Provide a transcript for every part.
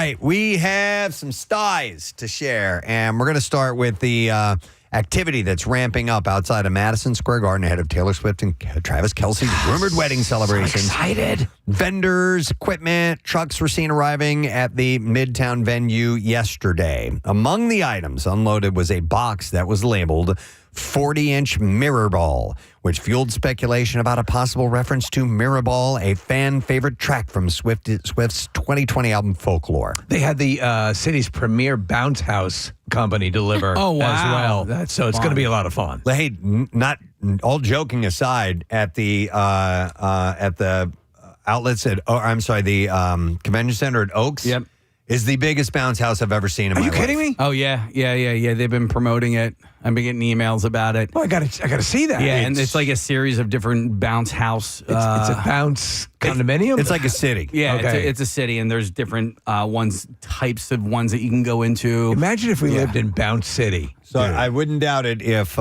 right, we have some styes to share, and we're going to start with the activity that's ramping up outside of Madison Square Garden ahead of Taylor Swift and Travis Kelce's rumored wedding celebration. So excited. Vendors, equipment, trucks were seen arriving at the Midtown venue yesterday. Among the items unloaded was a box that was labeled 40-inch Mirror Ball, which fueled speculation about a possible reference to Mirror Ball, a fan favorite track from Swift's 2020 album Folklore. They had the city's premier bounce house company deliver Oh, wow. as well. That's so it's going to be a lot of fun. Hey, not all joking aside, at the outlets at the convention center at Oaks. Yep. Is the biggest bounce house I've ever seen in my life. Are you kidding me? Oh, yeah. They've been promoting it. I've been getting emails about it. Oh, I gotta see that. Yeah, and it's like a series of different bounce house. It's a bounce condominium. It's like a city. Yeah, Okay. it's a city, and there's different types of ones that you can go into. Imagine if we lived in Bounce City. So I wouldn't doubt it if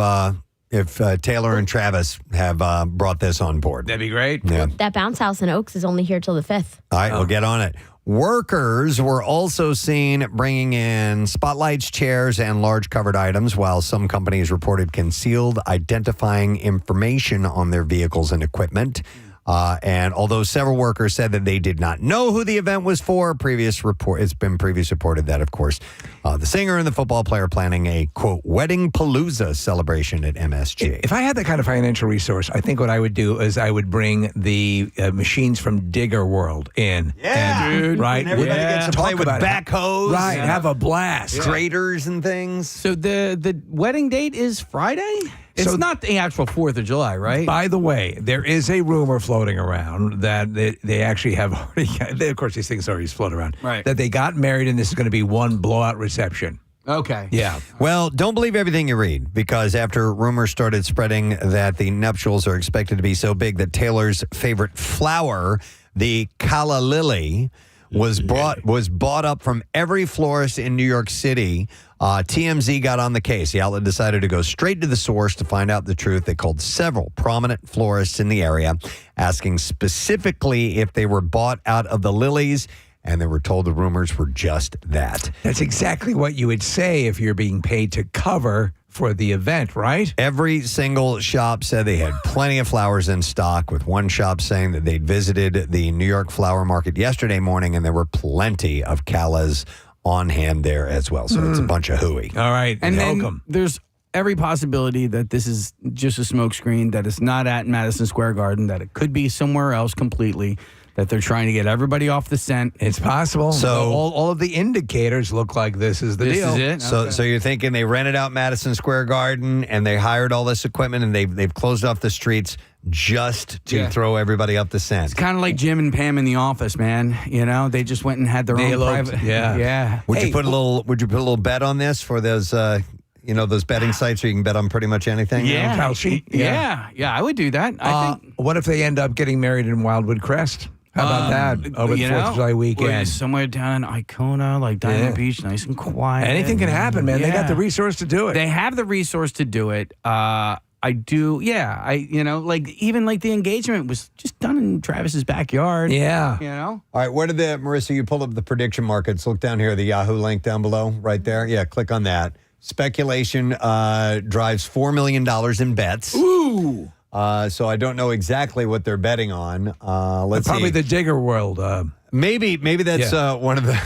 Taylor and Travis have brought this on board. That'd be great. Yeah. That bounce house in Oaks is only here till the 5th. All right, we'll get on it. Workers were also seen bringing in spotlights, chairs, and large covered items, while some companies reported concealed identifying information on their vehicles and equipment. And although several workers said that they did not know who the event was for, it's been previously reported that, of course, the singer and the football player planning a, quote, wedding palooza celebration at MSG. If I had that kind of financial resource, I think what I would do is I would bring the machines from Digger World in. Yeah, and, right. And everybody gets to Talk play with about it. backhoes. Right, have a blast. Graders and things. So the wedding date is Friday? It's So- not the actual 4th of July, right? By the way, there is a rumor floating around that they actually have already, of course, these things always float around, Right. that they got married and this is going to be one blowout reception. Okay. Yeah. Well, don't believe everything you read, because after rumors started spreading that the nuptials are expected to be so big that Taylor's favorite flower, the calla lily, was bought up from every florist in New York City. TMZ got on the case. The outlet decided to go straight to the source to find out the truth. They called several prominent florists in the area, asking specifically if they were bought out of the lilies, and they were told the rumors were just that. That's exactly what you would say if you're being paid to cover for the event, right? Every single shop said they had plenty of flowers in stock, with one shop saying that they'd visited the New York flower market yesterday morning and there were plenty of callas on hand there as well. So it's a bunch of hooey. All right. And then welcome. there's every possibility that this is just a smokescreen, that it's not at Madison Square Garden, that it could be somewhere else completely, that they're trying to get everybody off the scent. It's possible. So- all of the indicators look like this is the This deal. is it? So you're thinking they rented out Madison Square Garden and they hired all this equipment and they've closed off the streets just to throw everybody up the scent. It's kind of like Jim and Pam in The Office, man. You know, they just went and had their They own eloped. private. Yeah. Yeah. Would Hey, you put a little bet on this for those those betting sites where you can bet on pretty much anything? Yeah. Towel sheet? Yeah. I would do that. I think. What if they end up getting married in Wildwood Crest? How about that over the you 4th know, of July or weekend? somewhere down in Icona, like Diamond Beach, nice and quiet. Anything can happen, man. They got Yeah. the resource to do it. They have the resource to do it. I do. Yeah. Even the engagement was just done in Travis's backyard. yeah. You know? All right, where did Marissa, you pulled up the prediction markets. Look down here, the Yahoo link down below, right there. Yeah, click on that. Speculation drives $4 million in bets. Ooh. So I don't know exactly what they're betting on. Let's Probably see. the Digger World. Maybe that's one of the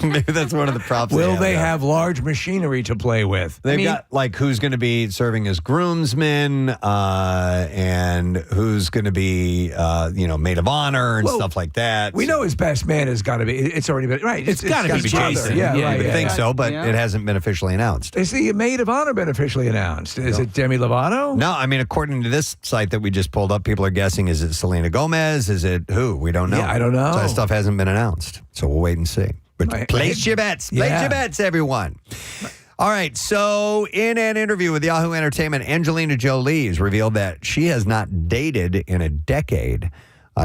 maybe that's one of the props. Will they there. have large machinery to play with? They've got who's going to be serving as groomsmen, and who's going to be maid of honor and stuff like that. We know his best man has got to be. It's already been right. It's gotta be his brother. Jason. Yeah, Yeah, right. I Yeah. think so, but Yeah. it hasn't been officially announced. Is the maid of honor been officially announced? Is it Demi Lovato? No, I mean, according to this site that we just pulled up, people are guessing, is it Selena Gomez? Is it who? We don't know. Yeah, I don't know. So that stuff hasn't been announced. So we'll wait and see. But place your bets. Place your bets, everyone. All right. So in an interview with Yahoo Entertainment, Angelina Jolie has revealed that she has not dated in a decade.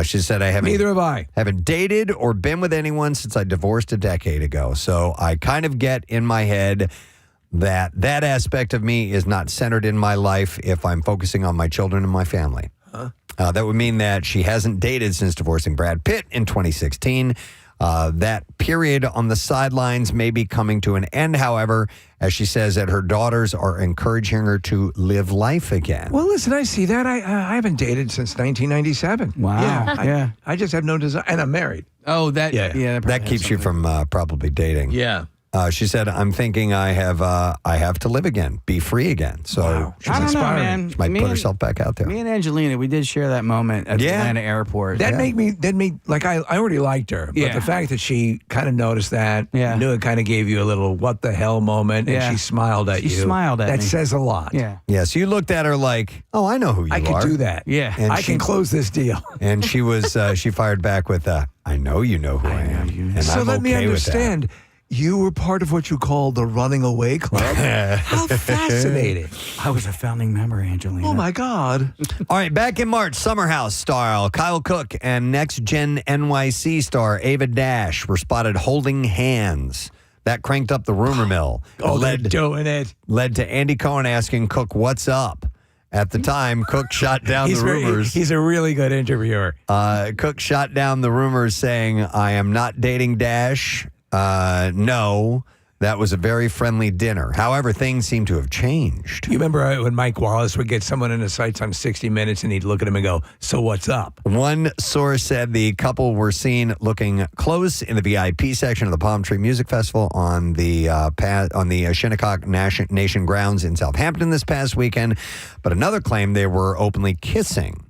She said, Neither have I. Haven't dated or been with anyone since I divorced a decade ago. So I kind of get in my head that aspect of me is not centered in my life if I'm focusing on my children and my family. That would mean that she hasn't dated since divorcing Brad Pitt in 2016. That period on the sidelines may be coming to an end, however, as she says that her daughters are encouraging her to live life again. Well, listen, I see that. I haven't dated since 1997. Wow. Yeah. I just have no desire. And I'm married. Oh, that That keeps you from probably dating. Yeah. She said, "I'm thinking I have to live again, be free again." So Wow. she's I don't know, inspiring. man. She might put herself back out there. Me and Angelina, we did share that moment at the Atlanta airport. That made me like I already liked her, but the fact that she kind of noticed that, knew it kind of gave you a little what the hell moment, and she smiled at you. She smiled at me. That says a lot. Yeah. Yeah, so you looked at her like, "Oh, I know who you are. I could do that. Yeah. And I can close this deal." And she was she fired back with, "I know you know who I am." And So I'm let me okay with that. understand. You were part of what you call the Running Away Club. How fascinating! I was a founding member, Angelina. Oh my God! All right, back in March, Summer House star Kyle Cook and Next Gen NYC star Ava Dash were spotted holding hands. That cranked up the rumor mill. Oh, they're doing it. Led to Andy Cohen asking Cook, "What's up?" At the time, Cook shot down the rumors. He's a really good interviewer. Cook shot down the rumors saying, "I am not dating Dash. No, that was a very friendly dinner." However, things seem to have changed. You remember when Mike Wallace would get someone in his sights on 60 Minutes and he'd look at him and go, "So what's up?" One source said the couple were seen looking close in the VIP section of the Palm Tree Music Festival on the Shinnecock Nation grounds in Southampton this past weekend. But another claimed they were openly kissing.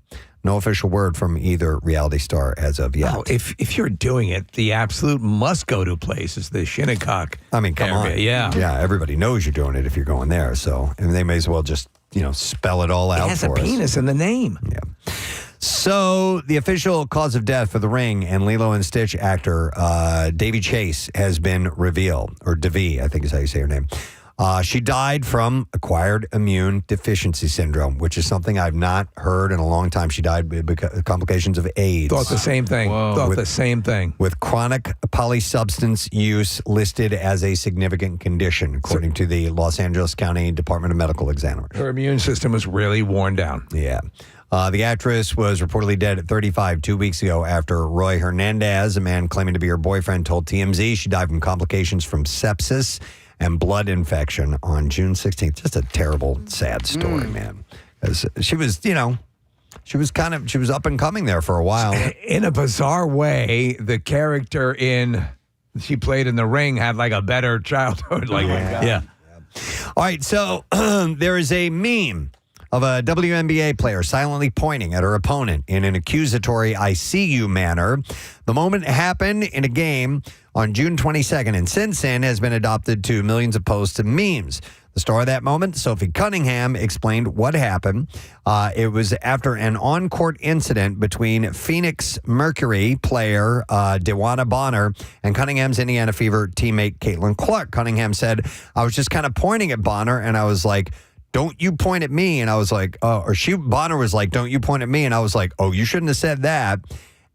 No official word from either reality star as of yet. Well, if you're doing it, the absolute must-go-to place is the Shinnecock. I mean, come on. Yeah. Yeah, everybody knows you're doing it if you're going there. So, and they may as well just, spell it all out It has a for us. penis in the name. Yeah. So the official cause of death for The Ring and Lilo and Stitch actor Davy Chase has been revealed, or Davy, I think is how you say her name. She died from acquired immune deficiency syndrome, which is something I've not heard in a long time. She died because complications of AIDS. Thought the same thing. The same thing. With chronic polysubstance use listed as a significant condition, according to the Los Angeles County Department of Medical Examiners. Her immune system was really worn down. Yeah. The actress was reportedly dead at 35 2 weeks ago after Roy Hernandez, a man claiming to be her boyfriend, told TMZ she died from complications from sepsis and blood infection on June 16th. Just a terrible, sad story, man. As she was, she was up and coming there for a while. In a bizarre way, the character she played in The Ring had like a better childhood. Yeah. All right, so there is a meme of a WNBA player silently pointing at her opponent in an accusatory "I see you" manner. The moment happened in a game on June 22nd, and since then has been adopted to millions of posts and memes. The star of that moment, Sophie Cunningham, explained what happened. It was after an on-court incident between Phoenix Mercury player DeWanna Bonner and Cunningham's Indiana Fever teammate Caitlin Clark. Cunningham said, "I was just kind of pointing at Bonner, and I was like, 'Don't you point at me?' And I was like, Bonner was like, 'Don't you point at me?' And I was like, 'Oh, you shouldn't have said that.'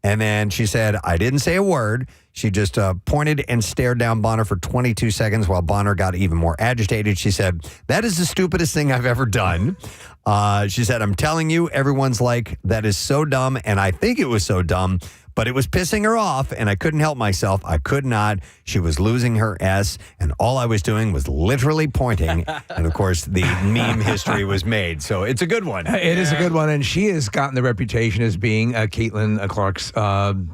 And then she said, 'I didn't say a word.' She just pointed and stared down Bonner for 22 seconds while Bonner got even more agitated. She said, 'That is the stupidest thing I've ever done.' She said, 'I'm telling you, everyone's like, that is so dumb.' And I think it was so dumb, but it was pissing her off, and I couldn't help myself. I could not. She was losing her S, and all I was doing was literally pointing." And, of course, the meme history was made. So it's a good one. It is a good one, and she has gotten the reputation as being Caitlin Clark's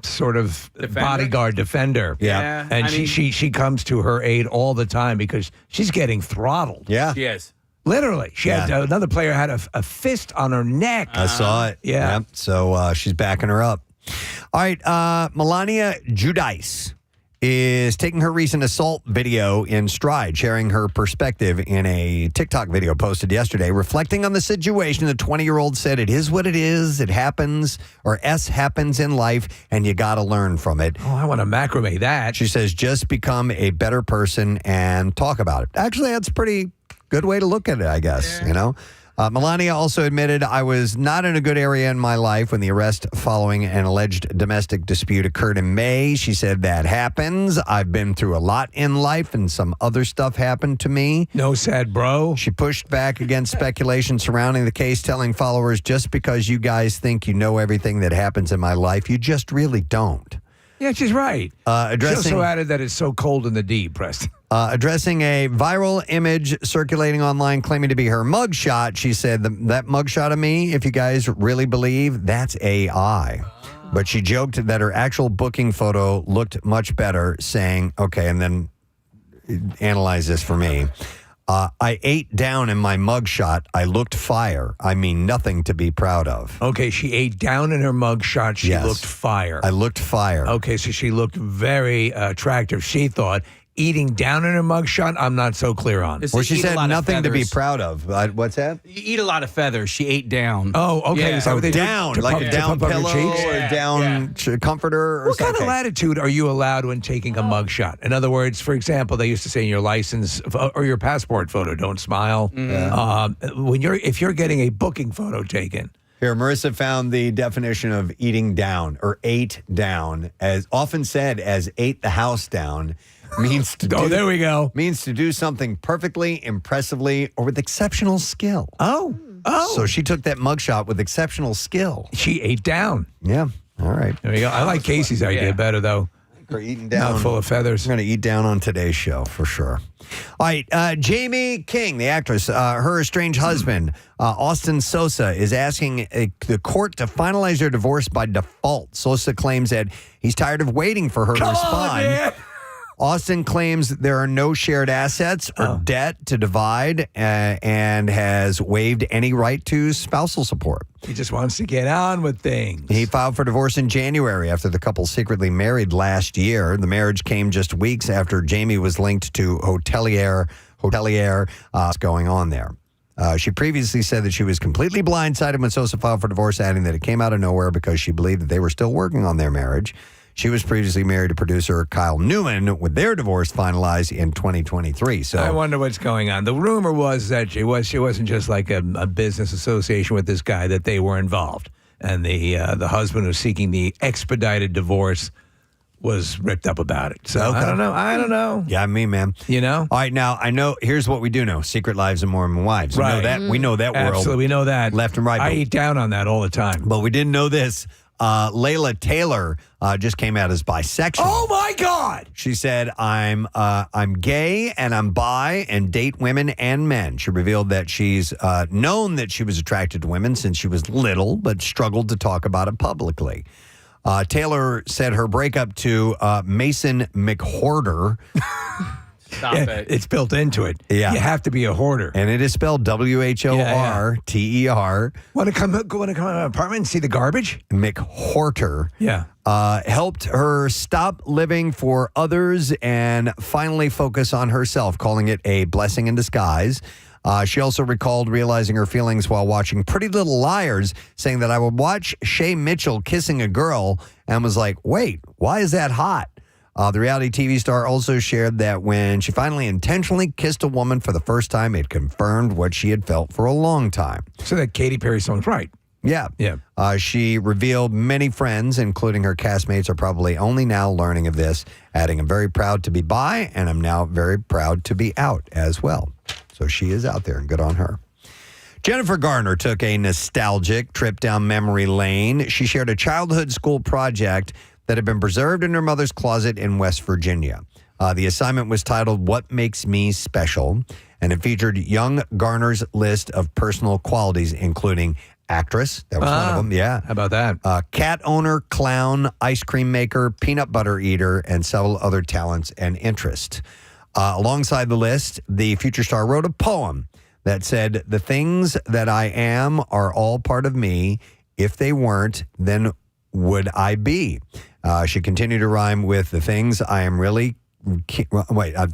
sort of bodyguard defender. Yeah. And she comes to her aid all the time because she's getting throttled. Yeah. Yes. Literally. She had another player had a fist on her neck. I saw it. Yeah. Yep. So she's backing her up. All right, Melania Giudice is taking her recent assault video in stride, sharing her perspective in a TikTok video posted yesterday, reflecting on the situation. The 20-year-old said, "It is what it is. It happens, or S happens in life, and you got to learn from it." Oh, I want to macrame that. She says, "Just become a better person and talk about it." Actually, that's a pretty good way to look at it, I guess, Melania also admitted, "I was not in a good area in my life when the arrest following an alleged domestic dispute occurred in May." She said, "That happens. I've been through a lot in life, and some other stuff happened to me." No sad bro. She pushed back against speculation surrounding the case, telling followers, "Just because you guys think you know everything that happens in my life, you just really don't." Yeah, she's right. She also added that it's so cold in the deep, Preston. Addressing a viral image circulating online claiming to be her mugshot, she said, that mugshot of me, if you guys really believe, that's AI. But she joked that her actual booking photo looked much better, saying, okay, and then analyze this for me. I ate down in my mugshot. I looked fire. I mean, nothing to be proud of. Okay, she ate down in her mugshot. She looked fire. I looked fire. Okay, so she looked very attractive. She thought. Eating down in her mugshot, I'm not so clear on. Well, she said nothing to be proud of. What's that? You eat a lot of feathers. She ate down. Oh, okay. Yeah. Is that what they down, do? like a down pillow or a down comforter or what something. What kind of latitude are you allowed when taking a mugshot? In other words, for example, they used to say in your license or your passport photo, don't smile. If you're getting a booking photo taken. Here, Marissa found the definition of eating down or ate down, as often said as ate the house down. Means to there we go. Means to do something perfectly, impressively, or with exceptional skill. Oh. So she took that mugshot with exceptional skill. She ate down. Yeah. All right. There we go. I like Casey's idea better, though. We're eating down. Not full of feathers. We're going to eat down on today's show for sure. All right. Jamie King, the actress, her estranged husband, Austin Sosa, is asking the court to finalize their divorce by default. Sosa claims that he's tired of waiting for her to respond. Man. Austin claims there are no shared assets or debt to divide and has waived any right to spousal support. He just wants to get on with things. He filed for divorce in January after the couple secretly married last year. The marriage came just weeks after Jamie was linked to hotelier what's going on there. She previously said that she was completely blindsided when Sosa filed for divorce, adding that it came out of nowhere because she believed that they were still working on their marriage. She was previously married to producer Kyle Newman, with their divorce finalized in 2023. So I wonder what's going on. The rumor was that she wasn't just like a business association with this guy, that they were involved. And the husband who's seeking the expedited divorce was ripped up about it. So I don't know. Yeah, me, man. You know? All right, now I know. Here's what we do know: Secret Lives of Mormon Wives. Right. We know that. We know that world. Absolutely, we know that left and right. I eat down on that all the time. But we didn't know this. Layla Taylor just came out as bisexual. Oh my God! She said, I'm gay and I'm bi and date women and men. She revealed that she's known that she was attracted to women since she was little, but struggled to talk about it publicly. Taylor said her breakup to Mason McHorter. Stop it. It's built into it. Yeah. You have to be a hoarder. And it is spelled WHORTER. Want to come to an apartment and see the garbage? McHorter. Yeah. Helped her stop living for others and finally focus on herself, calling it a blessing in disguise. She also recalled realizing her feelings while watching Pretty Little Liars, saying that I would watch Shay Mitchell kissing a girl and was like, wait, why is that hot? The reality TV star also shared that when she finally intentionally kissed a woman for the first time, it confirmed what she had felt for a long time. So that Katy Perry song's right. Yeah. She revealed many friends, including her castmates, are probably only now learning of this, adding, I'm very proud to be bi, and I'm now very proud to be out as well. So she is out there, and good on her. Jennifer Garner took a nostalgic trip down memory lane. She shared a childhood school project that had been preserved in her mother's closet in West Virginia. The assignment was titled What Makes Me Special, and it featured young Garner's list of personal qualities, including actress. That was one of them, yeah. How about that? Cat owner, clown, ice cream maker, peanut butter eater, and several other talents and interests. Alongside the list, the future star wrote a poem that said, the things that I am are all part of me. If they weren't, then would I be? She continued to rhyme with the things I am really,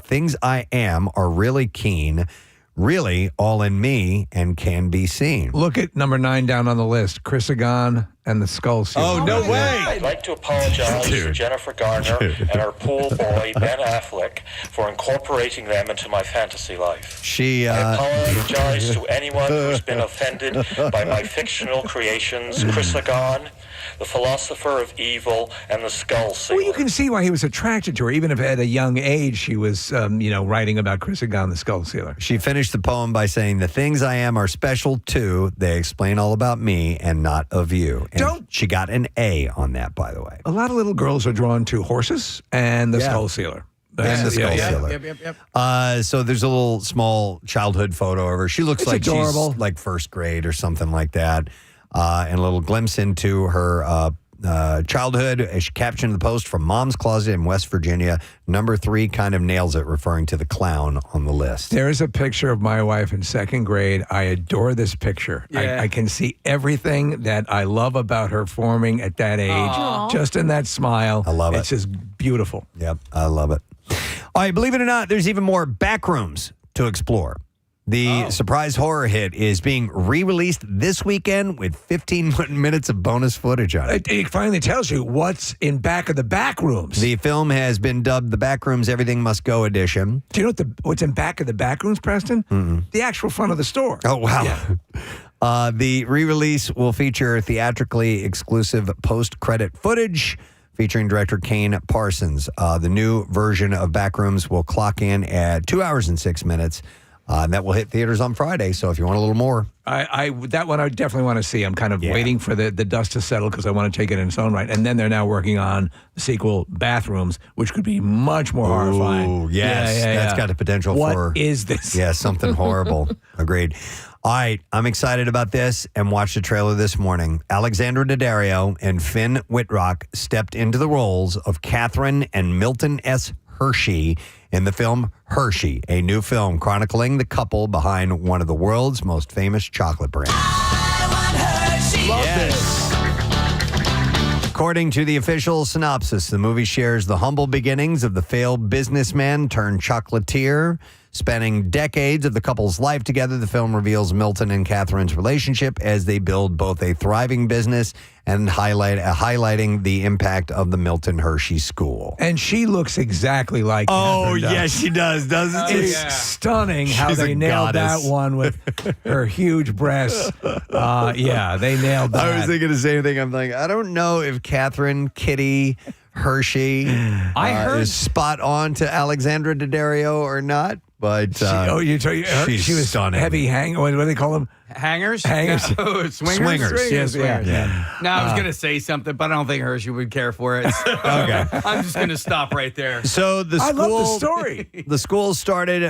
things I am are really keen, really all in me and can be seen. Look at number 9 down on the list, Chrysagon and the Skull Seal. Oh, no way. I'd like to apologize to Jennifer Garner and her pool boy, Ben Affleck, for incorporating them into my fantasy life. I apologize to anyone who's been offended by my fictional creations, Chrysagon, the philosopher of evil, and the skull seal. Well, you can see why he was attracted to her. Even if at a young age she was, writing about Chrysagon, the skull sealer. She finished the poem by saying, the things I am are special too. They explain all about me and not of you. And she got an A on that, by the way. A lot of little girls are drawn to horses and the skull sealer. And the skull sealer. Yep. So there's a little small childhood photo of her. She looks like adorable. She's like first grade or something like that. And a little glimpse into her childhood as she captioned the post from Mom's Closet in West Virginia. Number 3 kind of nails it, referring to the clown on the list. There is a picture of my wife in second grade. I adore this picture. Yeah. I can see everything that I love about her forming at that age, Aww. just in that smile. I love it. It's just beautiful. Yep, I love it. All right, believe it or not, there's even more backrooms to explore. The surprise horror hit is being re-released this weekend with 15 minutes of bonus footage on it. It finally tells you what's in back of the back rooms. The film has been dubbed the Backrooms Everything Must Go edition. Do you know what's in back of the back rooms, Preston? The actual front of the store. Oh, wow. Yeah. The re-release will feature theatrically exclusive post-credit footage featuring director Kane Parsons. The new version of Backrooms will clock in at 2 hours and 6 minutes. And that will hit theaters on Friday. So if you want a little more. That one I definitely want to see. I'm kind of waiting for the dust to settle because I want to take it in its own right. And then they're now working on the sequel, Bathrooms, which could be much more horrifying. Oh, yes. That's got the potential for. What is this? Yeah, something horrible. Agreed. All right, I'm excited about this and watched the trailer this morning. Alexandra Daddario and Finn Wittrock stepped into the roles of Catherine and Milton S. Hershey in the film Hershey, a new film chronicling the couple behind one of the world's most famous chocolate brands. Love this. According to the official synopsis, the movie shares the humble beginnings of the failed businessman turned chocolatier. Spanning decades of the couple's life together, the film reveals Milton and Catherine's relationship as they build both a thriving business and highlighting the impact of the Milton Hershey School. And she looks exactly like Catherine does. she does, doesn't she? It's stunning how She's they a nailed goddess. that one with her huge breasts. Yeah, they nailed that. I was thinking the same thing. I'm like, I don't know if Catherine, Kitty, Hershey is spot on to Alexandra Daddario or not. But she was stunning. heavy what do they call them? Hangers? Hangers. No, Swingers. Yes, yeah. No, I was going to say something, but I don't think Hershey would care for it. Okay. I'm just going to stop right there. So the school, I love the story. The school started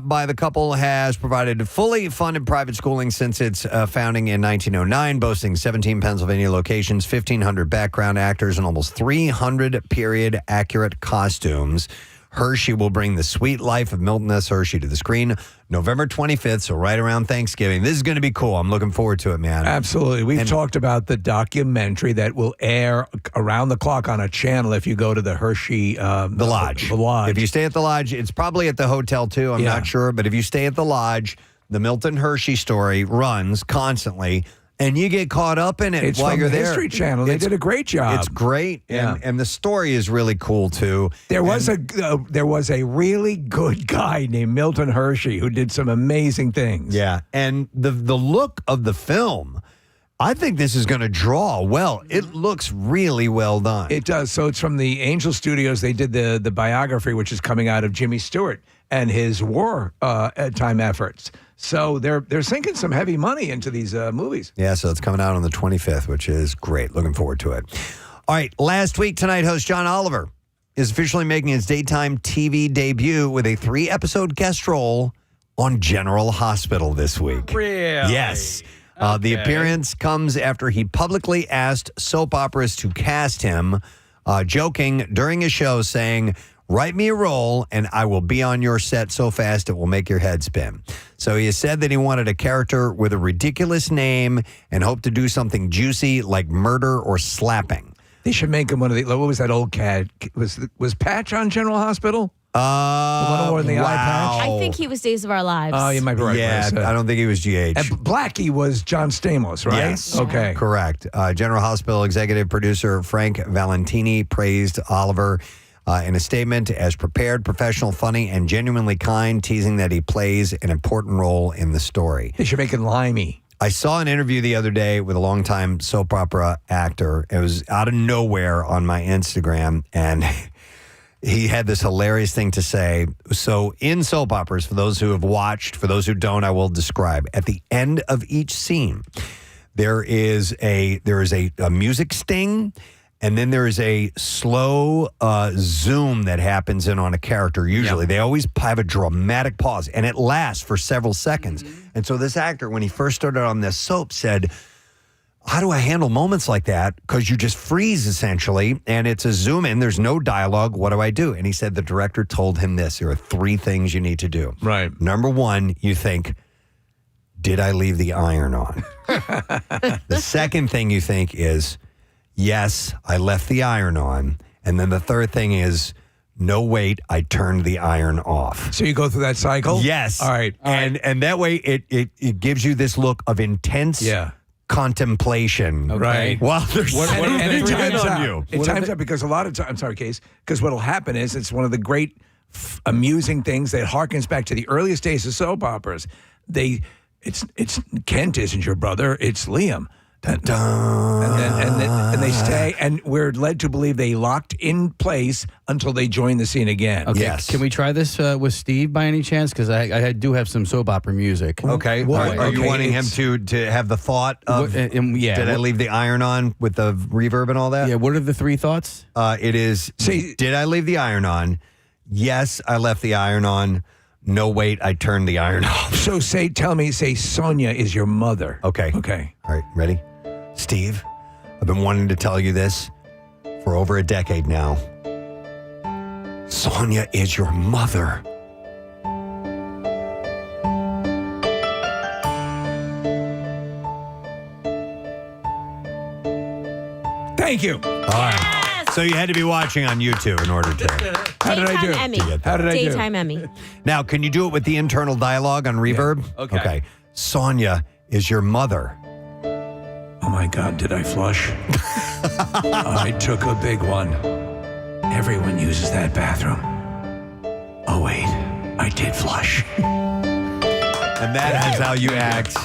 by the couple has provided fully funded private schooling since its founding in 1909, boasting 17 Pennsylvania locations, 1,500 background actors, and almost 300 period accurate costumes. Hershey will bring the sweet life of Milton S. Hershey to the screen November 25th, so right around Thanksgiving. This is going to be cool. I'm looking forward to it, man. Absolutely. We've talked about the documentary that will air around the clock on a channel if you go to the Hershey... The Lodge. The Lodge. If you stay at the Lodge, it's probably at the hotel, too. I'm not sure. But if you stay at the Lodge, the Milton Hershey story runs constantly. And you get caught up in it It's while from you're the there. History Channel. They did a great job. It's great, Yeah. and the story is really cool too. There was a really good guy named Milton Hershey who did some amazing things. Yeah, and the look of the film, I think this is going to draw well. It looks really well done. It does. So it's from the Angel Studios. They did the biography, which is coming out of Jimmy Stewart and his war time efforts. So they're sinking some heavy money into these movies. Yeah, so it's coming out on the 25th, which is great. Looking forward to it. All right, last week, Tonight host John Oliver is officially making his daytime TV debut with a 3-episode guest role on General Hospital this week. Really? Yes. The appearance comes after he publicly asked soap operas to cast him, joking during his show, saying, "Write me a role, and I will be on your set so fast it will make your head spin." So he has said that he wanted a character with a ridiculous name and hoped to do something juicy like murder or slapping. They should make him one of the. What was that old cat? Was Patch on General Hospital? The one who wore the eye patch? I think he was Days of Our Lives. Oh, you might be right. Yeah, I don't think he was GH. And Blackie was John Stamos, right? Yes. Okay. Correct. General Hospital executive producer Frank Valentini praised Oliver in a statement as prepared, professional, funny, and genuinely kind, teasing that he plays an important role in the story. They should make it limey. I saw an interview the other day with a longtime soap opera actor. It was out of nowhere on my Instagram, and he had this hilarious thing to say. So in soap operas, for those who have watched, for those who don't, I will describe. At the end of each scene, there is a music sting, and then there is a slow zoom that happens in on a character. Usually, they always have a dramatic pause, and it lasts for several seconds. And so this actor, when he first started on this soap, said, how do I handle moments like that? Because you just freeze, essentially, and it's a zoom in. There's no dialogue. What do I do? And he said the director told him this. There are 3 things you need to do. Right. Number 1, you think, did I leave the iron on? The second thing you think is, yes, I left the iron on. And then the third thing is, no, wait, I turned the iron off. So you go through that cycle? Yes. All right. And that way it gives you this look of intense contemplation. Right. While there's and it times on out. you. It times out because a lot of times, I'm sorry, Case, because what'll happen is it's one of the great amusing things that harkens back to the earliest days of soap operas. It's Kent isn't your brother, it's Liam. And they stay, and we're led to believe they locked in place until they join the scene again. Okay. Yes. Can we try this with Steve by any chance? Because I do have some soap opera music. Okay. Are you wanting him to have the thought of, did I leave the iron on with the reverb and all that? Yeah, what are the 3 thoughts? It is, did I leave the iron on? Yes, I left the iron on. No, wait, I turned the iron off. So say Sonia is your mother. Okay. Okay. All right, ready? Steve, I've been wanting to tell you this for over a decade now. Sonia is your mother. Thank you. All right. So you had to be watching on YouTube in order to. How did I do? Emmy. How did I do? Daytime Emmy. Now, can you do it with the internal dialogue on reverb? Yeah. Okay. Sonia is your mother. Oh my God, did I flush? I took a big one. Everyone uses that bathroom. Oh wait, I did flush. And that is how you act.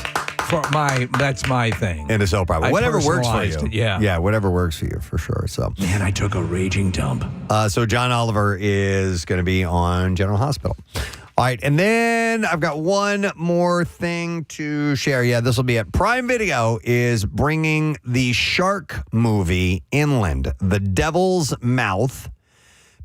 That's my thing. In a soap opera. Whatever works for you. Yeah, whatever works for you, for sure. So, man, I took a raging dump. So John Oliver is going to be on General Hospital. All right, and then I've got one more thing to share. Yeah, this will be it. Prime Video is bringing the shark movie Inland, The Devil's Mouth.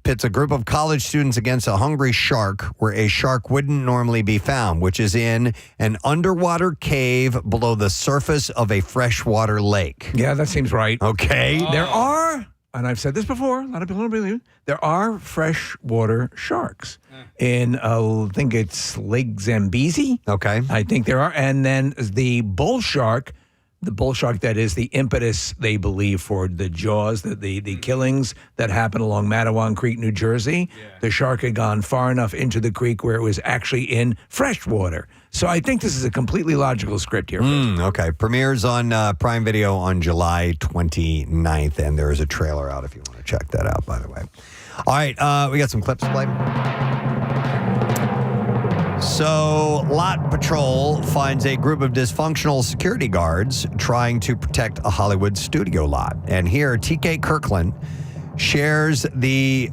Pits a group of college students against a hungry shark where a shark wouldn't normally be found, which is in an underwater cave below the surface of a freshwater lake. Yeah, that seems right. Okay. There are, and I've said this before, a lot of people don't believe it, there are freshwater sharks in, I think it's Lake Zambezi. Okay. I think there are. And then the bull shark that is the impetus, they believe, for the Jaws, the killings that happened along Matawan Creek, New Jersey. Yeah. The shark had gone far enough into the creek where it was actually in fresh water. So I think this is a completely logical script here. Okay. Premieres on Prime Video on July 29th, and there is a trailer out if you want to check that out, by the way. All right. We got some clips to play. So, Lot Patrol finds a group of dysfunctional security guards trying to protect a Hollywood studio lot. And here, TK Kirkland shares the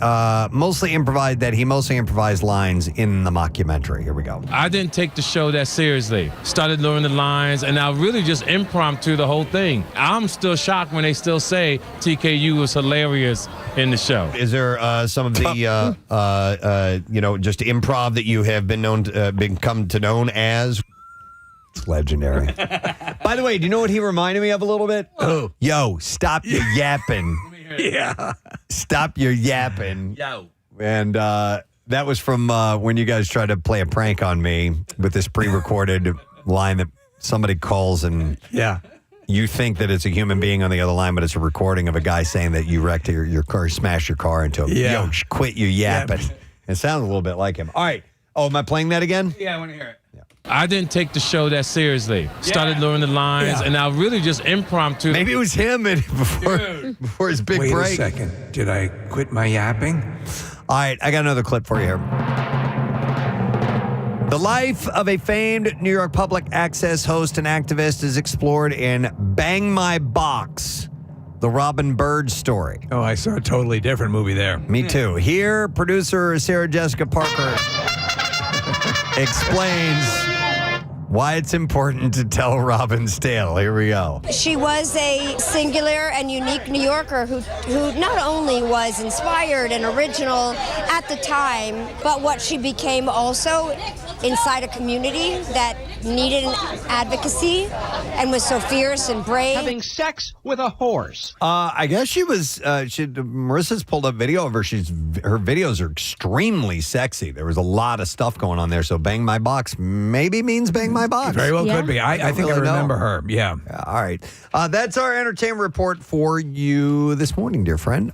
mostly improvised lines in the mockumentary. Here we go. I didn't take the show that seriously. Started learning the lines, and I really just impromptu the whole thing. I'm still shocked when they still say TKU was hilarious in the show. Is there some of the, just improv that you have become known as? It's legendary. By the way, do you know what he reminded me of a little bit? Oh. Yo, stop your yapping. Yeah. Stop your yapping. Yo. And that was from when you guys tried to play a prank on me with this pre-recorded line that somebody calls and you think that it's a human being on the other line, but it's a recording of a guy saying that you wrecked your car, smashed your car into him. Yeah. Yo, quit your yapping. It sounds a little bit like him. All right. Oh, am I playing that again? Yeah, I want to hear it. I didn't take the show that seriously. Started learning the lines, and I really just impromptu. Maybe it was him before his big break. Wait a second. Did I quit my yapping? All right, I got another clip for you here. The life of a famed New York public access host and activist is explored in Bang My Box, the Robin Bird story. Oh, I saw a totally different movie there. Me too. Here, producer Sarah Jessica Parker explains why it's important to tell Robin's tale. Here we go. She was a singular and unique New Yorker who not only was inspired and original at the time, but what she became also inside a community that needed an advocacy and was so fierce and brave. Having sex with a horse. I guess she was. Marissa's pulled up video of her. Her videos are extremely sexy. There was a lot of stuff going on there. So bang my box maybe means bang my box. Very well could be. I think I remember her. Yeah. All right. That's our entertainment report for you this morning, dear friend.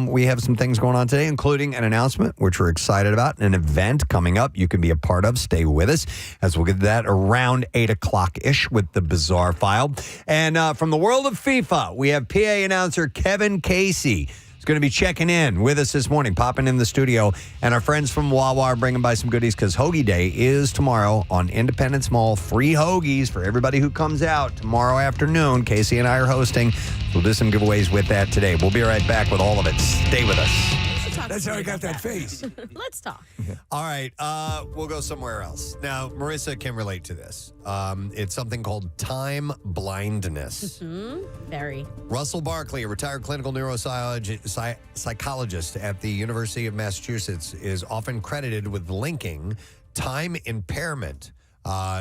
We have some things going on today, including an announcement, which we're excited about, an event coming up you can be a part of. Stay with us as we'll get that around 8 o'clock-ish with the Bizarre File. And from the world of FIFA, we have PA announcer Kevin Casey. He's going to be checking in with us this morning, popping in the studio. And our friends from Wawa are bringing by some goodies because Hoagie Day is tomorrow on Independence Mall. Free hoagies for everybody who comes out tomorrow afternoon. Casey and I are hosting. We'll do some giveaways with that today. We'll be right back with all of it. Stay with us. That's how I got that face. Let's talk. All right, we'll go somewhere else. Now, Marissa can relate to this. It's something called time blindness. Very. Russell Barkley, a retired clinical neuropsychologist at the University of Massachusetts, is often credited with linking time impairment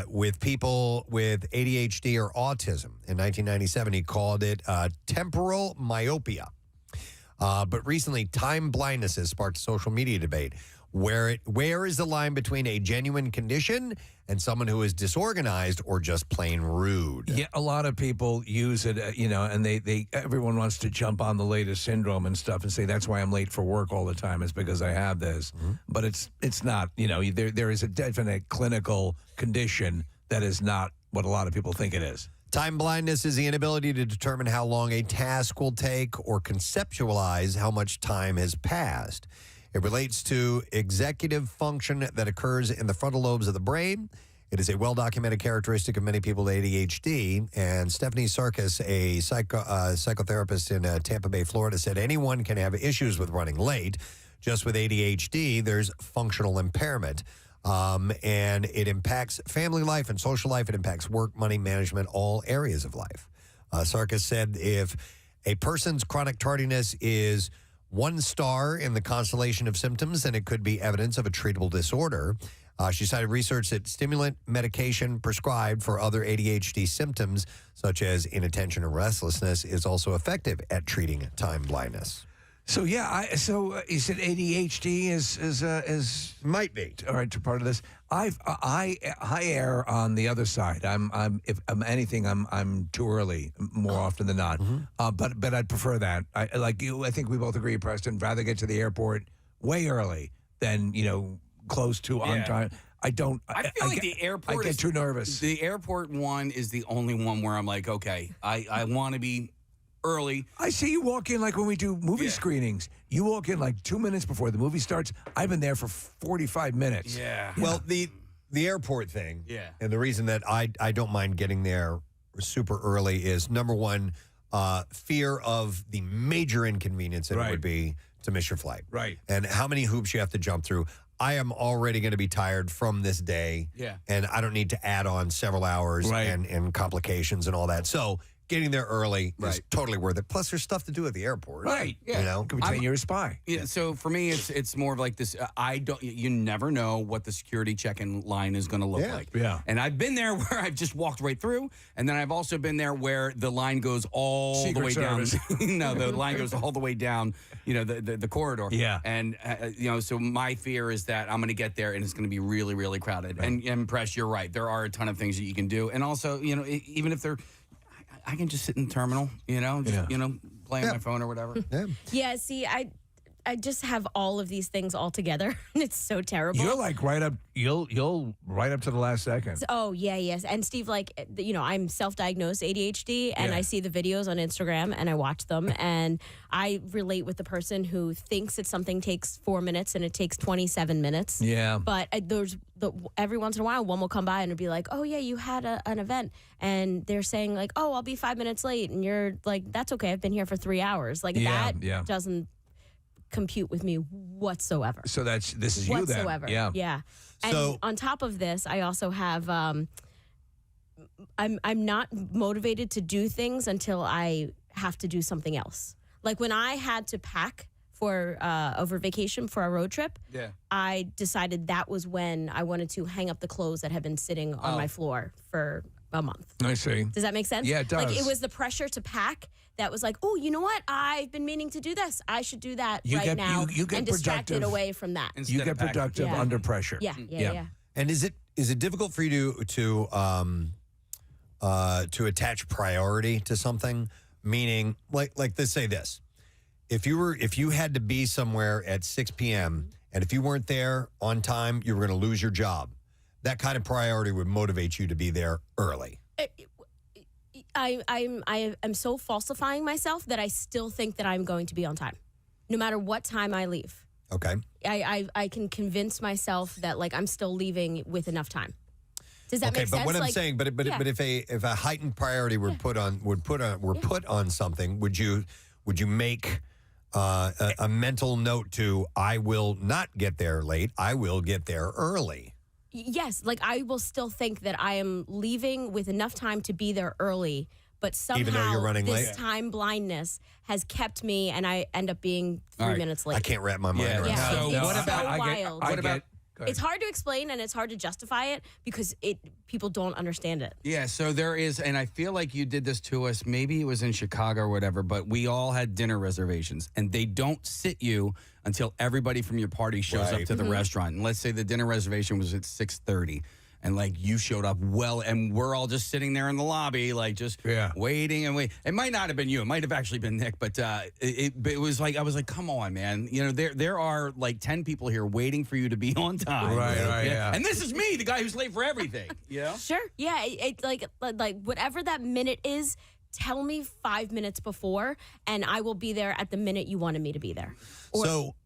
with people with ADHD or autism. In 1997, he called it temporal myopia. But recently, time blindness has sparked a social media debate. Where is the line between a genuine condition and someone who is disorganized or just plain rude? Yeah, a lot of people use it, and everyone wants to jump on the latest syndrome and stuff and say that's why I'm late for work all the time is because I have this. Mm-hmm. But it's not. There is a definite clinical condition that is not what a lot of people think it is. Time blindness is the inability to determine how long a task will take or conceptualize how much time has passed. It relates to executive function that occurs in the frontal lobes of the brain. It is a well-documented characteristic of many people with ADHD. And Stephanie Sarkis, a psychotherapist in Tampa Bay, Florida, said anyone can have issues with running late. Just with ADHD, there's functional impairment. And it impacts family life and social life. It impacts work, money, management, all areas of life. Sarkis said if a person's chronic tardiness is 1 star in the constellation of symptoms, then it could be evidence of a treatable disorder. She cited research that stimulant medication prescribed for other ADHD symptoms, such as inattention and restlessness, is also effective at treating time blindness. So yeah, you said ADHD is might be all right to part of this. I err on the other side. If I'm anything, I'm too early more often than not. Mm-hmm. But I'd prefer that. I like you. I think we both agree, Preston. Rather get to the airport way early than close to on time. I feel like the airport. I get too nervous. The airport one is the only one where I'm like, okay, I want to be early. I see you walk in like when we do movie screenings. You walk in like 2 minutes before the movie starts. I've been there for 45 minutes. Yeah. Well, the airport thing. Yeah. And the reason that I don't mind getting there super early is, number one, fear of the major inconvenience that it would be to miss your flight. Right. And how many hoops you have to jump through. I am already going to be tired from this day. Yeah. And I don't need to add on several hours and complications and all that. So getting there early is totally worth it. Plus, there's stuff to do at the airport. Right. Yeah. Could pretend you're a spy. Yeah. So for me, it's more of like this. You never know what the security check-in line is going to look like. Yeah. And I've been there where I've just walked right through, and then I've also been there where the line goes all the way down. No, the line goes all the way down. The corridor. Yeah. And so my fear is that I'm going to get there and it's going to be really, really crowded. Right. And Press, you're right. There are a ton of things that you can do, and also even if they're I can just sit in the terminal, play on my phone or whatever. Yeah, see, I just have all of these things all together, and it's so terrible. You're like right up. You'll right up to the last second. Oh yeah, yes. And Steve, I'm self-diagnosed ADHD, and I see the videos on Instagram, and I watch them, and I relate with the person who thinks that something takes 4 minutes and it takes 27 minutes. Yeah. But every once in a while, one will come by and it'll be like, "Oh yeah, you had an event," and they're saying like, "Oh, I'll be 5 minutes late," and you're like, "That's okay. I've been here for 3 hours." Like that doesn't compute with me whatsoever. So this is you then. Yeah. And So, on top of this, I also have I'm not motivated to do things until I have to do something else. Like when I had to pack for over vacation for a road trip, I decided that was when I wanted to hang up the clothes that had been sitting on my floor for a month. I see. Does that make sense? Yeah, it does. Like it was the pressure to pack that was like, oh, you know what? I've been meaning to do this. I should do that now you get and distract it productive. away from that. You get productive under pressure. Yeah. And is it difficult for you to attach priority to something? Meaning, like let's say this: if you had to be somewhere at 6 p.m. and if you weren't there on time, you were going to lose your job. That kind of priority would motivate you to be there early. I am so falsifying myself that I still think that I'm going to be on time, no matter what time I leave. Okay. I can convince myself that like I'm still leaving with enough time. Does that make sense? But what I'm saying, but if a heightened priority were put on something, would you make a mental note to I will not get there late, I will get there early? Yes, like I will still think that I am leaving with enough time to be there early, but somehow even though you're running this late? time blindness has kept me, and I end up being 3 minutes late. I can't wrap my mind around Yeah. that. So what about wild? what about? It's hard to explain and it's hard to justify it because people don't understand it. Yeah, so there is, and I feel like you did this to us. Maybe it was in Chicago or whatever, but we all had dinner reservations, and they don't sit you until everybody from your party shows up to the restaurant. And let's say the dinner reservation was at 6:30, and like you showed up well, and we're all just sitting there in the lobby, like just waiting and waiting. It might not have been you; it might have actually been Nick, but it was like I was like, come on, man! You know, there are like 10 people here waiting for you to be on time, Right, yeah. And this is me, the guy who's late for everything. Yeah, Sure. Yeah. It like whatever that minute is, tell me 5 minutes before, and I will be there at the minute you wanted me to be there.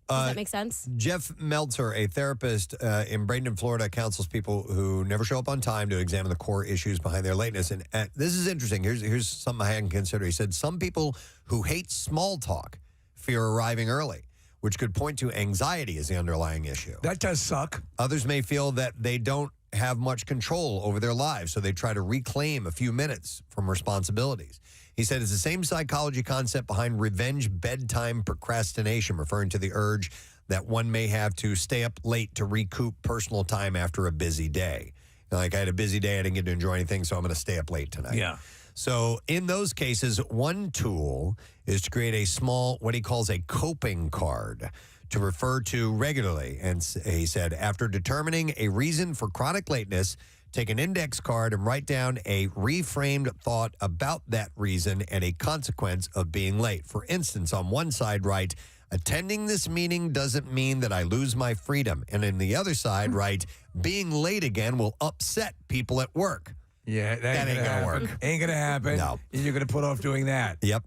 Does that make sense? Jeff Meltzer, a therapist in Bradenton, Florida, counsels people who never show up on time to examine the core issues behind their lateness. And this is interesting. Here's something I hadn't considered. He said some people who hate small talk fear arriving early, which could point to anxiety as the underlying issue. That does suck. Others may feel that they don't have much control over their lives, so they try to reclaim a few minutes from responsibilities. He said it's the same psychology concept behind revenge bedtime procrastination, referring to the urge that one may have to stay up late to recoup personal time after a busy day. Like, I had a busy day, I didn't get to enjoy anything, so I'm going to stay up late tonight. Yeah. So in those cases, one tool is to create a small, what he calls a coping card to refer to regularly. And he said, after determining a reason for chronic lateness, take an index card and write down a reframed thought about that reason and a consequence of being late. For instance, on one side, write, attending this meeting doesn't mean that I lose my freedom. And on the other side, write, being late again will upset people at work. Yeah, that ain't going to work. Ain't going to happen. No. You're going to put off doing that. Yep.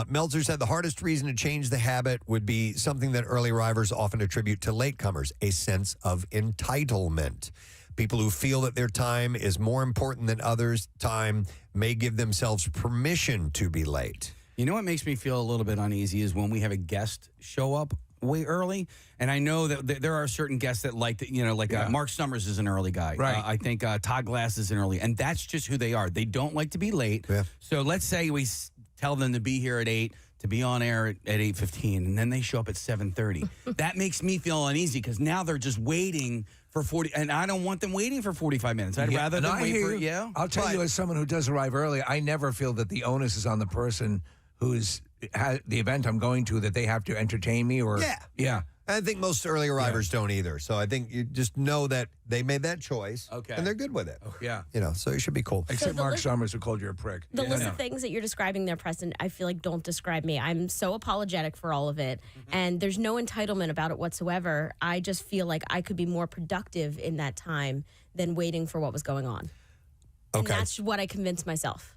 Meltzer said the hardest reason to change the habit would be something that early arrivers often attribute to latecomers, a sense of entitlement. People who feel that their time is more important than others' time may give themselves permission to be late. You know what makes me feel a little bit uneasy is when we have a guest show up way early. And I know that there are certain guests that like, Mark Summers is an early guy. Right. I think Todd Glass is an early. And that's just who they are. They don't like to be late. Yeah. So let's say we tell them to be here at 8, to be on air at 8:15, and then they show up at 7:30. That makes me feel uneasy because now they're just waiting for 40, and I don't want them waiting for 45 minutes. I'd rather them wait for, I'll tell you, as someone who does arrive early, I never feel that the onus is on the person who's the event I'm going to, that they have to entertain me or... Yeah. I think most early arrivers don't either. So I think you just know that they made that choice. Okay. And they're good with it. Yeah. So you should be cool. Except Mark Summers, who called you a prick. The list of things that you're describing there, Preston, I feel like don't describe me. I'm so apologetic for all of it. And there's no entitlement about it whatsoever. I just feel like I could be more productive in that time than waiting for what was going on. And that's what I convinced myself.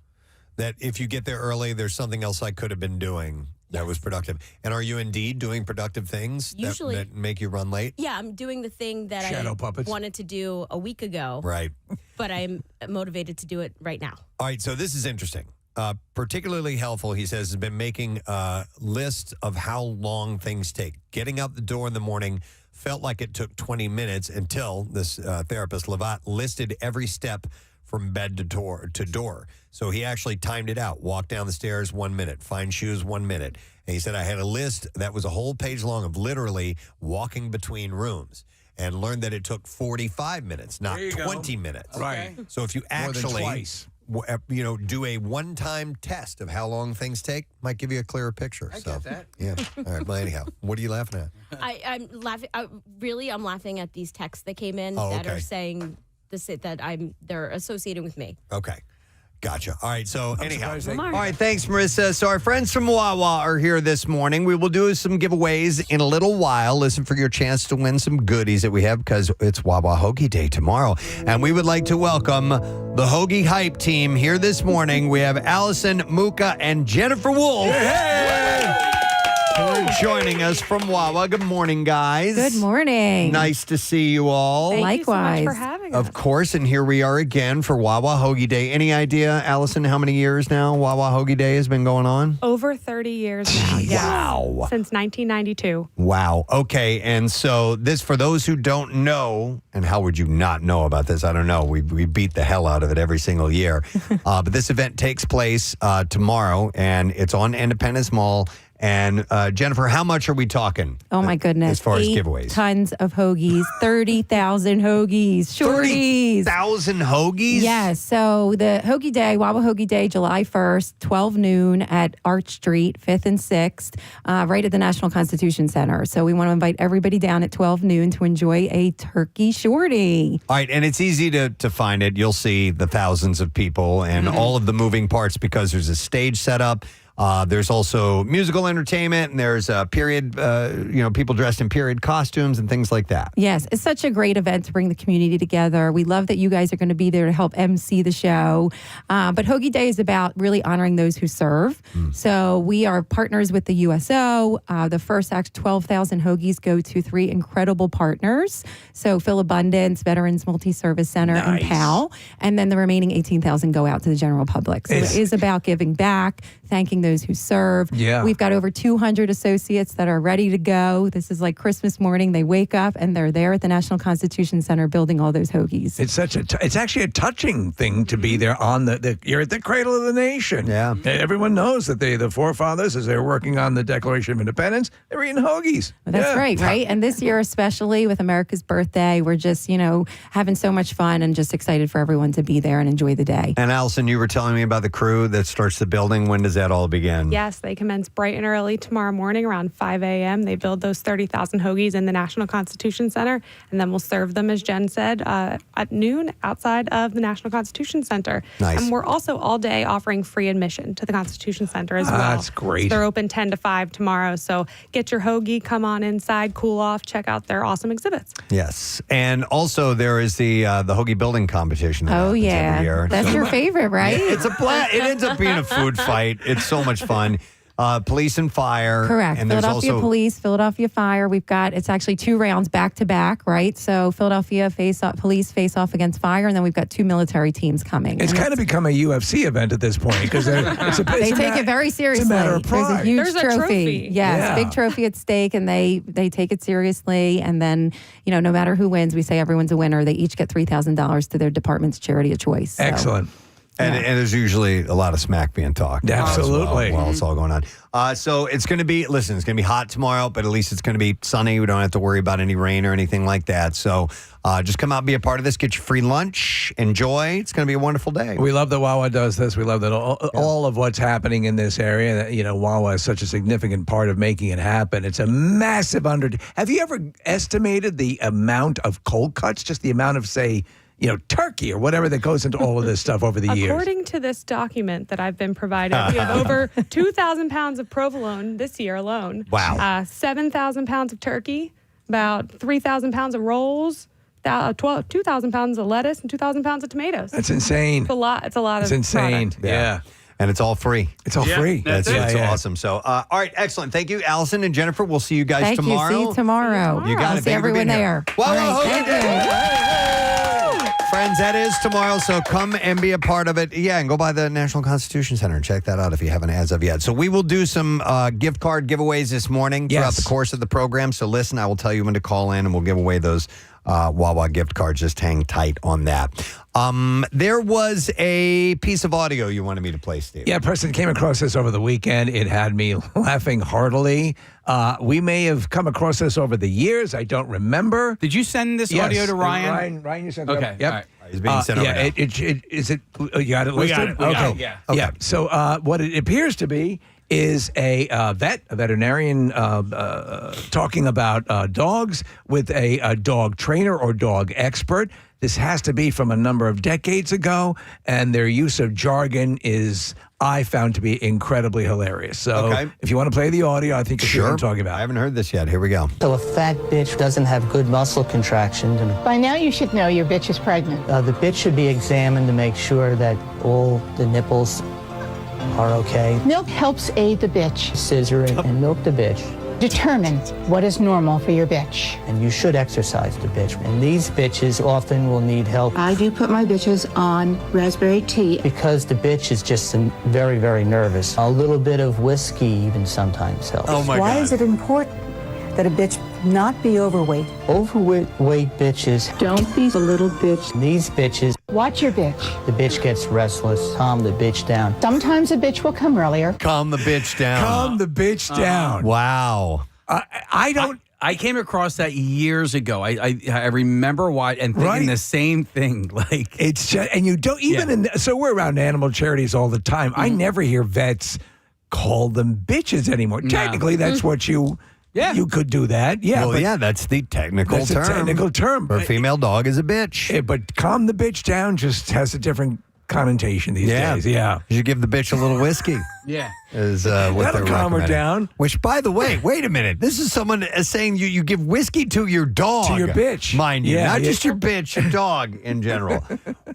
That if you get there early, there's something else I could have been doing that was productive. And are you indeed doing productive things Usually, that make you run late? Yeah, I'm doing the thing that Shadow puppets. wanted to do a week ago. Right. But I'm motivated to do it right now. All right, so this is interesting. Particularly helpful, he says, has been making a list of how long things take. Getting out the door in the morning felt like it took 20 minutes until this therapist, Levat, listed every step from bed to door. So he actually timed it out. Walk down the stairs 1 minute, find shoes 1 minute. And he said, I had a list that was a whole page long of literally walking between rooms, and learned that it took 45 minutes, not 20 minutes. Right. So if you actually do a one-time test of how long things take, might give you a clearer picture. I get that. Yeah. All right. Well, anyhow, what are you laughing at? I'm laughing. I'm laughing at these texts that came in that are saying they're associated with me. Okay. Gotcha. All right. So anyhow. surprised All right. Thanks, Marissa. So our friends from Wawa are here this morning. We will do some giveaways in a little while. Listen for your chance to win some goodies that we have because it's Wawa Hoagie Day tomorrow. And we would like to welcome the Hoagie Hype Team here this morning. We have Allison, Muka, and Jennifer Wolf. Joining us from Wawa. Good morning, guys. Good morning. Nice to see you all. Likewise. Thank you so much for having us. Of course, and here we are again for Wawa Hoagie Day. Any idea, Allison, how many years now Wawa Hoagie Day has been going on? Over 30 years now. Yes. Wow. Since 1992. Wow. Okay, and so this, for those who don't know, and how would you not know about this? I don't know. We beat the hell out of it every single year. But this event takes place tomorrow, and it's on Independence Mall. And Jennifer, how much are we talking? Oh, my goodness. As far as 8 giveaways. tons of hoagies, 30,000 hoagies, shorties. 30,000 hoagies? Yes. So the Hoagie Day, Wawa Hoagie Day, July 1st, 12 noon at Arch Street, 5th and 6th, right at the National Constitution Center. So we want to invite everybody down at 12 noon to enjoy a turkey shorty. All right, and it's easy to find it. You'll see the thousands of people and all of the moving parts because there's a stage set up. There's also musical entertainment, and there's period, people dressed in period costumes and things like that. Yes, it's such a great event to bring the community together. We love that you guys are going to be there to help MC the show. But Hoagie Day is about really honoring those who serve. So we are partners with the USO. The first 12,000 hoagies go to 3 incredible partners. So Phil Abundance, Veterans Multi-Service Center, and PAL. And then the remaining 18,000 go out to the general public. So it is about giving back, thanking those who serve. Yeah. We've got over 200 associates that are ready to go. This is like Christmas morning. They wake up and they're there at the National Constitution Center building all those hoagies. It's it's actually a touching thing to be there on you're at the cradle of the nation. Yeah. Everyone knows that the forefathers, as they were working on the Declaration of Independence, they were eating hoagies. Well, that's right? And this year, especially with America's birthday, we're just, having so much fun and just excited for everyone to be there and enjoy the day. And Allison, you were telling me about the crew that starts the building. When does that all begin? Yes, they commence bright and early tomorrow morning around 5 a.m. They build those 30,000 hoagies in the National Constitution Center, and then we'll serve them, as Jen said, at noon outside of the National Constitution Center. Nice. And we're also all day offering free admission to the Constitution Center as well. That's great. So they're open 10 to 5 tomorrow. So get your hoagie, come on inside, cool off, check out their awesome exhibits. Yes. And also there is the Hoagie building competition. That happens every year. That's your favorite, right? It's a it ends up being a food fight. It's so much fun. Police and fire. Correct. And Philadelphia Police, Philadelphia Fire. It's actually 2 rounds back to back, right? So Philadelphia police face off against fire, and then we've got 2 military teams coming. It's kind of become a UFC event at this point because they take it very seriously. It's a matter of pride. There's a huge trophy. Yes, big trophy at stake, and they take it seriously. And then, no matter who wins, we say everyone's a winner. They each get $3,000 to their department's charity of choice. So. Excellent. And there's usually a lot of smack being talked. Absolutely. While it's all going on. So it's going to be hot tomorrow, but at least it's going to be sunny. We don't have to worry about any rain or anything like that. So just come out and be a part of this. Get your free lunch. Enjoy. It's going to be a wonderful day. We love that Wawa does this. We love that all of what's happening in this area. Wawa is such a significant part of making it happen. It's a massive undertaking. Have you ever estimated the amount of cold cuts, just the amount of, say, turkey or whatever that goes into all of this stuff over the years? According to this document that I've been provided, we have over 2,000 pounds of provolone this year alone. Wow. 7,000 pounds of turkey, about 3,000 pounds of rolls, 2,000 pounds of lettuce, and 2,000 pounds of tomatoes. That's insane. It's a lot. It's It's insane. product. Yeah. And it's all free. It's all free. That's awesome. So, all right, excellent. Thank you, Allison and Jennifer. We'll see you guys tomorrow. See you tomorrow. You got it. See everyone there. Wawa Hoagie Day. Friends, that is tomorrow, so come and be a part of it. Yeah, and go by the National Constitution Center and check that out if you haven't as of yet. So we will do some gift card giveaways this morning throughout the course of the program. So listen, I will tell you when to call in, and we'll give away those Wawa gift cards. Just hang tight on that. There was a piece of audio you wanted me to play, Steve. Yeah, Preston came across this over the weekend. It had me laughing heartily. We may have come across this over the years. I don't remember. Did you send this audio to Ryan? Ryan, you sent it. Okay. Yep. All right. He's being sent over now. You got it listed? We got it. Okay. Yeah. Okay. Yeah. So what it appears to be is a veterinarian talking about dogs with a dog trainer or dog expert. This has to be from a number of decades ago, and their use of jargon I found to be incredibly hilarious. So if you want to play the audio, I think you know what I'm talking about. I haven't heard this yet. Here we go. So a fat bitch doesn't have good muscle contraction. By now you should know your bitch is pregnant. The bitch should be examined to make sure that all the nipples are okay. Milk helps aid the bitch. Scissor and milk the bitch. Determine what is normal for your bitch. And you should exercise the bitch. And these bitches often will need help. I do put my bitches on raspberry tea. Because the bitch is just very, very nervous. A little bit of whiskey even sometimes helps. Oh, my God. Why is it important that a bitch not be overweight? Overweight bitches. Don't be a little bitch. These bitches. Watch your bitch. The bitch gets restless. Calm the bitch down. Sometimes a bitch will come earlier. Calm the bitch down. Calm the bitch down. Wow. I came across that years ago. I remember why and thinking the same thing. Like it's just, and you don't even so we're around animal charities all the time. I never hear vets call them bitches anymore. No. Technically, that's what you could do that. Yeah. Well, that's the technical that's term. a technical term. For a female dog is a bitch. But calm the bitch down just has a different connotation these days. Yeah. You should give the bitch a little whiskey. Is what That'll they're calm her recommending. down. Which, by the way, wait a minute. This is someone saying you give whiskey to your dog. To your bitch. Mind you. Yeah, Not yeah. just your bitch, your dog in general.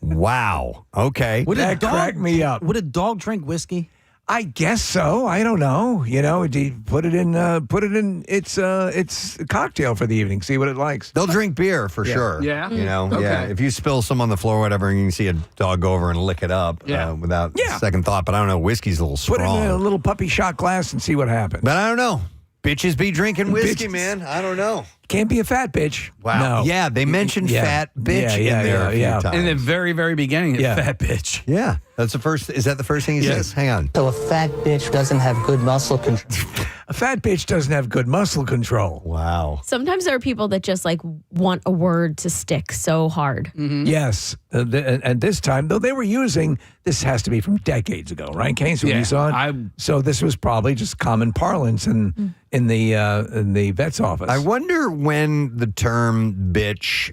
Wow. Okay. That cracked me up. Would a dog drink whiskey? I guess so. I don't know. You know, put it in its cocktail for the evening. See what it likes. They'll drink beer for sure. Yeah. You know, if you spill some on the floor or whatever, and you can see a dog go over and lick it up without second thought. But I don't know. Whiskey's a little strong. Put it in a little puppy shot glass and see what happens. But I don't know. Bitches be drinking whiskey, man. I don't know. Can't be a fat bitch. Wow. No. Yeah, they mentioned fat bitch in there a few times. In the very, very beginning, fat bitch. Yeah. That's the first. Is that the first thing he says? Hang on. So a fat bitch doesn't have good muscle control. A fat bitch doesn't have good muscle control. Wow. Sometimes there are people that just like want a word to stick so hard. Yes. And this time, though, they were using, this has to be from decades ago, right, Kane? So when you saw it? So this was probably just common parlance in the vet's office. I wonder when the term bitch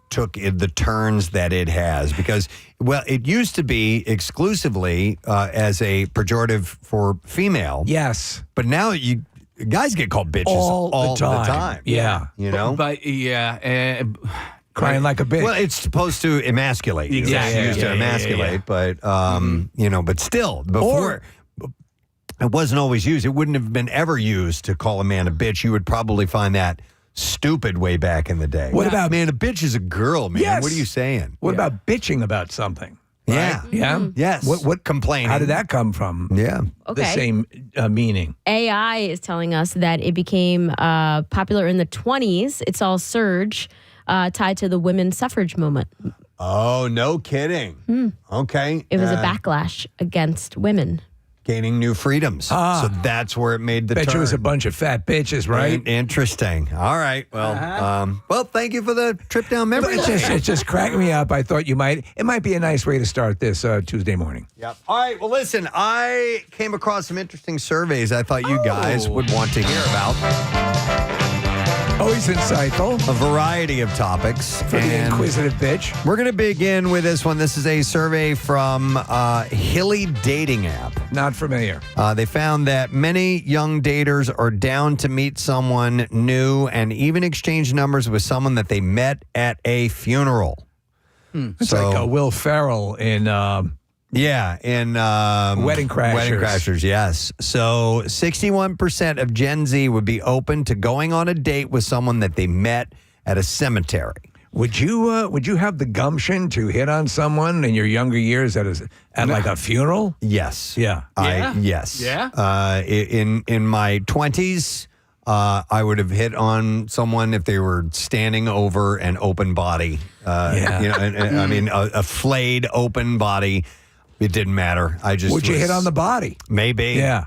took the turns that it has, because, well, it used to be exclusively as a pejorative for female. Yes. But now guys get called bitches all the time. Yeah. You know? But crying like a bitch. Well, it's supposed to emasculate. Exactly. It's used to emasculate, but you know, but still, before it wasn't always used. It wouldn't have been ever used to call a man a bitch. You would probably find that stupid way back in the day. What about, man? A bitch is a girl, man. Yes. What are you saying? What about bitching about something? Yeah. Right? Yeah. Yes. What complaining? How did that come from? Yeah. Okay. The same meaning. AI is telling us that it became popular in the 20s. It's all surge tied to the women's suffrage movement. Oh, no kidding. Okay. It was a backlash against women. Gaining new freedoms. So that's where it made the Bet turn. you was a bunch of fat bitches, right? Interesting. All right. Well, well, thank you for the trip down memory lane. It just cracked me up. I thought it might be a nice way to start this Tuesday morning. Yep. All right. Well, listen, I came across some interesting surveys I thought you guys would want to hear about. Always insightful. A variety of topics. For the inquisitive bitch. We're going to begin with this one. This is a survey from Hilly Dating App. Not familiar. They found that many young daters are down to meet someone new and even exchange numbers with someone that they met at a funeral. It's like a Will Ferrell in... Yeah, in Wedding Crashers. Wedding Crashers, yes. So 61% of Gen Z would be open to going on a date with someone that they met at a cemetery. Would you have the gumption to hit on someone in your younger years at like a funeral? Yes. Yeah. Yes. Yeah. In my 20s, I would have hit on someone if they were standing over an open body. I mean, a flayed open body. It didn't matter. Would you hit on the body? Maybe. Yeah.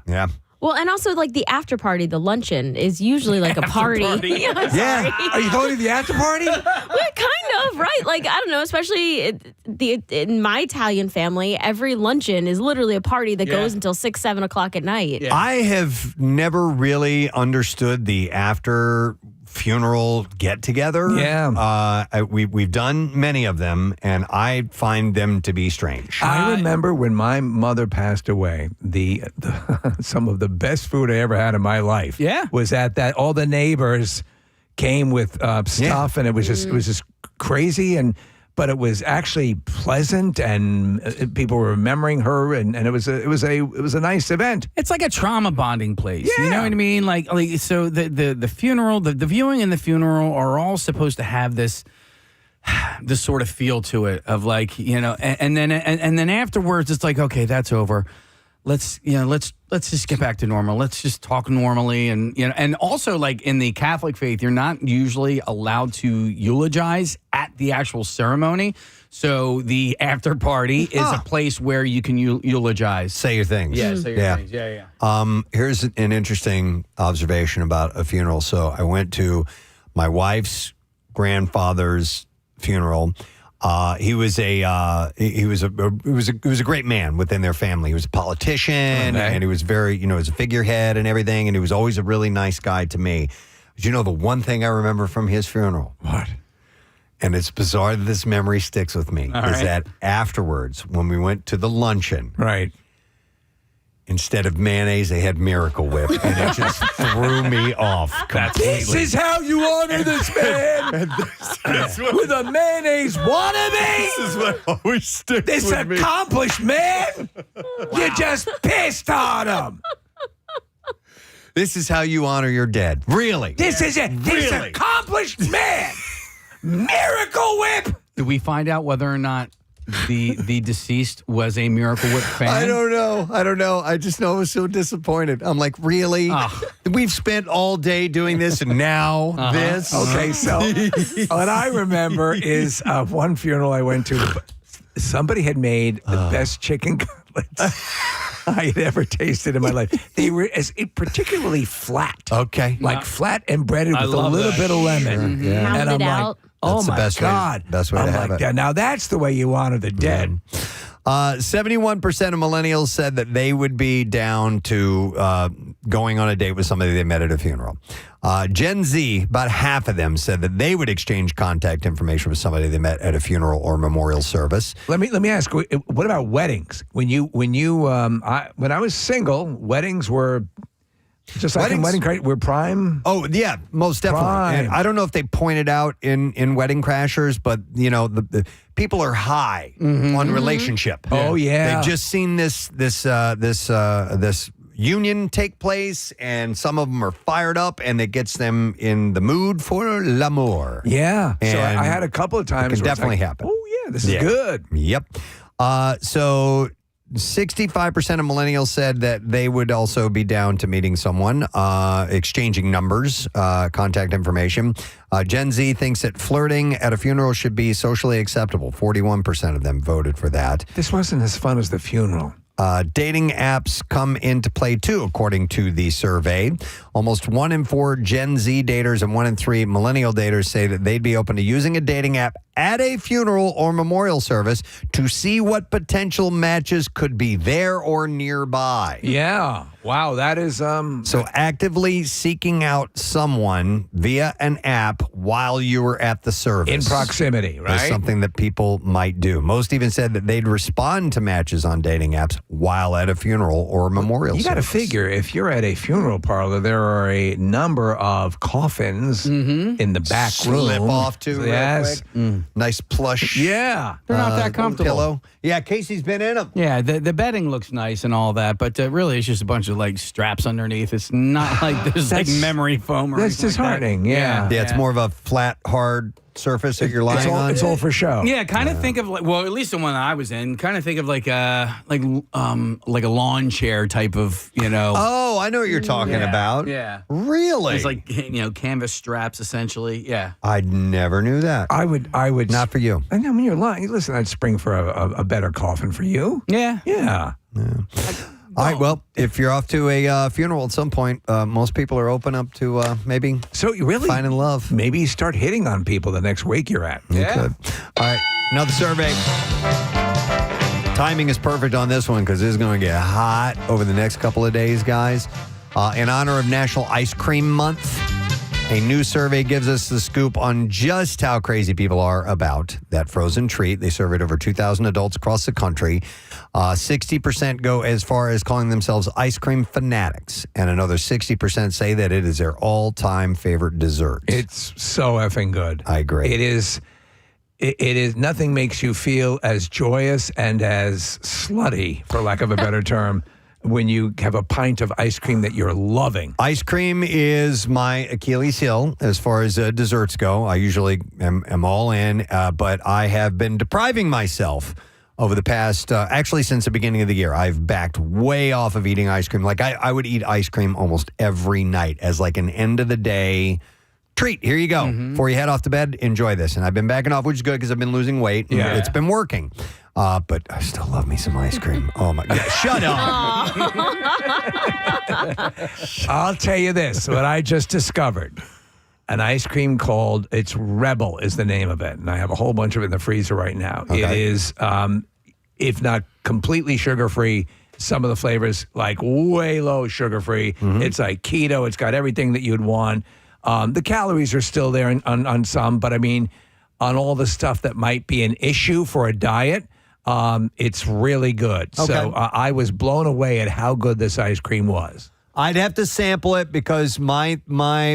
Well, and also like the after party, the luncheon is usually like a party. Yeah. Are you going to the after party? Well, kind of, right? Like, I don't know, especially in my Italian family, every luncheon is literally a party that goes until 6, 7 o'clock at night. Yeah. I have never really understood the after funeral get together. Yeah. We've done many of them, and I find them to be strange. I remember when my mother passed away, the some of the best food I ever had in my life was at that. All the neighbors came with stuff, and it was just crazy, but it was actually pleasant, and people were remembering her, and it was a nice event. It's like a trauma bonding place. Yeah. You know what I mean? Like so the funeral, the viewing and the funeral are all supposed to have this sort of feel to it of like, and then afterwards it's like, okay, that's over. Let's just get back to normal. Let's just talk normally. And also, like in the Catholic faith, you're not usually allowed to eulogize at the actual ceremony. So the after party is a place where you can eulogize. Say your things. Yeah, say your things. Yeah. Here's an interesting observation about a funeral. So I went to my wife's grandfather's funeral. He was a great man within their family. He was a politician, and he was very, he was a figurehead and everything, and he was always a really nice guy to me. But the one thing I remember from his funeral? What? And it's bizarre that this memory sticks with me, that afterwards, when we went to the luncheon, instead of mayonnaise, they had Miracle Whip, and it just threw me off completely. This is how you honor this man with a mayonnaise wannabe. This is what always sticks this with me. accomplished man. You just pissed on him. This is how you honor your dead. Really? This is it. This accomplished man. Miracle Whip. Did we find out whether or not the deceased was a Miracle Whip fan? I don't know. I just know I was so disappointed. I'm like, really? We've spent all day doing this, and now this? Okay, so what I remember is one funeral I went to. Somebody had made the best chicken cutlets I had ever tasted in my life. They were particularly flat. Okay. Like flat and breaded with a little bit of lemon. Mm-hmm. Yeah. And I'm Pounded like, out. oh That's the my best way- God. best way to have it. Now that's the way you honor the dead. 71% of millennials said that they would be down to going on a date with somebody they met at a funeral. Gen Z, about half of them said that they would exchange contact information with somebody they met at a funeral or memorial service. Let me ask, what about weddings? When I was single, weddings were just like in Wedding Crate, we're prime. Oh, yeah, most definitely. Prime. And I don't know if they pointed out in Wedding Crashers, but, the people are high on relationship. Oh, yeah. They've just seen this union take place, and some of them are fired up, and it gets them in the mood for l'amour. Yeah. And so I had a couple of times. It can where it's definitely like, happen. Oh, yeah, this is good. Yep. So 65% of millennials said that they would also be down to meeting someone, exchanging numbers, contact information. Gen Z thinks that flirting at a funeral should be socially acceptable. 41% of them voted for that. This wasn't as fun as the funeral. Dating apps come into play too, according to the survey. Almost 1 in 4 Gen Z daters and 1 in 3 millennial daters say that they'd be open to using a dating app at a funeral or memorial service to see what potential matches could be there or nearby. Yeah. Wow, that is So actively seeking out someone via an app while you were at the service. in proximity, right? Is something that people might do. Most even said that they'd respond to matches on dating apps while at a funeral or a memorial You got to service. figure, if you're at a funeral parlor, there are a number of coffins in the back room. Slip off to real Yes. quick. Nice plush. Yeah. They're not that comfortable. Pillow. Yeah, Casey's been in them. Yeah, the bedding looks nice and all that, but really it's just a bunch of like straps underneath. It's not like there's like That's- memory foam or That's anything like that. disheartening. Yeah. Yeah, it's more of a flat, hard surface that you're lying on? It's all for show. Yeah, kind of think of at least the one that I was in. Kind of think of like a lawn chair type of, Oh, I know what you're talking about. Yeah. Really? It's like canvas straps essentially. Yeah. I never knew that. I would not for you. I know when you're lying. Listen, I'd spring for a better coffin for you. Yeah. Yeah. All right. Well, if you're off to a funeral at some point, most people are open up to maybe you really finding love. Maybe you start hitting on people the next wake you're at. You could. All right. Another survey. Timing is perfect on this one because it's going to get hot over the next couple of days, guys. In honor of National Ice Cream Month, a new survey gives us the scoop on just how crazy people are about that frozen treat. They surveyed over 2,000 adults across the country. 60% go as far as calling themselves ice cream fanatics, and another 60% say that it is their all-time favorite dessert. It's so effing good. I agree. It is. Nothing makes you feel as joyous and as slutty, for lack of a better term, when you have a pint of ice cream that you're loving. Ice cream is my Achilles heel as far as desserts go. I usually am all in, but I have been depriving myself over the past, actually since the beginning of the year. I've backed way off of eating ice cream. Like I would eat ice cream almost every night as like an end of the day treat. Here you go. Before you head off to bed, enjoy this. And I've been backing off, which is good because I've been losing weight. Yeah. It's been working. But I still love me some ice cream. Oh, my God. Shut up. I'll tell you this, what I just discovered. An ice cream called, it's Rebel is the name of it. And I have a whole bunch of it in the freezer right now. Okay. It is, if not completely sugar-free, some of the flavors like way low sugar-free. It's like keto. It's got everything that you'd want. The calories are still there on some, but I mean, on all the stuff that might be an issue for a diet, it's really good. Okay. So I was blown away at how good this ice cream was. I'd have to sample it because my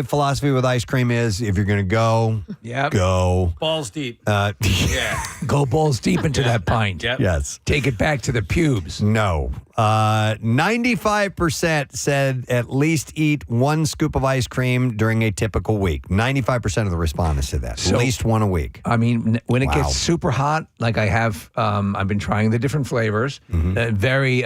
philosophy with ice cream is if you're going to go, go. Balls deep. Yeah. Go balls deep into that pint. Yep. Yes. Take it back to the pubes. No. 95% said at least eat one scoop of ice cream during a typical week. 95% of the respondents said that. So, at least one a week. I mean, when it gets super hot, like I have, I've been trying the different flavors, very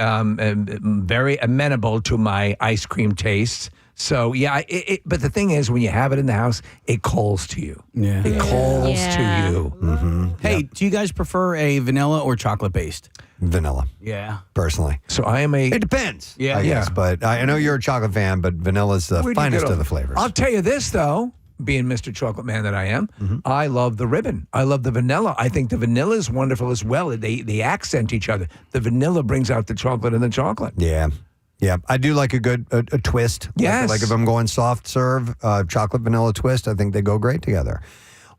amenable to my ice cream tastes. So, yeah, but the thing is, when you have it in the house, it calls to you. Yeah. It calls to you. Hey, do you guys prefer a vanilla or chocolate based? Vanilla. Yeah. Personally. So I am It depends. Yeah. I guess. Yeah. But I know you're a chocolate fan, but vanilla's the Where'd you finest get of the off? flavors. I'll tell you this, though, being Mr. Chocolate Man that I am, I love the ribbon. I love the vanilla. I think the vanilla is wonderful as well. They accent each other. The vanilla brings out the chocolate in the chocolate. Yeah. Yeah, I do like a good a twist. Yes. Like if I'm going soft serve, chocolate vanilla twist, I think they go great together.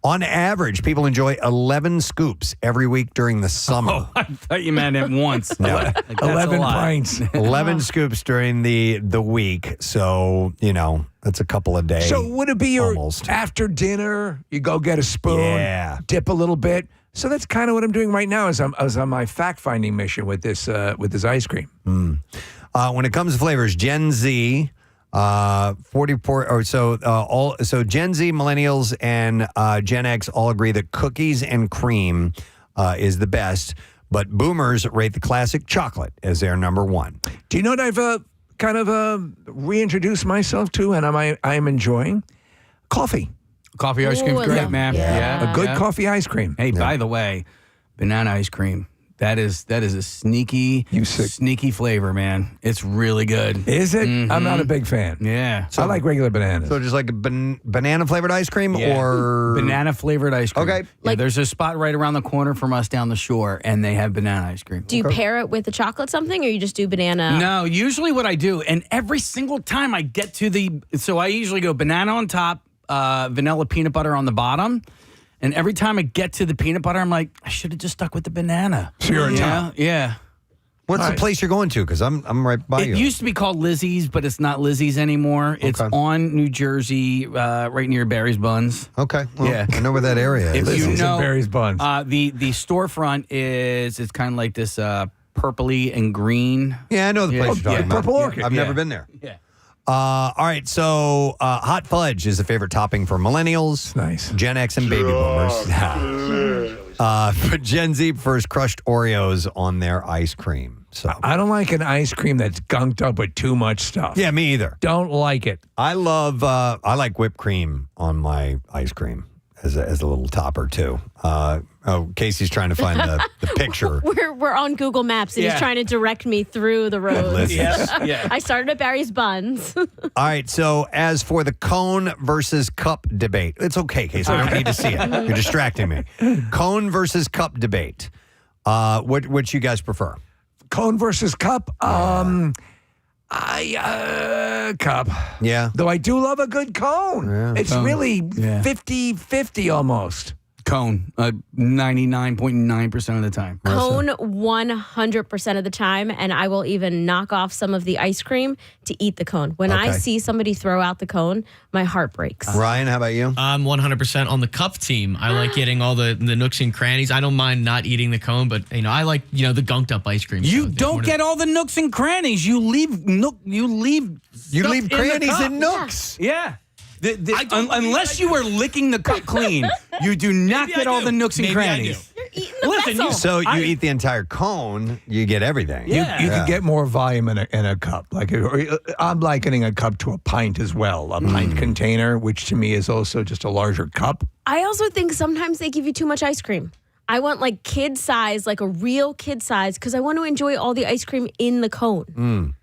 On average, people enjoy 11 scoops every week during the summer. Oh, I thought you meant it once. No. Like, that's 11 a lot. pints. 11 scoops during the week. So, that's a couple of days. So would it be your almost. after dinner, you go get a spoon, Yeah. dip a little bit? So that's kind of what I'm doing right now as I'm on my fact-finding mission with this ice cream. When it comes to flavors, Gen Z, 44 or so, so Gen Z, millennials, and Gen X all agree that cookies and cream is the best, but boomers rate the classic chocolate as their number one. Do you know what I've kind of reintroduced myself to, and I'm enjoying? Coffee. Coffee ice cream's Ooh, great, yeah. man. Yeah. A good coffee ice cream. Hey, by the way, banana ice cream. That is a sneaky flavor, man. It's really good. Is it? I'm not a big fan. Yeah. I like regular bananas. So just like a banana flavored ice cream or banana flavored ice cream. Okay. Yeah, there's a spot right around the corner from us down the shore, and they have banana ice cream. Do you pair it with the chocolate something, or you just do banana? No, usually what I do, and every single time I get to so I usually go banana on top, vanilla peanut butter on the bottom. And every time I get to the peanut butter, I'm like, I should have just stuck with the banana. So you're a top. Yeah. What's the place you're going to? Because I'm right by you. It used to be called Lizzie's, but it's not Lizzie's anymore. It's on New Jersey, right near Barry's Buns. Okay. Well, Yeah. I know where that area is. If you Lizzie's know, and Barry's Buns. the storefront it's kind of like this purpley and green. Yeah, I know the place you're talking about. Purple Orchid. I've never been there. Yeah. All right, so hot fudge is the favorite topping for millennials. Nice. Gen X and baby boomers. But Gen Z prefers crushed Oreos on their ice cream. So I don't like an ice cream that's gunked up with too much stuff. Yeah, me either. Don't like it. I like whipped cream on my ice cream as a little topper too. Casey's trying to find the picture. We're on Google Maps and he's trying to direct me through the road. Yeah. I started at Barry's Buns. All right, so as for the cone versus cup debate, it's okay, Casey. I don't need to see it. You're distracting me. Cone versus cup debate. Which you guys prefer? Cone versus cup? Cup. Yeah. Though I do love a good cone. Yeah. It's really 50-50 almost. Cone, 99.9% of the time. Cone 100% of the time, and I will even knock off some of the ice cream to eat the cone. When I see somebody throw out the cone, my heart breaks. Ryan, how about you? I'm 100% on the cup team. I like getting all the nooks and crannies. I don't mind not eating the cone, but I like the gunked up ice cream. You don't get all the nooks and crannies. You leave crannies and nooks. Yeah. Unless you are licking the cup clean, you do not get all the nooks and crannies. You're eating the vessel. So you eat the entire cone, you get everything. You can get more volume in a cup. Like I'm likening a cup to a pint as well. A pint container, which to me is also just a larger cup. I also think sometimes they give you too much ice cream. I want like kid size, like a real kid size, because I want to enjoy all the ice cream in the cone.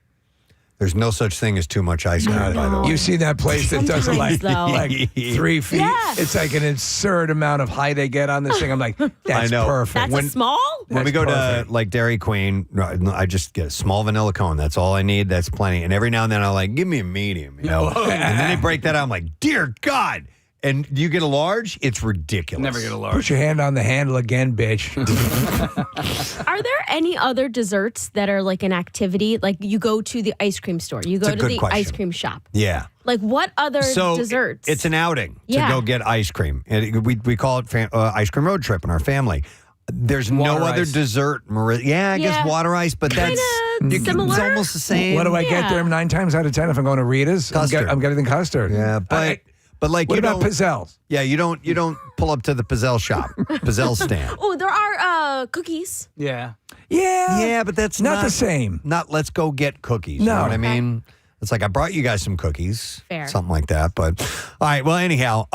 There's no such thing as too much ice cream, by the way. You see that place that does it like 3 feet? Yeah. It's like an absurd amount of height they get on this thing. I'm like, that's I know. perfect. That's a small? When we go to like Dairy Queen, I just get a small vanilla cone. That's all I need. That's plenty. And every now and then I'm like, give me a medium, and then they break that out. I'm like, dear God. And you get a large? It's ridiculous. Never get a large. Put your hand on the handle again, bitch. Are there any other desserts that are like an activity? Like you go to the ice cream store, you go to the ice cream shop. Yeah. Like what other desserts? It's an outing to go get ice cream. And we call it ice cream road trip in our family. There's no other dessert. I guess water ice, but that's similar. It's almost the same. What do I get there 9 times out of 10 if I'm going to Rita's? Custard. I'm getting custard. Yeah, but like, what about pizzelles? Yeah, you don't pull up to the pizzelle shop, pizzelle stand. Oh, there are cookies. Yeah. Yeah, but that's not the same. Not let's go get cookies. You know what I mean? It's like I brought you guys some cookies. Fair. Something like that. But all right, well, anyhow,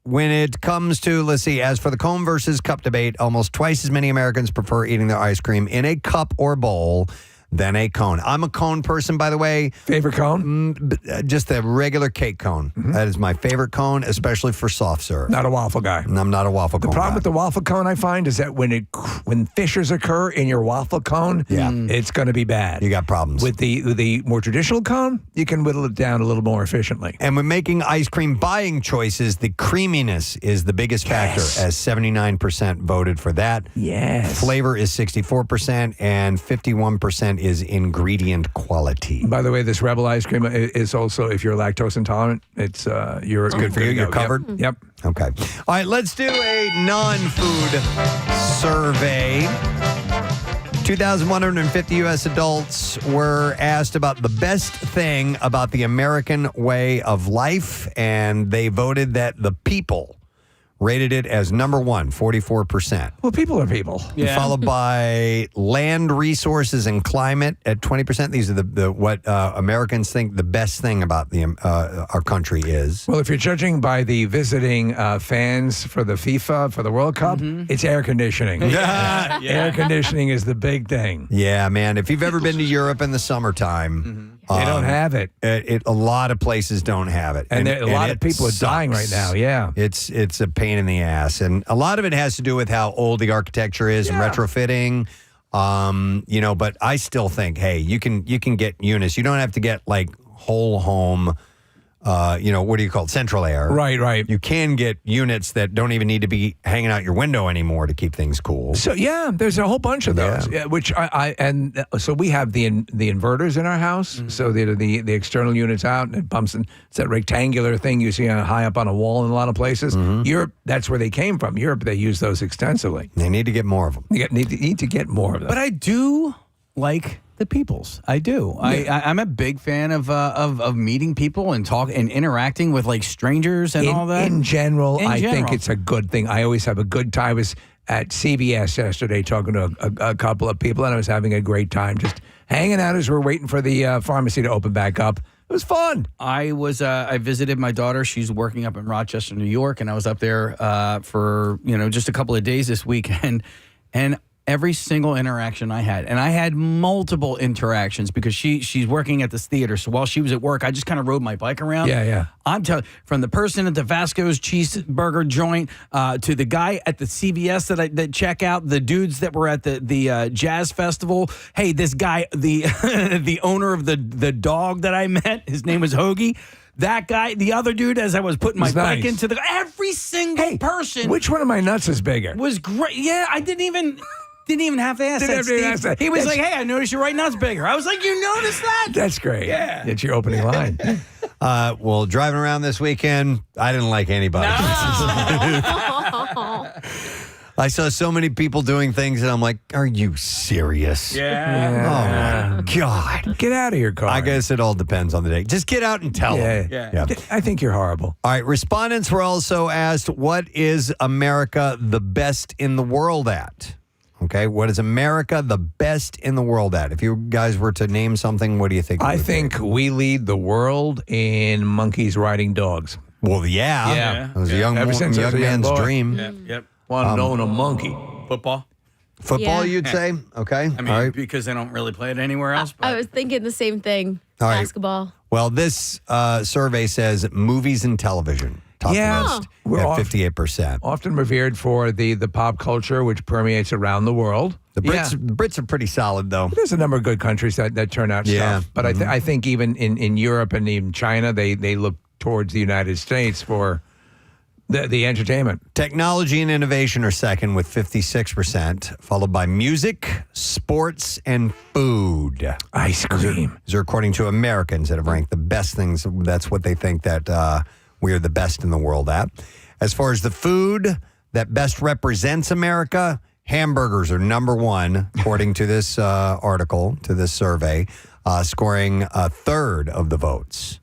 when it comes to, let's see, as for the cone versus cup debate, almost twice as many Americans prefer eating their ice cream in a cup or bowl than a cone. I'm a cone person, by the way. Favorite cone? Just the regular cake cone. That is my favorite cone, especially for soft serve. Not a waffle guy. I'm not a waffle cone. The problem guy. with the waffle cone, I find, is that when fissures occur in your waffle cone, it's going to be bad. You got problems. With the more traditional cone, you can whittle it down a little more efficiently. And when making ice cream buying choices, the creaminess is the biggest factor, as 79% voted for that. Yes. Flavor is 64%, and 51% is ingredient quality. By the way, this Rebel ice cream is also, if you're lactose intolerant, it's you're good for you. You're covered. Yep. Okay. All right. Let's do a non-food survey. 2,150 U.S. adults were asked about the best thing about the American way of life, and they voted that the people rated it as number one, 44%. Well, people are people. Yeah. Followed by land resources and climate at 20%. These are the what Americans think the best thing about our country is. Well, if you're judging by the visiting fans for the FIFA, for the World Cup, it's air conditioning. Air conditioning is the big thing. Yeah, man. If you've ever been to Europe in the summertime, they don't have it. A lot of places don't have it. And a lot of people are dying right now, yeah. It's a pain in the ass. And a lot of it has to do with how old the architecture is and retrofitting. But I still think, hey, you can get units. You don't have to get like whole home, what do you call it? Central air. Right. You can get units that don't even need to be hanging out your window anymore to keep things cool. So there's a whole bunch of those. Yeah, which so we have the inverters in our house. So the external units out and it pumps, and it's that rectangular thing you see high up on a wall in a lot of places. Europe, that's where they came from. Europe, they use those extensively. They need to get more of them. Need to get more of them. But I do like the peoples. I do. Yeah. I'm a big fan of meeting people and interacting with like strangers and all that. In general, In I general. think it's a good thing. I always have a good time. I was at CBS yesterday talking to a couple of people, and I was having a great time just hanging out as we're waiting for the pharmacy to open back up. It was fun. I visited my daughter. She's working up in Rochester, New York, and I was up there for just a couple of days this weekend, and every single interaction I had, and I had multiple interactions because she's working at this theater. So while she was at work, I just kind of rode my bike around. Yeah. I'm telling, from the person at the Vasco's cheeseburger joint to the guy at the CVS that check out, the dudes that were at the jazz festival. Hey, this guy, the the owner of the dog that I met, his name was Hoagie. That guy, the other dude, as I was putting my bike into every single person. Which one of my nuts is bigger? Was great. Yeah, I didn't even have to ask Didn't that, have to Steve. ask that. He was That's- like, hey, I noticed your right nut's bigger. I was like, you noticed that? That's great. Yeah. It's your opening line. Well, driving around this weekend, I didn't like anybody. I saw so many people doing things, and I'm like, are you serious? Yeah. Oh, my God. Get out of your car. I guess it all depends on the day. Just get out and tell them. Yeah. I think you're horrible. All right. Respondents were also asked, what is America the best in the world at? Okay. What is America the best in the world at? If you guys were to name something, what do you think? I think we lead the world in monkeys riding dogs. Well, yeah. It was a young, Ever since I was young a young man's boy. dream. Yep. Want to own a monkey. Football. Football, Yeah. you'd say? Okay. I mean, all right. because they don't really play it anywhere else. But I was thinking the same thing. All right. Basketball. Well, this survey says movies and television. Top Yeah. list We're at off- 58%. Often revered for the pop culture, which permeates around the world. The Brits are pretty solid, though. There's a number of good countries that turn out Yeah. stuff. But I think even in Europe and even China, they look towards the United States for the entertainment. Technology and innovation are second with 56%, followed by music, sports, and food. Ice cream. These are according to Americans that have ranked the best things. That's what they think that we are the best in the world at. As far as the food that best represents America, hamburgers are number one, according to this article, to this survey, scoring a third of the votes.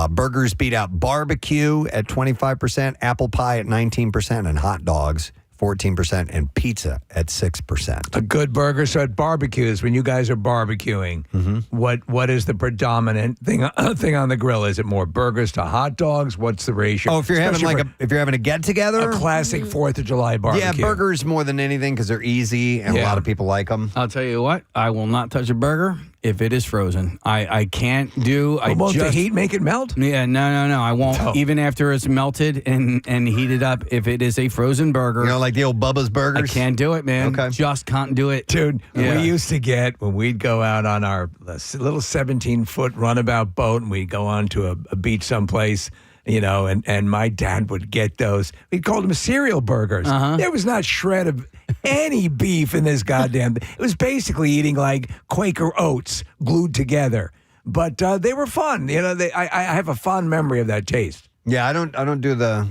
Burgers beat out barbecue at 25%, apple pie at 19%, and hot dogs 14%, and pizza at 6%. A good burger. So at barbecues, when you guys are barbecuing, what is the predominant thing on the grill? Is it more burgers to hot dogs? What's the ratio? Oh, if you're having if you're having a get together, a classic 4th of July barbecue. yeah, burgers more than anything because they're easy and a lot of people like them. I'll tell you what, I will not touch a burger if it is frozen. I can't do. Won't the heat make it melt? Yeah, no. I won't. No. Even after it's melted and heated up, if it is a frozen burger, You know, like the old Bubba's burgers. I can't do it, man. Okay. Just can't do it. Dude, Yeah. we used to get, when we'd go out on our little 17-foot runabout boat and we'd go on to a beach someplace, and my dad would get those. We called them cereal burgers. There was not a shred of any beef in this goddamn thing. It was basically eating like Quaker oats glued together. But they were fun. I have a fond memory of that taste. Yeah, I don't do the.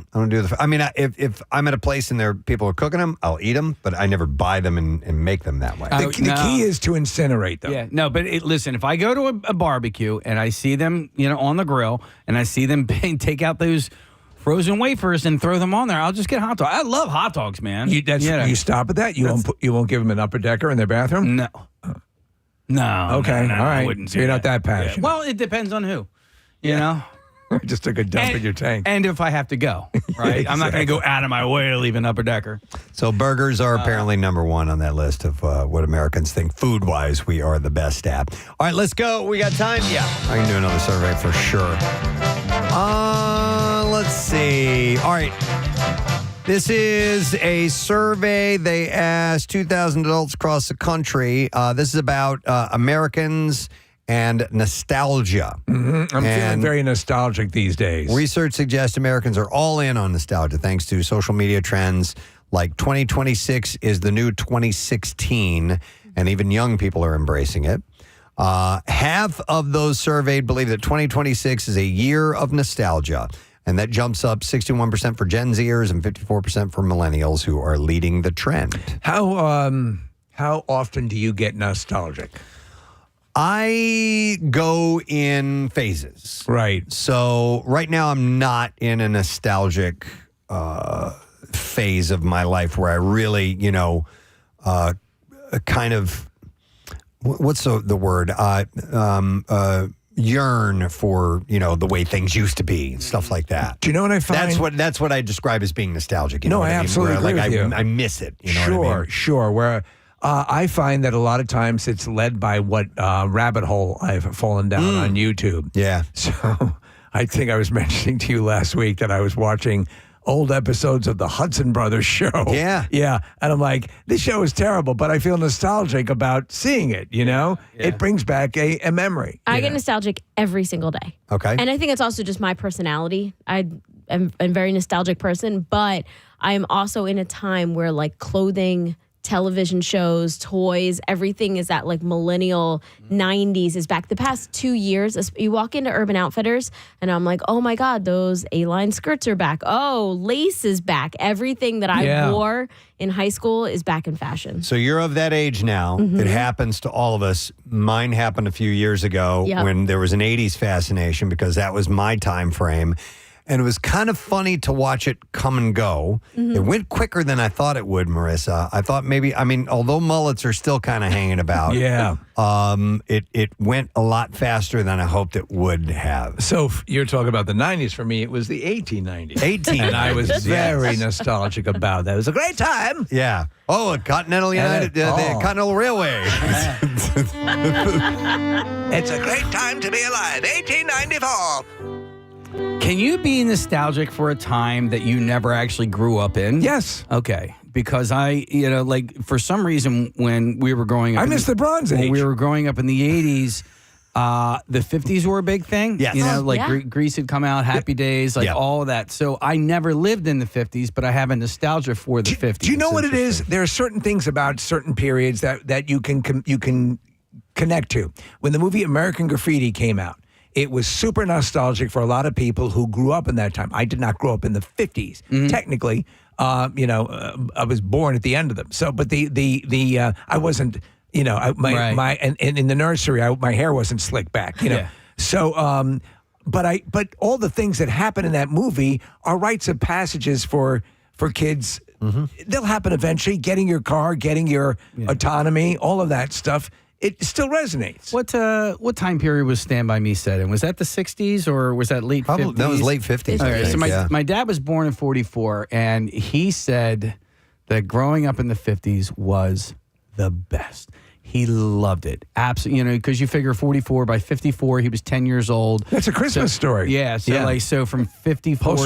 I mean, if I'm at a place and people are cooking them, I'll eat them, but I never buy them and make them that way. The key is to incinerate them. Yeah, no, but listen, if I go to a barbecue and I see them, on the grill, and I see them take out those frozen wafers and throw them on there, I'll just get hot dogs. I love hot dogs, man. You stop at that? You won't give them an upper decker in their bathroom? No. No. Okay, no, all right. I wouldn't So do you're not that. that passionate. Well, it depends on who, you know. I just took a dump in your tank. And if I have to go, right? I'm not going to go out of my way to leave an upper decker. So burgers are apparently number one on that list of what Americans think food-wise we are the best at. All right, let's go. We got time? Yeah. I can do another survey for sure. Let's see. All right. This is a survey. They asked 2,000 adults across the country. This is about Americans and nostalgia. I'm feeling very nostalgic these days. Research suggests Americans are all in on nostalgia thanks to social media trends like 2026 is the new 2016, and even young people are embracing it. Half of those surveyed believe that 2026 is a year of nostalgia, and that jumps up 61% for Gen Zers and 54% for millennials, who are leading the trend. How often do you get nostalgic? I go in phases. Right. So right now I'm not in a nostalgic phase of my life where I really, kind of, what's the word? Yearn for, the way things used to be and stuff like that. Do you know what I find? That's what I describe as being nostalgic. I absolutely agree with you. I miss it. You know sure, what I mean? Sure. Where I find that a lot of times it's led by what rabbit hole I've fallen down on YouTube. Yeah. So I think I was mentioning to you last week that I was watching old episodes of the Hudson Brothers show. Yeah. Yeah. And I'm like, this show is terrible, but I feel nostalgic about seeing it, Yeah. It brings back a memory. I get nostalgic every single day. Okay. And I think it's also just my personality. I am a very nostalgic person, but I am also in a time where like clothing, television shows, toys, everything is that like millennial 90s is back. The past 2 years, you walk into Urban Outfitters and I'm like, oh my God, those A-line skirts are back. Oh, lace is back. Everything that I wore in high school is back in fashion. So you're of that age now. It happens to all of us. Mine happened a few years ago when there was an 80s fascination because that was my time frame. And it was kind of funny to watch it come and go. It went quicker than I thought it would, Marissa. I thought although mullets are still kind of hanging about, it went a lot faster than I hoped it would have. So you're talking about the 90s. For me, it was the 1890s. 1890s. And I was very nostalgic about that. It was a great time. Yeah. Oh, Continental United, the Continental Railway. It's a great time to be alive. 1894. Can you be nostalgic for a time that you never actually grew up in? Yes. Okay. Because for some reason, when we were growing up, I miss the Bronze Age. When we were growing up in the 80s, the 50s were a big thing. Yes. Grease had come out, Happy Days, all of that. So I never lived in the 50s, but I have a nostalgia for the 50s. Do you know what it is? There are certain things about certain periods that you can connect to. When the movie American Graffiti came out, it was super nostalgic for a lot of people who grew up in that time. I did not grow up in the 50s. Technically, I was born at the end of them. So, but I wasn't, my in the nursery, my hair wasn't slicked back, So, but all the things that happen in that movie are rites of passages for kids. They'll happen eventually. Getting your car, getting your autonomy, all of that stuff. It still resonates. What time period was Stand By Me set in? Was that the 60s or was that late 50s? That was late 50s. Okay, so my dad was born in 44, and he said that growing up in the 50s was the best. He loved it. Absolutely, because you figure 44, by 54, he was 10 years old. That's a Christmas story. Yeah, so from 54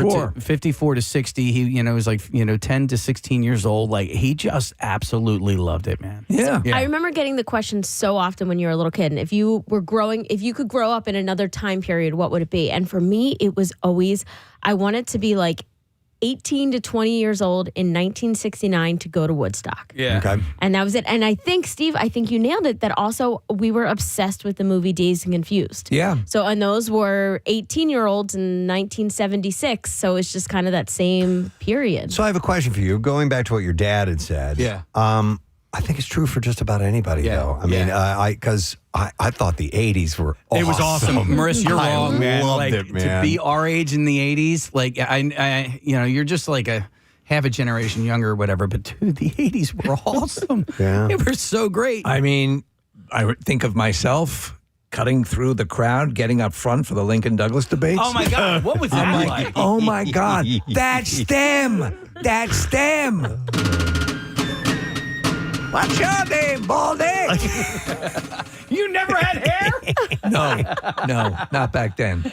to 60, he, was like, 10 to 16 years old. Like, he just absolutely loved it, man. Yeah. I remember getting the question so often when you were a little kid, and if you could grow up in another time period, what would it be? And for me, it was always, I wanted to be like 18 to 20 years old in 1969 to go to Woodstock. Yeah. Okay. And that was it. And I think, Steve, you nailed it, that also we were obsessed with the movie Dazed and Confused. Yeah. So, and those were 18-year-olds in 1976. So it's just kind of that same period. So I have a question for you. Going back to what your dad had said. Yeah. I think it's true for just about anybody, though. I mean, because I thought the 80s were awesome. It was awesome. Marissa, you're wrong, man. Loved it, man. To be our age in the 80s, like, I you're just like a half a generation younger or whatever, but dude, the 80s were awesome. Yeah. They were so great. I mean, I think of myself cutting through the crowd, getting up front for the Lincoln Douglas debates. Oh, my God. What was that like? Oh, my God. That's them. That's them. What's your name, Baldy? You never had hair? No, not back then.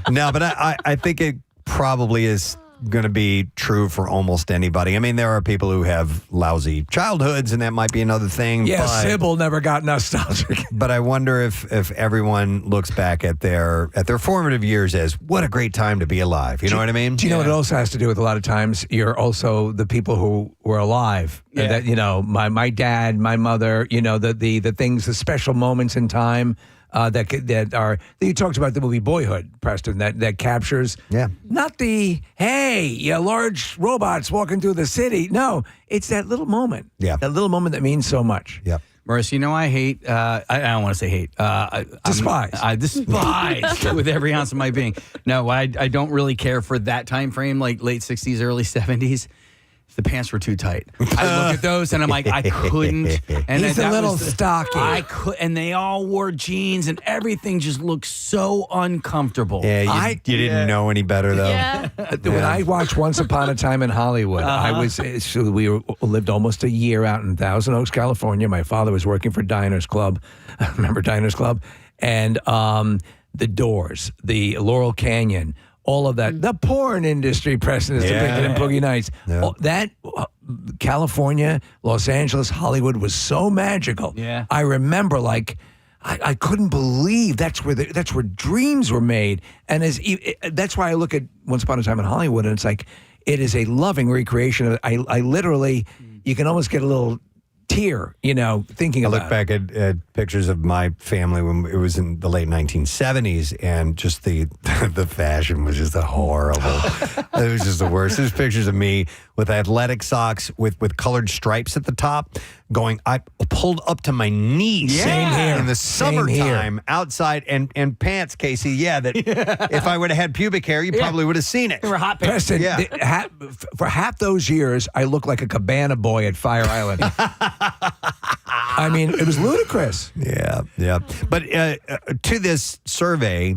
No, but I think it probably is going to be true for almost anybody. I mean, there are people who have lousy childhoods, and that might be another thing. Yeah, but, Sybil never got nostalgic. But I wonder if everyone looks back at their formative years as what a great time to be alive. You know what I mean? Do you know what it also has to do with a lot of times? You're also the people who were alive. Yeah. That my dad, my mother. The things, the special moments in time. That you talked about the movie Boyhood, Preston, that captures not the large robots walking through the city. No, it's that little moment. Yeah. That little moment that means so much. Yep. Marissa, you know I hate, I don't want to say hate. Despise. I despise with every ounce of my being. No, I don't really care for that time frame, like late 60s, early 70s. The pants were too tight. I look at those and I'm like, I couldn't. And He's a little stocky. I could, and they all wore jeans and everything just looked so uncomfortable. Yeah, you didn't know any better though. Yeah. When I watched Once Upon a Time in Hollywood, we lived almost a year out in Thousand Oaks, California. My father was working for Diners Club. Remember Diners Club? And the Doors, the Laurel Canyon, all of that. The porn industry, Preston, is depicted in Boogie Nights. Yeah. That California, Los Angeles, Hollywood was so magical. Yeah. I remember, like, I couldn't believe that's where dreams were made. And that's why I look at Once Upon a Time in Hollywood, and it's like, it is a loving recreation of it. I literally, you can almost get a little tear, thinking about it. I look back at pictures of my family when it was in the late 1970s, and just the fashion was just horrible. It was just the worst. There's pictures of me with athletic socks with colored stripes at the top, I pulled up to my knees. Same here. In the Same summertime here. outside, and pants, Casey. Yeah, if I would have had pubic hair, you probably would have seen it. They were hot pants. Preston, for half those years, I looked like a cabana boy at Fire Island. I mean, it was ludicrous. Yeah. But to this survey,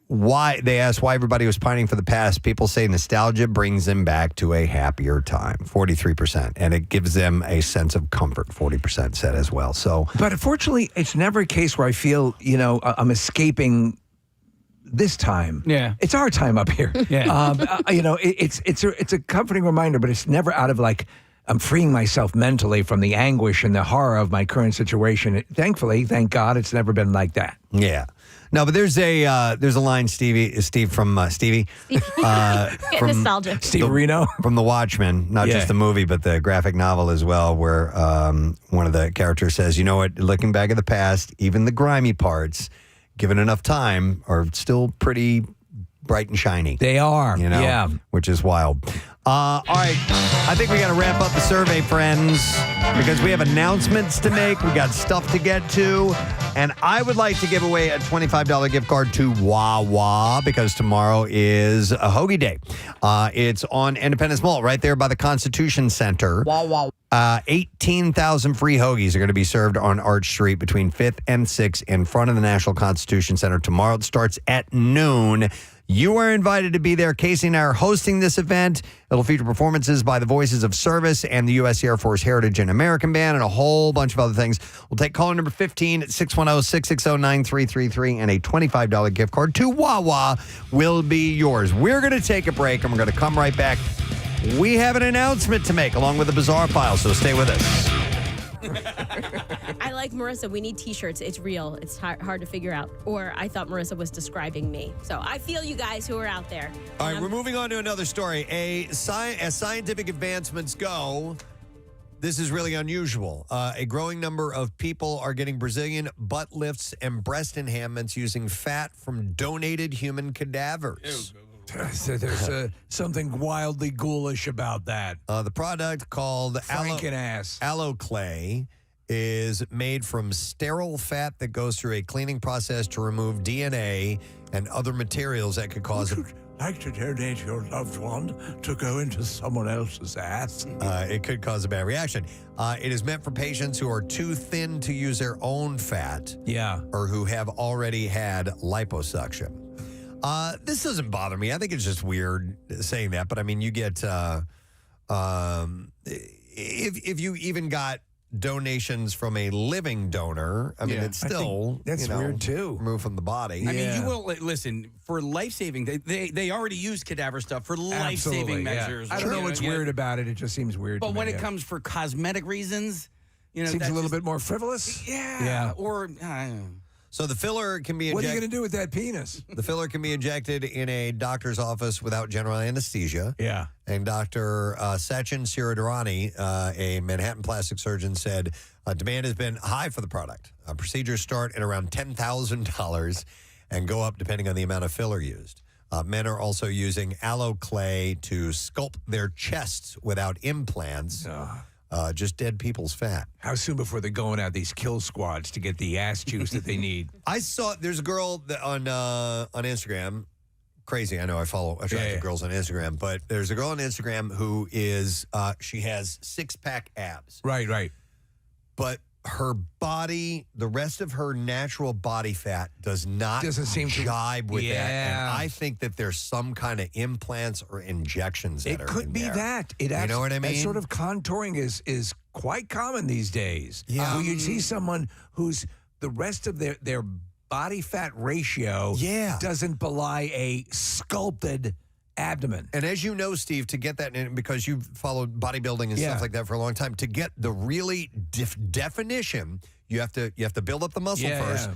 why they asked why everybody was pining for the past. People say nostalgia brings them back to a happier time, 43%, and it gives them a sense of comfort, 40% said as well. So, but unfortunately, it's never a case where I feel I'm escaping this time. Yeah, it's our time up here. Yeah, it's a comforting reminder, but it's never out of like, I'm freeing myself mentally from the anguish and the horror of my current situation. Thankfully, thank God, it's never been like that. Yeah. No, but there's a line, Steve from Stevie. From nostalgia. Steve Reno. From The Watchmen, not just the movie, but the graphic novel as well, where one of the characters says, you know what, looking back at the past, even the grimy parts, given enough time, are still pretty bright and shiny. They are. Yeah. Which is wild. All right. I think we got to wrap up the survey, friends, because we have announcements to make. We got stuff to get to. And I would like to give away a $25 gift card to Wawa because tomorrow is a Hoagie Day. It's on Independence Mall right there by the Constitution Center. Wawa. 18,000 free hoagies are going to be served on Arch Street between 5th and 6th in front of the National Constitution Center tomorrow. It starts at noon. You are invited to be there. Casey and I are hosting this event. It'll feature performances by the Voices of Service and the U.S. Air Force Heritage and American Band and a whole bunch of other things. We'll take caller number 15 at 610-660-9333, and a $25 gift card to Wawa will be yours. We're going to take a break, and we're going to come right back. We have an announcement to make along with the Bizarre File, so stay with us. I like Marissa. We need T-shirts. It's real. It's hard to figure out. Or I thought Marissa was describing me. So I feel you guys who are out there. All right, we're moving on to another story. As scientific advancements go, this is really unusual. A growing number of people are getting Brazilian butt lifts and breast enhancements using fat from donated human cadavers. So there's something wildly ghoulish about that. The product called Alloclay is made from sterile fat that goes through a cleaning process to remove DNA and other materials that could cause like to donate your loved one to go into someone else's ass? It could cause a bad reaction. It is meant for patients who are too thin to use their own fat. Yeah. Or who have already had liposuction. This doesn't bother me. I think it's just weird saying that, but I mean, you get if you even got donations from a living donor, I mean, it's still that's weird too. Removed from the body. I mean, you will listen for life-saving. They already use cadaver stuff for life-saving measures. I don't know what's weird about it. It just seems weird. But when it comes for cosmetic reasons, seems a little bit more frivolous. Yeah. Or. So the filler can be injected. What are you going to do with that penis? The filler can be injected in a doctor's office without general anesthesia. Yeah. And Dr. Sachin Siradharani, a Manhattan plastic surgeon, said demand has been high for the product. Procedures start at around $10,000 and go up depending on the amount of filler used. Men are also using Alloclay to sculpt their chests without implants. just dead people's fat. How soon before they're going out these kill squads to get the ass juice that they need? I saw there's a girl on Instagram. Crazy, I know. I follow attractive girls on Instagram, but there's a girl on Instagram who is she has 6-pack abs. Right. But her body, the rest of her natural body fat doesn't seem to jibe with that. And I think that there's some kind of implants or injections that It could be there. that. You know what I mean? That sort of contouring is quite common these days. Yeah. Where you'd see someone who's the rest of their body fat ratio doesn't belie a sculpted abdomen. And as you know, Steve, to get that, because you've followed bodybuilding and stuff like that for a long time, to get the really definition, you have to build up the muscle first.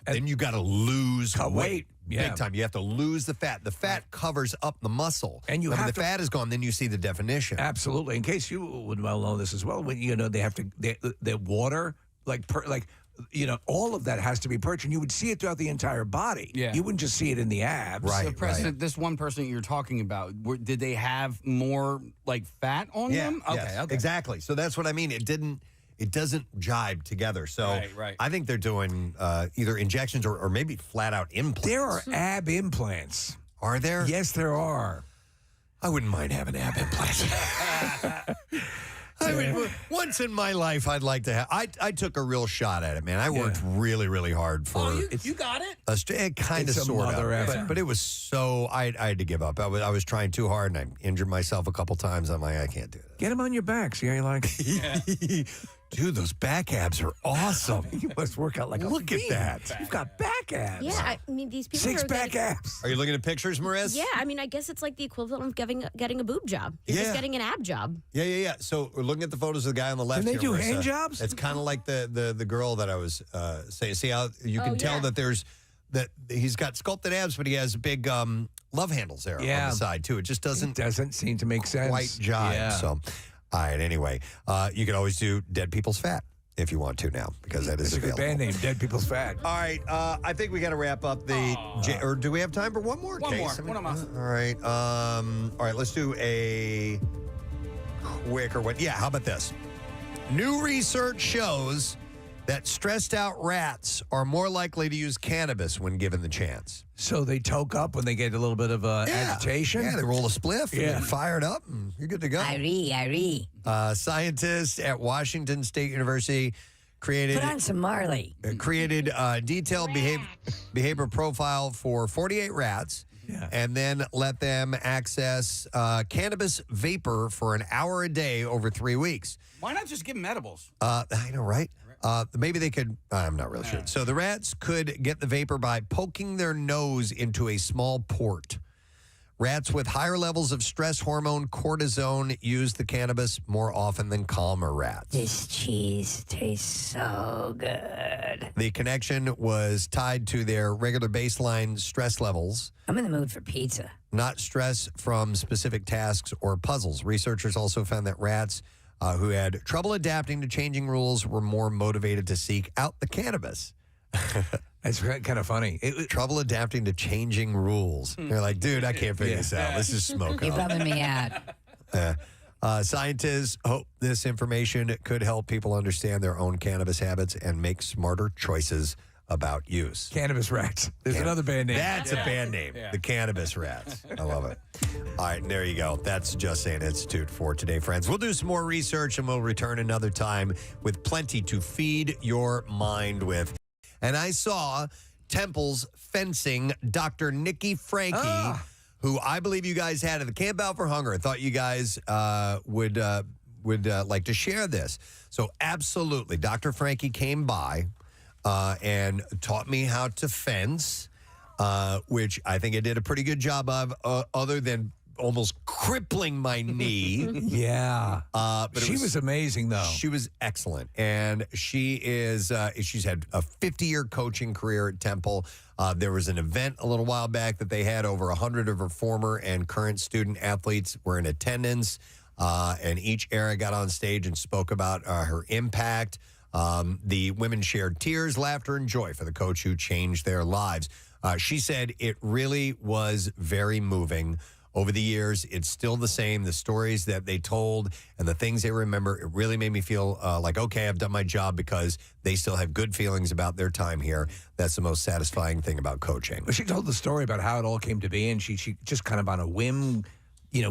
And then you got to lose weight. Big time. You have to lose the fat. The fat covers up the muscle. And when the fat is gone, then you see the definition. Absolutely. In case you would well know this as well, when they have to the water all of that has to be purged, and you would see it throughout the entire body. Yeah. You wouldn't just see it in the abs. Right. So, Preston, this one person you're talking about, did they have more fat on them? Okay. Exactly. So that's what I mean. It doesn't jibe together. So Right. I think they're doing either injections or maybe flat out implants. There are ab implants. Are there? Yes, there are. I wouldn't mind having ab implants. Once in my life, I'd like to have. I took a real shot at it, man. I worked really, really hard for. You got it. Kind of, sort of, but it was so. I had to give up. I was trying too hard, and I injured myself a couple times. I'm like, I can't do that. Get them on your back. See how you like it? Dude, those back abs are awesome. You must work out like Look a at that. You've got back abs. Yeah, I mean, these people are Six-pack abs. Are you looking at pictures, Mariz? Yeah, I mean, I guess it's like the equivalent of getting a boob job. You're just getting an ab job. Yeah. So we're looking at the photos of the guy on the left. Can they here, do Marissa. hand jobs? It's kind of like the girl that I was saying. See how you can tell that he's got sculpted abs, but he has big love handles there on the side too. It just doesn't seem to make sense. Quite jive. Yeah. So, all right. Anyway, you can always do dead people's fat if you want to now, because that is It's a good available. band name, Dead People's Fat. All right, I think we got to wrap up the. Or do we have time for one more case? One more. All right. Let's do a quicker one. Yeah. How about this? New research shows that stressed out rats are more likely to use cannabis when given the chance. So they toke up when they get a little bit of agitation? Yeah, they roll a spliff and get fired up, and you're good to go. Irie. Scientists at Washington State University created Put on some Marley. Created a detailed behavior profile for 48 rats, and then let them access cannabis vapor for an hour a day over 3 weeks. Why not just give them edibles? I know, right? Maybe they could. I'm not really sure. So the rats could get the vapor by poking their nose into a small port. Rats with higher levels of stress hormone cortisone use the cannabis more often than calmer rats. This cheese tastes so good. The connection was tied to their regular baseline stress levels. I'm in the mood for pizza. Not stress from specific tasks or puzzles. Researchers also found that rats who had trouble adapting to changing rules were more motivated to seek out the cannabis. That's kind of funny. Trouble adapting to changing rules. They're like, dude, I can't figure this out. Let's just smoke You're up. bumming me out. Scientists hope this information could help people understand their own cannabis habits and make smarter choices about use. Cannabis Rats. There's another band name. That's a band name. The Cannabis Rats. I love it. All right, and there you go. That's Just Saying Institute for today, friends. We'll do some more research and we'll return another time with plenty to feed your mind with. And I saw Temple's fencing Dr. Nikki Frankie, who I believe you guys had at the Camp Out for Hunger. I thought you guys would like to share this. So absolutely, Dr. Frankie came by and taught me how to fence, which I think I did a pretty good job of, other than almost crippling my knee. But she was amazing, though. She was excellent. And she is, she's had a 50-year coaching career at Temple. There was an event a little while back that they had over 100 of her former and current student athletes were in attendance. And each era got on stage and spoke about her impact. The women shared tears, laughter, and joy for the coach who changed their lives. She said it really was very moving over the years, it's still the same. The stories that they told and the things they remember, it really made me feel like, okay, I've done my job because they still have good feelings about their time here. That's the most satisfying thing about coaching. Well, she told the story about how it all came to be, and she just kind of on a whim,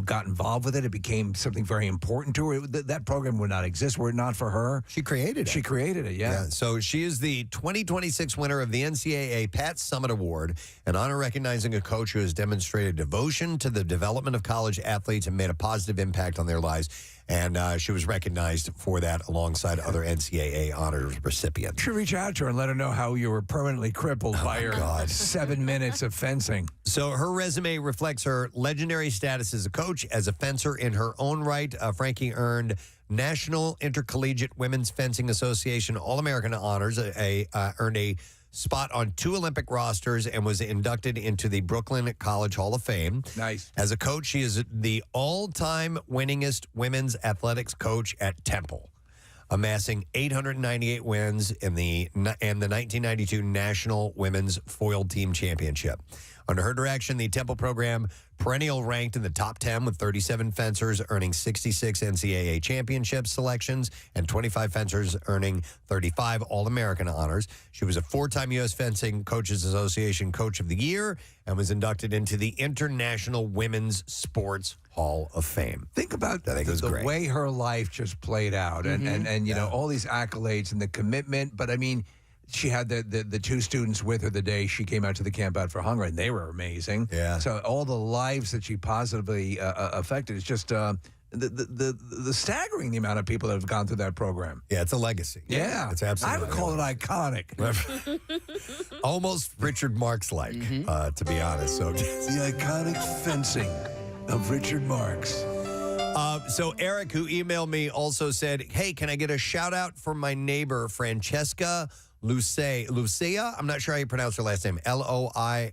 got involved with it. It became something very important to her. That program would not exist were it not for her. She created it. She created it, yeah. So she is the 2026 winner of the NCAA Pat Summitt Award, an honor recognizing a coach who has demonstrated devotion to the development of college athletes and made a positive impact on their lives. And she was recognized for that alongside other NCAA honors recipients. You should reach out to her and let her know how you were permanently crippled by your 7 minutes of fencing. So her resume reflects her legendary status as a coach, as a fencer in her own right. Frankie earned National Intercollegiate Women's Fencing Association All-American honors, earned a spot on 2 Olympic rosters, and was inducted into the Brooklyn College Hall of Fame. Nice. As a coach, she is the all-time winningest women's athletics coach at Temple, amassing 898 wins in the 1992 National Women's Foil Team Championship. Under her direction, the Temple program perennial ranked in the top 10 with 37 fencers earning 66 NCAA championship selections and 25 fencers earning 35 All-American honors. She was a 4-time U.S. Fencing Coaches Association Coach of the Year and was inducted into the International Women's Sports Hall of Fame. Think about the way her life just played out and all these accolades and the commitment. But I mean, she had the 2 students with her the day she came out to the Camp Out for Hunger, and they were amazing. Yeah. So all the lives that she positively affected is just the staggering the amount of people that have gone through that program. Yeah, it's a legacy. Yeah. It's absolutely. I would call it iconic. Almost Richard Marx-like, to be honest. So the iconic fencing of Richard Marx. So Eric, who emailed me, also said, hey, can I get a shout out from my neighbor, Francesca Lucia? I'm not sure how you pronounce her last name. Loiseau.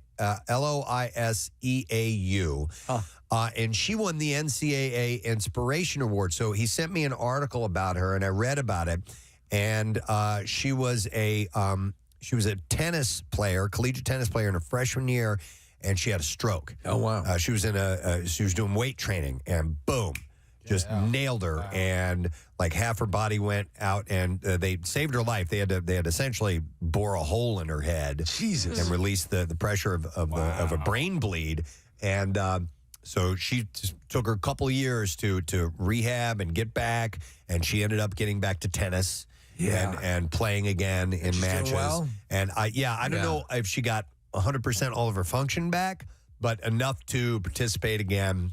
And she won the NCAA Inspiration Award. So he sent me an article about her, and I read about it. And she was a tennis player, collegiate tennis player in her freshman year, and she had a stroke. Oh wow! She was doing weight training, and boom. Just nailed her, and like half her body went out, and they saved her life. They had to essentially bore a hole in her head, Jesus, and release the pressure of a brain bleed. And so she just took her a couple of years to rehab and get back, and she ended up getting back to tennis, and playing again in matches. Well? And I don't know if she got 100% all of her function back, but enough to participate again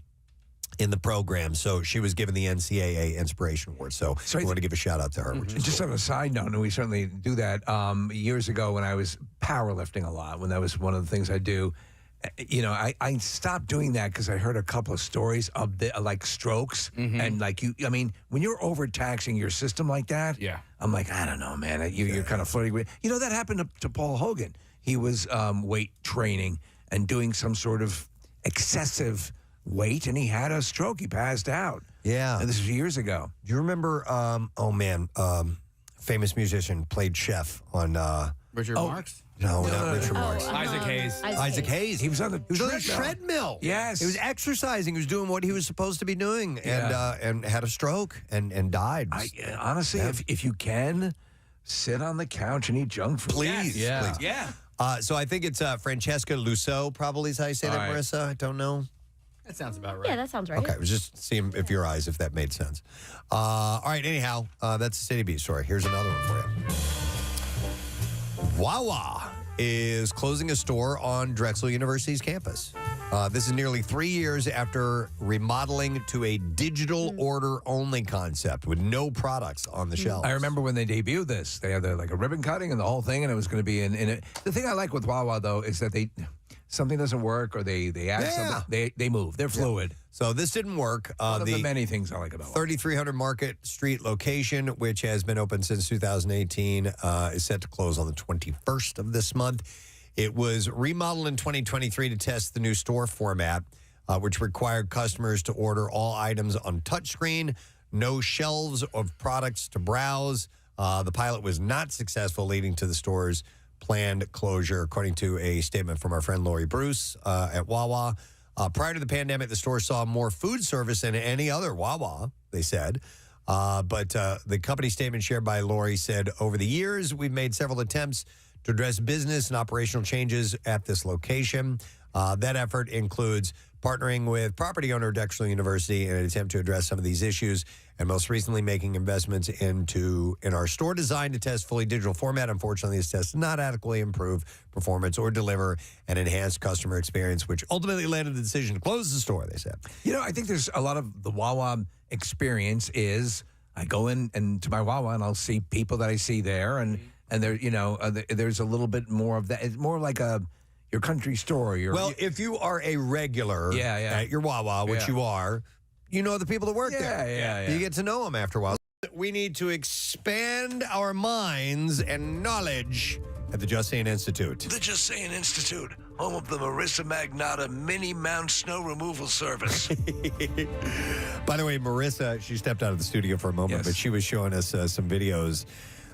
in the program. So she was given the NCAA Inspiration Award. So I want to give a shout out to her. Which is just on a side note, and we certainly do that. Years ago when I was powerlifting a lot, when that was one of the things I do, I stopped doing that because I heard a couple of stories of like strokes. And like when you're overtaxing your system like that, I'm like, I don't know, man. You're kind of flirting with, that happened to Paul Hogan. He was weight training and doing some sort of excessive weight, and he had a stroke. He passed out. Yeah. And this was years ago. Do you remember, famous musician, played chef on... Richard Marx? No, not Richard Marx. Isaac Hayes. Isaac Hayes. He was on the treadmill. Yes. He was exercising. He was doing what he was supposed to be doing, and had a stroke and died. Honestly, if you can, sit on the couch and eat junk food. Please. Please. Yeah. So I think it's Francesca Lusso, probably is how you say that, Marissa. I don't know. That sounds about right. Yeah, that sounds right. Okay, just seeing if your eyes, if that made sense. All right, anyhow, that's the City Beat story. Here's another one for you. Wawa is closing a store on Drexel University's campus. This is nearly 3 years after remodeling to a digital order-only concept with no products on the shelves. I remember when they debuted this. They had a ribbon cutting and the whole thing, and it was going to be in it. The thing I like with Wawa, though, is that something doesn't work or they add something. They move. They're fluid. So this didn't work. One of the many things I like about 3300 Market Street location, which has been open since 2018, is set to close on the 21st of this month. It was remodeled in 2023 to test the new store format, which required customers to order all items on touchscreen, no shelves of products to browse. The pilot was not successful, leading to the store's planned closure, according to a statement from our friend Lori Bruce at Wawa. Prior to the pandemic, the store saw more food service than any other Wawa, they said. But the company statement shared by Lori said, over the years, we've made several attempts to address business and operational changes at this location. That effort includes partnering with property owner Drexel University in an attempt to address some of these issues, and most recently making investments in our store design to test fully digital format. Unfortunately, this test did not adequately improve performance or deliver an enhanced customer experience, which ultimately led to the decision to close the store, they said. I think there's a lot of the Wawa experience is I go in and to my Wawa and I'll see people that I see there, and there, there's a little bit more of that. It's more like your country store. If you are a regular at your Wawa, which you are, you know the people that work there. Yeah. You get to know them after a while. We need to expand our minds and knowledge at the Just Saying Institute. The Just Saying Institute, home of the Marissa Magnata Mini Mount Snow Removal Service. By the way, Marissa, she stepped out of the studio for a moment, but she was showing us some videos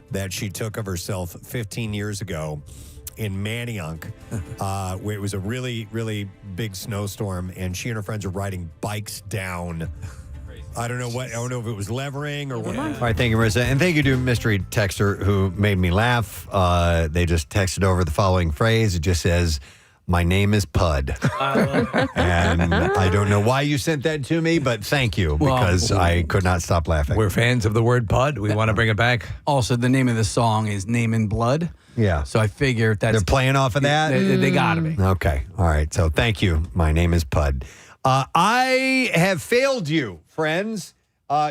that she took of herself 15 years ago in Manayunk, where it was a really, really big snowstorm, and she and her friends are riding bikes down. I don't know if it was levering or what. All right, thank you, Marissa. And thank you to mystery texter who made me laugh. They just texted over the following phrase. It just says, "My name is Pud." And I don't know why you sent that to me, but thank you, because I could not stop laughing. We're fans of the word Pud. We want to bring it back. Also, the name of the song is Name in Blood. Yeah. So I figure that's... They're playing off of that? They got to be. Okay. All right. So thank you. My name is Pud. I have failed you, friends.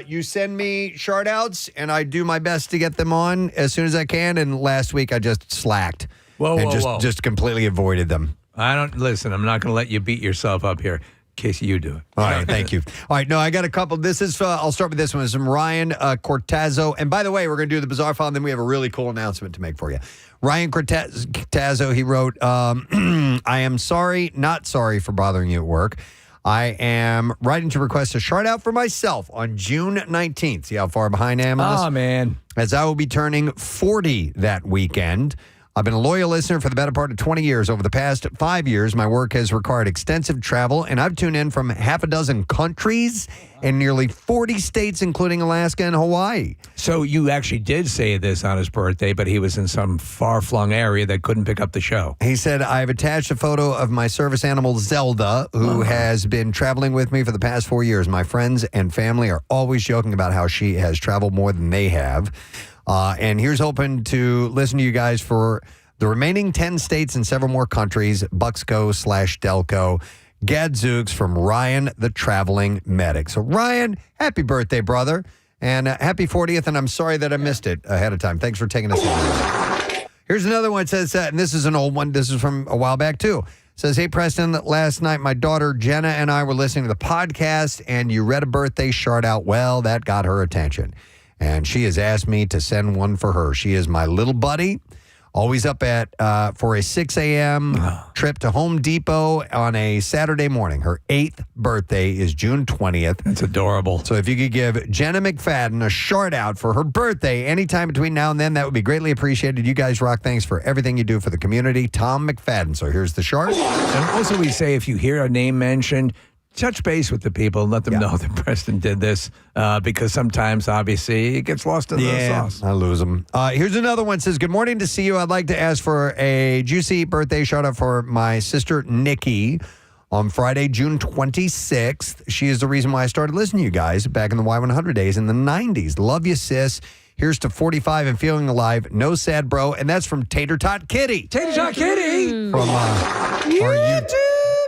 You send me shout-outs, and I do my best to get them on as soon as I can. And last week, I just slacked. Just completely avoided them. I'm not going to let you beat yourself up here. In case you do it. All right, thank you. All right, no, I got a couple. This is, I'll start with this one. It's from Ryan Cortazzo. And by the way, we're going to do the bizarre file, and then we have a really cool announcement to make for you. Ryan Cortazzo, he wrote, I am sorry, not sorry for bothering you at work. I am writing to request a shout out for myself on June 19th. See how far behind I am on this? Oh, man. As I will be turning 40 that weekend. I've been a loyal listener for the better part of 20 years. Over the past 5 years, my work has required extensive travel, and I've tuned in from half a dozen countries and nearly 40 states, including Alaska and Hawaii. So you actually did say this on his birthday, but he was in some far-flung area that couldn't pick up the show. He said, I've attached a photo of my service animal, Zelda, who has been traveling with me for the past 4 years. My friends and family are always joking about how she has traveled more than they have. And here's hoping to listen to you guys for the remaining 10 states and several more countries, Bucksco/Delco. Gadzooks from Ryan, the traveling medic. So, Ryan, happy birthday, brother. And happy 40th, and I'm sorry that I missed it ahead of time. Thanks for taking us in. Here's another one. It says, and this is an old one. This is from a while back, too. It says, hey, Preston, last night my daughter Jenna and I were listening to the podcast, and you read a birthday shout out. Well, that got her attention. And she has asked me to send one for her. She is my little buddy, always up for a 6 a.m. trip to Home Depot on a Saturday morning. Her 8th birthday is June 20th. That's adorable. So if you could give Jenna McFadden a shout out for her birthday anytime between now and then, that would be greatly appreciated. You guys rock. Thanks for everything you do for the community. Tom McFadden. So here's the shout. And also we say if you hear a name mentioned, touch base with the people and let them know that Preston did this because sometimes, obviously, it gets lost in the sauce. I lose them. Here's another one. It says, good morning to see you. I'd like to ask for a juicy birthday shout-out for my sister, Nikki, on Friday, June 26th. She is the reason why I started listening to you guys back in the Y100 days in the 90s. Love you, sis. Here's to 45 and feeling alive. No sad, bro. And that's from Tater Tot Kitty. Tater Tot Kitty! From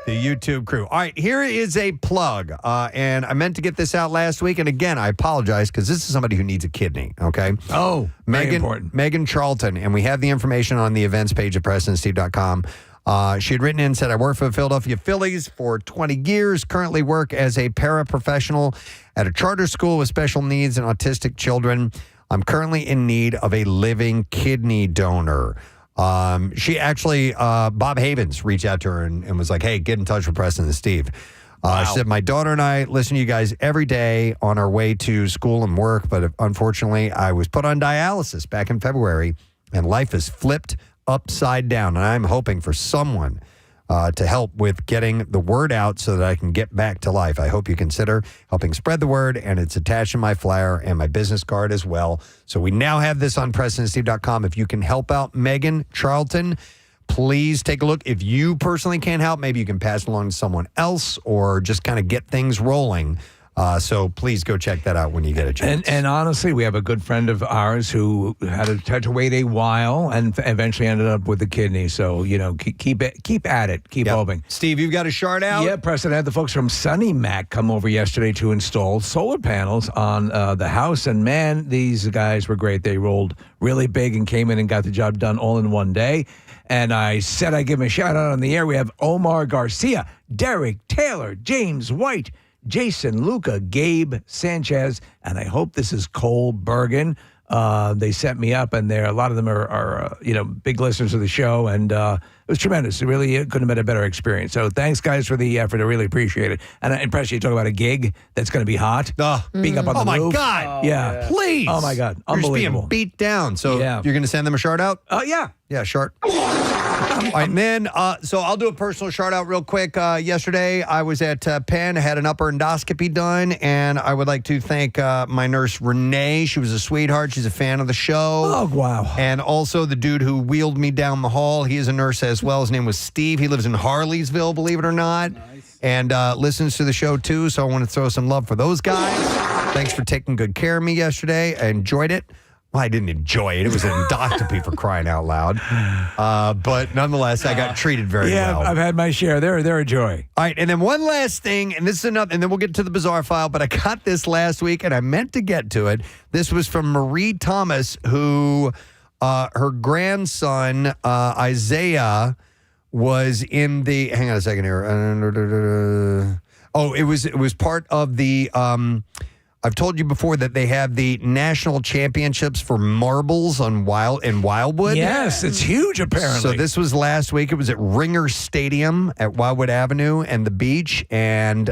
the YouTube crew. All right, here is a plug. And I meant to get this out last week. And again, I apologize because this is somebody who needs a kidney, okay? Oh, very important. Megan Charlton. And we have the information on the events page at PrestonandSteve.com. She had written in and said, I worked for the Philadelphia Phillies for 20 years, currently work as a paraprofessional at a charter school with special needs and autistic children. I'm currently in need of a living kidney donor. She actually, Bob Havens reached out to her and was like, hey, get in touch with Preston and Steve. She said, my daughter and I listen to you guys every day on our way to school and work, but unfortunately, I was put on dialysis back in February, and life is flipped upside down, and I'm hoping for someone to help with getting the word out so that I can get back to life. I hope you consider helping spread the word, and it's attached to my flyer and my business card as well. So we now have this on PrestonandSteve.com. If you can help out Megan Charlton, please take a look. If you personally can't help, maybe you can pass it along to someone else or just kind of get things rolling. So please go check that out when you get a chance. And honestly, we have a good friend of ours who had to wait a while and eventually ended up with the kidney. So, keep at it. Keep hoping. Steve, you've got a shard out? Yeah, Preston. I had the folks from Sunny Mac come over yesterday to install solar panels on the house. And man, these guys were great. They rolled really big and came in and got the job done all in one day. And I said I'd give them a shout out on the air. We have Omar Garcia, Derek Taylor, James White, Jason, Luca, Gabe, Sanchez, and I hope this is Cole Bergen. They set me up, and a lot of them are big listeners of the show, and it was tremendous. It really couldn't have been a better experience. So thanks, guys, for the effort. I really appreciate it. And impressed you talk about a gig that's going to be hot. Being up on the roof. Oh, my God. Yeah. Please. Oh, my God. You're just Unbelievable. being beat down. So you're going to send them a shout out? Yeah. Yeah, shart. All right, man. So I'll do a personal shout out real quick. Yesterday, I was at Penn, had an upper endoscopy done, and I would like to thank my nurse, Renee. She was a sweetheart. She's a fan of the show. Oh, wow. And also the dude who wheeled me down the hall. He is a nurse as well. His name was Steve. He lives in Harleysville, believe it or not. Nice. And listens to the show, too. So I want to throw some love for those guys. Thanks for taking good care of me yesterday. I enjoyed it. Well, I didn't enjoy it. It was an endoscopy for crying out loud. But nonetheless, I got treated very well. Yeah, I've had my share. They're a joy. All right, and then one last thing, and this is another, and then we'll get to the bizarre file, but I got this last week, and I meant to get to it. This was from Marie Thomas, who her grandson, Isaiah, was in the, hang on a second here. It was part of the, I've told you before that they have the national championships for marbles in Wildwood. Yes, it's huge, apparently. So this was last week. It was at Ringer Stadium at Wildwood Avenue and the beach. And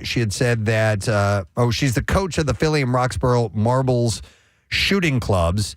she had said that, she's the coach of the Philly and Roxborough Marbles shooting clubs.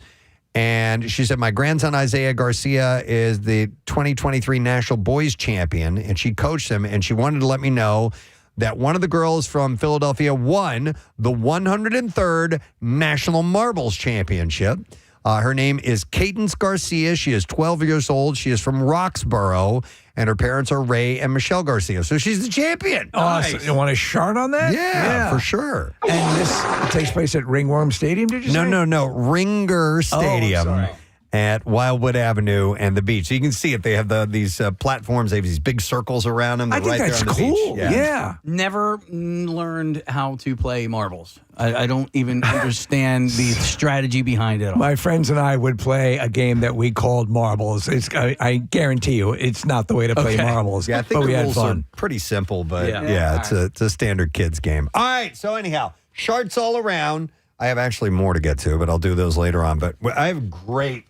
And she said, my grandson, Isaiah Garcia, is the 2023 National Boys Champion. And she coached him, and she wanted to let me know that one of the girls from Philadelphia won the 103rd National Marbles Championship. Her name is Cadence Garcia. She is 12 years old. She is from Roxborough, and her parents are Ray and Michelle Garcia. So she's the champion. Awesome. You want a shard on that? Yeah, for sure. And this takes place at Ringworm Stadium, did you say? No. Ringer Stadium. At Wildwood Avenue and the beach. So you can see it. They have these platforms. They have these big circles around them. I think that's cool. Yeah. Never learned how to play marbles. I don't even understand the strategy behind it all. My friends and I would play a game that we called marbles. I guarantee you, it's not the way to play marbles. Yeah, I think but the we had rules fun. are pretty simple, but it's a standard kids game. All right, so anyhow, shards all around. I have actually more to get to, but I'll do those later on. But I have great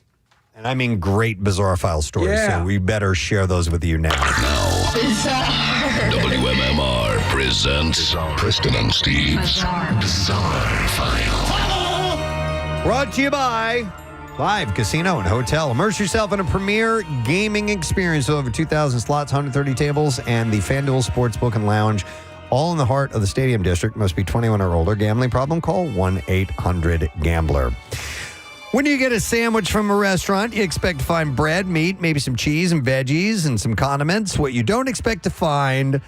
bizarre file stories, so we better share those with you now. WMMR presents Preston and Steve's Bizarre File. Brought to you by Live Casino and Hotel. Immerse yourself in a premier gaming experience with over 2,000 slots, 130 tables, and the FanDuel Sportsbook and Lounge, all in the heart of the Stadium District. Must be 21 or older. Gambling problem? Call 1-800-GAMBLER. When you get a sandwich from a restaurant, you expect to find bread, meat, maybe some cheese and veggies and some condiments. What you don't expect to find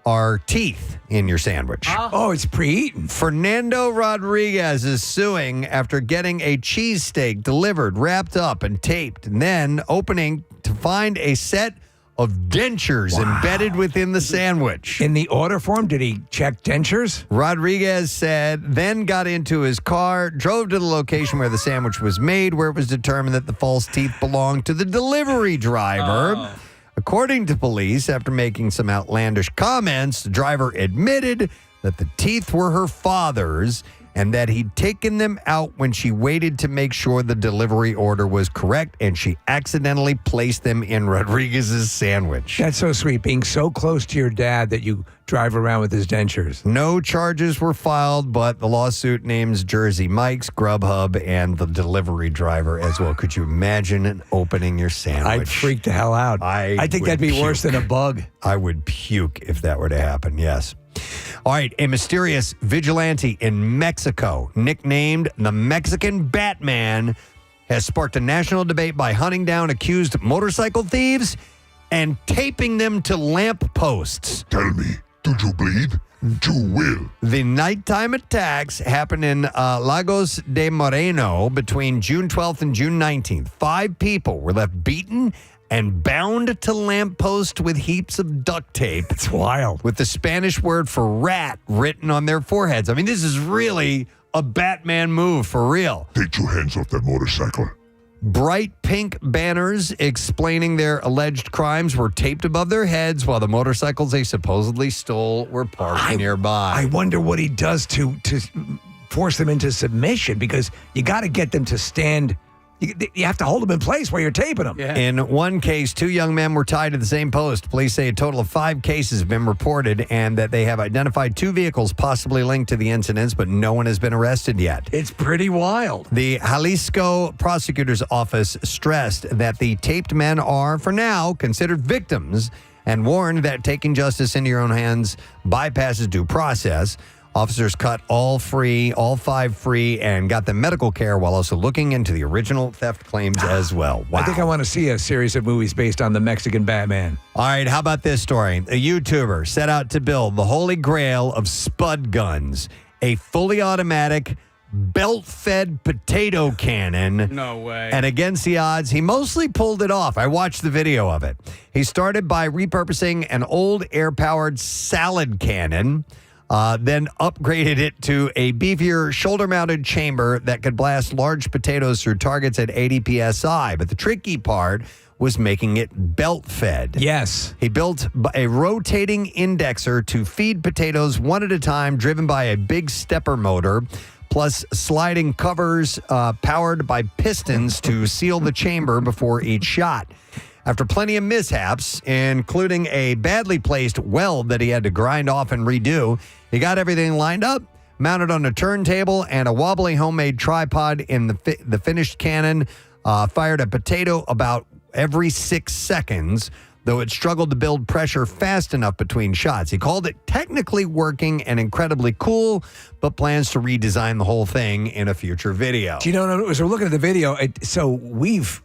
are teeth in your sandwich. Oh, it's pre-eaten. Fernando Rodriguez is suing after getting a cheesesteak delivered, wrapped up, and taped, and then opening to find a set of dentures embedded within the sandwich. In the order form, did he check dentures? Rodriguez said, then got into his car, drove to the location where the sandwich was made, where it was determined that the false teeth belonged to the delivery driver. According to police, after making some outlandish comments, the driver admitted that the teeth were her father's and that he'd taken them out when she waited to make sure the delivery order was correct, and she accidentally placed them in Rodriguez's sandwich. That's so sweet, being so close to your dad that you drive around with his dentures. No charges were filed, but the lawsuit names Jersey Mike's, Grubhub, and the delivery driver as well. Could you imagine opening your sandwich? I'd freak the hell out. I think that'd be worse than a bug. I would puke if that were to happen, yes. All right, a mysterious vigilante in Mexico, nicknamed the Mexican Batman, has sparked a national debate by hunting down accused motorcycle thieves and taping them to lamp posts. Tell me, do you bleed? You will. The nighttime attacks happened in Lagos de Moreno between June 12th and June 19th. 5 people were left beaten and bound to lampposts with heaps of duct tape. It's wild. With the Spanish word for rat written on their foreheads. I mean, this is really a Batman move for real. Take your hands off that motorcycle. Bright pink banners explaining their alleged crimes were taped above their heads while the motorcycles they supposedly stole were parked nearby. I wonder what he does to force them into submission, because you got to get them to stand. You have to hold them in place while you're taping them. Yeah. In one case, 2 young men were tied to the same post. Police say a total of 5 cases have been reported and that they have identified 2 vehicles possibly linked to the incidents, but no one has been arrested yet. It's pretty wild. The Jalisco prosecutor's office stressed that the taped men are, for now, considered victims and warned that taking justice into your own hands bypasses due process. Officers cut all 5 free, and got them medical care while also looking into the original theft claims as well. Wow. I think I want to see a series of movies based on the Mexican Batman. All right, how about this story? A YouTuber set out to build the holy grail of spud guns, a fully automatic belt-fed potato cannon. No way. And against the odds, he mostly pulled it off. I watched the video of it. He started by repurposing an old air-powered salad cannon, then upgraded it to a beefier shoulder-mounted chamber that could blast large potatoes through targets at 80 psi. But the tricky part was making it belt-fed. Yes. He built a rotating indexer to feed potatoes one at a time, driven by a big stepper motor, plus sliding covers powered by pistons to seal the chamber before each shot. After plenty of mishaps, including a badly placed weld that he had to grind off and redo, he got everything lined up, mounted on a turntable, and a wobbly homemade tripod in the finished cannon, fired a potato about every 6 seconds, though it struggled to build pressure fast enough between shots. He called it technically working and incredibly cool, but plans to redesign the whole thing in a future video. Do you know, as we're looking at the video, so we've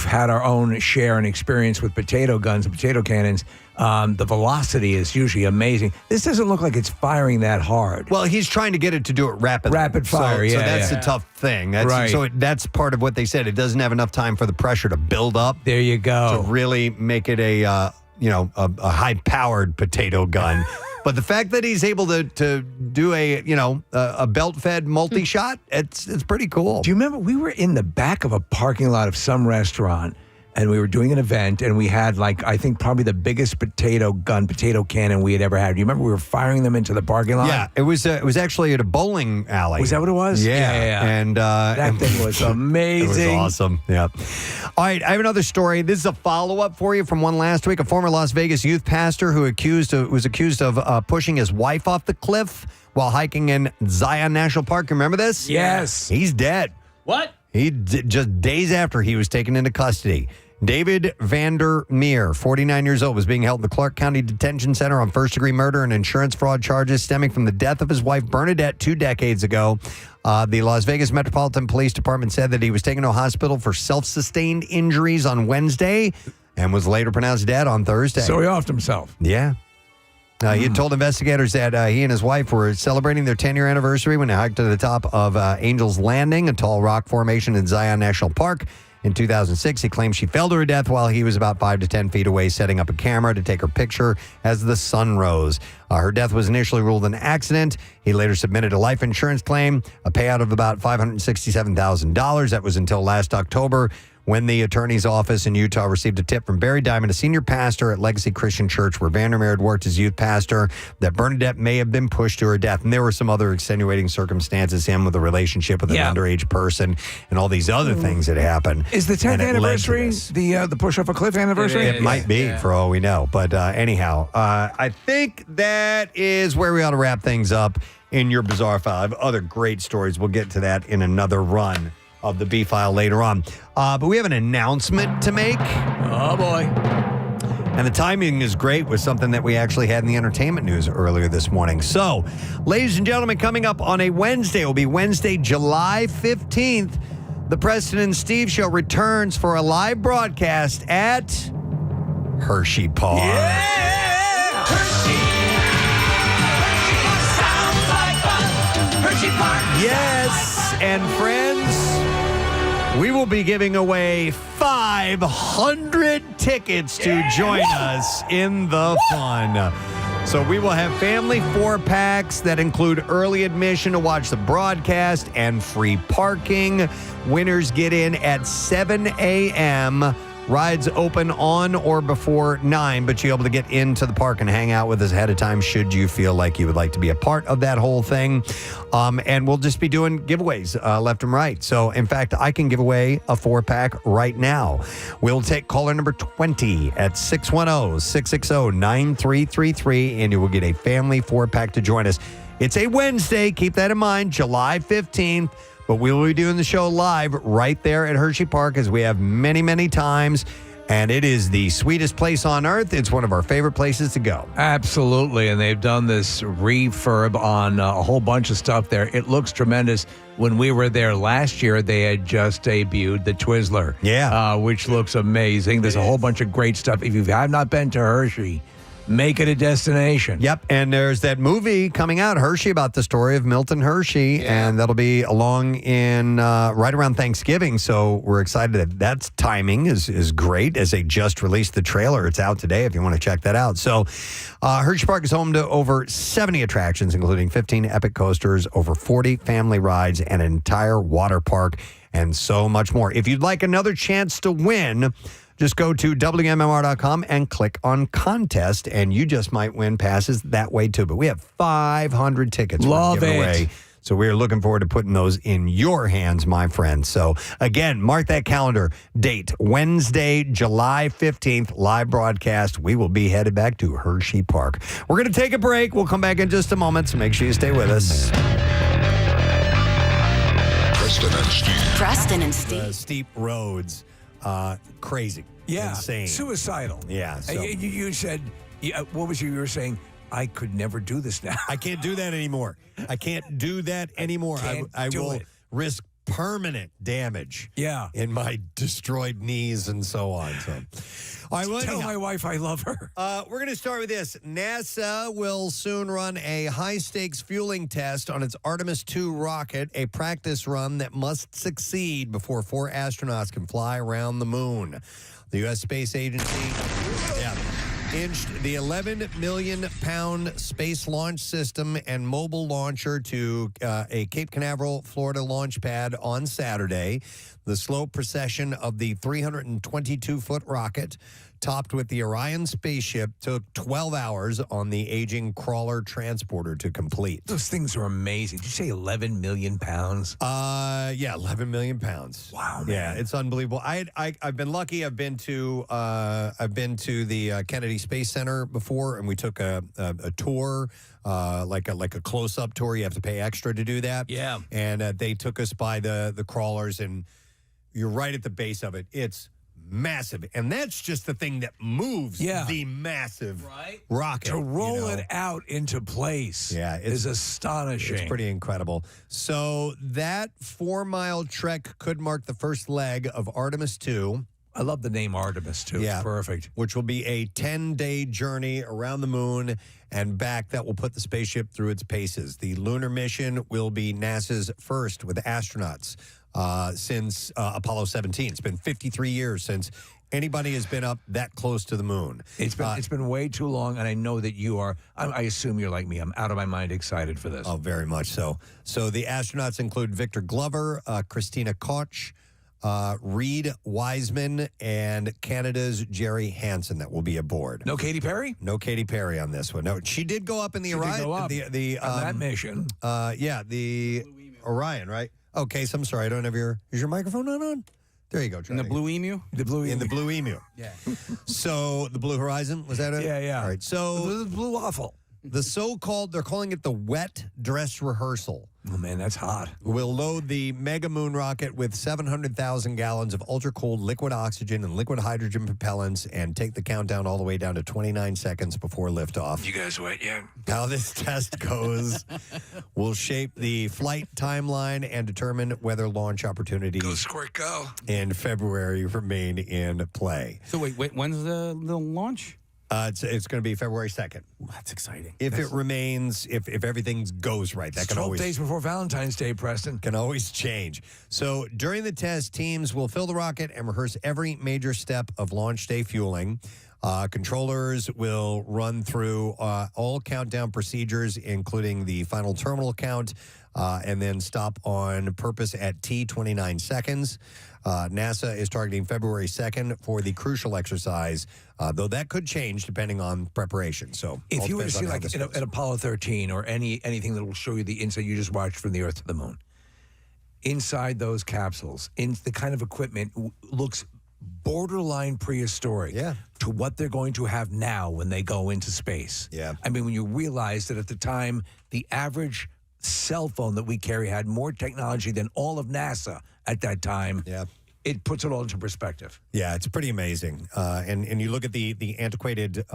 had our own share and experience with potato guns and potato cannons. The velocity is usually amazing. This doesn't look like it's firing that hard. Well, he's trying to get it to do it rapidly. Rapid fire, so that's the tough thing. That's part of what they said. It doesn't have enough time for the pressure to build up. There you go. To really make it a high-powered potato gun. But the fact that he's able to do a belt-fed multi-shot, it's pretty cool. Do you remember we were in the back of a parking lot of some restaurant, and we were doing an event, and we had, I think probably the biggest potato cannon we had ever had. Do you remember we were firing them into the parking lot? Yeah, it was actually at a bowling alley. Was that what it was? Yeah. And that thing was amazing. It was awesome. Yeah. All right, I have another story. This is a follow-up for you from one last week. A former Las Vegas youth pastor who was accused of pushing his wife off the cliff while hiking in Zion National Park. Remember this? Yes. He's dead. What? Just days after he was taken into custody. David Vandermeer, 49 years old, was being held in the Clark County Detention Center on first-degree murder and insurance fraud charges stemming from the death of his wife, Bernadette, 2 decades ago. The Las Vegas Metropolitan Police Department said that he was taken to a hospital for self-sustained injuries on Wednesday and was later pronounced dead on Thursday. So he offed himself. Yeah. He had told investigators that he and his wife were celebrating their 10-year anniversary when they hiked to the top of Angel's Landing, a tall rock formation in Zion National Park. In 2006, he claimed she fell to her death while he was about 5 to 10 feet away, setting up a camera to take her picture as the sun rose. Her death was initially ruled an accident. He later submitted a life insurance claim, a payout of about $567,000. That was until last October, when the attorney's office in Utah received a tip from Barry Diamond, a senior pastor at Legacy Christian Church, where Vandermeer had worked as youth pastor, that Bernadette may have been pushed to her death. And there were some other extenuating circumstances, him with a relationship with an underage person and all these other things that happened. Is the 10th anniversary the push off a cliff anniversary? It might be, for all we know. But anyhow, I think that is where we ought to wrap things up in your Bizarre File. I have other great stories. We'll get to that in another run of the B-File later on. But we have an announcement to make. Oh, boy. And the timing is great with something that we actually had in the entertainment news earlier this morning. So, ladies and gentlemen, coming up on a Wednesday, it will be Wednesday, July 15th, the Preston and Steve Show returns for a live broadcast at Hershey Park. Yeah! Hershey Park. Yes, and friends, we will be giving away 500 tickets to join us in the fun. So we will have family 4-packs that include early admission to watch the broadcast and free parking. Winners get in at 7 a.m. Rides open on or before 9, but you're able to get into the park and hang out with us ahead of time should you feel like you would like to be a part of that whole thing. And we'll just be doing giveaways left and right. So, in fact, I can give away a 4-pack right now. We'll take caller number 20 at 610-660-9333, and you will get a family 4-pack to join us. It's a Wednesday. Keep that in mind, July 15th. But we will be doing the show live right there at Hershey Park, as we have many, many times. And it is the sweetest place on earth. It's one of our favorite places to go. Absolutely. And they've done this refurb on a whole bunch of stuff there. It looks tremendous. When we were there last year, they had just debuted the Twizzler. Yeah. Which looks amazing. There's a whole bunch of great stuff. If you have not been to Hershey, make it a destination. Yep, and there's that movie coming out, Hershey, about the story of Milton Hershey, and that'll be along in right around Thanksgiving, so we're excited. That timing is great, as they just released the trailer. It's out today if you want to check that out. So Hershey Park is home to over 70 attractions, including 15 epic coasters, over 40 family rides, and an entire water park, and so much more. If you'd like another chance to win, just go to WMMR.com and click on contest, and you just might win passes that way, too. But we have 500 tickets Love we're giving it. away. So we're looking forward to putting those in your hands, my friends. So, again, mark that calendar. Date, Wednesday, July 15th, live broadcast. We will be headed back to Hershey Park. We're going to take a break. We'll come back in just a moment, so make sure you stay with us. Preston and Steve. Preston and Steve. Steep roads. Crazy. Yeah. Insane. Suicidal. Yeah. So. You said, what was you were saying? I could never do this now. I can't do that anymore. I can't do that anymore. I will risk permanent damage in my destroyed knees and so on. So, all right, well, tell my wife I love her. We're going to start with this. NASA will soon run a high-stakes fueling test on its Artemis II rocket, a practice run that must succeed before 4 astronauts can fly around the moon. The U.S. Space Agency inched the 11 million pound space launch system and mobile launcher to a Cape Canaveral, Florida launch pad on Saturday. The slow procession of the 322-foot rocket, topped with the Orion spaceship, took 12 hours on the aging crawler transporter to complete. Those things are amazing. Did you say 11 million pounds? Yeah, 11 million pounds. Wow, man. Yeah, it's unbelievable. I've been lucky. I've been to the Kennedy Space Center before, and we took a tour, like a close-up tour. You have to pay extra to do that. Yeah. And they took us by the crawlers, and you're right at the base of it. It's massive, and that's just the thing that moves the massive rocket. To roll it out into place is astonishing. It's pretty incredible. So that 4-mile trek could mark the first leg of Artemis II. I love the name Artemis, too. Yeah. It's perfect. Which will be a 10-day journey around the moon and back that will put the spaceship through its paces. The lunar mission will be NASA's first with astronauts since Apollo 17. It's been 53 years since anybody has been up that close to the moon. It's been way too long, and I know that you are. I assume you're like me. I'm out of my mind excited for this. Oh, very much so. So the astronauts include Victor Glover, Christina Koch, Reed Wiseman and Canada's Jerry Hansen that will be aboard. No Katy Perry? No Katy Perry on this one. No, she did go up in the Orion. On that mission. The Orion, right? Okay, so I'm sorry. I don't have is your microphone not on? There you go, Charlie. In the Blue Emu? The Blue Emu. In the Blue Emu. Yeah. So the Blue Horizon, was that it? Yeah. All right, so the Blue Waffle. the so-called, they're calling it the wet dress rehearsal. Oh, man, that's hot. Will load the Mega Moon rocket with 700,000 gallons of ultra-cold liquid oxygen and liquid hydrogen propellants and take the countdown all the way down to 29 seconds before liftoff. You guys wet yet? How this test goes will shape the flight timeline and determine whether launch opportunities Go, Squirt, go. in February remain in play. So wait, when's the launch? It's going to be February 2nd. Ooh, that's exciting. If it remains, if everything goes right, that It's can 12 always days before Valentine's Day, Preston. can always change. So during the test, teams will fill the rocket and rehearse every major step of launch day fueling. Controllers will run through all countdown procedures, including the final terminal count, and then stop on purpose at T29 seconds. NASA is targeting February 2nd for the crucial exercise, though that could change depending on preparation. So If all you were to depends on see how like this an goes. Apollo 13 or anything that will show you the inside you just watched from the Earth to the Moon, inside those capsules, in the kind of equipment looks borderline prehistoric to what they're going to have now when they go into space. Yeah. I mean, when you realize that at the time, the average cell phone that we carry had more technology than all of NASA at that time. Yeah. It puts it all into perspective. Yeah, it's pretty amazing. And you look at the antiquated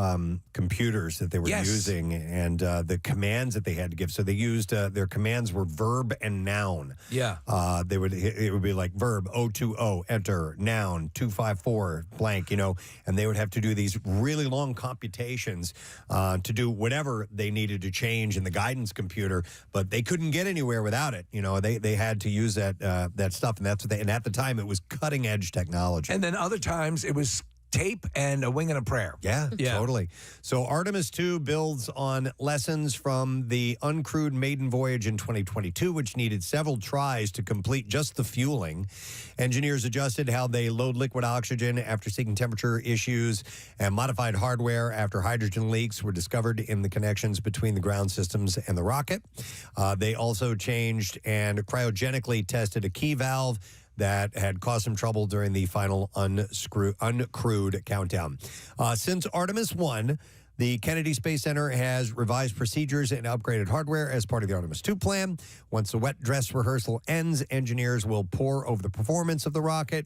computers that they were using and the commands that they had to give. So they used their commands were verb and noun. Yeah. It would be like verb 020 enter, noun 254 blank, and they would have to do these really long computations to do whatever they needed to change in the guidance computer, but they couldn't get anywhere without it. They had to use that stuff, and that's what and at the time it was cutting edge technology. And then other times it was tape and a wing and a prayer. Yeah, totally. So Artemis 2 builds on lessons from the uncrewed maiden voyage in 2022, which needed several tries to complete just the fueling. Engineers adjusted how they load liquid oxygen after seeing temperature issues, and modified hardware after hydrogen leaks were discovered in the connections between the ground systems and the rocket. They also changed and cryogenically tested a key valve that had caused some trouble during the final uncrewed countdown. Since Artemis 1, the Kennedy Space Center has revised procedures and upgraded hardware as part of the Artemis 2 plan. Once the wet dress rehearsal ends, engineers will pore over the performance of the rocket,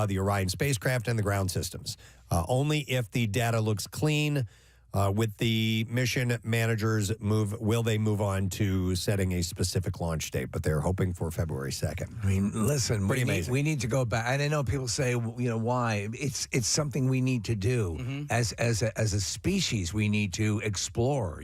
the Orion spacecraft, and the ground systems. Only if the data looks clean with the mission managers will they move on to setting a specific launch date, but they're hoping for February 2nd. I mean, listen, amazing. We need to go back. And I know people say, why? It's something we need to do as a species. We need to explore.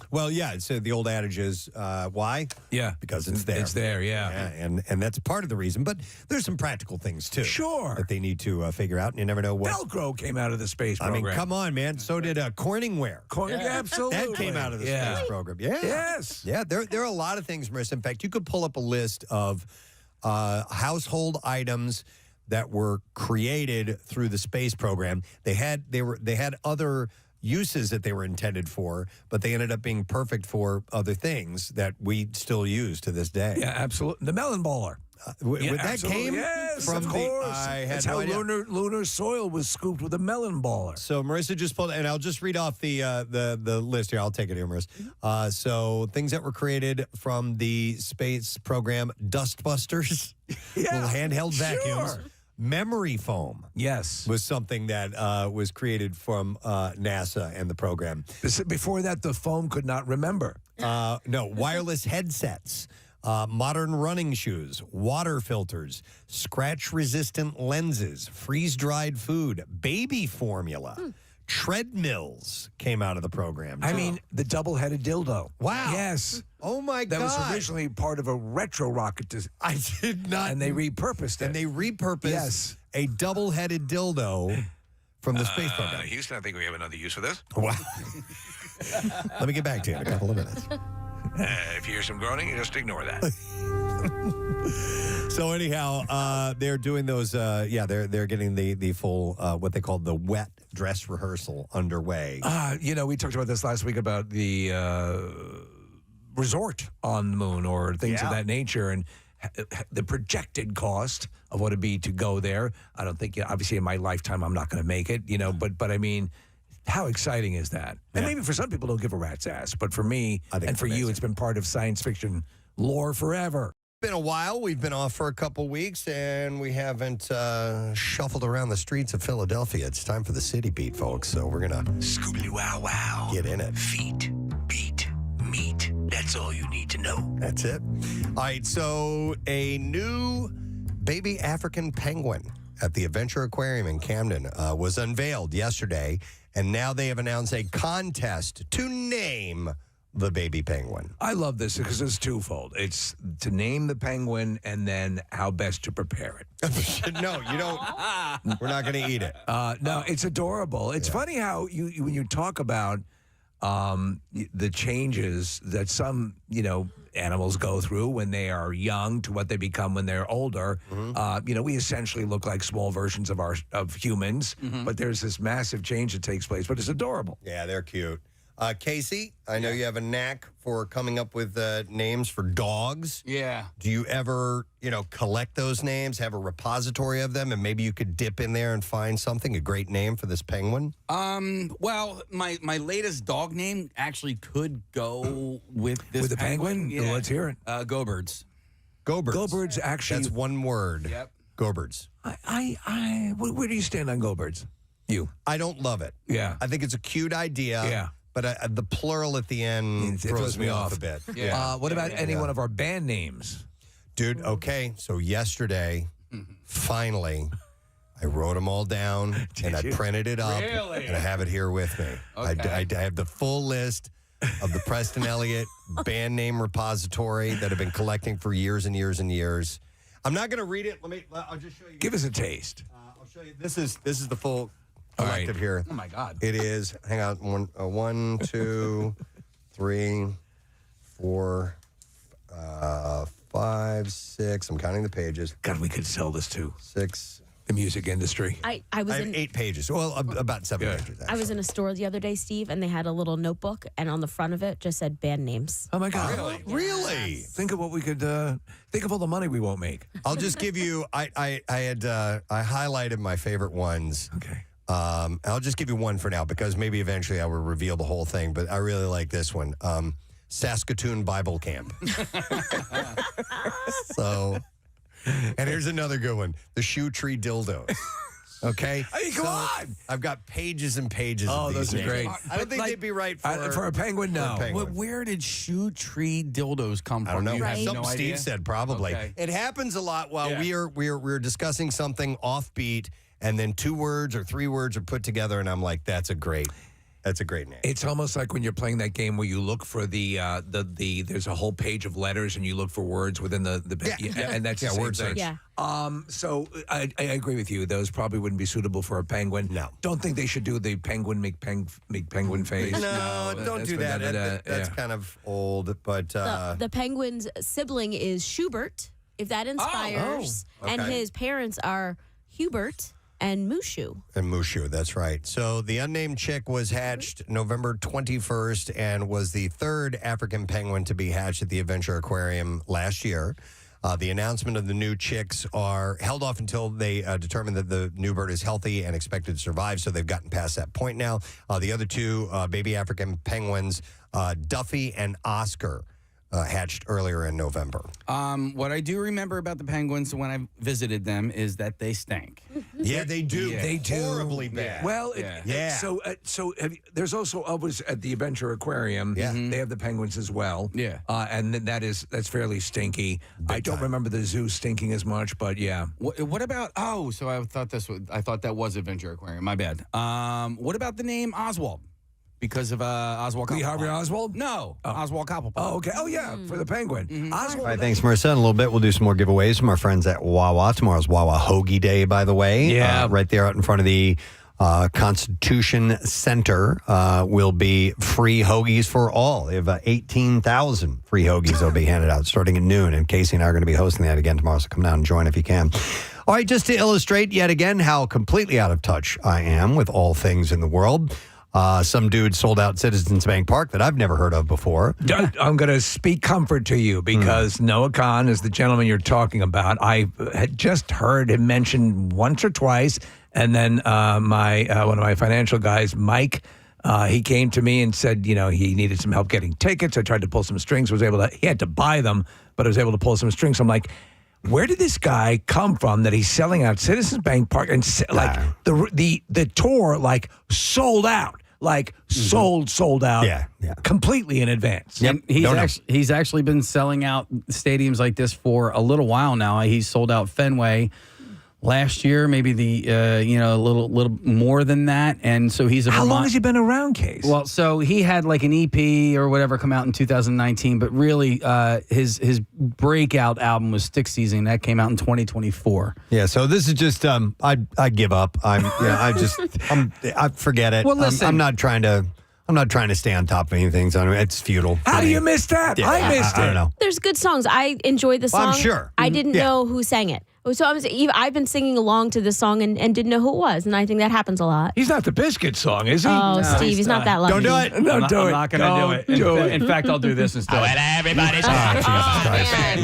Well, yeah. So the old adage is why? Yeah, because it's there. It's there. Yeah, and that's part of the reason. But there's some practical things too. Sure, that they need to figure out. And you never know what Velcro came out of the space program. I mean, come on, man. So did Corningware. Absolutely, that came out of the space program. Yeah. Yes. Yeah. There are a lot of things, Marissa. In fact, you could pull up a list of household items that were created through the space program. They had other uses that they were intended for, but they ended up being perfect for other things that we still use to this day. Yeah, absolutely. The melon baller. That came from of course. That's how lunar soil was scooped with a melon baller. So Marissa just pulled, and I'll just read off the list here. I'll take it here, Marissa. So things that were created from the space program: dustbusters, little handheld vacuums. Memory foam, yes, was something that was created from NASA and the program. Before that, the foam could not remember. No, wireless headsets. Modern running shoes, water filters, scratch-resistant lenses, freeze-dried food, baby formula, treadmills came out of the program. I mean, the double-headed dildo. Wow. Yes. Oh, my God. That was originally part of a retro rocket. I did not. And they repurposed it. And they repurposed a double-headed dildo from the space program. Houston, I think we have another use for this. Wow. Let me get back to you in a couple of minutes. If you hear some groaning, you just ignore that. So anyhow, they're doing those. They're getting the full what they call the wet dress rehearsal underway. We talked about this last week about the resort on the moon or things of that nature, and the projected cost of what it'd be to go there. I don't think, obviously, in my lifetime, I'm not going to make it. But I mean, how exciting is that? And maybe for some people, don't give a rat's ass, but for me and for you, it's been part of science fiction lore forever. Been a while. We've been off for a couple weeks, and we haven't shuffled around the streets of Philadelphia. It's time for the city beat, folks. So we're gonna Scooby-Wow-Wow. get in it. Feet, beat, meat. That's all you need to know. That's it. All right. So a new baby African penguin at the Adventure Aquarium in Camden was unveiled yesterday, and now they have announced a contest to name the baby penguin. I love this because it's twofold. It's to name the penguin and then how best to prepare it. No, you don't. We're not going to eat it. No, it's adorable. It's funny how when you talk about the changes that some, animals go through when they are young to what they become when they're older. We essentially look like small versions of humans, but there's this massive change that takes place, but it's adorable. Yeah, they're cute. Casey, I know you have a knack for coming up with names for dogs. Yeah. Do you ever, collect those names, have a repository of them, and maybe you could dip in there and find something, a great name for this penguin? Well, my latest dog name actually could go with this With the penguin? Yeah. Let's hear it. Go-birds. Go-birds. Go-birds actually. That's one word. Yep. Go-birds. Where do you stand on go-birds? You. I don't love it. Yeah. I think it's a cute idea. Yeah. But the plural at the end It throws me off a bit. Yeah. What about any one of our band names? Dude, okay. So yesterday, finally, I wrote them all down and I printed it up. Really? And I have it here with me. Okay. I have the full list of the Preston Elliott band name repository that I've been collecting for years and years and years. I'm not going to read it. I'll just show you. Give us a taste. I'll show you. This is the full All collective right. here. Oh, my God. It is, hang on, 1, 2, 3, 4, 5, 6. I'm counting the pages. God, we could sell this too. 6. The music industry. I I was have in 8 pages. Well, about 7 pages. I was in a store the other day, Steve, and they had a little notebook, and on the front of it just said band names. Oh my God! Really? Think of what we could. Think of all the money we won't make. I'll just give you. I highlighted my favorite ones. Okay. I'll just give you one for now because maybe eventually I will reveal the whole thing. But I really like this one. Saskatoon Bible Camp. And here's another good one: the Shoe Tree Dildos. Okay. I mean, come on! I've got pages and pages. Oh, of these those are names. great. I don't think they'd be right for a penguin. No. Where did shoe tree dildos come from? I don't know. You have Something no Steve idea? said probably. Okay. It happens a lot while we're discussing something offbeat, and then 2 words or 3 words are put together, and I'm like, that's a great name. It's almost like when you're playing that game where you look for the there's a whole page of letters and you look for words within the and that's the same word thing. search. Yeah. So I agree with you. Those probably wouldn't be suitable for a penguin. No. Don't think they should do the penguin make penguin face. No, don't do that. That's kind of old, but The penguin's sibling is Schubert, if that inspires, and okay. his parents are Hubert and Mushu. And Mushu, that's right. So the unnamed chick was hatched November 21st and was the 3rd African penguin to be hatched at the Adventure Aquarium last year. The announcement of the new chicks are held off until they determine that the new bird is healthy and expected to survive, so they've gotten past that point now. The other 2 baby African penguins, Duffy and Oscar, hatched earlier in November. What I do remember about the penguins when I visited them is that they stank. Yeah, they do. Yeah. They do. Horribly bad. Well, Yeah. So there's also always at the Adventure Aquarium. Yeah. They have the penguins as well. Yeah. And that's fairly stinky. I don't time. remember the zoo stinking as much, but yeah. What about? Oh, so I thought that was Adventure Aquarium. My bad. What about the name Oswald? Because of Oswald. Lee Harvey Oswald? No, Oswald Cobblepot. Oh, okay. Oh, yeah, for the penguin. Oswald. All right, thanks, Marissa. In a little bit, we'll do some more giveaways from our friends at Wawa. Tomorrow's Wawa Hoagie Day, by the way. Yeah. Right there out in front of the Constitution Center will be free hoagies for all. They have 18,000 free hoagies that will be handed out starting at noon. And Casey and I are going to be hosting that again tomorrow, so come down and join if you can. All right, just to illustrate yet again how completely out of touch I am with all things in the world. Some dude sold out Citizens Bank Park that I've never heard of before. I'm going to speak comfort to you because Noah Khan is the gentleman you're talking about. I had just heard him mentioned once or twice, and then one of my financial guys, Mike, he came to me and said, he needed some help getting tickets. I tried to pull some strings. He had to buy them, but I was able to pull some strings. I'm like, where did this guy come from that he's selling out Citizens Bank Park and the tour sold out? Sold out completely in advance. Yep. He's actually been selling out stadiums like this for a little while now. He sold out Fenway last year, maybe a little more than that. And so he's How long has he been around, Case? Well, so he had like an EP or whatever come out in 2019, but really his breakout album was Stick Season. That came out in 2024. Yeah, so this is just I give up. I forget it. Well, listen, I'm not trying to stay on top of anything. So it's futile. How do you miss that? Yeah, I missed it. I don't know. There's good songs. I enjoyed the song. I'm sure. I didn't know who sang it. So I've been singing along to this song and didn't know who it was, and I think that happens a lot. He's not the Biscuit song, is he? Oh, No, Steve, he's not that lucky. Don't do it. I'm not going to do it. In fact, I'll do this instead. Everybody's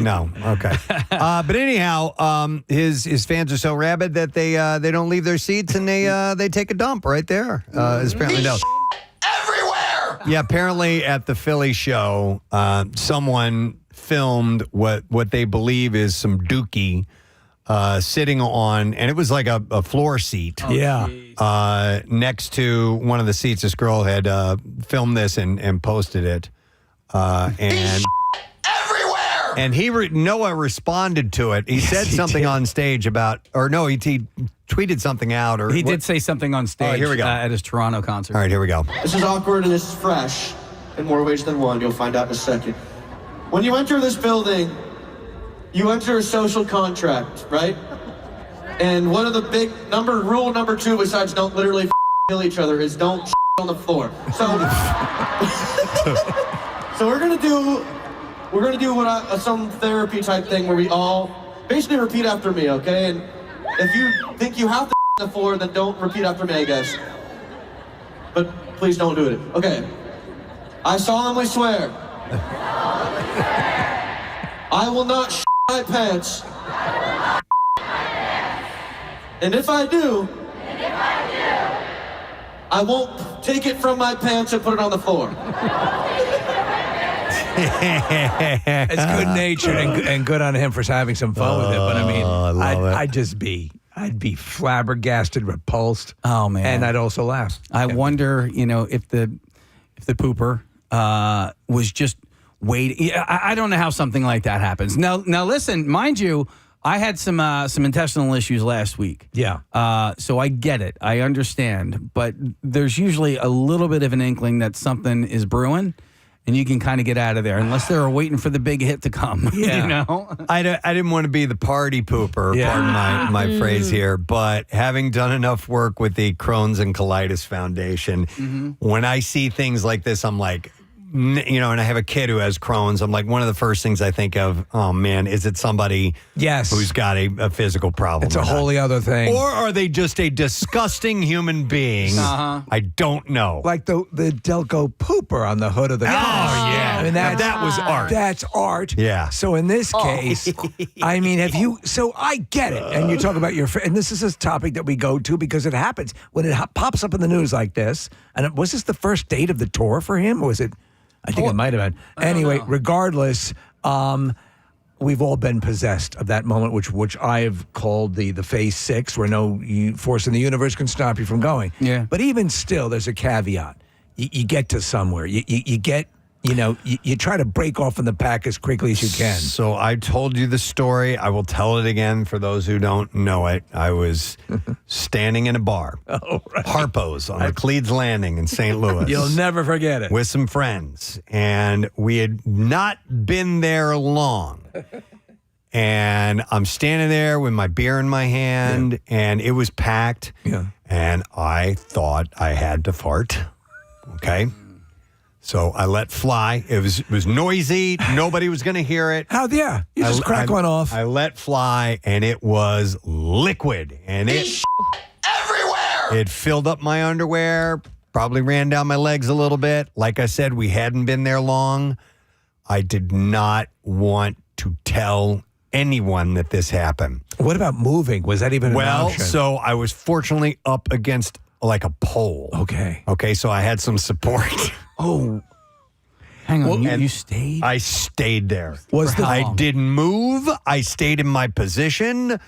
No, okay. But anyhow, his fans are so rabid that they don't leave their seats and they take a dump right there. Apparently, no. Everywhere! Yeah, apparently at the Philly show, someone filmed what they believe is some dookie sitting on, and it was like a floor seat. Next to one of the seats. This girl had filmed this and posted it. And everywhere! And Noah responded to it. He said something on stage about, or no, he tweeted something out. Or he did say something on stage here we go. At his Toronto concert. All right, here we go. This is awkward and this is fresh in more ways than one. You'll find out in a second. When you enter this building, you enter a social contract, right? And one of the big rule number 2, besides don't literally kill each other, is don't on the floor. So, so we're gonna do some therapy type thing where we all basically repeat after me, okay? And if you think you have to on the floor, then don't repeat after me, I guess. But please don't do it. Okay. I solemnly swear. I will not my pants. And if I do, I won't take it from my pants and put it on the floor. It's good natured and good on him for having some fun with it. But I mean, I'd be flabbergasted, repulsed. Oh man! And I'd also laugh. I wonder, if the pooper was just waiting. I don't know how something like that happens. Now listen, mind you, I had some intestinal issues last week. Yeah. So I get it. I understand. But there's usually a little bit of an inkling that something is brewing, and you can kind of get out of there unless they're waiting for the big hit to come. Yeah. I didn't want to be the party pooper, pardon my phrase here, but having done enough work with the Crohn's and Colitis Foundation, when I see things like this, I'm like, and I have a kid who has Crohn's. I'm like, one of the first things I think of, oh man, is it somebody who's got a physical problem? It's a wholly other thing. Or are they just a disgusting human being? I don't know. Like the Delco pooper on the hood of the car. Oh, yeah. I mean, that was art. That's art. Yeah. So in this case, I mean, so I get it. And you talk about and this is a topic that we go to because it happens. When it pops up in the news like this, and was this the first date of the tour for him? Or was it? I think it might have been. Anyway, regardless, we've all been possessed of that moment, which I have called the phase 6, where no force in the universe can stop you from going. Yeah. But even still, there's a caveat. You get to somewhere. You get. You try to break off in the pack as quickly as you can. So I told you the story. I will tell it again for those who don't know it. I was standing in a bar, Harpo's on the Cleves Landing in St. Louis. You'll never forget it. With some friends. And we had not been there long. And I'm standing there with my beer in my hand, and it was packed. Yeah. And I thought I had to fart. Okay. So I let fly. It was noisy. Nobody was going to hear it. How? Yeah. You just crack one off. I let fly, and it was liquid. And it everywhere. It filled up my underwear, probably ran down my legs a little bit. Like I said, we hadn't been there long. I did not want to tell anyone that this happened. What about moving? Was that even an option? So I was fortunately up against like a pole. Okay, so I had some support. Oh. Hang on, you stayed? I stayed there. Was I didn't move. I stayed in my position.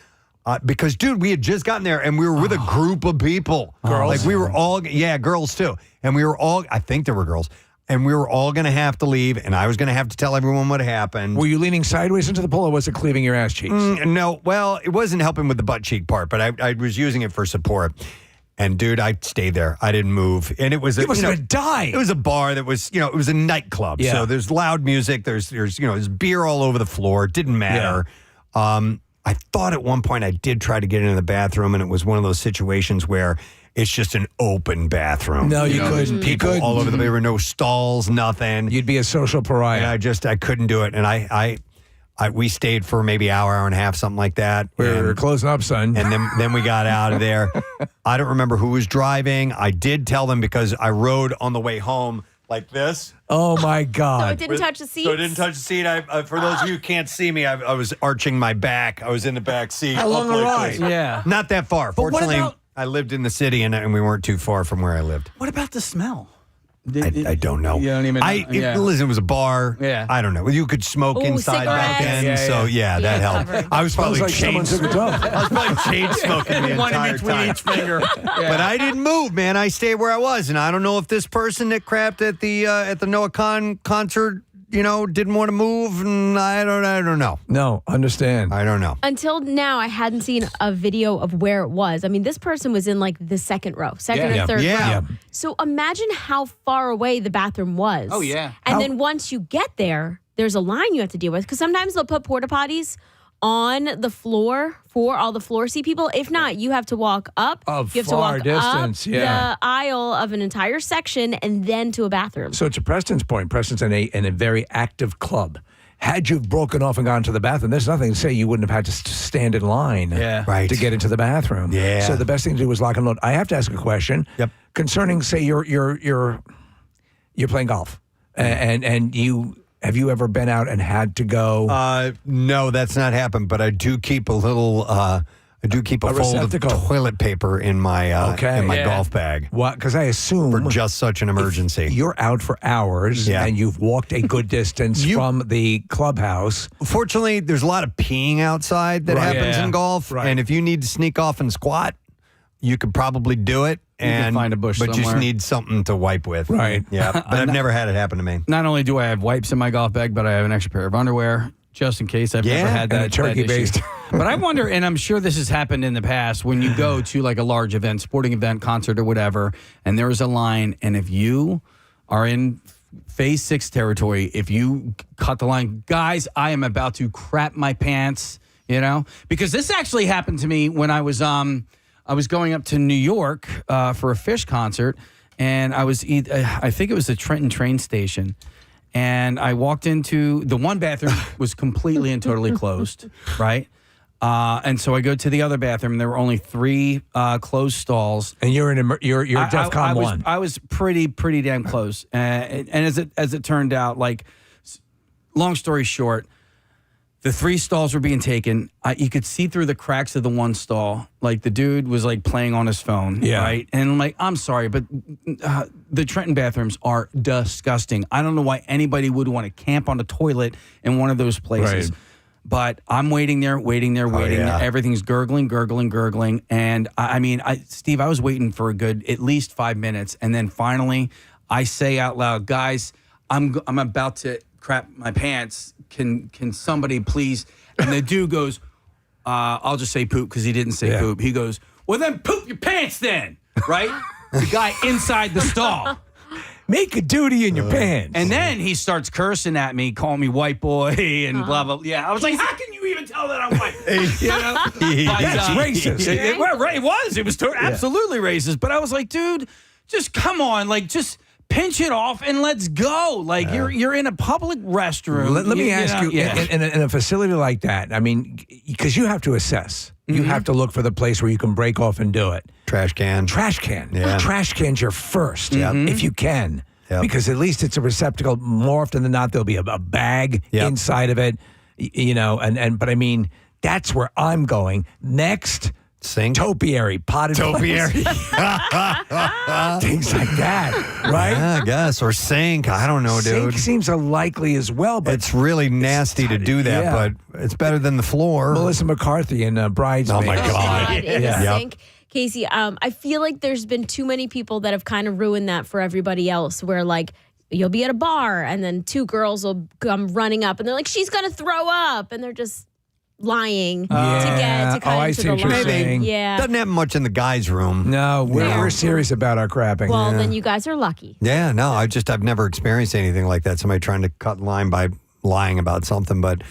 Because, dude, we had just gotten there, and we were with a group of people. Girls? Like, we were all, girls, too. And we were all, I think there were girls. And we were all going to have to leave, and I was going to have to tell everyone what happened. Were you leaning sideways into the pole, or was it cleaving your ass cheeks? No, well, it wasn't helping with the butt cheek part, but I was using it for support. And, dude, I stayed there. I didn't move. And it was You must have been dying. It was a bar that was, it was a nightclub. Yeah. So there's loud music. There's beer all over the floor. It didn't matter. Yeah. I thought at one point I did try to get into the bathroom, and it was one of those situations where it's just an open bathroom. No, you couldn't. People all over there were no stalls, nothing. You'd be a social pariah. And I couldn't do it. And we stayed for maybe hour and a half, something like that. We were closing up, son. And then we got out of there. I don't remember who was driving. I did tell them because I rode on the way home like this. Oh, my God. So it didn't touch the seat? So it didn't touch the seat. For those of you who can't see me, I was arching my back. I was in the back seat. How long a ride? Yeah. Not that far. But what Fortunately, about- I lived in the city, and we weren't too far from where I lived. What about the smell? I don't know. You don't even know? Listen, it was a bar. Yeah. I don't know. You could smoke Ooh, inside back then. cigarettes. So, that helped. covered. I was probably Sounds like chain someone took a dump. I was probably chain smoking the One in entire between time. each finger. But I didn't move, man. I stayed where I was. And I don't know if this person that crapped at the Noah Khan concert, didn't want to move. And I don't know. No, understand. I don't know. Until now, I hadn't seen a video of where it was. I mean, this person was in like the second row, second or third row. So imagine how far away the bathroom was. Oh, yeah. And then once you get there, there's a line you have to deal with because sometimes they'll put porta potties on the floor for all the floor seat people. If not, you have to walk up. A you have to far walk distance, up yeah. the aisle of an entire section and then to a bathroom. So to Preston's point, Preston's in a very active club. Had you broken off and gone to the bathroom, there's nothing to say you wouldn't have had to stand in line to get into the bathroom. Yeah. So the best thing to do was lock and load. I have to ask a question. Yep. Concerning, say, you're playing golf, and you. Have you ever been out and had to go? No, that's not happened. But I do keep a little. I do keep a fold receptacle. of toilet paper in my golf bag. What? Because I assume for just such an emergency. You're out for hours and you've walked a good distance from the clubhouse. Fortunately, there's a lot of peeing outside that happens in golf, and if you need to sneak off and squat, you could probably do it. You can find a bush but you somewhere. just need something to wipe with. Right. Yeah. But I've never had it happen to me. Not only do I have wipes in my golf bag, but I have an extra pair of underwear just in case. I've never had that. And a turkey-based. that issue. But I wonder, and I'm sure this has happened in the past, when you go to like a large event, sporting event, concert, or whatever, and there is a line, and if you are in Phase 6 territory, if you cut the line, guys, I am about to crap my pants, because this actually happened to me when I was going up to New York for a Fish concert, and I think it was the Trenton train station, and I walked into the one bathroom was completely and totally closed, right? And so I go to the other bathroom, and there were only 3 closed stalls. And you're you're DEFCON 1. I was pretty damn close, and as it turned out, like, long story short, the 3 stalls were being taken. You could see through the cracks of the one stall. Like, the dude was, like, playing on his phone, right? And I'm like, I'm sorry, but the Trenton bathrooms are disgusting. I don't know why anybody would want to camp on a toilet in one of those places. Right. But I'm waiting there. Everything's gurgling. And, Steve, I was waiting for a good at least 5 minutes. And then finally, I say out loud, guys, I'm about to crap my pants. Can somebody please? And the dude goes, I'll just say poop because he didn't say poop. He goes, well, then poop your pants then, right? The guy inside the stall. Make a duty in your pants. And then he starts cursing at me, calling me white boy and blah, blah, blah. Yeah, I was like, how can you even tell know that I'm white. That's racist. It was absolutely racist. But I was like, dude, just come on, like just pinch it off and let's go. Like you're in a public restroom. Let me ask you, in a facility like that, I mean, because you have to assess. You have to look for the place where you can break off and do it. Trash can. Yeah. Trash can's your first, if you can. Yep. Because at least it's a receptacle. More often than not, there'll be a bag inside of it. But I mean, that's where I'm going. Next, sink. Topiary, potted topiary. Things like that, right? Yeah, I guess. Or sink. I don't know, dude. Sink seems unlikely as well, but it's really nasty to do that, but it's better than the floor. Melissa McCarthy in Bridesmaids. Oh, my God. In the sink. Casey, I feel like there's been too many people that have kind of ruined that for everybody else, where like you'll be at a bar and then two girls will come running up and they're like, she's going to throw up. And they're just lying to get to the line. Yeah. Doesn't happen much in the guys' room. No, we're serious about our crapping. Well, then you guys are lucky. Yeah, no, I've never experienced anything like that. Somebody trying to cut line by lying about something. But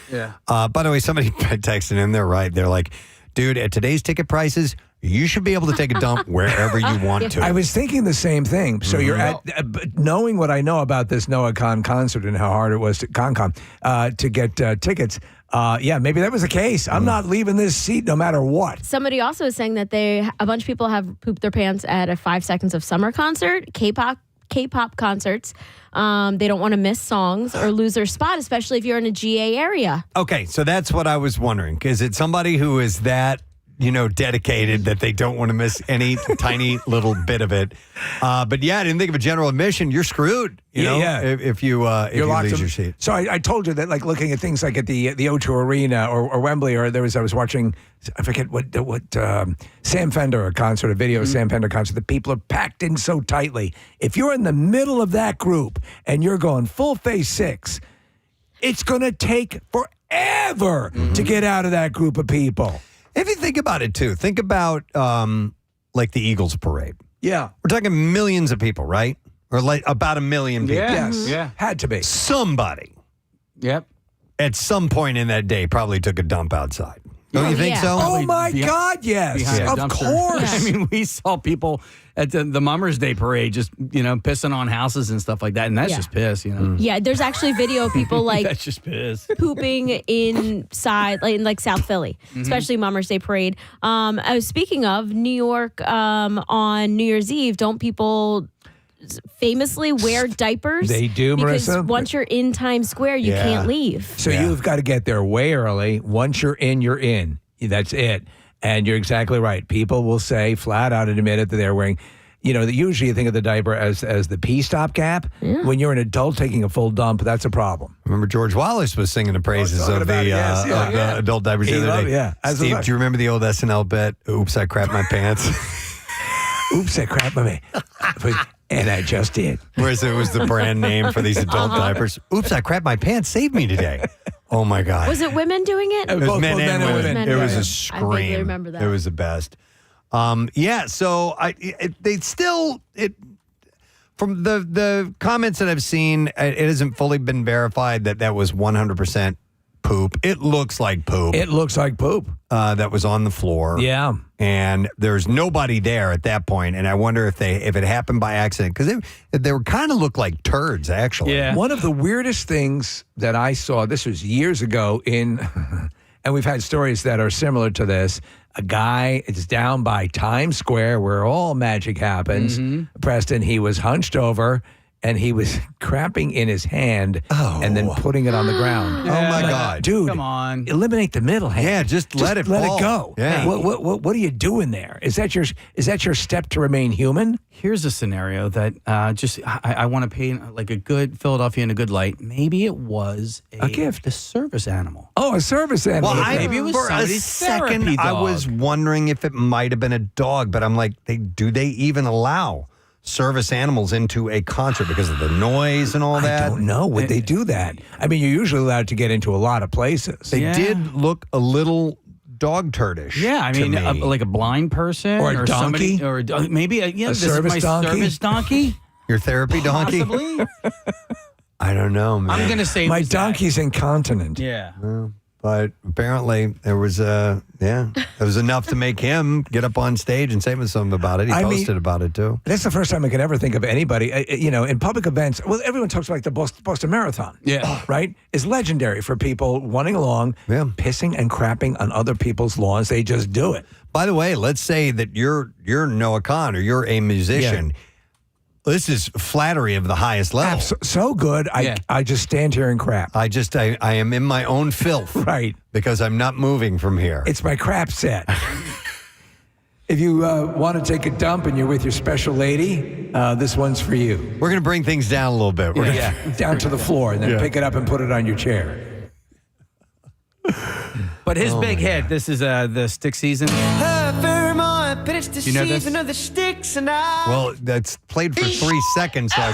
by the way, somebody texted in, they're right. They're like, dude, at today's ticket prices, you should be able to take a dump wherever you want to. I was thinking the same thing. So you're at, knowing what I know about this Noah Khan concert and how hard it was to get tickets. Maybe that was the case. I'm not leaving this seat no matter what. Somebody also is saying that a bunch of people have pooped their pants at a 5 Seconds of Summer concert, K-pop concerts. They don't want to miss songs or lose their spot, especially if you're in a GA area. Okay, so that's what I was wondering. Is it somebody who is that dedicated that they don't want to miss any tiny little bit of it? But I didn't think of a general admission. You're screwed. If you lose your seat. So I told you that, like looking at things like at the O2 Arena or Wembley, or I was watching, I forget what Sam Fender concert, a video of Sam Fender concert. The people are packed in so tightly. If you're in the middle of that group and you're going full phase 6, it's going to take forever to get out of that group of people. If you think about it, too, think about like the Eagles parade. Yeah. We're talking millions of people, right? Or like about 1 million people. Yes. Yeah. Had to be. Somebody. Yep. At some point in that day probably took a dump outside. Don't you think so? Oh, my God, yes. Of course. I mean, we saw people at the Mummers Day parade just, pissing on houses and stuff like that. And that's just piss, Yeah, there's actually video of people like that's just piss. pooping inside, like in South Philly, especially Mummers Day parade. I was speaking of New York on New Year's Eve. Don't people famously wear diapers? They do, because Marissa. once you're in Times Square, you can't leave. So you've got to get there way early. Once you're in, you're in. That's it. And you're exactly right. People will say flat out and admit it that they're wearing, usually you think of the diaper as the pee stop-gap. Yeah. When you're an adult taking a full dump, that's a problem. Remember George Wallace was singing the praises of the adult diapers the other day. Steve, do you remember the old SNL bit, oops, I crapped my pants? Oops, I crapped my pants. And I just did. Whereas it was the brand name for these adult diapers. Oops, I crapped my pants. Save me today. Oh, my God. Was it women doing it? It was men and women. It was a scream. I vaguely remember that. It was the best. So from the comments that I've seen, it hasn't fully been verified that was 100% poop. It looks like poop. It looks like poop. That was on the floor. Yeah. And there's nobody there at that point. And I wonder if it happened by accident. Because they were kind of look like turds, actually. Yeah. One of the weirdest things that I saw, this was years ago and we've had stories that are similar to this. A guy is down by Times Square where all magic happens. Preston, he was hunched over and he was crapping in his hand and then putting it on the ground. Oh, my God. Dude, come on. Eliminate the middle hand. Yeah, just let it go. Yeah. What are you doing there? Is that your step to remain human? Here's a scenario that I want to paint like a good Philadelphia in a good light. Maybe it was a gift, a service animal. Oh, a service animal. Well, maybe it was for a somebody's second, therapy dog. I was wondering if it might have been a dog, but I'm like, do they even allow service animals into a concert because of the noise and all that? I don't know. Would they do that? I mean, you're usually allowed to get into a lot of places. They did look a little dog turdish. Yeah, I mean, like a blind person or a donkey, somebody, or maybe a service donkey. Service donkey. Your therapy donkey? Possibly. I don't know, man. I'm gonna say my donkey's incontinent. Yeah. Well, But apparently there was enough to make him get up on stage and say something about it. He posted about it too. That's the first time I could ever think of anybody, in public events. Well, everyone talks about like the Boston Marathon. Yeah. Right? It's legendary for people running along, pissing and crapping on other people's lawns. They just do it. By the way, let's say that you're Noah Khan or you're a musician. Yeah. This is flattery of the highest level. So good. I just stand here and crap. I am in my own filth. Right. Because I'm not moving from here. It's my crap set. If you want to take a dump and you're with your special lady, this one's for you. We're going to bring things down a little bit. Down to the floor and then pick it up and put it on your chair. But his big hit, this is the stick season. But it's the season of the sticks and Well, that's played for 3 seconds. So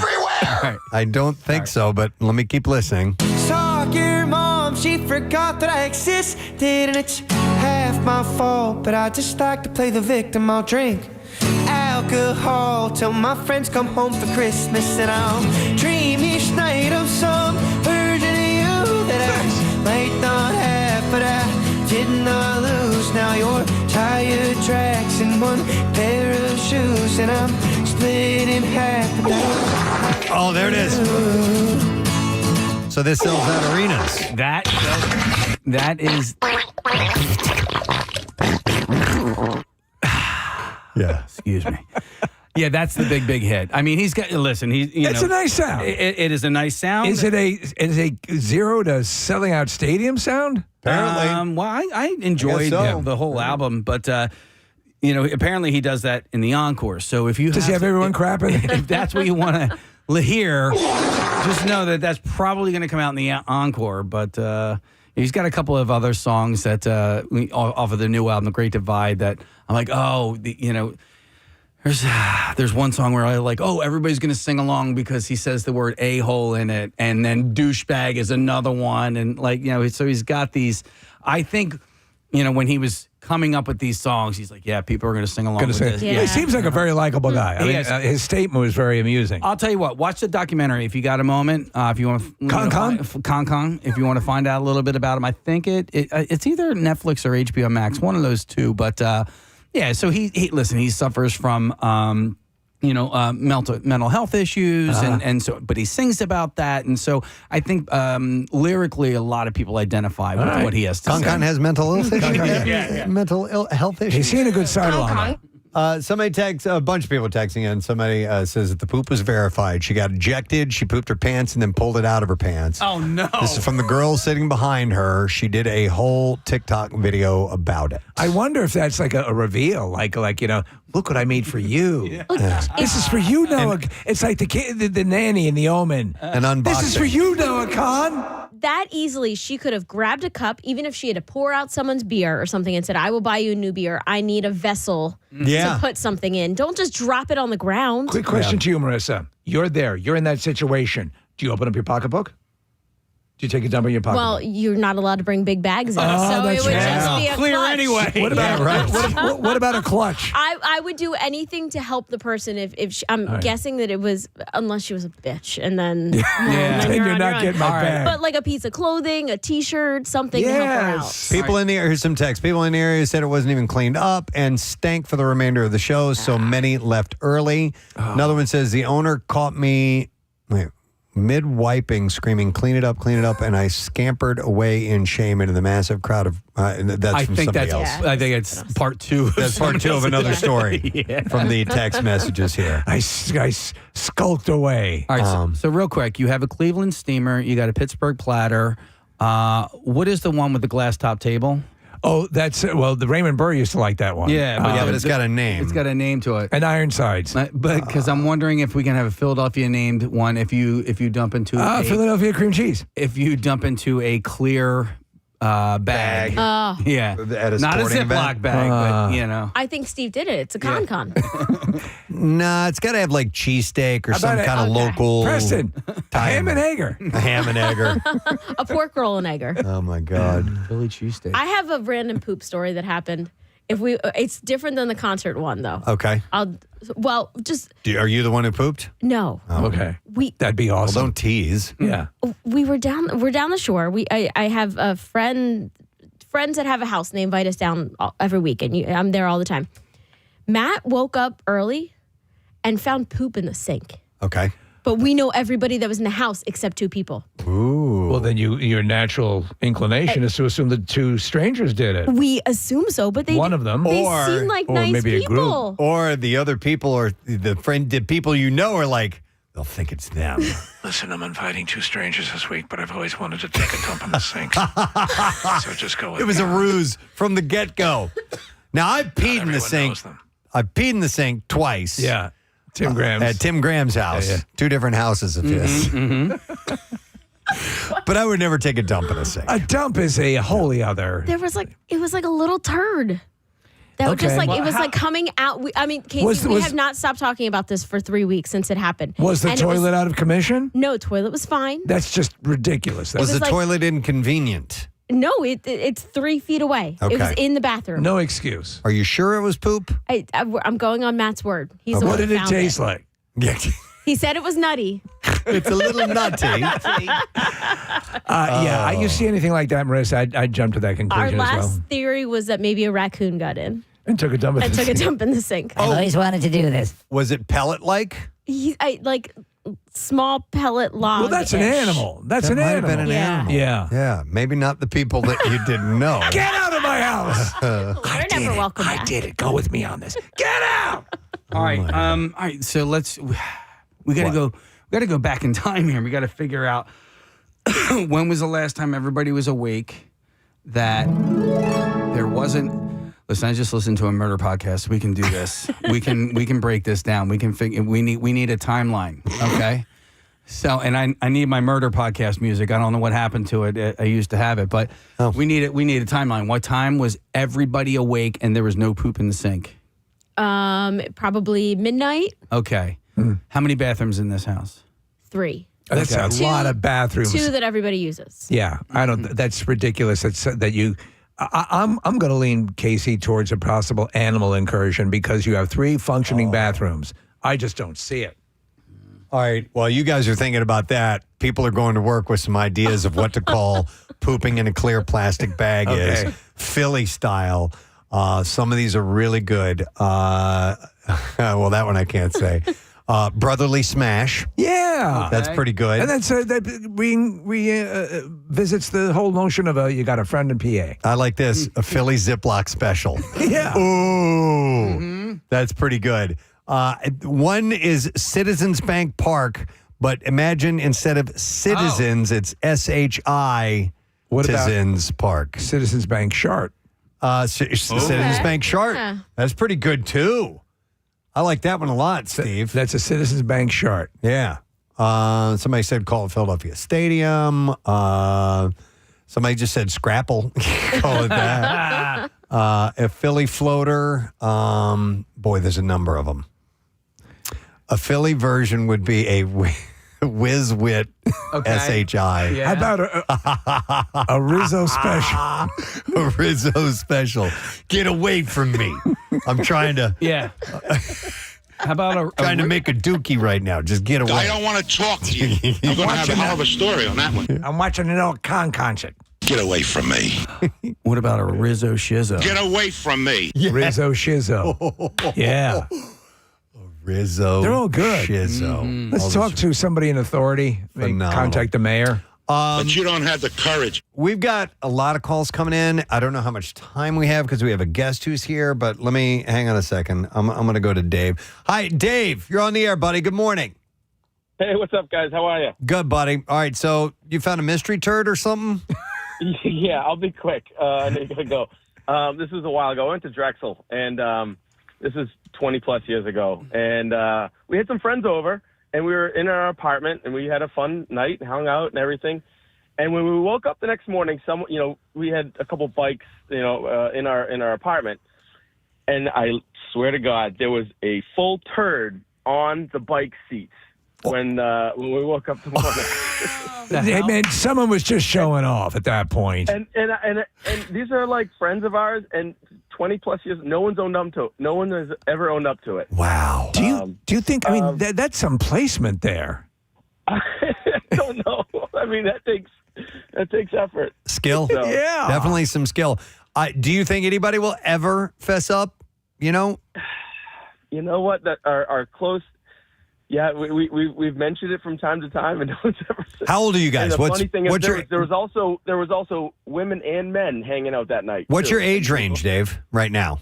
I don't think so, but let me keep listening. Saw your mom, she forgot that I existed, and it's half my fault, but I just like to play the victim. I'll drink alcohol till my friends come home for Christmas, and I'll dream each night of some version of you that I might not have, but I did not lose. Now your tire tracks in one pair of shoes, and I'm split in half. Oh, there it is. So this sells out arenas. That is. Yeah. Excuse me. Yeah, that's the big hit. I mean, he's got. Listen, it's a nice sound. It is a nice sound. Is it a zero to selling out stadium sound? Apparently. Well, I enjoyed the whole album, but apparently he does that in the encore. So if you does he have everyone crapping? If that's what you want to hear, just know that that's probably going to come out in the encore. But he's got a couple of other songs that off of the new album, The Great Divide, that I'm like, There's one song where I like, everybody's going to sing along because he says the word a-hole in it. And then douchebag is another one. And so he's got these, I think, when he was coming up with these songs, he's like, people are going to sing along with this. Yeah. He seems like a very likable guy. I mean, his statement was very amusing. I'll tell you what, watch the documentary if you got a moment. If you want to, Con, if you want to find out a little bit about him. I think it's either Netflix or HBO Max, one of those two. But, so he suffers from mental health issues, but he sings about that, and so I think lyrically a lot of people identify with what he has to say. Con has mental health issues. Mental health issues. He's seen a good side along. Somebody texts, a bunch of people texting in. Somebody says that the poop was verified. She got ejected. She pooped her pants and then pulled it out of her pants. Oh, no. This is from the girl sitting behind her. She did a whole TikTok video about it. I wonder if that's like a reveal, like look what I made for you. Yeah. This is for you, Noah. It's like the kid, the nanny in The Omen. An unboxing. This is for you, Noah Khan. That easily, she could have grabbed a cup, even if she had to pour out someone's beer or something, and said, I will buy you a new beer. I need a vessel to put something in. Don't just drop it on the ground. Quick question to you, Marissa. You're there. You're in that situation. Do you open up your pocketbook? Do you take a dump in your pocketbook? Well, you're not allowed to bring big bags in, so it would just be a clear clutch. anyway. What about what about a clutch? I would do anything to help the person if I'm guessing that it was, unless she was a bitch, and then then you're not getting my bag. But like a piece of clothing, a T-shirt, something to help her out. People in the area, here's some text. People in the area said it wasn't even cleaned up and stank for the remainder of the show, so many left early. Another one says the owner caught me mid-wiping, screaming, clean it up, and I scampered away in shame into the massive crowd of, that's from somebody else. I think it's part two. That's part two of another story from the text messages here. I skulked away. All right, so real quick, you have a Cleveland steamer, you got a Pittsburgh platter. What is the one with the glass top table? Oh, the Raymond Burr used to like that one. Yeah, but it's got a name. It's got a name to it. And Ironsides. But because I'm wondering if we can have a Philadelphia named one if you dump into Philadelphia cream cheese. If you dump into a clear bag. Yeah. Not a Ziploc bag, but I think Steve did it. It's a con. Nah, it's got to have like cheesesteak or some kind of local. Preston, a ham and egger. A ham and egger. A pork roll and egger. Oh my God. Philly cheesesteak. I have a random poop story that happened. It's different than the concert one though. Okay. Well, just Are you the one who pooped? no. Oh, Okay. That'd be awesome. Well, don't tease. Yeah. We're down the shore. I have a friends that have a house, and they invite us down every week, and I'm there all the time. Matt woke up early and found poop in the sink. Okay. But we know everybody that was in the house except 2 people. Ooh. Well, then your natural inclination is to assume that 2 strangers did it. We assume so, but they One of them. they Or- seem like or nice maybe a group. people. Or the other people, or the people you know are like, they'll think it's them. Listen, I'm inviting 2 strangers this week, but I've always wanted to take a dump in the sink. So just go with It was me. a ruse from the get-go. Now, I've peed in the sink. I've peed in the sink twice. Yeah. Tim Graham's. At Tim Graham's house. Yeah. 2 different houses of his. But I would never take a dump in a sink. A dump is a wholly other. It was like a little turd. That was just Okay. like Well, it was like coming out. Casey, we have not stopped talking about this for 3 weeks since it happened. Was the And toilet out of commission? No, toilet was fine. That's just ridiculous. Was the like- toilet inconvenient? No, it's 3 feet away. It was Okay. in the bathroom. No excuse. Are you sure it was poop? I'm going on Matt's word. He's the What one did who it found taste like? Yeah. He said it was nutty. It's a little nutty. Yeah, you see anything like that, Marissa, I'd jump to that Our conclusion as last well. theory was that maybe a raccoon got in And took a dump. and took a dump in the sink. I've always wanted to do this. Was it pellet-like? Like small pellet log. Well, that's an animal. That's That an might animal. have been an animal. Yeah. Yeah, maybe not the people that you didn't know. Get out of my house. We're never welcome I back. did it. Go with me on this. Get out. All right. All right. So we gotta go back in time here. We gotta figure out when was the last time everybody was awake that there wasn't. Listen, I just listened to a murder podcast. We can do this. we can break this down. We can figure. We need a timeline. Okay. So, and I need my murder podcast music. I don't know what happened to it. I used to have it, but we need it. We need a timeline. What time was everybody awake and there was no poop in the sink? Probably midnight. Okay. How many bathrooms in this house? 3. That's a lot of bathrooms. 2 that everybody uses. Yeah, I don't. That's ridiculous. That you. I'm going to lean Casey towards a possible animal incursion because you have 3 functioning bathrooms. I just don't see it. All right. Well, you guys are thinking about that. People are going to work with some ideas of what to call pooping in a clear plastic bag is Philly style. Some of these are really good. Well, that one I can't say. Brotherly smash. Yeah, that's pretty good. And that's that visits the whole notion of you got a friend in PA. I like this, a Philly Ziploc special. Yeah. Ooh, that's pretty good. One is Citizens Bank Park, but imagine instead of citizens, it's SHI. What about Citizens Park? Citizens Bank Shart. Citizens Bank Shart. Yeah. That's pretty good too. I like that one a lot, Steve. That's a Citizens Bank Shart. Yeah. Somebody said call it Philadelphia Stadium. Somebody just said Scrapple. Call it that. A Philly floater. Boy, there's a number of them. A Philly version would be a Whiz-Wit SHI. Yeah. How about a Rizzo special? A Rizzo special. Get away from me. I'm trying to. Yeah. How about trying to make a dookie right now? Just get away. I don't want to talk to you. I'm going to have a hell of a story on that one. I'm watching an old con concert. Get away from me. What about a Rizzo Shizzo? Get away from me. Yeah. Rizzo Shizzo. Yeah. Rizzo. They're all good. Shizzo. Let's talk to somebody in authority. Maybe contact the mayor. But you don't have the courage. We've got a lot of calls coming in. I don't know how much time we have because we have a guest who's here, but let me hang on a second. I'm going to go to Dave. Hi, Dave. You're on the air, buddy. Good morning. Hey, what's up, guys? How are you? Good, buddy. All right, so you found a mystery turd or something? Yeah, I'll be quick. I know you gotta go. This was a while ago. I went to Drexel, and this is 20-plus years ago. And we had some friends over, and we were in our apartment, and we had a fun night and hung out and everything. And when we woke up the next morning, we had a couple bikes, in our apartment. And I swear to God, there was a full turd on the bike seats when we woke up the morning. Hey, man, someone was just showing off at that point. And these are like friends of ours, and 20 plus years, no one's owned up to it. No one has ever owned up to it. Wow. Do you think? I mean, that's some placement there. I don't know. I mean, that takes effort. Skill. So- Yeah. Definitely some skill. Do you think anybody will ever fess up? You know? You know what? That are close. Yeah, we've mentioned it from time to time, and no one's ever said. How old are you guys? And the What's- funny thing is, what's there was also women and men hanging out that night. What's too. your age range, Dave, right now?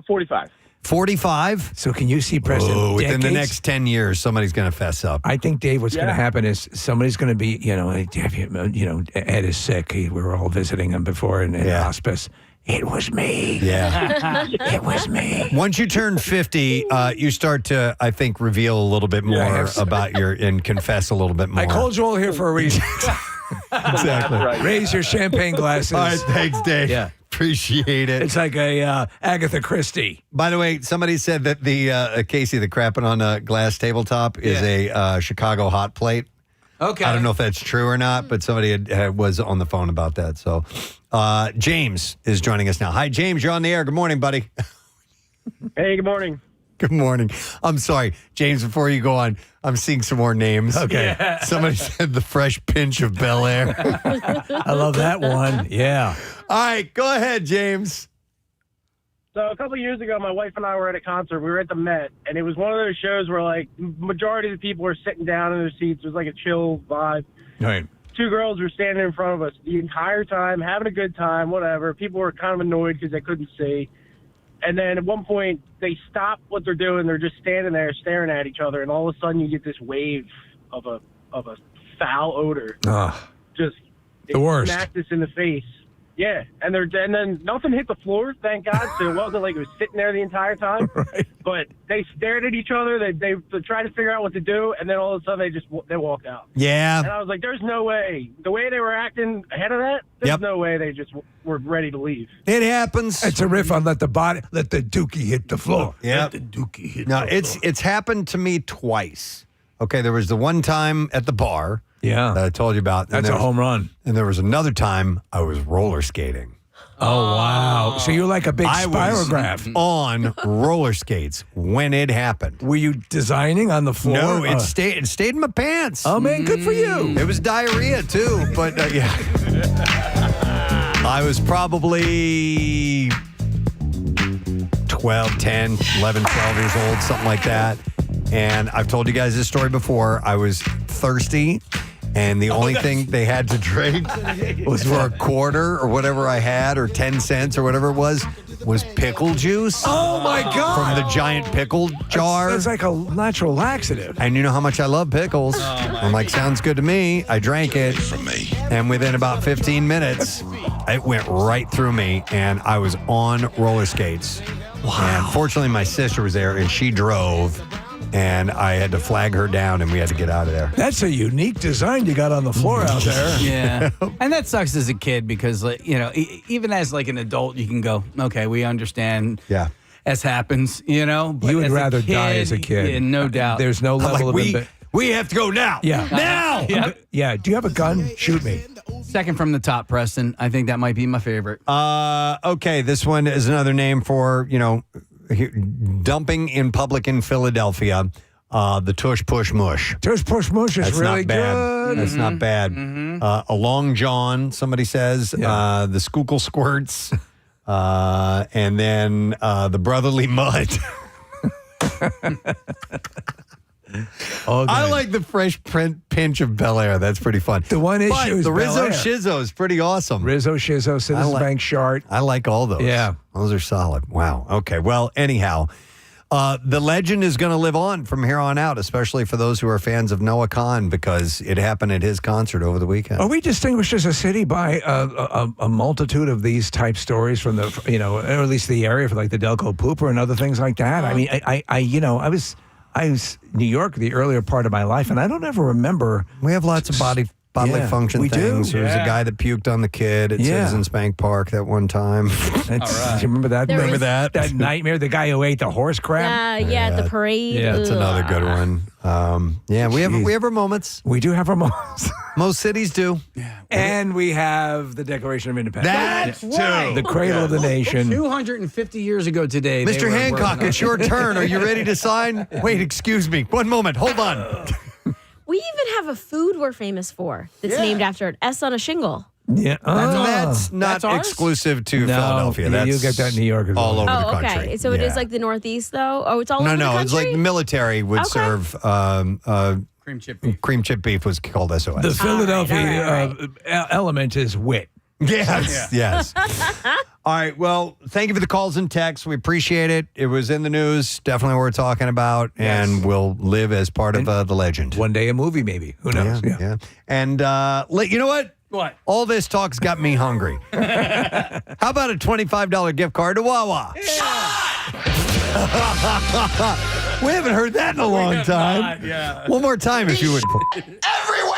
45. 45? So can you see, Preston? Oh, within the decades? next 10 years, somebody's going to fess up. I think, Dave, what's going to Yeah. happen is somebody's going to be, Ed is sick. We were all visiting him before in hospice. It was me. Yeah. It was me. Once you turn 50, you start to, I think, reveal a little bit more about and confess a little bit more. I called you all here for a reason. Exactly. Right. Raise your champagne glasses. All right, thanks, Dave. Yeah. Appreciate it. It's like a Agatha Christie. By the way, somebody said that the Casey, the crapping on a glass tabletop is a Chicago hot plate. Okay. I don't know if that's true or not, but somebody was on the phone about that. So James is joining us now. Hi, James. You're on the air. Good morning, buddy. Hey, good morning. Good morning. I'm sorry, James, before you go on, I'm seeing some more names. Okay. Yeah. Somebody said the Fresh Pinch of Bel Air. I love that one. Yeah. All right, go ahead, James. So a couple of years ago, my wife and I were at a concert. We were at the Met, and it was one of those shows where, like, majority of the people were sitting down in their seats. It was like a chill vibe. Right. Two girls were standing in front of us the entire time, having a good time, whatever. People were kind of annoyed because they couldn't see. And then at one point, they stop what they're doing. They're just standing there staring at each other, and all of a sudden, you get this wave of a foul odor. Just the worst. Smacked us in the face. Yeah, and then nothing hit the floor, thank God. So it wasn't like it was sitting there the entire time. Right. But they stared at each other. They tried to figure out what to do, and then all of a sudden they walked out. Yeah. And I was like, "There's no way." The way they were acting ahead of that, there's no way they just were ready to leave. It happens. It's a riff on let the dookie hit the floor. Yeah. Let the dookie hit No, the floor. it's happened to me twice. Okay, there was the one time at the bar. Yeah. That I told you about. That's a home run. And there was another time I was roller skating. Oh, wow. So you're like a big I was spirograph. on roller skates when it happened. Were you designing on the floor? No, it stayed in my pants. Oh, man, good for you. It was diarrhea, too. But, yeah. I was probably 12, 10, 11, 12 years old, something like that. And I've told you guys this story before. I was thirsty, and the only thing they had to drink was for a quarter or whatever I had, or 10 cents or whatever it was pickle juice. Oh, my God. From the giant pickle jar. It's like a natural laxative. And you know how much I love pickles. I'm like, sounds good to me. I drank it. And within about 15 minutes, it went right through me, and I was on roller skates. Wow. And fortunately, my sister was there, and she drove. And I had to flag her down, and we had to get out of there. That's a unique design you got on the floor out there. Yeah. And that sucks as a kid because, like, you know, even as like an adult, you can go, okay, we understand. Yeah. As happens, you know. But You would as a rather kid, die as a kid. Yeah, no doubt. There's no level of we have to go now. Yeah. Now. Yeah. Yeah. Do you have a gun? Shoot me. Second from the top, Preston. I think that might be my favorite. Okay, this one is another name for, dumping in public in Philadelphia. The tush push mush. Tush push mush is That's really not bad. good. That's not bad. A long john, somebody says. Yeah. The skookle squirts. And then the brotherly mud. I like the fresh pinch of Bel Air. That's pretty fun. The one issue But is the Bel Rizzo Air. Shizzo is pretty awesome. Rizzo, Shizzo, Citizens Bank Shart. I like all those. Yeah. Those are solid. Wow. Okay. Well, anyhow, the legend is going to live on from here on out, especially for those who are fans of Noah Khan, because it happened at his concert over the weekend. Are we distinguished as a city by a multitude of these type stories from the, or at least the area for like the Delco Pooper and other things like that? I mean, I was New York the earlier part of my life, and I don't ever remember. We have lots of body bodily Yeah, function we do. things. There was a Yeah. guy that puked on the kid at Yeah. Citizens Bank Park that one time. Do you remember that? There was- that nightmare? The guy who ate the horse crap? Yeah, at the parade. Yeah, That's another good one. We have our moments. We do have our moments. Most cities do. And we have the Declaration of Independence. That's right. The cradle of the nation. 250 years ago today. Mr. Hancock, it's your turn. Are you ready to sign? Wait, excuse me. One moment. Hold on. We even have a food we're famous for that's named after an S on a shingle. Yeah. That's not That's ours? exclusive to No, Philadelphia. you That's get that in New York as all well. over the Oh, country. okay. So it is Yeah. like the Northeast, though? Oh, it's all No, over the no. country? It's like the military would serve Cream chip beef. cream chip beef was called SOS. The Philadelphia element is wit. Yes, yes. All right. Well, thank you for the calls and texts. We appreciate it. It was in the news. Definitely worth talking about, and will live as part of the legend. One day a movie, maybe. Who knows? Yeah. And you know what? What? All this talk's got me hungry. How about a $25 gift card to Wawa? We haven't heard that in a long time. Yeah. One more time, if you would. Everywhere!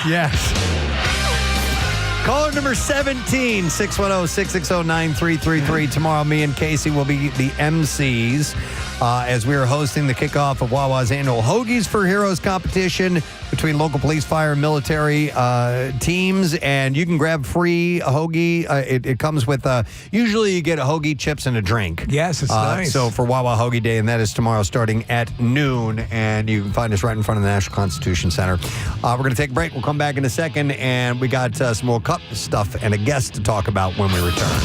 Yes. Caller number 17, 610-660-9333. Tomorrow, me and Casey will be the MCs as we are hosting the kickoff of Wawa's annual Hoagies for Heroes competition between local police, fire, and military teams. And you can grab free a hoagie. It comes with, usually you get a hoagie, chips, and a drink. Yes, it's nice. So for Wawa Hoagie Day, and that is tomorrow starting at noon. And you can find us right in front of the National Constitution Center. We're going to take a break. We'll come back in a second. And we got some World Cup stuff and a guest to talk about when we return.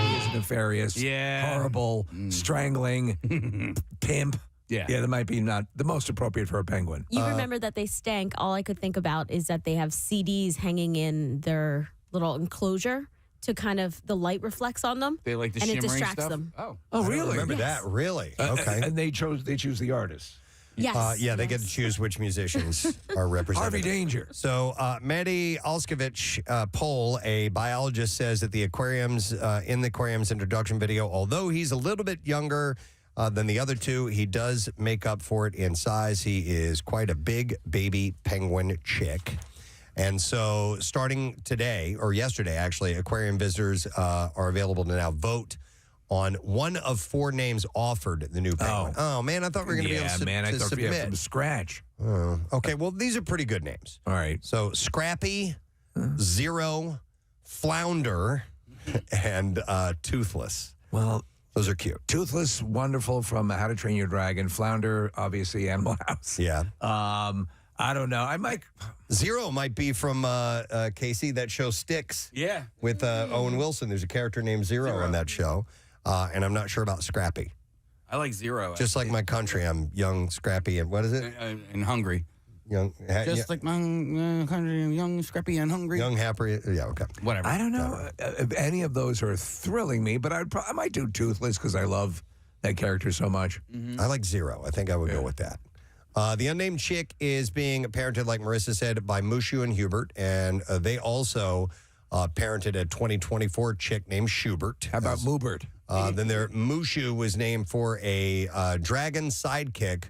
He's nefarious, horrible, strangling, pimp. Yeah. That might be not the most appropriate for a penguin. You remember that they stank. All I could think about is that they have CDs hanging in their little enclosure to kind of, the light reflects on them. They like the and it shimmering distracts stuff? them. Oh. Oh, I don't really? remember that. Really? Okay. And they choose the artists. Yes. They get to choose which musicians are represented. Harvey Danger. So, Maddie Alskovich Pohl, a biologist, says that the aquariums, in the aquarium's introduction video, although he's a little bit younger than the other two, he does make up for it in size. He is quite a big baby penguin chick. And so, starting today, or yesterday actually, aquarium visitors are available to now vote on one of four names offered the new penguin. Oh man, I thought we were going to be able to I thought submit. from scratch. Oh, okay, well, these are pretty good names. All right. So Scrappy, Zero, Flounder, and Toothless. Well, those are cute. Toothless, wonderful from How to Train Your Dragon. Flounder, obviously Animal House. Yeah. I don't know. I might. Zero might be from Casey, that show Sticks. Yeah. With Owen Wilson. There's a character named Zero on that show. And I'm not sure about Scrappy. I like Zero. Just like my country, I'm young, scrappy, and what is it? And hungry. Young, Just like my country, young, scrappy, and hungry. young, happy. Yeah, okay. Whatever. I don't know if any of those are thrilling me, but I might do Toothless because I love that character so much. I like Zero. I think I would go with that. The unnamed chick is being parented, like Marissa said, by Mushu and Hubert, and they also parented a 2024 chick named Schubert. How about Moobert? Then their Mushu was named for a dragon sidekick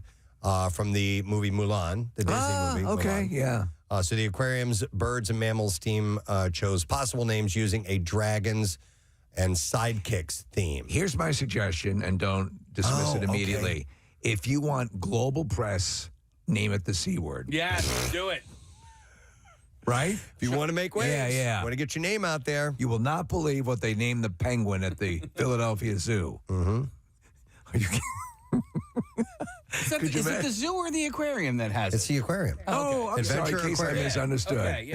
from the movie Mulan, the Disney movie. Okay, Mulan. yeah. So the aquarium's birds and mammals team chose possible names using a dragons and sidekicks theme. Here's my suggestion, and don't dismiss it immediately. Okay. If you want global press, name it the C word. Yes, do it. Right? If you want to make waves, Yeah. want to get your name out there. You will not believe what they named the penguin at the Philadelphia Zoo. Mm-hmm. Are you Is it the zoo or the aquarium that has It's it? the aquarium. Oh, I'm sorry, Adventure in case I Aquarium. misunderstood. Okay,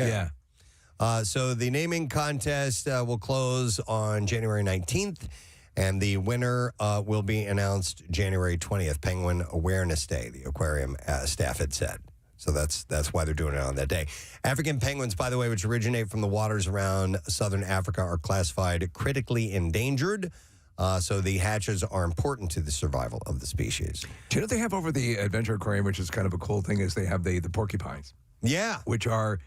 yeah. So the naming contest will close on January 19th, and the winner will be announced January 20th, Penguin Awareness Day, the aquarium staff had said. So that's why they're doing it on that day. African penguins, by the way, which originate from the waters around southern Africa, are classified critically endangered. So the hatches are important to the survival of the species. Do you know what they have over the Adventure Aquarium, which is kind of a cool thing, is they have the porcupines. Yeah. Which are,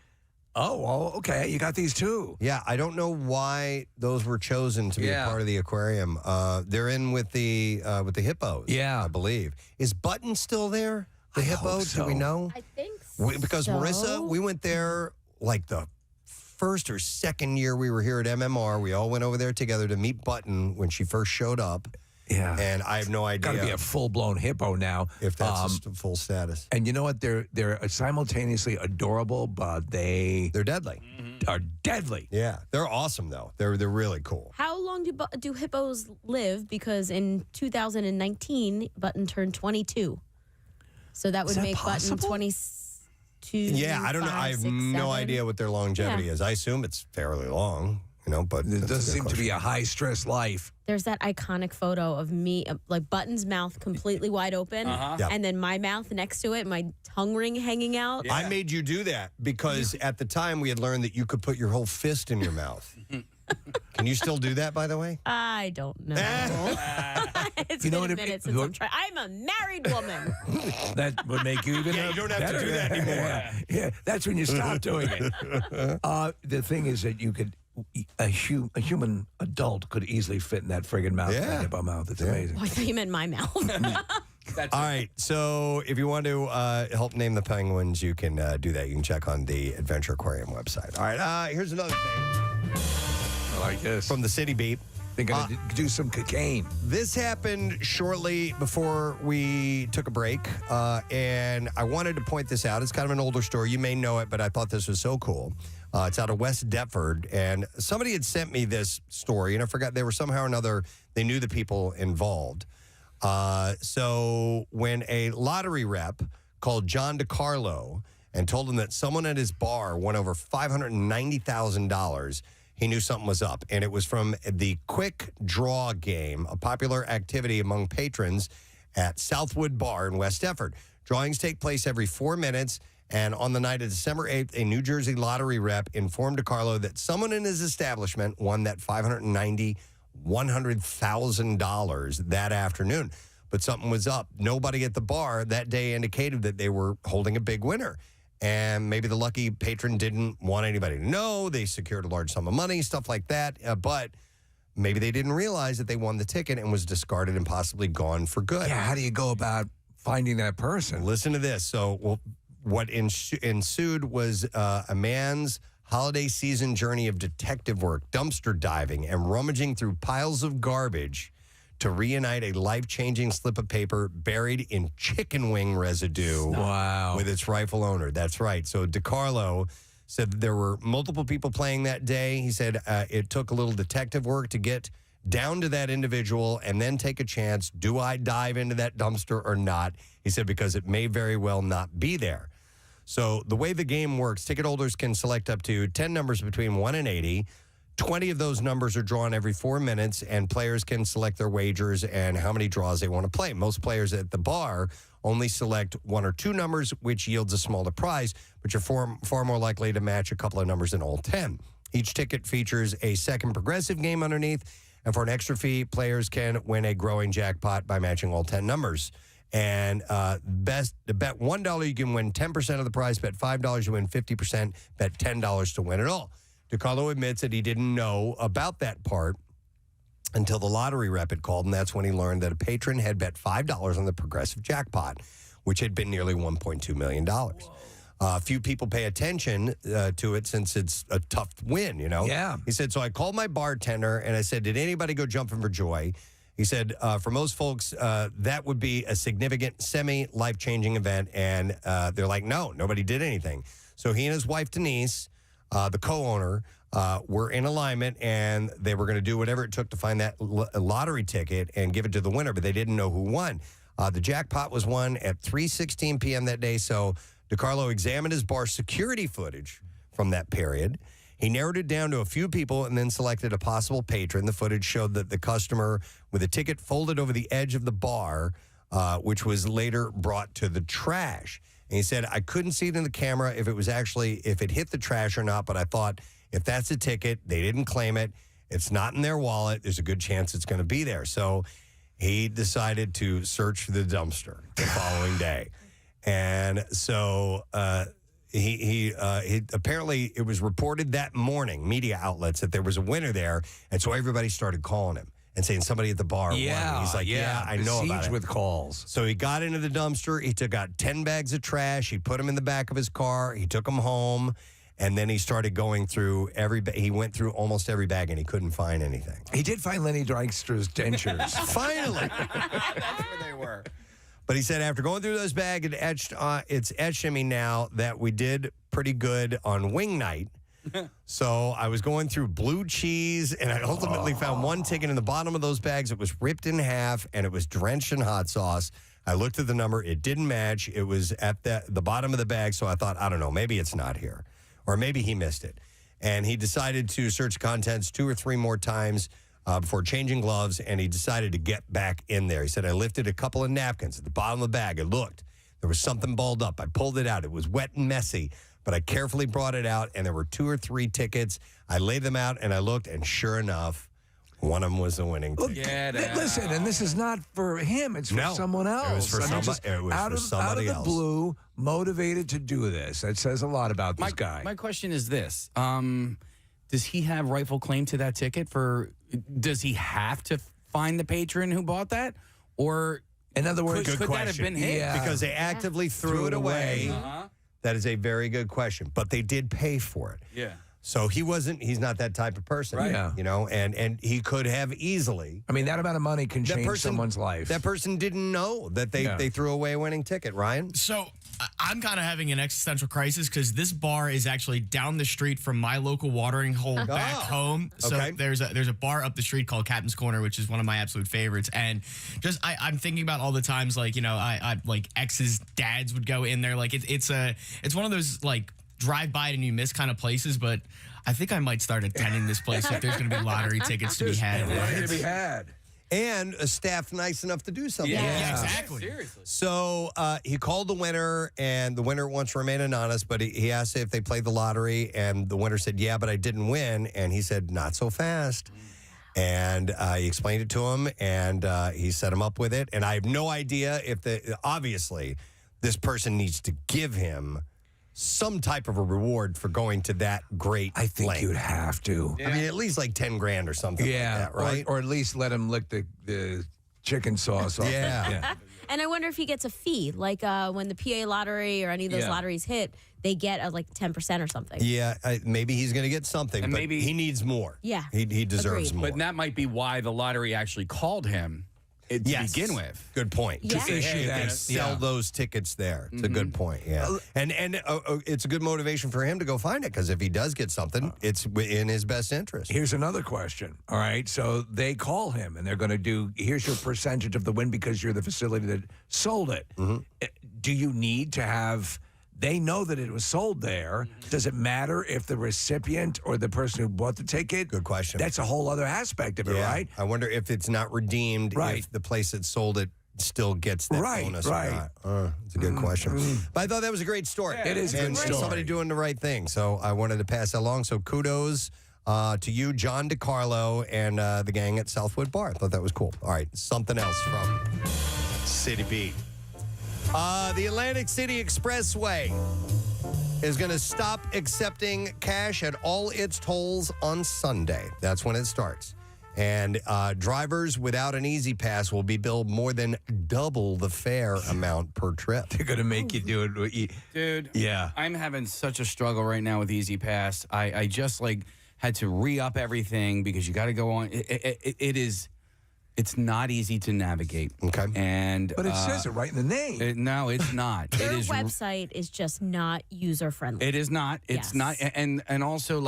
okay, you got these too. Yeah, I don't know why those were chosen to be a part of the aquarium. They're in with the hippos, I believe. Is Button still there? The hippo? hope so. Do we know? I think so. Because Marissa, we went there like the first or second year we were here at MMR. We all went over there together to meet Button when she first showed up. Yeah. And I have no idea. Got to be a full-blown hippo now. If that's full status. And you know what? They're simultaneously adorable, but they're deadly. Are deadly. Yeah. They're awesome, though. They're really cool. How long do hippos live? Because in 2019, Button turned 22. So that would make Button 22. Yeah, I don't know. I have no idea what their longevity is. I assume it's fairly long, but it does seem to be a high-stress life. There's that iconic photo of me, like Button's mouth completely wide open, and then my mouth next to it, my tongue ring hanging out. I made you do that because at the time we had learned that you could put your whole fist in your mouth. Can you still do that, by the way? I don't know. It's been a minute since I'm trying. I'm a married woman. That would make you even you don't have to do that anymore. Yeah, that's when you stop doing it. The thing is that you could, a human adult could easily fit in that friggin' mouth, that hippo mouth. It's amazing. Oh, I thought you meant my mouth. All right, so if you want to help name the penguins, you can do that. You can check on the Adventure Aquarium website. All right, here's another thing. I like this. From the City Beat. They're going to do some cocaine. This happened shortly before we took a break, and I wanted to point this out. It's kind of an older story. You may know it, but I thought this was so cool. It's out of West Deptford, and somebody had sent me this story, and I forgot they were somehow or another, they knew the people involved. So when a lottery rep called John DiCarlo and told him that someone at his bar won over $590,000, he knew something was up. And it was from the Quick Draw game, a popular activity among patrons at Southwood Bar in West Deptford. Drawings take place every 4 minutes. And on the night of December 8th, a New Jersey lottery rep informed DiCarlo that someone in his establishment won that $100,000 that afternoon. But something was up. Nobody at the bar that day indicated that they were holding a big winner. And maybe the lucky patron didn't want anybody to know. They secured a large sum of money, stuff like that. But maybe they didn't realize that they won the ticket and was discarded and possibly gone for good. Yeah, how do you go about finding that person? Listen to this. So what ensued was a man's holiday season journey of detective work, dumpster diving, and rummaging through piles of garbage to reunite a life-changing slip of paper buried in chicken wing residue with its rightful owner. That's right. So DiCarlo said that there were multiple people playing that day. He said it took a little detective work to get down to that individual and then take a chance. Do I dive into that dumpster or not? He said because it may very well not be there. So the way the game works, ticket holders can select up to 10 numbers between 1 and 80. 20 of those numbers are drawn every 4 minutes, and players can select their wagers and how many draws they want to play. Most players at the bar only select 1 or 2 numbers, which yields a smaller prize, but you're far more likely to match a couple of numbers than all 10. Each ticket features a second progressive game underneath, and for an extra fee, players can win a growing jackpot by matching all 10 numbers. And to bet $1, you can win 10% of the prize. Bet $5, you win 50%. Bet $10 to win it all. DiCarlo admits that he didn't know about that part until the lottery rep had called, and that's when he learned that a patron had bet $5 on the progressive jackpot, which had been nearly $1.2 million. Few people pay attention to it since it's a tough win, Yeah. He said, so I called my bartender, and I said, did anybody go jumping for joy? He said, for most folks, that would be a significant semi-life-changing event, and they're like, no, nobody did anything. So he and his wife, Denise, the co-owner, were in alignment, and they were going to do whatever it took to find that lottery ticket and give it to the winner, but they didn't know who won. The jackpot was won at 3:16 p.m. that day, so DiCarlo examined his bar security footage from that period. He narrowed it down to a few people and then selected a possible patron. The footage showed that the customer with a ticket folded over the edge of the bar, which was later brought to the trash. And he said, I couldn't see it in the camera if it hit the trash or not, but I thought if that's a ticket, they didn't claim it, it's not in their wallet, there's a good chance it's going to be there. So he decided to search the dumpster the following day. And so he apparently it was reported that morning, media outlets, that there was a winner there, and so everybody started calling him. and saying somebody at the bar won. He's like, yeah, I know about it. with calls. So he got into the dumpster. He took out 10 bags of trash. He put them in the back of his car. He took them home. And then he started going through he went through almost every bag, and he couldn't find anything. He did find Lenny Dykstra's dentures. Finally. That's where they were. But he said after going through those bags, it's etched in me now that we did pretty good on wing night. So I was going through blue cheese, and I ultimately found one ticket in the bottom of those bags. It was ripped in half, and it was drenched in hot sauce. I looked at the number. It didn't match. It was at the bottom of the bag, so I thought, I don't know, maybe it's not here. Or maybe he missed it. And he decided to search contents 2 or 3 more times before changing gloves, and he decided to get back in there. He said, I lifted a couple of napkins at the bottom of the bag. I looked. There was something balled up. I pulled it out. It was wet and messy, but I carefully brought it out, and there were 2 or 3 tickets. I laid them out, and I looked, and sure enough, one of them was the winning ticket. Listen, and this is not for him. It's for someone else. It was for somebody else. Out of the blue, motivated to do this. That says a lot about this guy. My question is this. Does he have rightful claim to that ticket? Does he have to find the patron who bought that? Or, in other words, could that have been his? Yeah. Because they actively threw it away. Uh-huh. That is a very good question. But they did pay for it. Yeah. So he's not that type of person. Right. Yeah. You know, and he could have easily. I mean, that amount of money can change someone's life. That person didn't know that they threw away a winning ticket, Ryan. So I'm kind of having an existential crisis because this bar is actually down the street from my local watering hole back home. So there's a bar up the street called Captain's Corner, which is one of my absolute favorites. And just I'm thinking about all the times, like, you know, I like ex's dads would go in there. Like it's one of those like drive by and you miss kind of places, but I think I might start attending this place if there's going to be lottery tickets to be had. And a staff nice enough to do something. Yeah, exactly. Seriously. So he called the winner, and the winner wants to remain anonymous, but he asked if they played the lottery, and the winner said, yeah, but I didn't win. And he said, not so fast. And he explained it to him, and he set him up with it. And I have no idea if obviously this person needs to give him some type of a reward for going to that great I think length. you'd have to. I mean, at least like 10 grand or something like that, right? Or at least let him lick the chicken sauce off. Yeah. And I wonder if he gets a fee, like when the PA lottery or any of those lotteries hit, they get like 10% or something. Yeah, maybe he's going to get something, And but maybe he needs more. Yeah. He deserves Agreed. more. But that might be why the lottery actually called him to begin with. Good point. Yeah. To issue they sell those tickets there. It's a good point, yeah. And it's a good motivation for him to go find it, because if he does get something, it's in his best interest. Here's another question. All right, so they call him, and they're going to do, here's your percentage of the win because you're the facility that sold it. Do you need to have... They know that it was sold there. Does it matter if the recipient or the person who bought the ticket? Good question. That's a whole other aspect of it, right? I wonder if it's not redeemed, if the place that sold it still gets that bonus or not. It's a good question. But I thought that was a great story. It is a good story. Somebody doing the right thing. So I wanted to pass that along. So kudos to you, John DiCarlo, and the gang at Southwood Bar. I thought that was cool. All right, something else from City Beat. The Atlantic City Expressway is going to stop accepting cash at all its tolls on Sunday. That's when it starts. And drivers without an Easy Pass will be billed more than double the fare amount per trip. They're going to make you do it. Dude, yeah. I'm having such a struggle right now with Easy Pass. I just had to re-up everything because you got to go on. It's not easy to navigate. Okay. But it says it right in the name. No, it's not. Their website is just not user-friendly. It is not. It's not. And also,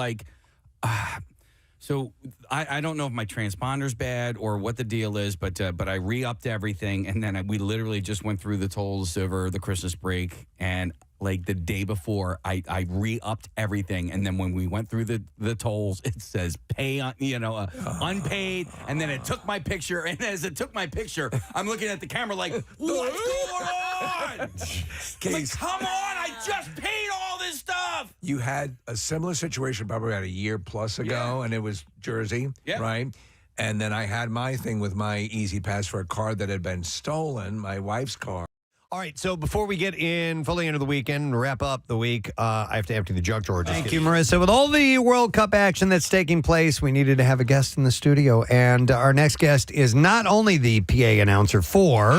so I don't know if my transponder's bad or what the deal is, but I re-upped everything, and then we literally just went through the tolls over the Christmas break, and like the day before, I re-upped everything, and then when we went through the tolls, it says pay on, unpaid, and then it took my picture, and as it took my picture, I'm looking at the camera like, what's going on? Like, come on, I just paid all this stuff. You had a similar situation probably about a year plus ago, and it was Jersey, right? And then I had my thing with my Easy Pass for a car that had been stolen, my wife's car. All right, so before we get fully into the weekend and wrap up the week, I have to empty the jug drawer. Thank you, Marissa. With all the World Cup action that's taking place, we needed to have a guest in the studio. And our next guest is not only the PA announcer for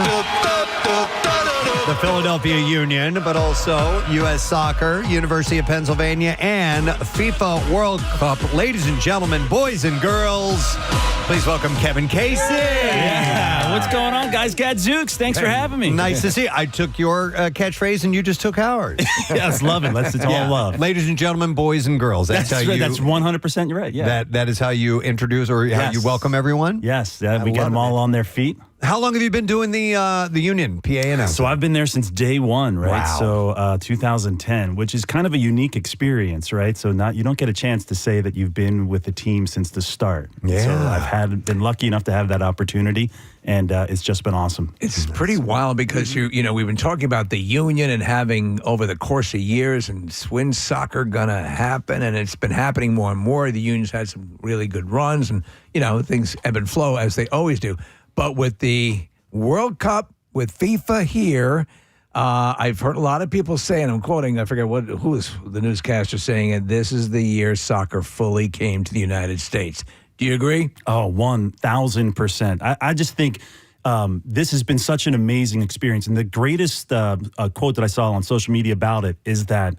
the Philadelphia Union, but also U.S. Soccer, University of Pennsylvania, and FIFA World Cup. Ladies and gentlemen, boys and girls, please welcome Kevin Casey. Yeah, what's going on, guys? Gadzooks, thanks for having me. Nice to see you. I took your catchphrase and you just took ours. Yes, love it. It's all love. Ladies and gentlemen, boys and girls. That's how right. you. That's 100%. You're right. Yeah. That is how you introduce or how you welcome everyone. Yes. We get them all on their feet. How long have you been doing the Union PA announcement? So I've been there since day one, right? Wow. So 2010, which is kind of a unique experience, right? So you don't get a chance to say that you've been with the team since the start. Yeah. So I've been lucky enough to have that opportunity, and it's just been awesome. It's pretty wild because we've been talking about the Union and having over the course of years, and when soccer gonna happen, and it's been happening more and more. The Union's had some really good runs, and things ebb and flow as they always do. But with the World Cup, with FIFA here, I've heard a lot of people say, and I'm quoting, I forget who was the newscaster saying it, this is the year soccer fully came to the United States. Do you agree? Oh, 1,000%. I just think this has been such an amazing experience. And the greatest quote that I saw on social media about it is that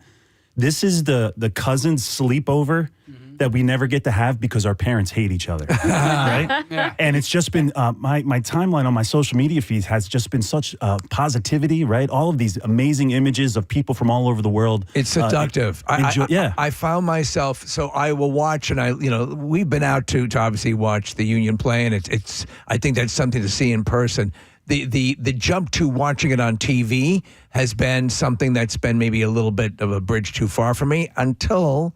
this is the cousin's sleepover that we never get to have because our parents hate each other, right? Yeah. And it's just been, my timeline on my social media feeds has just been such positivity, right? All of these amazing images of people from all over the world. It's seductive. I found myself, so I will watch, and we've been out to obviously watch the Union play, and it's I think that's something to see in person. The jump to watching it on TV has been something that's been maybe a little bit of a bridge too far for me until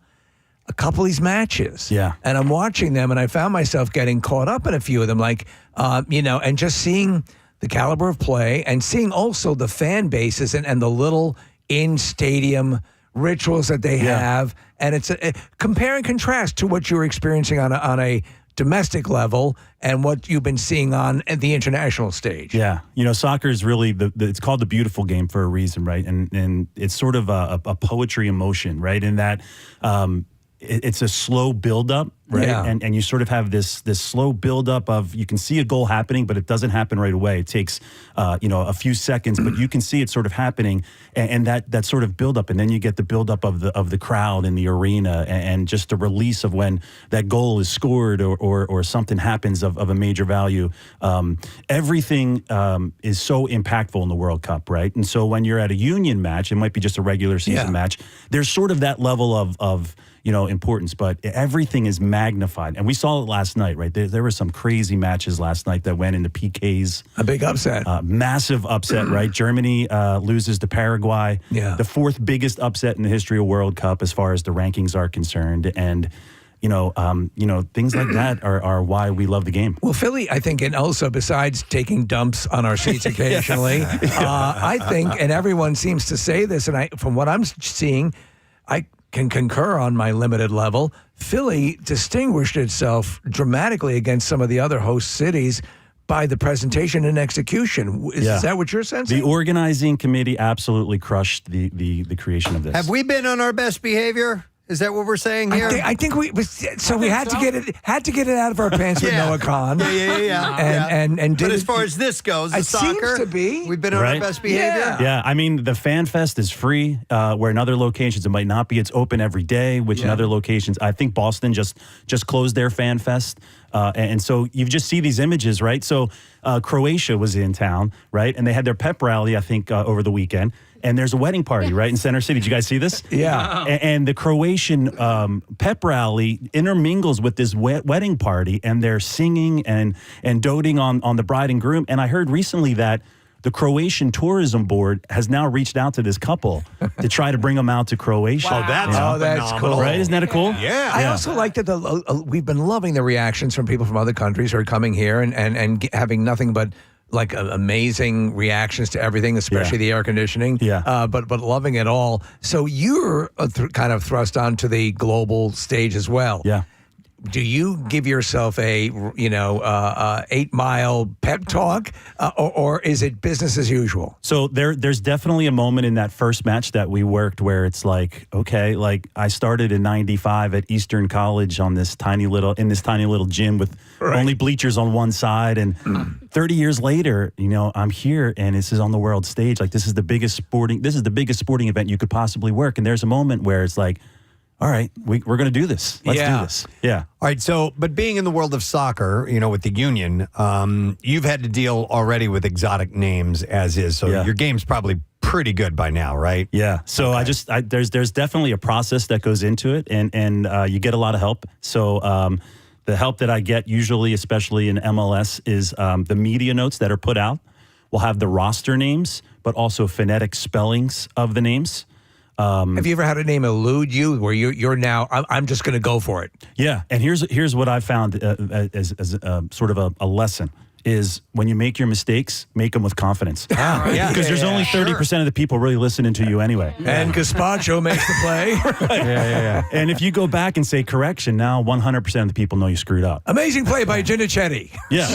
a couple of these matches. Yeah. And I'm watching them, and I found myself getting caught up in a few of them, and just seeing the caliber of play and seeing also the fan bases and the little in-stadium rituals that they have. And it's a compare and contrast to what you're experiencing on a domestic level and what you've been seeing on the international stage. Yeah. Soccer is really, it's called the beautiful game for a reason, right? And it's sort of a poetry in motion, right? In that it's a slow buildup, right? Yeah. And you sort of have this slow buildup of, you can see a goal happening, but it doesn't happen right away. It takes, a few seconds, but you can see it sort of happening, and that sort of buildup, and then you get the buildup of the crowd in the arena, and just the release of when that goal is scored or something happens of a major value. Everything is so impactful in the World Cup, right? And so when you're at a Union match, it might be just a regular season match. There's sort of that level of importance, but everything is magnified. And we saw it last night, right? There were some crazy matches last night that went into PKs. A big upset. Massive upset, right? Germany loses to Paraguay. Yeah. The fourth biggest upset in the history of World Cup as far as the rankings are concerned. And things like that are why we love the game. Well, Philly, I think, and also besides taking dumps on our seats occasionally, I think, and everyone seems to say this, and from what I'm seeing, I can concur on my limited level, Philly distinguished itself dramatically against some of the other host cities by the presentation and execution. Is that what you're sensing? The organizing committee absolutely crushed the creation of this. Have we been on our best behavior? Is that what we're saying here? I think we had to get it out of our pants with Noah Khan. Yeah. And but as far as this goes, the soccer, seems to be. We've been on our best behavior. Yeah. I mean, the Fan Fest is free, where in other locations it might not be. It's open every day, which in other locations, I think Boston just closed their Fan Fest. And so you just see these images, right? So Croatia was in town, right? And they had their pep rally, I think, over the weekend. And there's a wedding party, right, in Center City. Did you guys see this? Yeah. And the Croatian pep rally intermingles with this wedding party, and they're singing and doting on the bride and groom. And I heard recently that the Croatian Tourism Board has now reached out to this couple to try to bring them out to Croatia. Wow. That's cool. Right? Isn't that cool? Yeah. I also like that we've been loving the reactions from people from other countries who are coming here and having nothing but amazing reactions to everything, especially the air conditioning. Yeah. But loving it all. So you're kind of thrust onto the global stage as well. Yeah. do you give yourself a 8-mile pep talk, or is it business as usual? So there's definitely a moment in that first match that we worked where it's like, okay, like I started in '95 at Eastern College in this tiny little gym with only bleachers on one side, and 30 years later, I'm here and this is on the world stage. Like this is the biggest sporting event you could possibly work, and there's a moment where it's like, all right, we're going to do this. Let's do this. Yeah. All right. So, but being in the world of soccer, with the union, you've had to deal already with exotic names as is. So your game's probably pretty good by now, right? Yeah. So there's definitely a process that goes into it, and you get a lot of help. So the help that I get usually, especially in MLS, is the media notes that are put out will have the roster names, but also phonetic spellings of the names. Have you ever had a name elude you where you're now, I'm just going to go for it? Yeah, and here's what I found as sort of a lesson is when you make your mistakes, make them with confidence. Because there's only 30% of the people really listening to you anyway. And Gazpacho makes the play. And if you go back and say correction, now 100% of the people know you screwed up. Amazing play by Ginichetti. Yeah.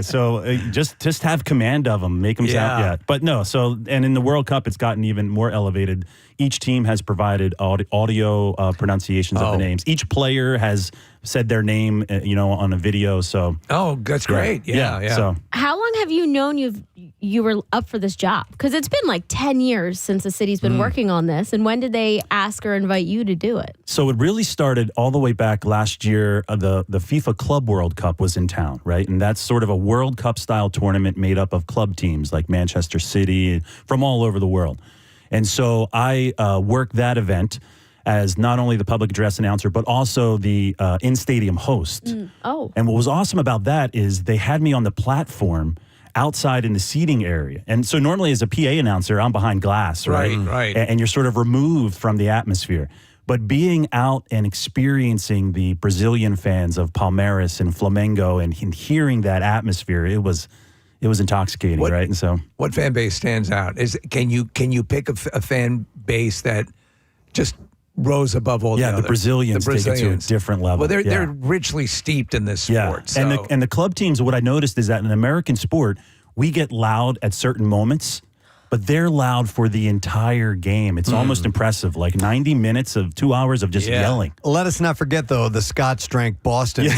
So just have command of them, make them sound, But no, and in the World Cup, it's gotten even more elevated. Each team has provided audio pronunciations of the names. Each player has said their name, on a video. So that's great. Yeah. So how long have you known you were up for this job? Because it's been like 10 years since the city's been working on this. And when did they ask or invite you to do it? So it really started all the way back last year. The FIFA Club World Cup was in town, right? And that's sort of a World Cup style tournament made up of club teams like Manchester City from all over the world. And so I worked that event as not only the public address announcer, but also the in-stadium host. And what was awesome about that is they had me on the platform outside in the seating area. And so normally as a PA announcer, I'm behind glass, right? Right. And you're sort of removed from the atmosphere. But being out and experiencing the Brazilian fans of Palmeiras and Flamengo and hearing that atmosphere, it was intoxicating, right? And so, what fan base stands out? Can you pick a fan base that just rose above all the others? The Brazilians take it to a different level. Well, they're richly steeped in this sport. So. And the club teams, what I noticed is that in American sport, we get loud at certain moments, but they're loud for the entire game. It's almost impressive, like 90 minutes of 2 hours of just yelling. Let us not forget, though, the Scots drank Boston.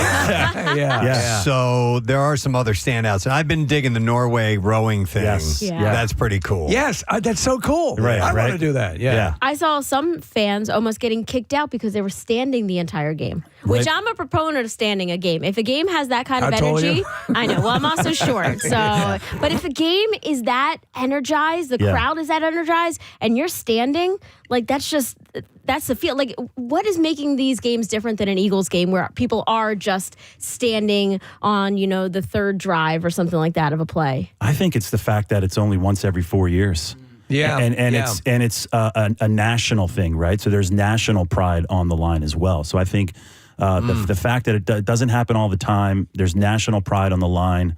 So there are some other standouts. And I've been digging the Norway rowing thing. That's pretty cool. Yes, that's so cool. I want to do that. Yeah. I saw some fans almost getting kicked out because they were standing the entire game, which I'm a proponent of standing a game. If a game has that kind of energy, I know. Well, I'm also short. So, but if a game is that energized, the crowd is that energized, and you're standing, like that's the feel. Like, what is making these games different than an Eagles game where people are just standing on, the third drive or something like that of a play? I think it's the fact that it's only once every 4 years. It's a national thing, right? So there's national pride on the line as well. So I think the fact that it doesn't happen all the time, there's national pride on the line.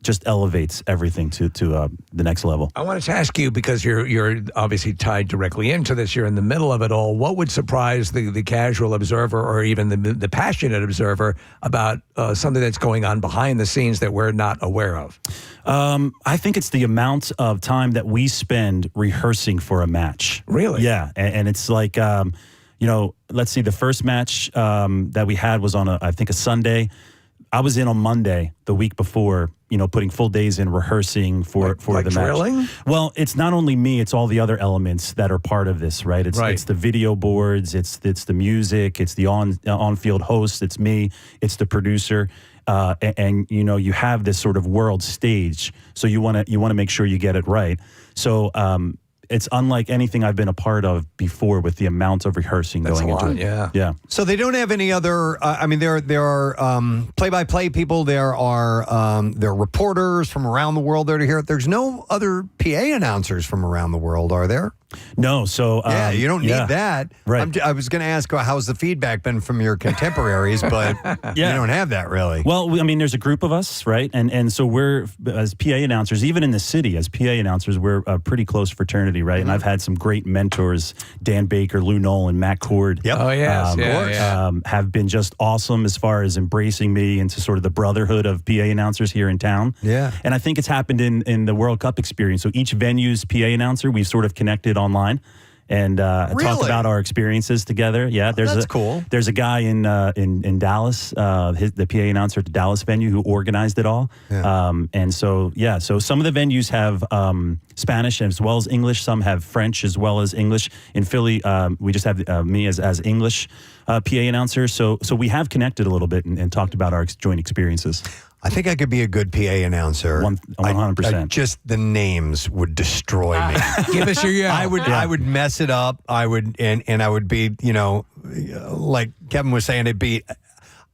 Just elevates everything to the next level. I wanted to ask you, because you're obviously tied directly into this, you're in the middle of it all. What would surprise the casual observer or even the passionate observer about something that's going on behind the scenes that we're not aware of? I think it's the amount of time that we spend rehearsing for a match. Really? Yeah, and it's like, let's see, the first match that we had was on I think a Sunday. I was in on Monday the week before, putting full days in rehearsing for the match. Drilling? Well, it's not only me, it's all the other elements that are part of this, right? It's the video boards, it's the music, it's the on-field host, it's me, it's the producer. And you have this sort of world stage, so you want to make sure you get it right. So it's unlike anything I've been a part of before with the amount of rehearsing going into it. Yeah. So they don't have any other. There are play-by-play people. There are reporters from around the world there to hear it. There's no other PA announcers from around the world, are there? No, so yeah, you don't need that. Right. I was going to ask, how's the feedback been from your contemporaries, but you don't have that really. Well, I mean, there's a group of us, right? And so we're, as PA announcers, even in the city, as PA announcers, we're a pretty close fraternity, right? And I've had some great mentors, Dan Baker, Lou Nolan, Matt Cord. Yep. Oh, yes. Have been just awesome as far as embracing me into sort of the brotherhood of PA announcers here in town. Yeah. And I think it's happened in the World Cup experience. So each venue's PA announcer, we've sort of connected online and talked about our experiences together. Yeah, that's cool. There's a guy in Dallas, the PA announcer at the Dallas venue who organized it all. Yeah. And so some of the venues have Spanish as well as English. Some have French as well as English. In Philly, we just have me as English PA announcer. So we have connected a little bit and talked about our joint experiences. I think I could be a good PA announcer. 100%. Just the names would destroy me. Give us your yell. I would mess it up. I would and I would be, like Kevin was saying, it'd be.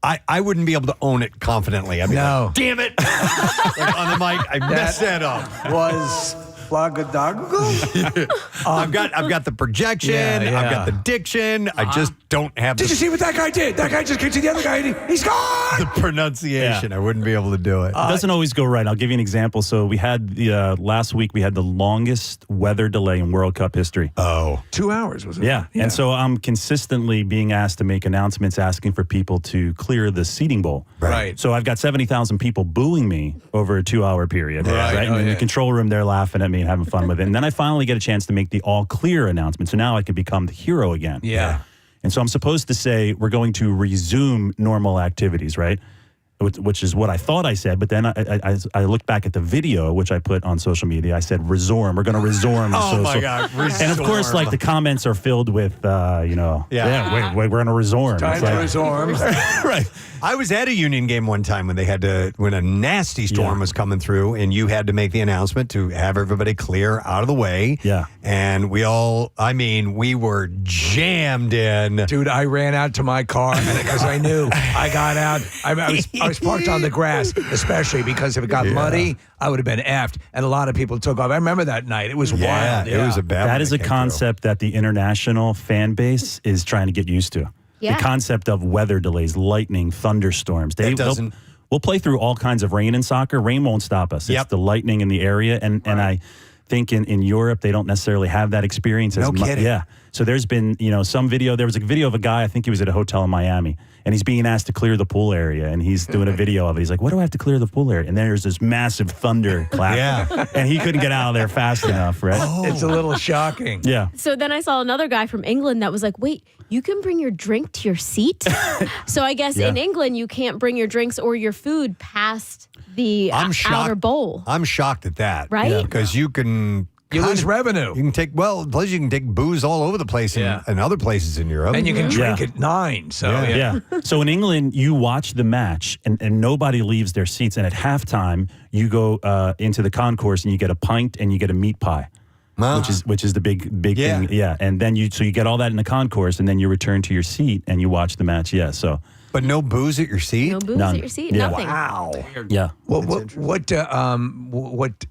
I wouldn't be able to own it confidently. I'd be like, damn it! Like on the mic, I messed that up. Was Flagadago? I've got the projection. I've got the diction. I just don't have. Did you see what that guy did? That guy just kicked to the other guy and he's gone. The pronunciation. I wouldn't be able to do it. It doesn't always go right. I'll give you an example. So we had the last week we had the longest weather delay in World Cup history. Oh, 2 hours was it? Yeah. And so I'm consistently being asked to make announcements asking for people to clear the seating bowl. Right. So I've got 70,000 people booing me over a 2-hour period. Right. And in the control room, they're laughing at me and having fun with it. And then I finally get a chance to make the all clear announcement. So now I can become the hero again. Yeah. And so I'm supposed to say, we're going to resume normal activities, right? Which is what I thought I said. But then I looked back at the video, which I put on social media. I said, resorm. We're going to resorm. Oh, my God. And of course, like the comments are filled with, wait, we're going to resorm. Time to resorm. Right. I was at a Union game one time when a nasty storm was coming through, and you had to make the announcement to have everybody clear out of the way. Yeah. And we were jammed in. Dude, I ran out to my car because I knew. I got out. I was parked on the grass, especially because if it got muddy, I would have been effed. And a lot of people took off. I remember that night. It was wild. It was a bad one. That is a concept that the international fan base is trying to get used to. Yeah. The concept of weather delays, lightning, thunderstorms. We'll play through all kinds of rain in soccer. Rain won't stop us. It's the lightning in the area. And I think in Europe, they don't necessarily have that experience as much. Yeah. So there's been, some video. There was a video of a guy, I think he was at a hotel in Miami, and he's being asked to clear the pool area, and he's doing a video of it. He's like, what do I have to clear the pool area? And there's this massive thunder clap. Yeah. And he couldn't get out of there fast enough, right? It's a little shocking. Yeah. So then I saw another guy from England that was like, wait, you can bring your drink to your seat? So I guess in England, you can't bring your drinks or your food past the outer bowl. I'm shocked at that. Right? Because you can... You lose revenue. You can take, plus you can take booze all over the place in other places in Europe. And you can drink at 9. So yeah. So in England, you watch the match and nobody leaves their seats. And at halftime, you go into the concourse and you get a pint and you get a meat pie. Which is the big thing. Yeah. And then you get all that in the concourse and then you return to your seat and you watch the match. Yeah. So. But no booze at your seat? No booze None. at your seat? Yeah. Nothing. Wow. Yeah. Well, what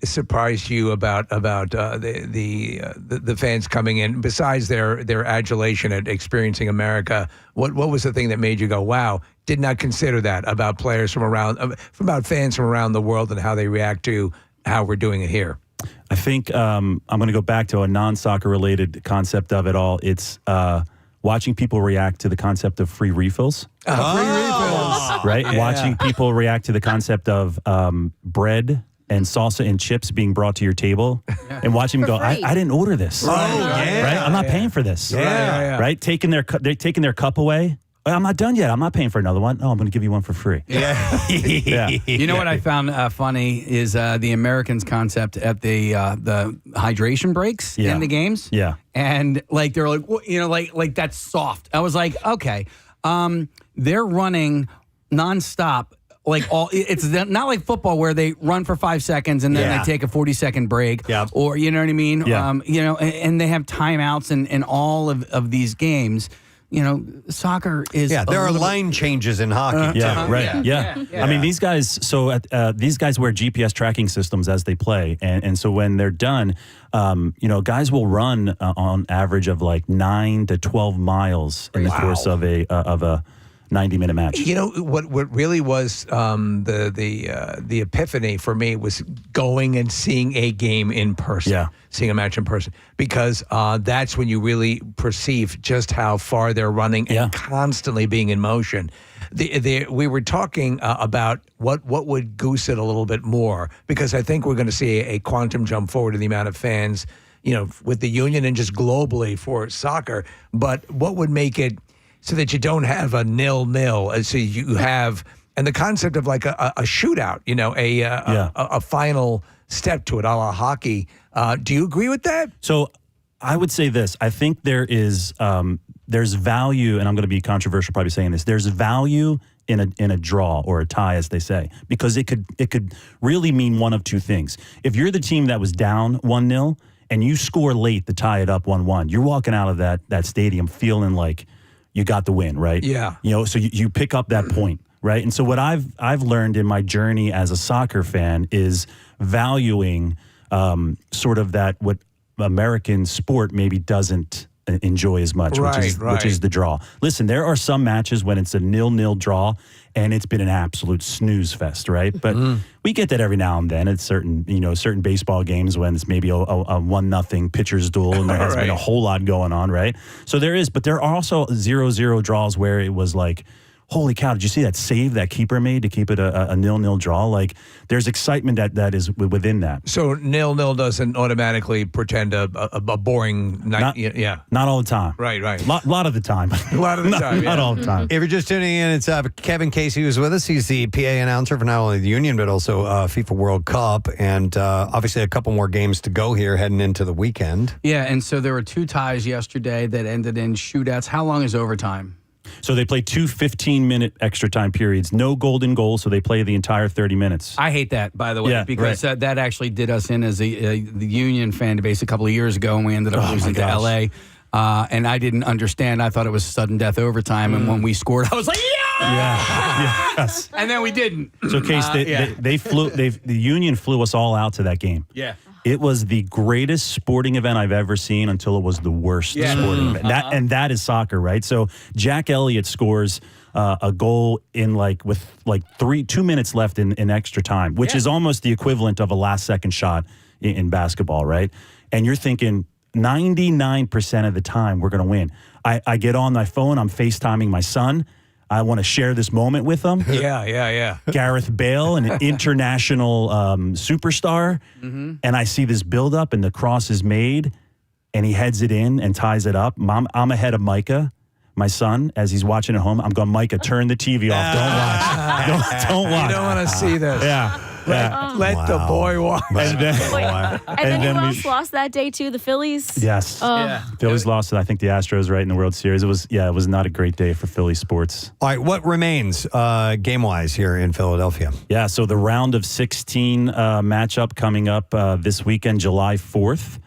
surprised you about the fans coming in besides their adulation at experiencing America? What was the thing that made you go, wow? Did not consider that about players about fans from around the world and how they react to how we're doing it here. I think I'm going to go back to a non-soccer related concept of it all. It's watching people react to the concept of free refills. Free refills. Right? Yeah. Watching people react to the concept of bread and salsa and chips being brought to your table and watching them go, I didn't order this. Oh, yeah. Right? I'm not paying for this. Yeah. Right? They're taking their cup away. I'm not done yet. I'm not paying for another one. No, I'm going to give you one for free. Yeah. You know what I found funny is the Americans' concept at the hydration breaks in the games. Yeah. And like they're like, well, like that's soft. I was like, okay, they're running nonstop. Like it's not like football where they run for 5 seconds and then they take a 40-second break. Yep. Or you know what I mean. Yeah. And they have timeouts in all of these games. soccer is there are line changes in hockey. Yeah. I mean, these guys. So these guys wear GPS tracking systems as they play, and so when they're done, guys will run on average of like 9 to 12 miles in the course of a 90-minute match. You know what really was the epiphany for me was going and seeing a game in person. Seeing a match in person, because that's when you really perceive just how far they're running and constantly being in motion. We were talking about what would goose it a little bit more, because I think we're going to see a quantum jump forward in the amount of fans, with the union and just globally for soccer. But what would make it so that you don't have a 0-0, so you have, and the concept of like a shootout, a final step to it, a la hockey. Do you agree with that? So I would say this. I think there's value, and I'm going to be controversial probably saying this. There's value in a draw or a tie, as they say, because it could really mean one of two things. If you're the team that was down 1-0 and you score late to tie it up 1-1, you're walking out of that stadium feeling like you got the win, right? Yeah. So you pick up that point, right? And so what I've learned in my journey as a soccer fan is valuing sort of that what American sport maybe doesn't enjoy as much, which is the draw. Listen, there are some matches when it's a 0-0 draw and it's been an absolute snooze fest, right? But we get that every now and then. It's certain baseball games when it's maybe a 1-0 pitcher's duel and there has been a whole lot going on, right? So there is, but there are also 0-0 draws where it was like, holy cow, did you see that save that keeper made to keep it a 0-0 draw? Like, there's excitement that is within that. So 0-0 doesn't automatically pretend a boring night. Not all the time. Right. Lot of the time. A lot of the time. Not all the time. If you're just tuning in, it's Kevin Casey who's with us. He's the PA announcer for not only the Union, but also FIFA World Cup. And obviously a couple more games to go here heading into the weekend. Yeah, and so there were 2 ties yesterday that ended in shootouts. How long is overtime? So they play 2 15-minute extra time periods. No golden goal, so they play the entire 30 minutes. I hate that, by the way, because that actually did us in as the Union fan base a couple of years ago, and we ended up losing to L.A. And I didn't understand. I thought it was sudden death overtime, and when we scored, I was like, yes. And then we didn't. So, Case, the Union flew us all out to that game. Yeah. It was the greatest sporting event I've ever seen until it was the worst sporting event. That is soccer, right? So Jack Elliott scores a goal in with 2 minutes left in extra time, which is almost the equivalent of a last-second shot in basketball, right? And you're thinking 99% of the time we're going to win. I get on my phone, I'm FaceTiming my son. I want to share this moment with them. Yeah. Gareth Bale, an international superstar. Mm-hmm. And I see this buildup and the cross is made and he heads it in and ties it up. I'm ahead of Micah, my son, as he's watching at home. I'm going, Micah, turn the TV off. Don't watch. Don't watch. You don't want to see this. Yeah. Let the boy watch. And then who else lost that day too? The Phillies? Yes. Phillies lost, and I think the Astros right in the World Series. It was not a great day for Philly sports. All right, what remains game-wise here in Philadelphia? Yeah, so the round of 16 matchup coming up this weekend, July 4th.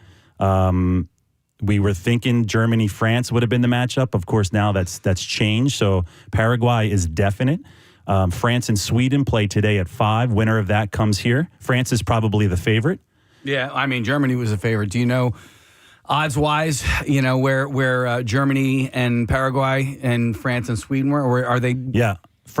We were thinking Germany-France would have been the matchup. Of course, now that's changed. So Paraguay is definite. France and Sweden play today at 5. Winner of that comes here. France is probably the favorite. Yeah, I mean, Germany was a favorite. Do you know, odds-wise, where Germany and Paraguay and France and Sweden were? Or are they? Yeah.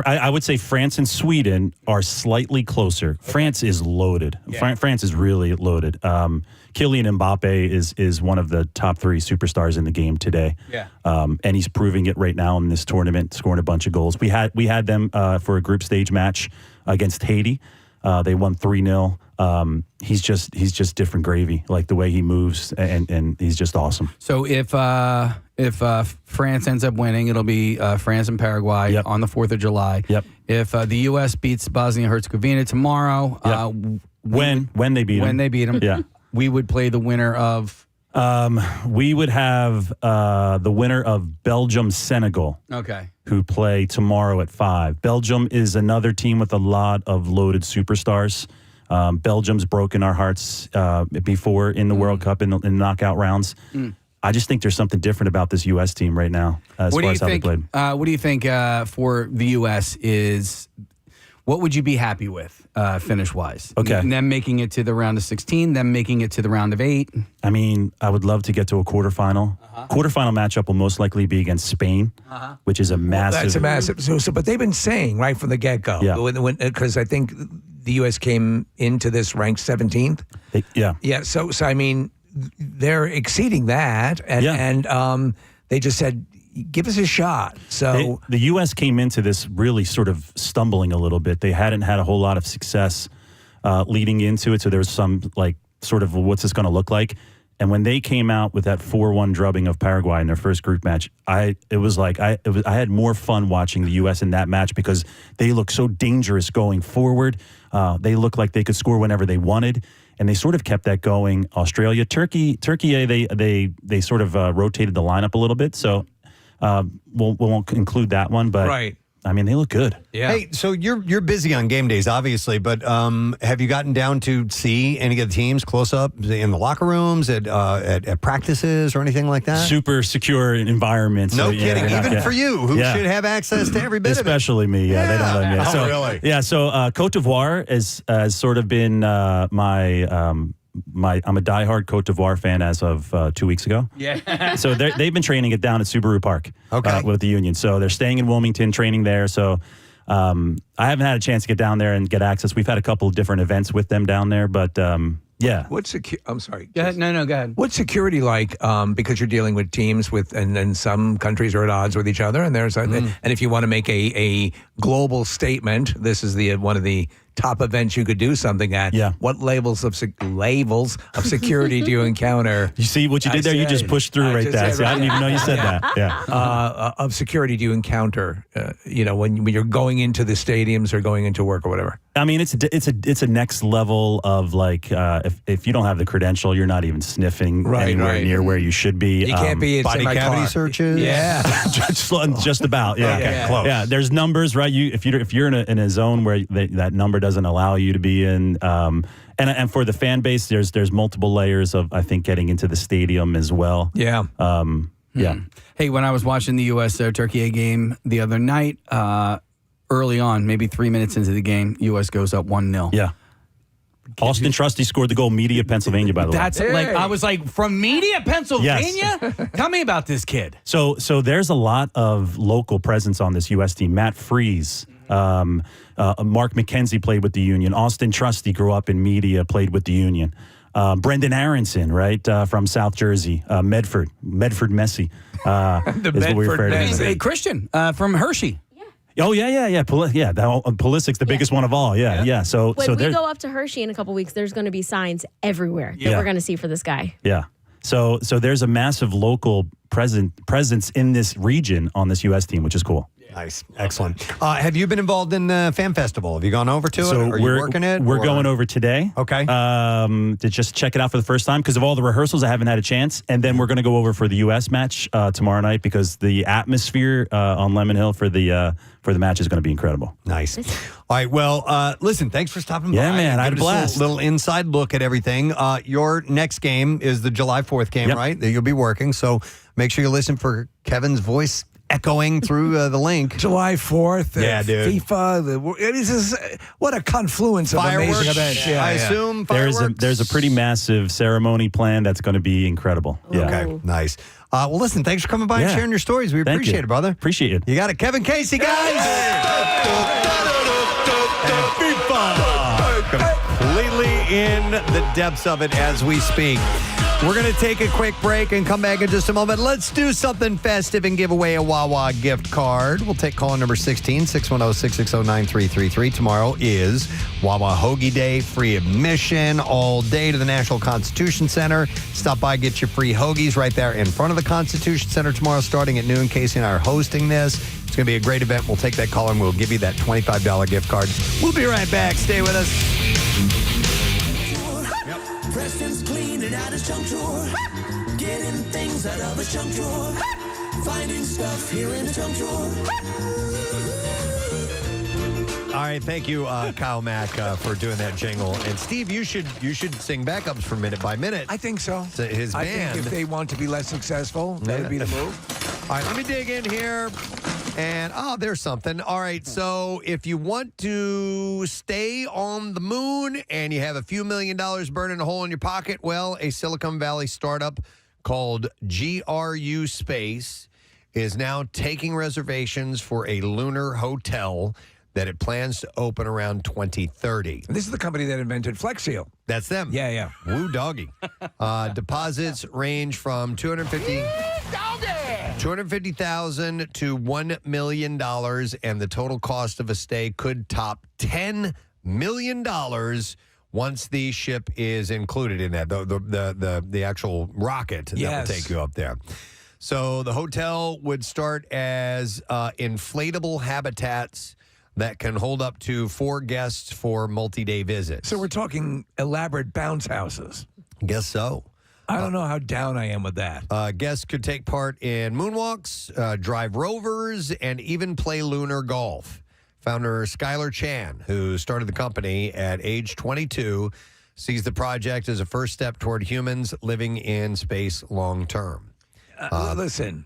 I would say France and Sweden are slightly closer. Okay. France is loaded. Yeah. France is really loaded. Kylian Mbappe is one of the top 3 superstars in the game today. Yeah. And he's proving it right now in this tournament, scoring a bunch of goals. We had them for a group stage match against Haiti. They won 3-0. He's just different gravy, like the way he moves, and he's just awesome. So if France ends up winning, it'll be France and Paraguay on the 4th of July. Yep. If the U.S. beats Bosnia-Herzegovina tomorrow, when they beat them, yeah, we would play the winner of. We would have the winner of Belgium-Senegal. Okay. Who play tomorrow at 5. Belgium is another team with a lot of loaded superstars. Belgium's broken our hearts before in the World Cup in knockout rounds. I just think there's something different about this U.S. team right now as far as how they played. What do you think for the U.S. is? What would you be happy with finish-wise? Okay. Them making it to the round of 16, them making it to the round of 8. I mean, I would love to get to a quarterfinal. Quarterfinal matchup will most likely be against Spain, which is a massive. That's a massive. So, but they've been saying right from the get-go. Yeah. Because I think the U.S. came into this ranked 17th. Yeah. Yeah. So I mean, they're exceeding that, and they just said, give us a shot. So the U.S. came into this really sort of stumbling a little bit. They hadn't had a whole lot of success leading into it, so there was some like sort of what's this going to look like. And when they came out with that 4-1 drubbing of Paraguay in their first group match, I had more fun watching the U.S. in that match because they looked so dangerous going forward. They looked like they could score whenever they wanted. And they sort of kept that going. Australia, Turkey, they sort of rotated the lineup a little bit. So we won't include that one, but right. I mean, they look good. Yeah. Hey, so you're busy on game days, obviously, but have you gotten down to see any of the teams close up in the locker rooms, at practices, or anything like that? Super secure environment. No so, kidding. Even for you, who should have access to every bit of it. Especially me. Yeah, they don't let me. Oh, So, really? Yeah, so Cote d'Ivoire has sort of been I'm a diehard Cote d'Ivoire fan as of 2 weeks ago. Yeah. So they've been training it down at Subaru Park with the Union. So they're staying in Wilmington, training there. So I haven't had a chance to get down there and get access. We've had a couple of different events with them down there, but yeah. I'm sorry. Go ahead. No, go ahead. What's security like? Because you're dealing with teams and some countries are at odds with each other, and and if you want to make a global statement, this is one of the top events you could do something at. Yeah. What labels of security do you encounter? You see what you did there? You just pushed through right there. See, I didn't even know you said that. Yeah. Of security do you encounter? When you're going into the stadiums or going into work or whatever. I mean, it's a next level of like if you don't have the credential, you're not even sniffing anywhere near where you should be. You can't be body cavity searches. Yeah, just about. Yeah, okay, close. Yeah, there's numbers, right? If you're in a zone where that number doesn't allow you to be in, and for the fan base, there's multiple layers of I think getting into the stadium as well. Yeah. Yeah. Hey, when I was watching the U.S. Turkey game the other night, early on, maybe 3 minutes into the game, U.S. goes up 1-0. Yeah. Austin Trusty scored the goal, Media, Pennsylvania, by the way. That's I was like, from Media, Pennsilvania? Yes. Tell me about this kid. So there's a lot of local presence on this U.S. team. Matt Freese, Mark McKenzie played with the Union. Austin Trusty grew up in Media, played with the Union. Brendan Aronson, right, from South Jersey. Medford Messi. The is what we refer to him as. Hey, Christian from Hershey. Oh, yeah. Pulisic's the biggest one of all. Yeah. So when we go up to Hershey in a couple weeks, there's going to be signs everywhere that we're going to see for this guy. Yeah. So there's a massive local presence in this region on this U.S. team, which is cool. Nice. Excellent. Have you been involved in the Fan Festival? Have you gone over to it? Are you working it? We're going over today. Okay. To just check it out for the first time because of all the rehearsals. I haven't had a chance. And then we're going to go over for the U.S. match tomorrow night because the atmosphere on Lemon Hill for the match is going to be incredible. Nice. All right. Well, listen, thanks for stopping by. Yeah, man. I had a blast. Little inside look at everything. Your next game is the July 4th game, right? That you'll be working. So make sure you listen for Kevin's voice echoing through the link. July 4th. Yeah, dude. FIFA. What a confluence of Fireworks, amazing events. I assume fireworks. There's a pretty massive ceremony planned that's going to be incredible. Yeah. Okay, nice. Well, listen, thanks for coming by and sharing your stories. We appreciate it, brother. Appreciate it. You got it. Kevin Casey, guys. Completely in the depths of it as we speak. We're going to take a quick break and come back in just a moment. Let's do something festive and give away a Wawa gift card. We'll take call number 16, 610-660-9333. Tomorrow is Wawa Hoagie Day, free admission all day to the National Constitution Center. Stop by, get your free hoagies right there in front of the Constitution Center tomorrow starting at noon. Casey and I are hosting this. It's going to be a great event. We'll take that call and we'll give you that $25 gift card. We'll be right back. Stay with us. Preston's cleaning out his junk drawer, getting things out of his junk drawer, finding stuff here in the junk drawer. All right, thank you, Kyle Mack, for doing that jingle. And Steve, you should sing backups for Minute by Minute. I think so. To his band. I think if they want to be less successful, that would be the move. All right, let me dig in here. And, there's something. All right, so if you want to stay on the moon and you have a few $1 million burning a hole in your pocket, well, a Silicon Valley startup called GRU Space is now taking reservations for a lunar hotel that it plans to open around 2030. This is the company that invented Flex Seal. That's them. Yeah. Woo doggy. Deposits range from $250,000 to $1 million, and the total cost of a stay could top $10 million once the ship is included in that, the actual rocket that will take you up there. So the hotel would start as inflatable habitats that can hold up to 4 guests for multi-day visits. So we're talking elaborate bounce houses. Guess so. I don't know how down I am with that. Guests could take part in moonwalks, drive rovers, and even play lunar golf. Founder Skylar Chan, who started the company at age 22, sees the project as a first step toward humans living in space long term. Listen,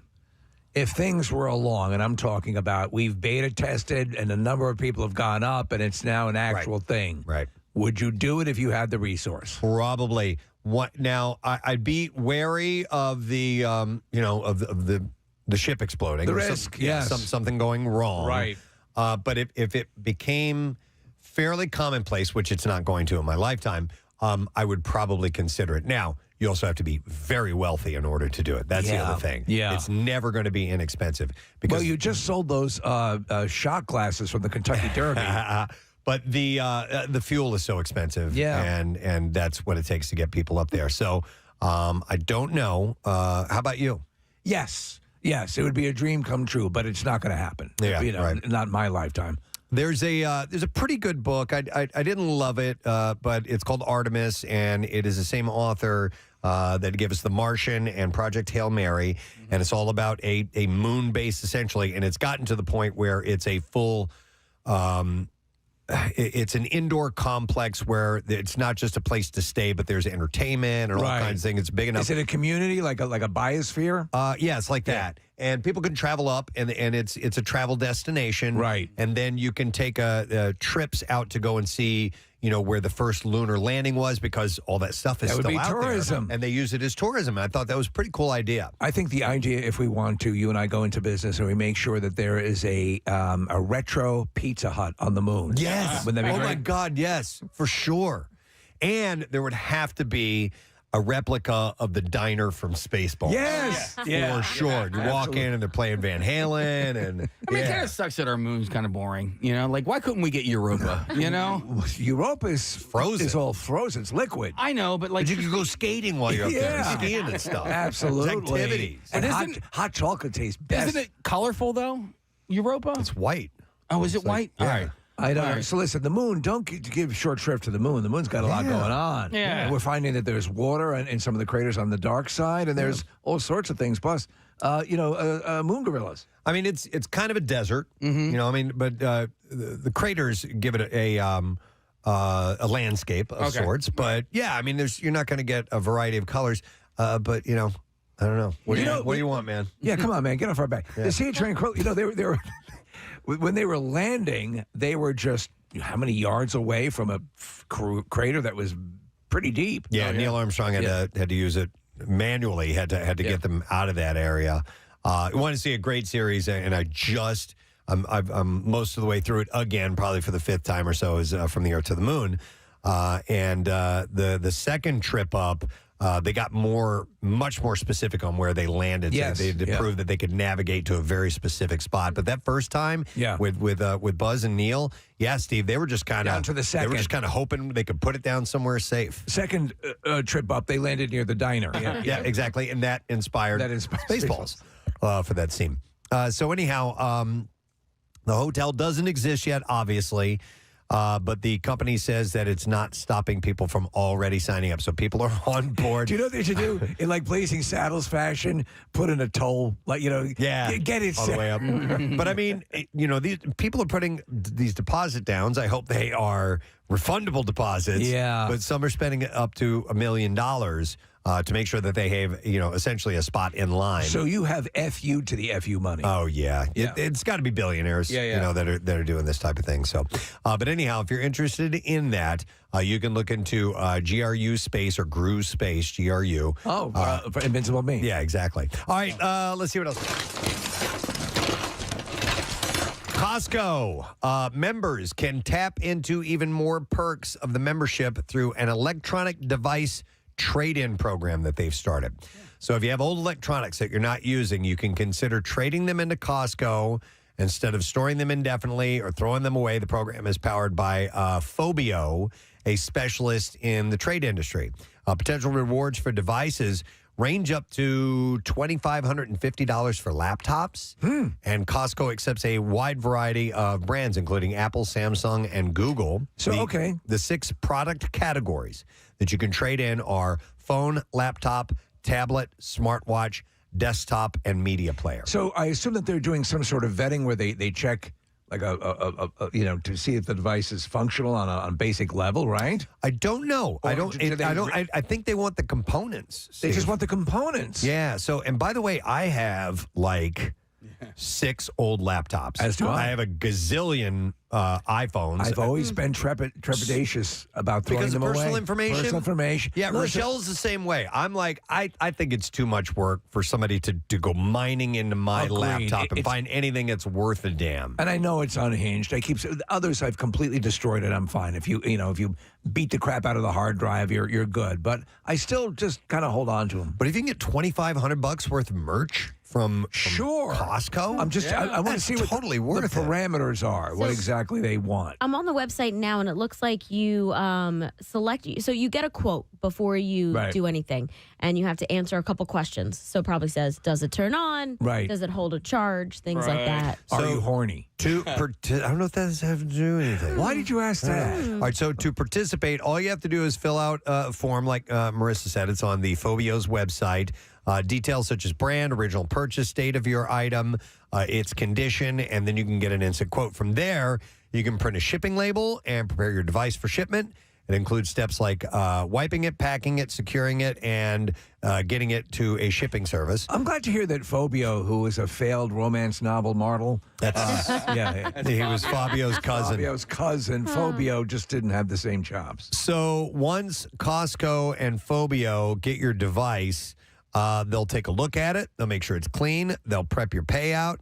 if things were along, and I'm talking about we've beta tested and a number of people have gone up and it's now an actual thing. Right. Would you do it if you had the resource? Probably. What now? I'd be wary of the of the ship exploding. The or risk, something going wrong. Right. But if it became fairly commonplace, which it's not going to in my lifetime, I would probably consider it. Now, you also have to be very wealthy in order to do it. That's the other thing. Yeah. It's never going to be inexpensive. Well, you just sold those shot glasses from the Kentucky Derby. But the fuel is so expensive, and that's what it takes to get people up there. So I don't know. How about you? Yes, it would be a dream come true, but it's not going to happen. Yeah, not in my lifetime. There's a pretty good book. I didn't love it, but it's called Artemis, and it is the same author that gave us The Martian and Project Hail Mary, and it's all about a moon base essentially, and it's gotten to the point where it's a full. It's an indoor complex where it's not just a place to stay, but there's entertainment and all kinds of things. It's big enough. Is it a community like a biosphere? Yeah, it's like that. And people can travel up, and it's a travel destination. Right. And then you can take trips out to go and see, where the first lunar landing was, because all that stuff is That would still be out tourism. there. And they use it as tourism. I thought that was a pretty cool idea. I think the idea, if we want to, you and I go into business and we make sure that there is a retro Pizza Hut on the moon. Yes. Wouldn't that be Oh, great? my God, yes, for sure. And there would have to be a replica of the diner from Spaceballs. Yes. For sure. You walk in and they're playing Van Halen. And I mean, it kind of sucks that our moon's kind of boring. Like, why couldn't we get Europa? Europa is frozen. It's all frozen. It's liquid. I know, but like. But you could go skating while you're up there, skiing and stuff. Absolutely. There's activities. And hot chocolate tastes best. Isn't it colorful, though? Europa? It's white. Oh, is it white? Yeah. All right. I know. All right. So listen, the moon, don't give short shrift to the moon. The moon's got a lot going on. Yeah. And we're finding that there's water in some of the craters on the dark side, and there's all sorts of things. Plus, moon gorillas. I mean, it's kind of a desert, but the craters give it a landscape of sorts. But yeah, I mean, you're not going to get a variety of colors. But I don't know. What do you want, man? Yeah, come on, man, get off our back. The Sea of Tranquility. They were when they were landing, they were just how many yards away from a crater that was pretty deep. Yeah, Neil Armstrong had to use it manually. Had to get them out of that area. I want to see a great series, and I'm most of the way through it again, probably for the 5th time or so, is From the Earth to the Moon. And the second trip up, they got much more specific on where they landed. Yes, They proved that they could navigate to a very specific spot. But that first time, with Buzz and Neil, Steve, they were just kind of down to the second. They were just kind of hoping they could put it down somewhere safe. Second trip up, they landed near the diner. Yeah, exactly, and that inspired Spaceballs for that scene. So anyhow, the hotel doesn't exist yet, obviously. But the company says that it's not stopping people from already signing up. So people are on board. Do you know what they should do? In like Blazing Saddles fashion, put in a toll, like, get it all the way up. But I mean, these people are putting these deposit downs. I hope they are refundable deposits. Yeah. But some are spending up to $1 million to make sure that they have, essentially a spot in line. So you have FU to the FU money. Oh, yeah. It's got to be billionaires, that are doing this type of thing. So, but anyhow, if you're interested in that, you can look into GRU Space or GRU Space, GRU. For Invincible Me. Yeah, exactly. All right, let's see what else. Costco members can tap into even more perks of the membership through an electronic device trade-in program that they've started. So if you have old electronics that you're not using, you can consider trading them into Costco instead of storing them indefinitely or throwing them away. The program is powered by Phobio, a specialist in the trade industry. Potential rewards for devices range up to $2,550 for laptops. And Costco accepts a wide variety of brands, including Apple, Samsung, and Google. The 6 product categories that you can trade in are phone, laptop, tablet, smartwatch, desktop, and media player. So I assume that they're doing some sort of vetting where they check like to see if the device is functional on a basic level, right? I don't know. I think they want the components. They just want the components. Yeah. So, and by the way, I have like 6 old laptops. As do I. I have a gazillion iPhones. I've always been trepidatious about throwing because them of personal away. information. Personal information. Yeah, Listen, Rochelle's the same way. I'm like, I think it's too much work for somebody to go mining into my Agreed. laptop and It's- find anything that's worth a damn. And I know it's unhinged. Others I've completely destroyed it. I'm fine. If you beat the crap out of the hard drive, you're good. But I still just kind of hold on to them. But if you can get $2,500 worth of merch from Costco, I'm just I want to see what totally the worth it. parameters are. What exactly they want. I'm on the website now, and it looks like you select. So you get a quote before you do anything, and you have to answer a couple questions. So it probably says, does it turn on? Right. Does it hold a charge? Things like that. Are you horny? I don't know if that has to do anything. Why did you ask that? All right, so to participate, all you have to do is fill out a form, like Marissa said. It's on the Phobio's website. Details such as brand, original purchase date of your item, its condition, and then you can get an instant quote. From there, you can print a shipping label and prepare your device for shipment. It includes steps like wiping it, packing it, securing it, and getting it to a shipping service. I'm glad to hear that Phobio, who is a failed romance novel model, He was Fabio's cousin. Fabio's cousin. Phobio just didn't have the same chops. So once Costco and Phobio get your device, they'll take a look at it. They'll make sure it's clean. They'll prep your payout.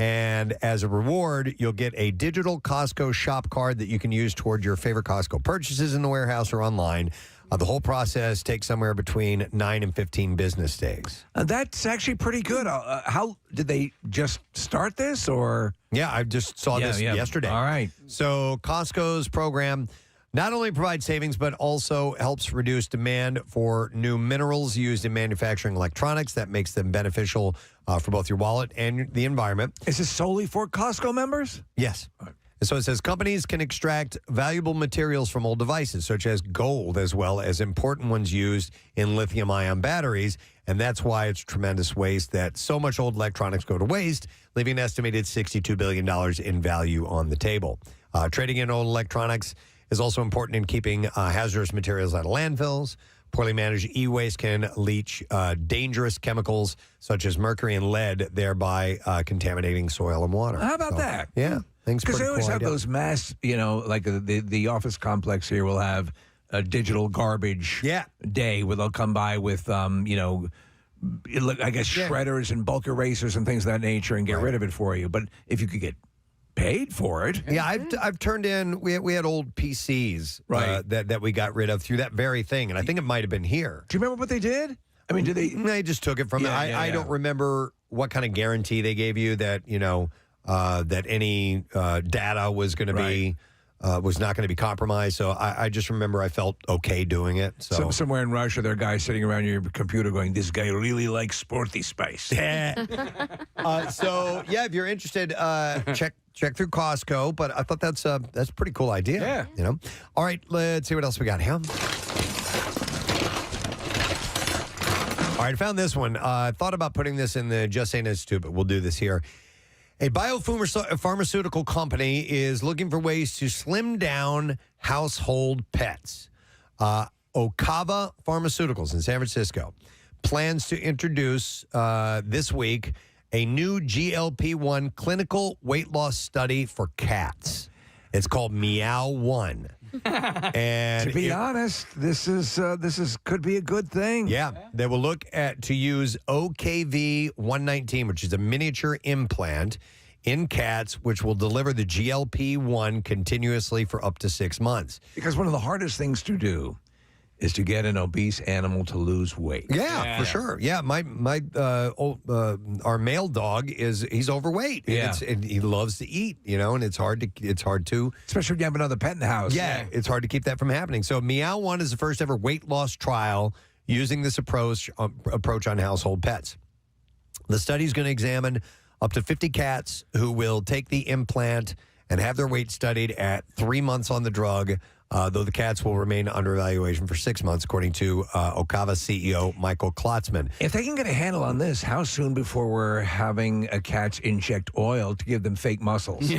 And as a reward, you'll get a digital Costco shop card that you can use toward your favorite Costco purchases in the warehouse or online. The whole process takes somewhere between 9 and 15 business days. That's actually pretty good. How did they just start this, or? Yeah, I just saw this yesterday. All right. So Costco's program not only provides savings, but also helps reduce demand for new minerals used in manufacturing electronics. That makes them beneficial for both your wallet and the environment. Is this solely for Costco members? Yes. So it says companies can extract valuable materials from old devices, such as gold, as well as important ones used in lithium-ion batteries. And that's why it's tremendous waste that so much old electronics go to waste, leaving an estimated $62 billion in value on the table. Trading in old electronics is also important in keeping hazardous materials out of landfills. Poorly managed e-waste can leach dangerous chemicals such as mercury and lead, thereby contaminating soil and water. How about that? Yeah. Because they always have those mass, like the office complex here will have a digital garbage day where they'll come by with, I guess, shredders and bulk erasers and things of that nature and get rid of it for you. But if you could get paid for it. Yeah, I've turned in, we had old PCs that we got rid of through that very thing. And I think it might have been here. Do you remember what they did? I mean, did they? They just took it from me. I don't remember what kind of guarantee they gave you that, that any data was going to be was not going to be compromised. So I just remember I felt okay doing it. So somewhere in Russia, there are guys sitting around your computer going, "This guy really likes Sporty Spice." So yeah, if you're interested, check through Costco. But I thought that's a pretty cool idea. Yeah. You know. All right, let's see what else we got here. All right, I found this one. I thought about putting this in the Just Saying Institute, but we'll do this here. A biopharmaceutical company is looking for ways to slim down household pets. Okava Pharmaceuticals in San Francisco plans to introduce this week a new GLP-1 clinical weight loss study for cats. It's called Meow 1. And to be honest, this is could be a good thing. Yeah, they will look to use OKV-119, which is a miniature implant in cats, which will deliver the GLP-1 continuously for up to 6 months. Because one of the hardest things to do is to get an obese animal to lose weight. Yeah, for sure. Yeah, our male dog he's overweight. Yeah. And he loves to eat, and it's hard to especially when you have another pet in the house. Yeah, it's hard to keep that from happening. So Meow 1 is the first ever weight loss trial using this approach on household pets. The study is going to examine up to 50 cats who will take the implant and have their weight studied at 3 months on the drug, though the cats will remain under evaluation for 6 months, according to Okava CEO Michael Klotzman. If they can get a handle on this, how soon before we're having cats inject oil to give them fake muscles?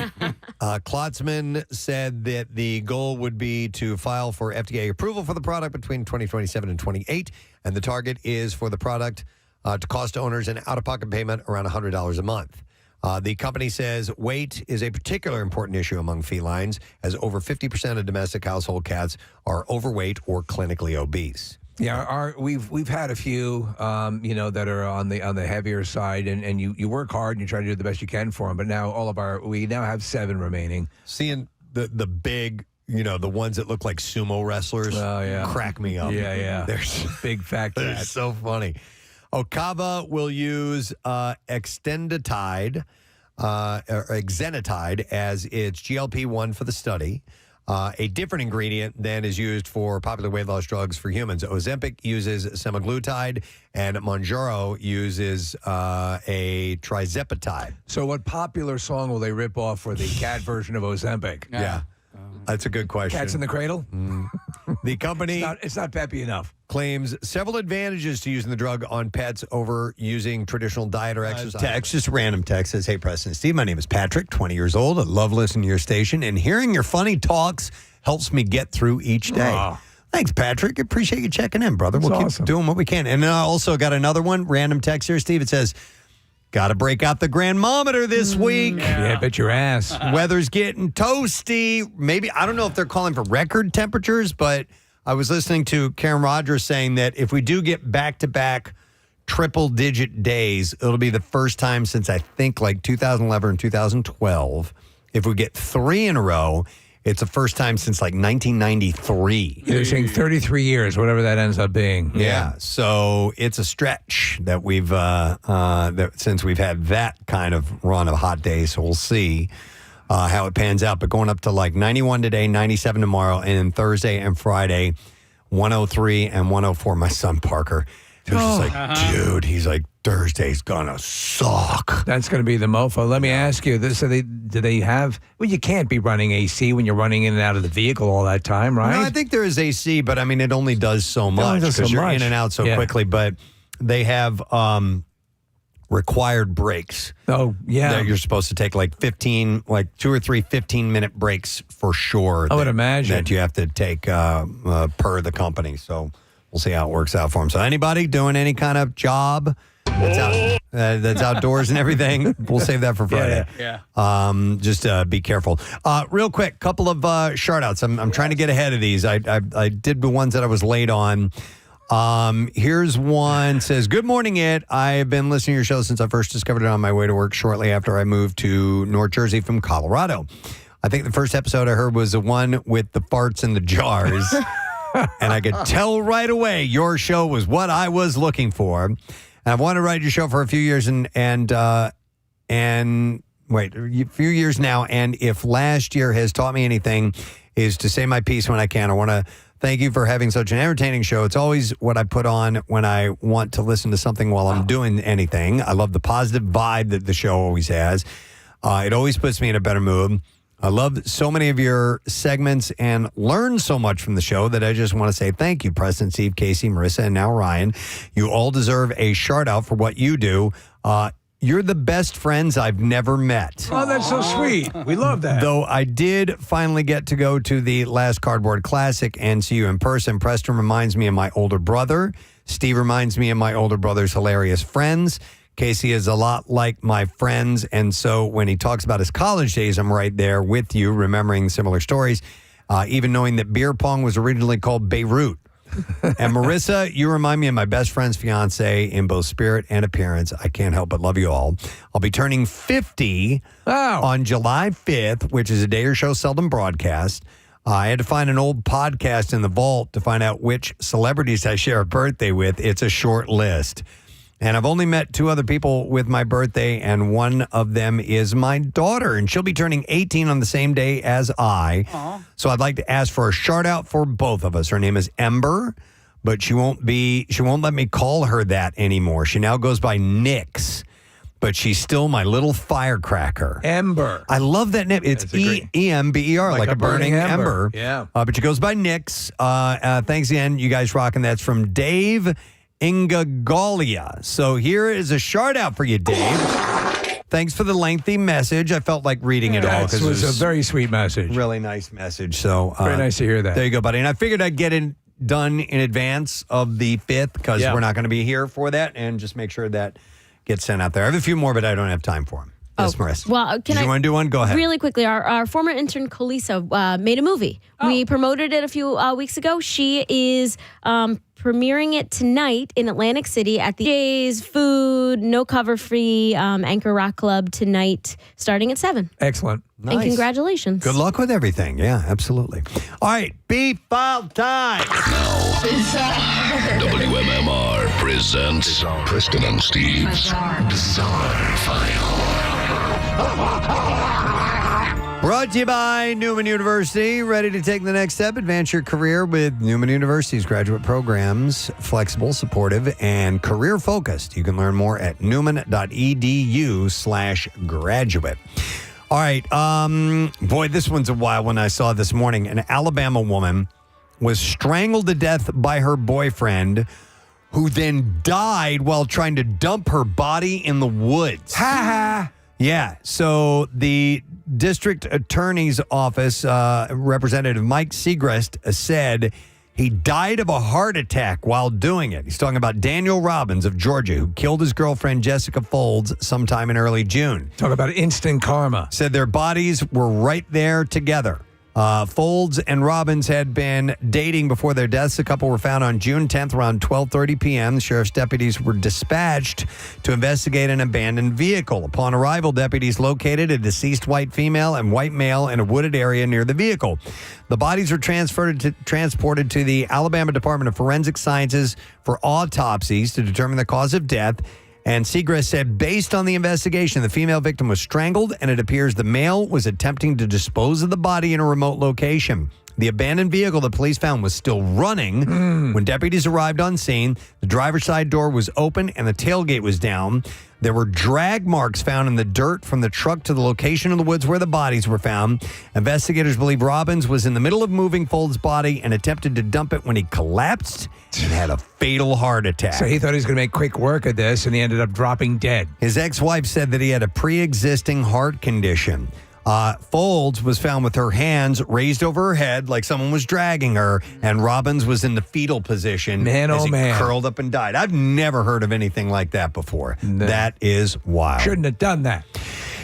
Klotzman said that the goal would be to file for FDA approval for the product between 2027 and 28, and the target is for the product to cost owners an out-of-pocket payment around $100 a month. The company says weight is a particular important issue among felines, as over 50% of domestic household cats are overweight or clinically obese. Yeah, we've had a few, that are on the heavier side, and you work hard and you try to do the best you can for them. But now we now have 7 remaining. Seeing the big, the ones that look like sumo wrestlers, crack me up. Yeah. They're big fat They're cats. so funny. Okava will use exenatide as its GLP-1 for the study. A different ingredient than is used for popular weight loss drugs for humans. Ozempic uses semaglutide, and Mounjaro uses a trizepatide. So what popular song will they rip off for the cat version of Ozempic? Yeah. That's a good question. Cats in the Cradle? The company it's not peppy enough. Claims several advantages to using the drug on pets over using traditional diet or exercise. Text, just a random text, says, "Hey, Preston and Steve, my name is Patrick, 20 years old. I love listening to your station, and hearing your funny talks helps me get through each day." Wow. Thanks, Patrick. Appreciate you checking in, brother. That's We'll awesome. keep doing what we can. And I also got another one, random text here, Steve. It says, "Got to break out the grandmometer this week." Yeah, bet your ass. Weather's getting toasty. Maybe, I don't know if they're calling for record temperatures, but I was listening to Karen Rogers saying that if we do get back-to-back triple-digit days, it'll be the first time since I think like 2011 and 2012. If we get 3 in a row, it's the first time since like 1993. They're saying 33 years, whatever that ends up being. Yeah, so it's a stretch that we've since we've had that kind of run of hot days. So we'll see how it pans out. But going up to like 91 today, 97 tomorrow, and then Thursday and Friday, 103 and 104. My son Parker, he was just like, dude, he's like, Thursday's gonna suck. That's going to be the mofo. Let me ask you this: do they have? Well, you can't be running AC when you're running in and out of the vehicle all that time, right? No, I think there is AC, but I mean, it only does so much because you're in and out so quickly. But they have required breaks. Oh, yeah. That you're supposed to take like 2 or 3 15-minute breaks for sure. I would imagine that you have to take per the company. So we'll see how it works out for them. So anybody doing any kind of job that's outdoors and everything, we'll save that for Friday. Yeah. Just be careful. Real quick, couple of shout-outs. I'm trying to get ahead of these. I did the ones that I was late on. Here's one. Says, "Good morning, It. I have been listening to your show since I first discovered it on my way to work shortly after I moved to North Jersey from Colorado. I think the first episode I heard was the one with the farts in the jars. And I could tell right away your show was what I was looking for. And I've wanted to write your show for a few years and few years now. And if last year has taught me anything, is to say my piece when I can. I want to thank you for having such an entertaining show. It's always what I put on when I want to listen to something while I'm doing anything. I love the positive vibe that the show always has. It always puts me in a better mood. I love so many of your segments and learn so much from the show that I just want to say thank you, Preston, Steve, Casey, Marissa, and now Ryan. You all deserve a shout out for what you do. You're the best friends I've never met. Oh, that's so sweet. We love that. Though I did finally get to go to the last Cardboard Classic and see you in person. Preston reminds me of my older brother. Steve reminds me of my older brother's hilarious friends. Casey is a lot like my friends, and so when he talks about his college days, I'm right there with you, remembering similar stories, even knowing that beer pong was originally called Beirut. And Marissa, you remind me of my best friend's fiance in both spirit and appearance. I can't help but love you all. I'll be turning 50 on July 5th, which is a day your show seldom broadcast. I had to find an old podcast in the vault to find out which celebrities I share a birthday with. It's a short list. And I've only met 2 other people with my birthday, and one of them is my daughter, and she'll be turning 18 on the same day as I. Aww. So I'd like to ask for a shout out for both of us. Her name is Ember, but she won't let me call her that anymore. She now goes by Nix, but she's still my little firecracker. Ember. I love that name. It's E-M-B-E-R, like a burning ember. Yeah. But she goes by Nix. Thanks again, you guys rocking. That's from Dave Ingagalia. So here is a shout out for you, Dave. Thanks for the lengthy message. I felt like reading it all because it was a very sweet message. Really nice message. So very nice to hear that. There you go, buddy. And I figured I'd get it done in advance of the 5th because we're not going to be here for that, and just make sure that gets sent out there. I have a few more, but I don't have time for them. Yes, Marissa. Well, Did you want to do one? Go ahead. Really quickly, our former intern, Kalisa, made a movie. We promoted it a few weeks ago. She is premiering it tonight in Atlantic City at the Jay's Food, No Cover Free Anchor Rock Club tonight, starting at 7. Excellent. Nice. And congratulations. Good luck with everything. Yeah, absolutely. All right, beef file time. WMMR presents Preston and Steve's Bizarre File. Brought to you by Neumann University. Ready to take the next step? Advance your career with Neumann University's graduate programs. Flexible, supportive, and career-focused. You can learn more at newman.edu/graduate. All right. Boy, this one's a wild one I saw this morning. An Alabama woman was strangled to death by her boyfriend, who then died while trying to dump her body in the woods. Ha ha. Yeah. So the district attorney's office representative Mike Segrest said he died of a heart attack while doing it. He's talking about Daniel Robbins of Georgia, who killed his girlfriend Jessica Folds sometime in early June. Talk about instant karma. Said their bodies were right there together. Folds and Robbins had been dating before their deaths. The couple were found on June 10th around 12:30 p.m. The sheriff's deputies were dispatched to investigate an abandoned vehicle. Upon arrival, deputies located a deceased white female and white male in a wooded area near the vehicle. The bodies were transported to the Alabama Department of Forensic Sciences for autopsies to determine the cause of death. And Segrest said, based on the investigation, the female victim was strangled, and it appears the male was attempting to dispose of the body in a remote location. The abandoned vehicle the police found was still running when deputies arrived on scene. The driver's side door was open and the tailgate was down. There were drag marks found in the dirt from the truck to the location of the woods where the bodies were found. Investigators believe Robbins was in the middle of moving Folds' body and attempted to dump it when he collapsed and had a fatal heart attack. So he thought he was going to make quick work of this, and he ended up dropping dead. His ex-wife said that he had a pre-existing heart condition. Folds was found with her hands raised over her head like someone was dragging her, and Robbins was in the fetal position as he curled up and died. I've never heard of anything like that before. No. That is wild. Shouldn't have done that.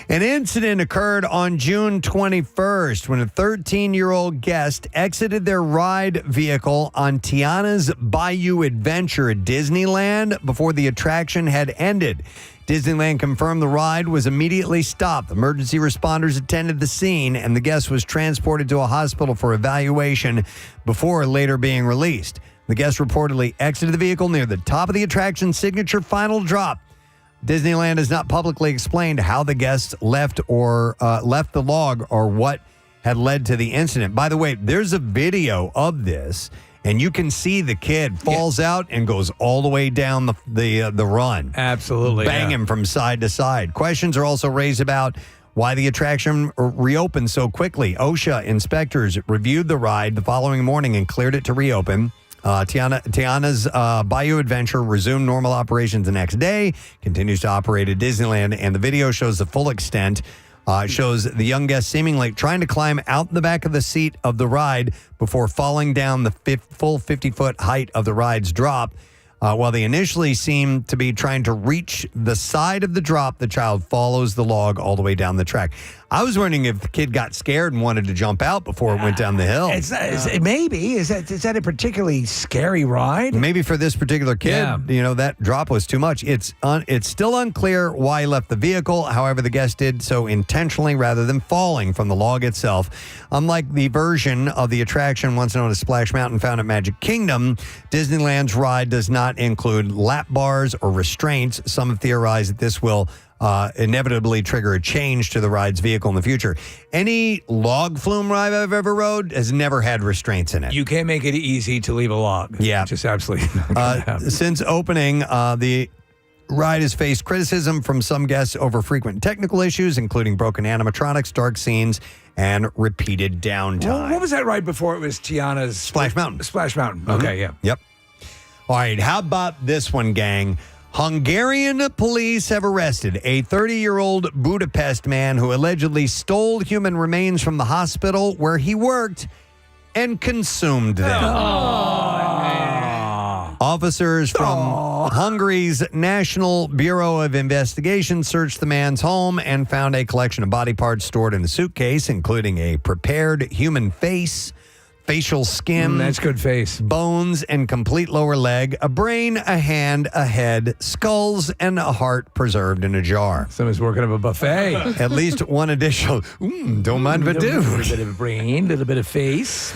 An incident occurred on June 21st when a 13-year-old guest exited their ride vehicle on Tiana's Bayou Adventure at Disneyland before the attraction had ended. Disneyland confirmed the ride was immediately stopped. Emergency responders attended the scene, and the guest was transported to a hospital for evaluation before later being released. The guest reportedly exited the vehicle near the top of the attraction's signature final drop. Disneyland has not publicly explained how the guests left the log or what had led to the incident. By the way, there's a video of this, and you can see the kid falls out and goes all the way down the run. Absolutely. Banging from side to side. Questions are also raised about why the attraction reopened so quickly. OSHA inspectors reviewed the ride the following morning and cleared it to reopen. Tiana's Bayou Adventure resumed normal operations the next day, continues to operate at Disneyland, and the video shows the full extent. It shows the young guest seemingly trying to climb out the back of the seat of the ride before falling down the full 50-foot height of the ride's drop. While they initially seem to be trying to reach the side of the drop, the child follows the log all the way down the track. I was wondering if the kid got scared and wanted to jump out before it went down the hill. Maybe. Is that a particularly scary ride? Maybe for this particular kid, that drop was too much. It's still unclear why he left the vehicle. However, the guest did so intentionally rather than falling from the log itself. Unlike the version of the attraction once known as Splash Mountain found at Magic Kingdom, Disneyland's ride does not include lap bars or restraints. Some have theorized that this will inevitably trigger a change to the ride's vehicle in the future. Any log flume ride I've ever rode has never had restraints in it. You can't make it easy to leave a log. Yeah. Just absolutely not gonna happen. Since opening, the ride has faced criticism from some guests over frequent technical issues, including broken animatronics, dark scenes, and repeated downtime. Well, what was that ride before it was Tiana's? Splash Mountain. Splash Mountain. Mhm. Okay, yeah. Yep. All right, how about this one, gang? Hungarian police have arrested a 30-year-old Budapest man who allegedly stole human remains from the hospital where he worked and consumed them. Officers from Hungary's National Bureau of Investigation searched the man's home and found a collection of body parts stored in a suitcase, including a prepared human face, facial skin. That's good face. Bones and complete lower leg, a brain, a hand, a head, skulls, and a heart preserved in a jar. Someone's working up a buffet. At least one additional, don't mind if I do. A little bit of brain, a little bit of face.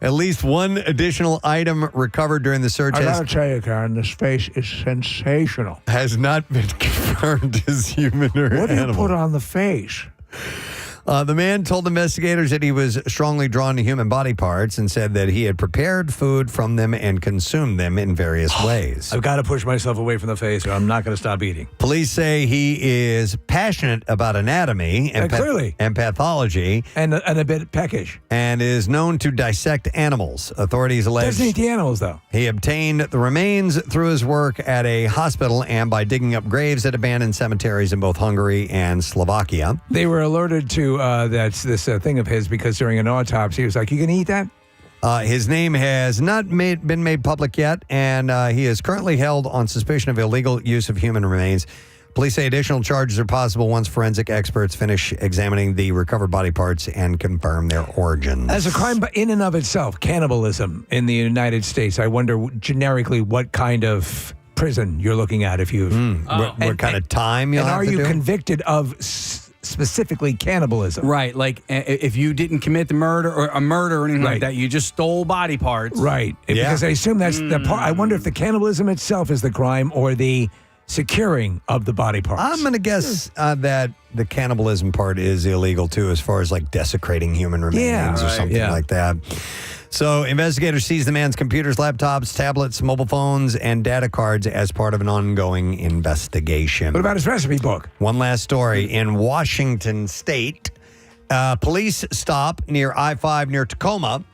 At least one additional item recovered during the search I gotta tell you, Karen, this face is sensational. has not been confirmed as human or What do animal. you put on the face? The man told investigators that he was strongly drawn to human body parts and said that he had prepared food from them and consumed them in various ways. I've got to push myself away from the face or I'm not going to stop eating. Police say he is passionate about anatomy and, clearly. and pathology. And a bit peckish. And is known to dissect animals. Authorities allege Doesn't eat the animals, though. he obtained the remains through his work at a hospital and by digging up graves at abandoned cemeteries in both Hungary and Slovakia. They were alerted to that's this thing of his because during an autopsy, he was like, "You gonna eat that?" His name has not been made public yet, and he is currently held on suspicion of illegal use of human remains. Police say additional charges are possible once forensic experts finish examining the recovered body parts and confirm their origins. As a crime in and of itself, cannibalism in the United States, I wonder generically what kind of prison you're looking at if you've... What kind of time you'll and have are to you do? convicted of specifically cannibalism? Right, like if you didn't commit the murder or anything Right. like that, you just stole body parts. Right. Because I assume that's the part. I wonder if the cannibalism itself is the crime or the securing of the body parts. I'm going to guess that the cannibalism part is illegal, too, as far as like desecrating human remains or something like that. So investigators seized the man's computers, laptops, tablets, mobile phones, and data cards as part of an ongoing investigation. What about his recipe book? One last story. In Washington State, police stop near I-5 near Tacoma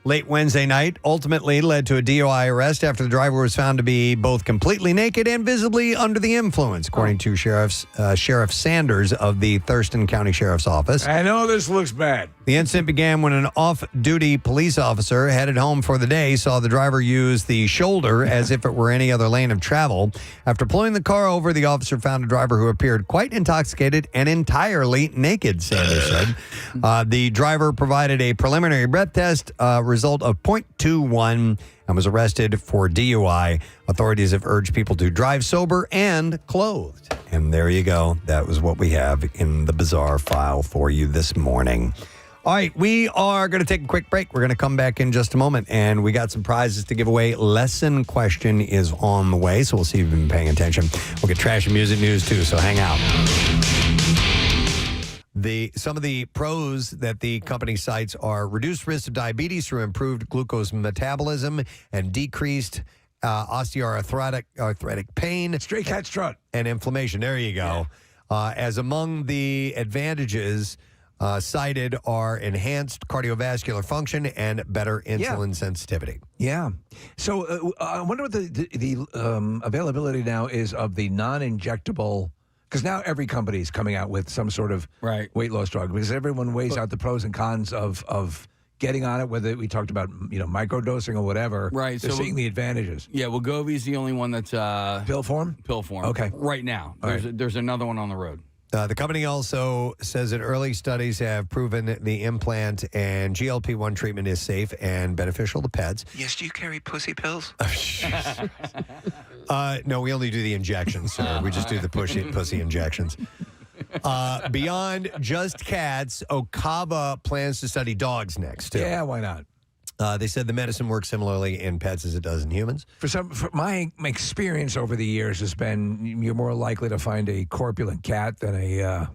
late Wednesday night ultimately led to a DUI arrest after the driver was found to be both completely naked and visibly under the influence, according to Sheriff Sanders of the Thurston County Sheriff's Office. I know this looks bad. The incident began when an off-duty police officer headed home for the day saw the driver use the shoulder as if it were any other lane of travel. After pulling the car over, the officer found a driver who appeared quite intoxicated and entirely naked, Sanders said. The driver provided a preliminary breath test, result of 0.21, and was arrested for DUI. Authorities have urged people to drive sober and clothed. And there you go. That was what we have in the bizarre file for you this morning. All right, we are going to take a quick break. We're going to come back in just a moment, and we got some prizes to give away. Lesson question is on the way, so we'll see if you've been paying attention. We'll get trash and music news, too, so hang out. Some of the pros that the company cites are reduced risk of diabetes through improved glucose metabolism and decreased osteoarthritic pain. Stray cat strut. And inflammation. There you go. As among the advantages cited are enhanced cardiovascular function and better insulin sensitivity. Yeah. So I wonder what the availability now is of the non-injectable. Because now every company is coming out with some sort of weight loss drug because everyone weighs out the pros and cons of getting on it, whether we talked about microdosing or whatever. Right. They're seeing the advantages. Yeah, Wegovy's the only one that's pill form? Pill form. Okay. Right now. All There's another one on the road. The company also says that early studies have proven that the implant and GLP-1 treatment is safe and beneficial to pets. Yes, do you carry pussy pills? No, we only do the injections, sir. We just do the pussy injections. Beyond just cats, Okava plans to study dogs next, too. Yeah, why not? They said the medicine works similarly in pets as it does in humans. For my experience over the years has been you're more likely to find a corpulent cat than a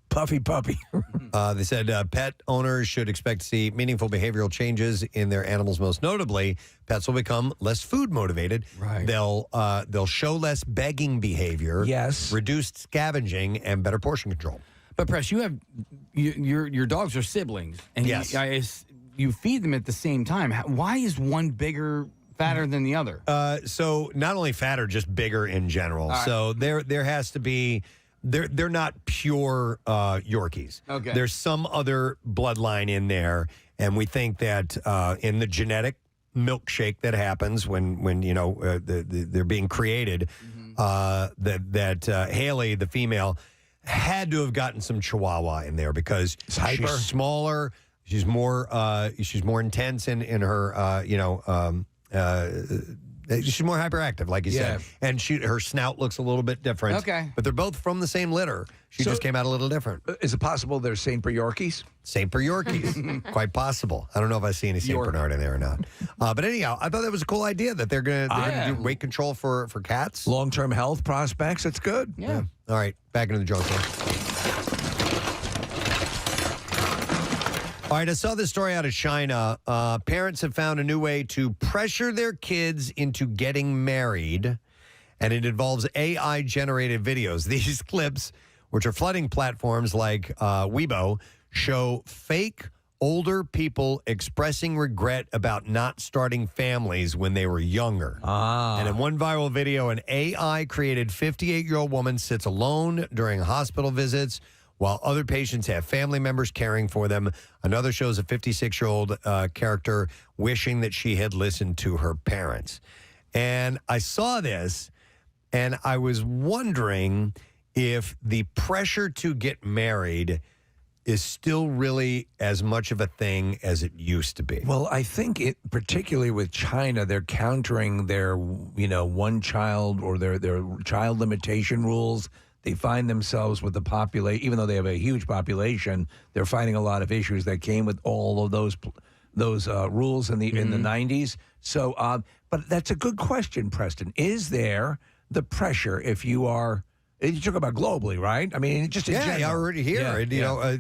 puffy puppy. They said pet owners should expect to see meaningful behavioral changes in their animals. Most notably, pets will become less food motivated. Right. They'll show less begging behavior. Yes. Reduced scavenging and better portion control. But Press, you have your dogs are siblings, and yes. You feed them at the same time. Why is one bigger, fatter than the other? So not only fatter, just bigger in general. All right. So there has to be. They're not pure Yorkies. Okay. There's some other bloodline in there, and we think that in the genetic milkshake that happens when they're being created, that Haley, the female, had to have gotten some Chihuahua in there because she's smaller. She's more intense in her she's more hyperactive, like you said, and her snout looks a little bit different. Okay, but they're both from the same litter. She just came out a little different. Is it possible they're Saint Bernard Yorkies? Saint Bernard Yorkies, quite possible. I don't know if I see any Saint Bernard in there or not. But anyhow, I thought that was a cool idea that they're gonna do weight control for cats. Long-term health prospects. That's good. Yeah. All right, back into the junk drawer. All right, I saw this story out of China. Parents have found a new way to pressure their kids into getting married, and it involves AI-generated videos. These clips, which are flooding platforms like Weibo, show fake older people expressing regret about not starting families when they were younger. And in one viral video, an AI-created 58-year-old woman sits alone during hospital visits while other patients have family members caring for them. Another shows a 56-year-old character wishing that she had listened to her parents. And I saw this, and I was wondering if the pressure to get married is still really as much of a thing as it used to be. Well, I think particularly with China, they're countering their, one child or their child limitation rules. They find themselves with the population, even though they have a huge population, they're fighting a lot of issues that came with all of those rules in the 90s. So, but that's a good question, Preston. Is there the pressure if you are? You talk about globally, right? I mean, just in general. Yeah, already here. And,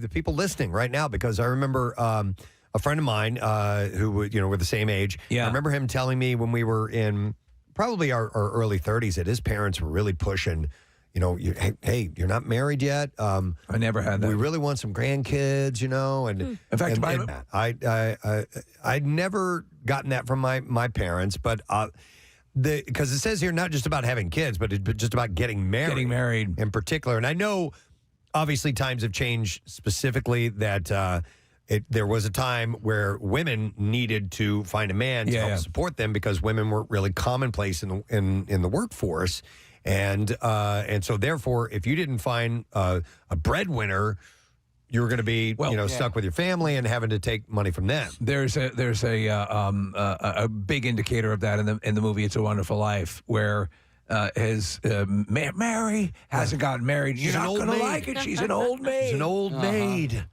the people listening right now, because I remember a friend of mine who, we're the same age. Yeah. I remember him telling me when we were in probably our early 30s that his parents were really pushing. Hey, you're not married yet. I never had that. We really want some grandkids, and in fact, I'd never gotten that from my parents, but because it says here not just about having kids, but just about getting married in particular. And I know, obviously, times have changed. Specifically, that there was a time where women needed to find a man to help support them because women weren't really commonplace in the workforce. And so, therefore, if you didn't find a breadwinner, you were going to be stuck with your family and having to take money from them. There's a big indicator of that in the movie It's a Wonderful Life, where Mary hasn't gotten married. You're not going to like it. She's an old maid. She's an old maid.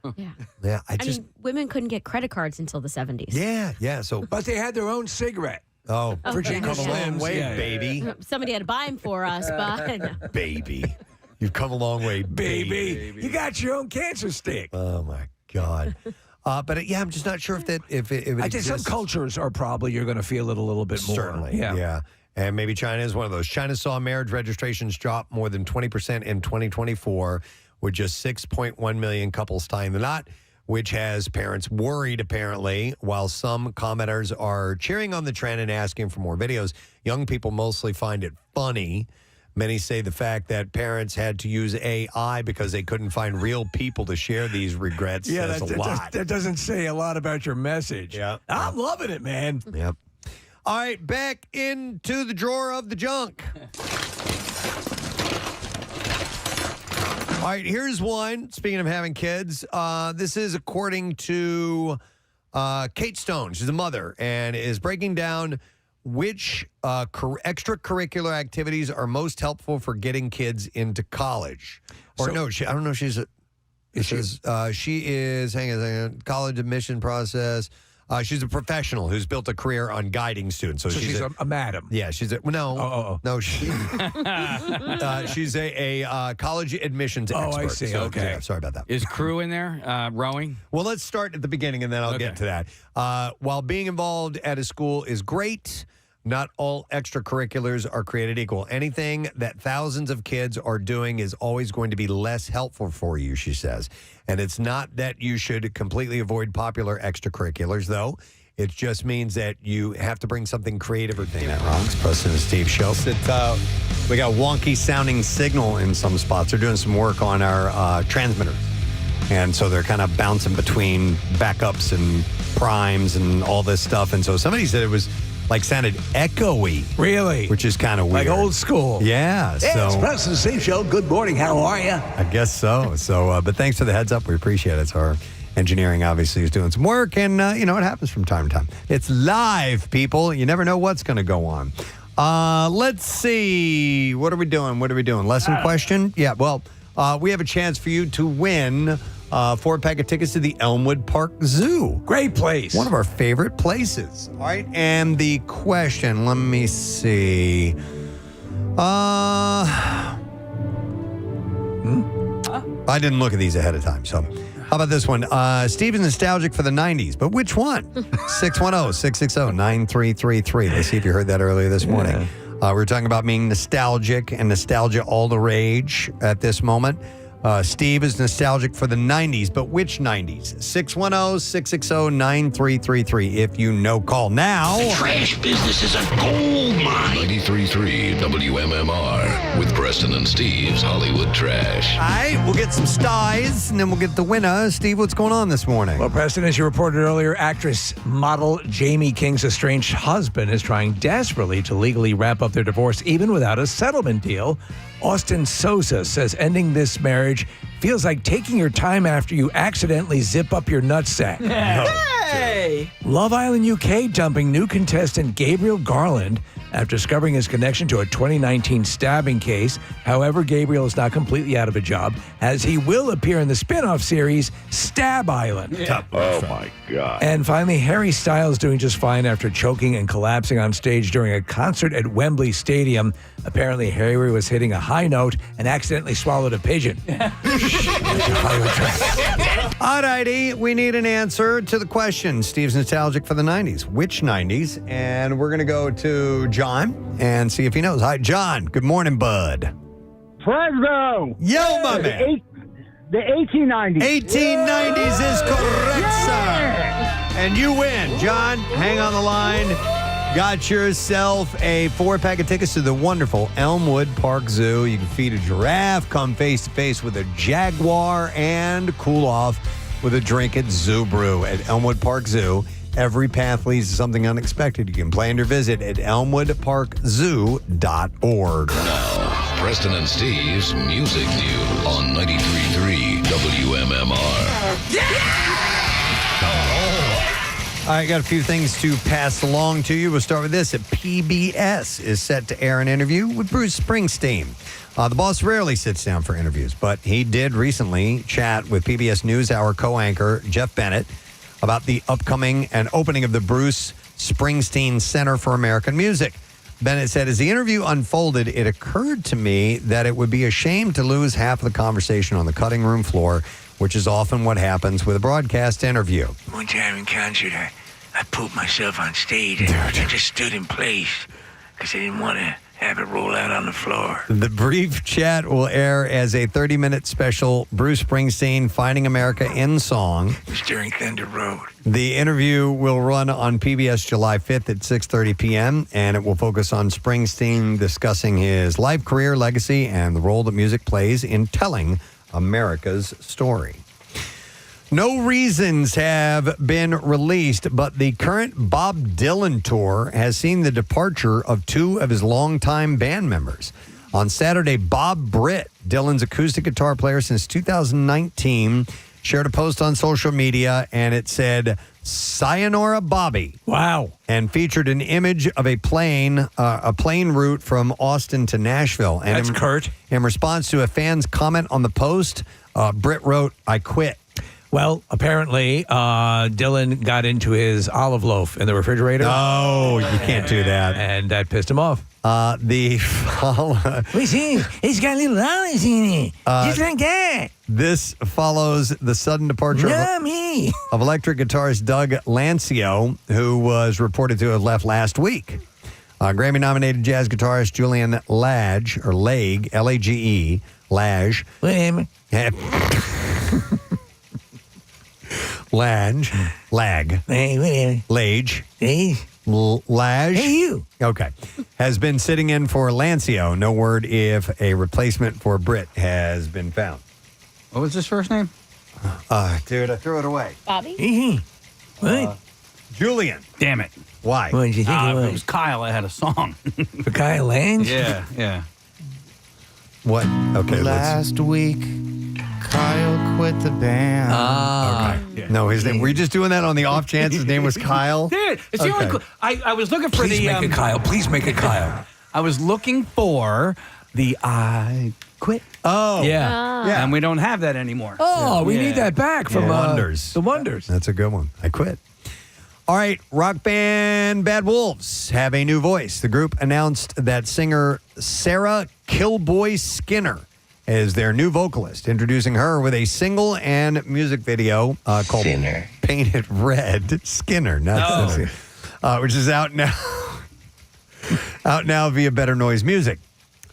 Yeah. I mean, women couldn't get credit cards until the 70s. Yeah. So, but they had their own cigarette. Oh, Virginia come a long Slims. way, Yeah. baby. Somebody had to buy them for us, but Baby. You've come a long way, Baby. You got your own cancer stick. Oh, my God. But yeah, I'm just not sure if it I think some exists. cultures are probably you're going to feel it a little bit more. Certainly, yeah. And maybe China is one of those. China saw marriage registrations drop more than 20% in 2024, with just 6.1 million couples tying the knot, which has parents worried, apparently. While some commenters are cheering on the trend and asking for more videos, young people mostly find it funny. Many say the fact that parents had to use AI because they couldn't find real people to share these regrets says a lot. That doesn't say a lot about your message. Yeah. I'm loving it, man. Yep. All right, back into the drawer of the junk. All right, here's one. Speaking of having kids, this is according to Kate Stone. She's a mother and is breaking down which extracurricular activities are most helpful for getting kids into college. Or I don't know. She is hang on a second, college admission process. She's a professional who's built a career on guiding students. So she's a madam. Yeah, she's a no. She's a college admissions expert. I see. So, Okay, yeah, sorry about that. Is crew in there rowing? Well, let's start at the beginning, and then I'll get to that. While being involved at a school is great, not all extracurriculars are created equal. Anything that thousands of kids are doing is always going to be less helpful for you, she says. And it's not that you should completely avoid popular extracurriculars, though. It just means that you have to bring something creative or thing. That wrong. It's Preston and Steve show. We got wonky sounding signal in some spots. They're doing some work on our transmitters. And so they're kind of bouncing between backups and primes and all this stuff. And so somebody said it was sounded echoey. Really? Which is kind of weird. Like old school. Yeah. It's Preston and Steve show. Good morning. How are you? I guess so. But thanks for the heads up. We appreciate it. So our engineering obviously is doing some work, and it happens from time to time. It's live, people. You never know what's going to go on. Let's see. What are we doing? Lesson question? Yeah. Well, we have a chance for you to win 4-pack of tickets to the Elmwood Park Zoo. Great place. One of our favorite places. All right. And the question, let me see. I didn't look at these ahead of time. So how about this one? Steve is nostalgic for the 90s, but which one? 610-660-9333. Let's see if you heard that earlier this morning. We were talking about being nostalgic and nostalgia all the rage at this moment. Steve is nostalgic for the 90s, but which 90s? 610-660-9333. If you know, call now. The trash business is a gold mine. 93.3 WMMR with Preston and Steve's Hollywood Trash. All right, we'll get some styes, and then we'll get the winner. Steve, what's going on this morning? Well, Preston, as you reported earlier, actress model Jamie King's estranged husband is trying desperately to legally wrap up their divorce, even without a settlement deal. Austin Sosa says ending this marriage feels like taking your time after you accidentally zip up your nutsack. Hey! Love Island UK dumping new contestant Gabriel Garland after discovering his connection to a 2019 stabbing case. However, Gabriel is not completely out of a job, as he will appear in the spin-off series Stab Island. Yeah. Oh, my God. And finally, Harry Styles doing just fine after choking and collapsing on stage during a concert at Wembley Stadium. Apparently, Harry was hitting a high note and accidentally swallowed a pigeon. All righty, we need an answer to the question. Steve's nostalgic for the 90s. Which 90s? And we're going to go to John and see if he knows. Hi, John. Good morning, bud. Fresno. Yo, my man. The 1890s. 1890s is correct, sir. And you win. John, hang on the line. Got yourself a 4-pack of tickets to the wonderful Elmwood Park Zoo. You can feed a giraffe, come face to face with a jaguar, and cool off with a drink at Zoo Brew at Elmwood Park Zoo. Every path leads to something unexpected. You can plan your visit at elmwoodparkzoo.org. Now, Preston and Steve's Music News on 93.3 WMMR. I got a few things to pass along to you. We'll start with this. PBS is set to air an interview with Bruce Springsteen. The boss rarely sits down for interviews, but he did recently chat with PBS NewsHour co-anchor Jeff Bennett about the upcoming and opening of the Bruce Springsteen Center for American Music. Bennett said, as the interview unfolded, it occurred to me that it would be a shame to lose half of the conversation on the cutting room floor, which is often what happens with a broadcast interview. One time in concert, I pooped myself on stage. And I just stood in place because I didn't want to have it roll out on the floor. The brief chat will air as a 30-minute special, Bruce Springsteen Finding America in Song. It was during Thunder Road. The interview will run on PBS July 5th at 6:30 p.m., and it will focus on Springsteen discussing his life, career, legacy, and the role that music plays in telling America's story. No reasons have been released, but the current Bob Dylan tour has seen the departure of two of his longtime band members. On Saturday, Bob Britt, Dylan's acoustic guitar player since 2019, shared a post on social media, and it said, "Sayonara Bobby." Wow. And featured an image of a plane route from Austin to Nashville. And That's Kurt. In response to a fan's comment on the post, Britt wrote, "I quit." Well, apparently, Dylan got into his olive loaf in the refrigerator. Oh, you can't do that. And that pissed him off. He's got little olives in it. Just like that. This follows the sudden departure of electric guitarist Doug Lancio, who was reported to have left last week. Grammy-nominated jazz guitarist Julian Lage, or Lage, L-A-G-E, Lage. Whatever. Lag. Hey, whatever. Lage. Hey. Lage. Hey, you. Okay. Has been sitting in for Lancio. No word if a replacement for Britt has been found. What was his first name? Dude, I threw it away. Bobby? What? Julian. Damn it. Why? What did you think it If was? it was Kyle, I had a song. For Kyle Lange? Yeah. What? Okay, Last week, Kyle quit the band. Okay. No, his name. Were you just doing that on the off chance his name was Kyle? Dude, it's the only. I was looking for Please the. make it Kyle. Please make it Kyle. I was looking for the I quit. Oh, yeah. And we don't have that anymore. Oh, we need that back from Wonders. The Wonders. That's a good one. I quit. All right, rock band Bad Wolves have a new voice. The group announced that singer Sarah Killboy Skinner is their new vocalist, introducing her with a single and music video called Painted Red. Skinner, not which is out now. Out now via Better Noise Music.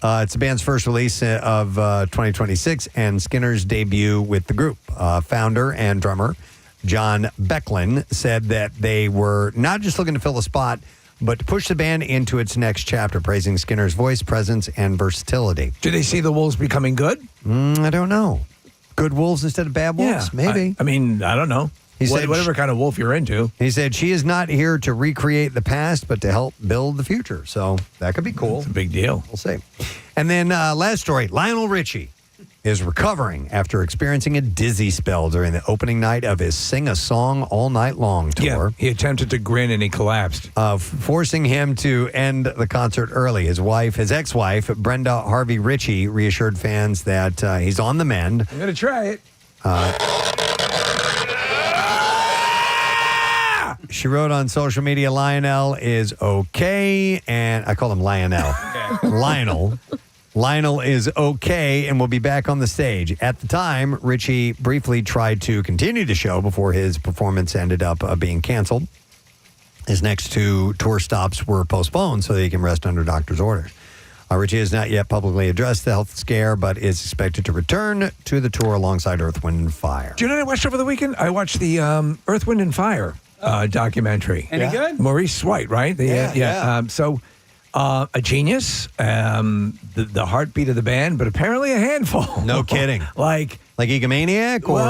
It's the band's first release of 2026 and Skinner's debut with the group. Founder and drummer John Becklin said that they were not just looking to fill a spot, but to push the band into its next chapter, praising Skinner's voice, presence, and versatility. Do they see the Wolves becoming good? I don't know. Good Wolves instead of Bad Wolves? Yeah, Maybe. I mean, I don't know. He said whatever kind of wolf you're into. He said she is not here to recreate the past, but to help build the future. So that could be cool. It's a big deal. We'll see. And then last story, Lionel Richie is recovering after experiencing a dizzy spell during the opening night of his Sing a Song All Night Long tour. Yeah, he attempted to grin and he collapsed. Forcing him to end the concert early. His ex-wife, Brenda Harvey Richie, reassured fans that he's on the mend. I'm going to try it. She wrote on social media, Lionel is okay, and I call him Lionel. Lionel is okay and will be back on the stage. At the time, Richie briefly tried to continue the show before his performance ended up being canceled. His next two tour stops were postponed so that he can rest under doctor's orders. Richie has not yet publicly addressed the health scare, but is expected to return to the tour alongside Earth, Wind, and Fire. Do you know what I watched over the weekend? I watched the Earth, Wind, and Fire documentary. Any good? Maurice White, right? Yeah. A genius, the heartbeat of the band, but apparently a handful. No kidding. like egomaniac or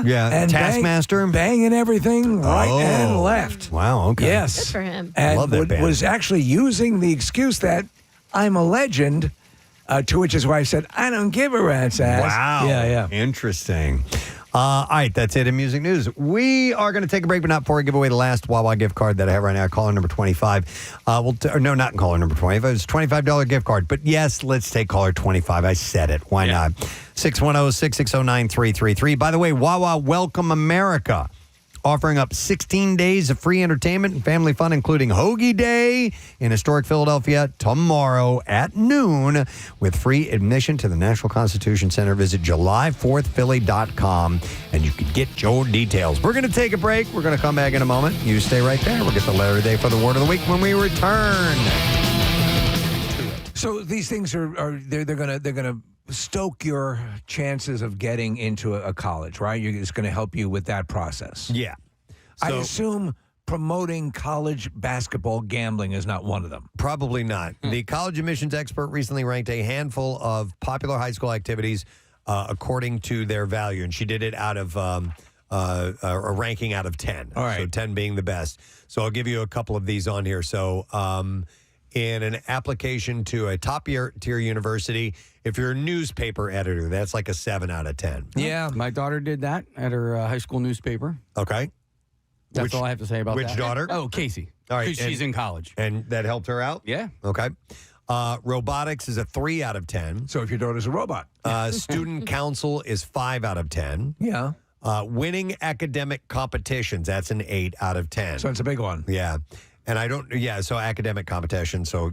and Taskmaster, banging everything right and left. Wow. Okay. Yes. Good for him. And Love that band. was actually using the excuse that I'm a legend. To which his wife said, "I don't give a rat's ass." Wow. Yeah. Interesting. All right, that's it in music news. We are going to take a break, but not before we give away the last Wawa gift card that I have right now, caller number 25. No, not caller number 25. It's a $25 gift card. But yes, let's take caller 25. I said it. Why not? 610-660-9333. By the way, Wawa Welcome America, offering up 16 days of free entertainment and family fun, including Hoagie Day in historic Philadelphia tomorrow at noon with free admission to the National Constitution Center. Visit July4thphilly.com and you can get your details. We're going to take a break. We're going to come back in a moment. You stay right there. We'll get the letter of the day for the word of the week when we return. So these things they're gonna stoke your chances of getting into a college, right? It's going to help you with that process. Yeah. I So- assume promoting college basketball gambling is not one of them. Probably not. The college admissions expert recently ranked a handful of popular high school activities according to their value, and she did it out of a ranking out of 10. All right. So 10 being the best. So I'll give you a couple of these on here. So in an application to a top-tier university, if you're a newspaper editor, that's like a 7 out of 10. Yeah, my daughter did that at her high school newspaper. Okay. That's all I have to say about that. Which daughter? Oh, Casey. All right. She's in college. And that helped her out? Yeah. Okay. Robotics is a 3 out of 10. So if your daughter's a robot. Student council is 5 out of 10. Yeah. Winning academic competitions, that's an 8 out of 10. So it's a big one. Yeah. And so academic competition, so,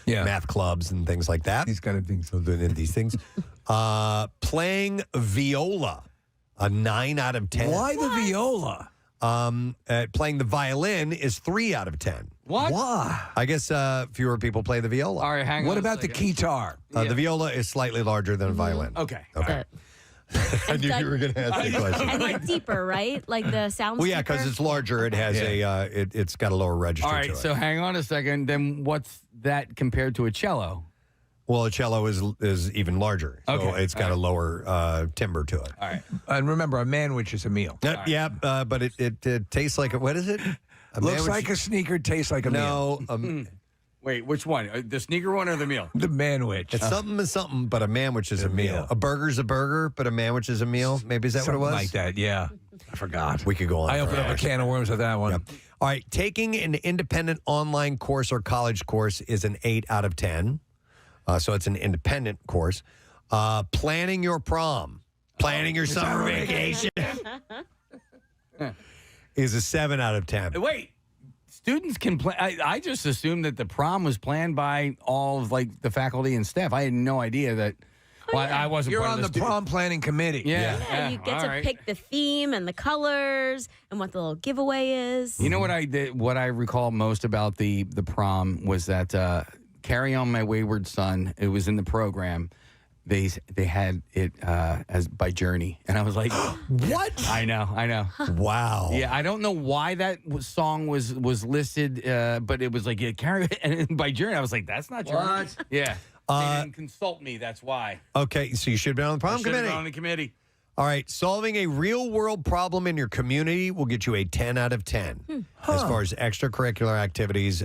math clubs and things like that. These kind of things. These things. Playing viola, a 9 out of 10. Why the viola? Playing the violin is 3 out of 10. What? Why? I guess fewer people play the viola. All right, hang on. What about the guitar? The viola is slightly larger than a violin. Okay. Okay. I knew you were going to ask that question. And like deeper, right? Like the sound. Well, yeah, because it's larger. It has it's got a lower register. All right, to it. so hang on a second. Then what's that compared to a cello? Well, a cello is even larger. So Okay. it's got a lower timbre to it. All right. And remember, a manwich is a meal. Yeah, but it tastes like what is it? Looks like a sneaker, tastes like a meal. No, Wait, which one? The sneaker one or the meal? The manwich. it's something is something, but a manwich is a meal. meal. A burger's a burger, but a manwich is a meal. Maybe is that Something what it was? like that, yeah. I forgot. We could go on. I opened up a forever. can of worms with that one. All right, taking an independent online course or college course is an 8 out of 10. So it's an independent course. Planning your prom, planning your summer vacation is a 7 out of 10. Wait, students can plan. I just assumed that the prom was planned by all of like the faculty and staff. I had no idea that. Well, I wasn't. You're part on of the prom planning committee. Yeah, you get to pick the theme and the colors and what the little giveaway is. You know what I did? What I recall most about the prom was that "Carry On My Wayward Son." It was in the program. They had it as by Journey, and I was like, "What?" I know. Wow. Yeah, I don't know why that song was listed, but it was like carry and by Journey. I was like, that's not Journey. What? Yeah. They didn't consult me. That's why. Okay, so you should have been on the prom I should have committee. been on the committee. All right, solving a real-world problem in your community will get you a 10 out of 10. As far as extracurricular activities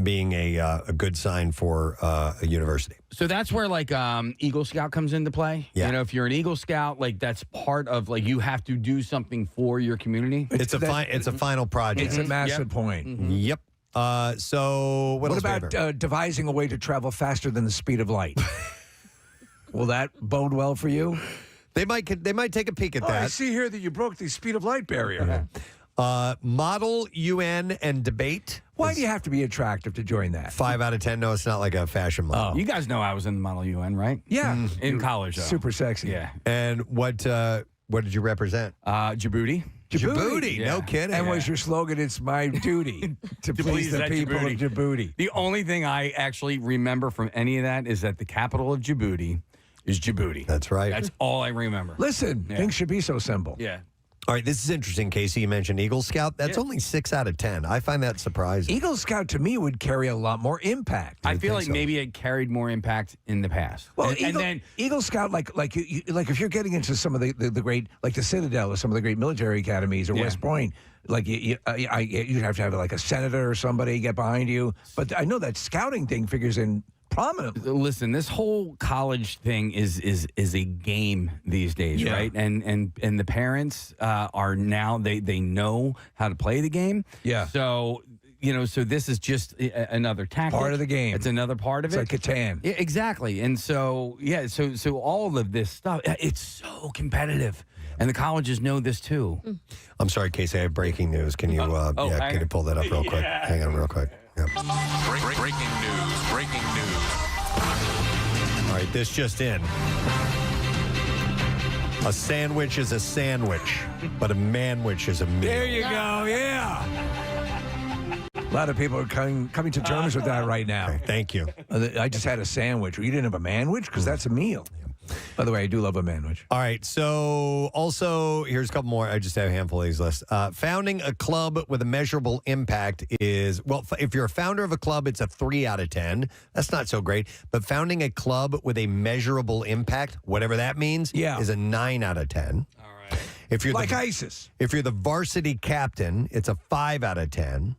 being a good sign for a university. So that's where like Eagle Scout comes into play. Yeah. You know, if you're an Eagle Scout, like that's part of like you have to do something for your community. It's a final project. It's a massive point. Yep. So what else What we have here? about devising a way to travel faster than the speed of light? Will that bode well for you? They might take a peek at I that. see here that you broke the speed of light barrier. Model, UN, and debate. Why do you have to be attractive to join that? 5 out of 10. No, it's not like a fashion model. You guys know I was in the Model UN, right? Yeah. In college, though. Super sexy. Yeah. And what did you represent? Djibouti. Djibouti. Yeah. No kidding. And was your slogan, "It's my duty to please the that people Djibouti. of Djibouti"? The only thing I actually remember from any of that is that the capital of Djibouti is Djibouti. That's right. That's all I remember. Listen, things should be so simple. Yeah. All right, this is interesting, Casey. You mentioned Eagle Scout. That's only 6 out of 10. I find that surprising. Eagle Scout to me would carry a lot more impact. I feel like maybe it carried more impact in the past. Well, and then Eagle Scout, like if you're getting into some of the great, like the Citadel or some of the great military academies or West Point, like you'd have to have like a senator or somebody get behind you. But I know that scouting thing figures in prominently. Listen, this whole college thing is a game these days, right? And the parents are now they know how to play the game. Yeah. So so this is just another tactic. Part of the game. It's another part of It's it. like Catan. Yeah, exactly. And so so all of this stuff, it's so competitive. And the colleges know this too. I'm sorry, Casey, I have breaking news. Can you can you pull that up real quick? Hang on real quick. Yep. Breaking news. Breaking news. All right, this just in. A sandwich is a sandwich, but a manwich is a meal. There you go. Yeah. A lot of people are coming to terms with that right now. Okay, thank you. I just had a sandwich. You didn't have a manwich? Because that's a meal. By the way, I do love a manwich. All right, so also, here's a couple more. I just have a handful of these lists. Founding a club with a measurable impact is, well, if you're a founder of a club, it's a 3 out of 10. That's not so great. But founding a club with a measurable impact, whatever that means, is a 9 out of 10. All right. If you're ISIS. If you're the varsity captain, it's a 5 out of 10.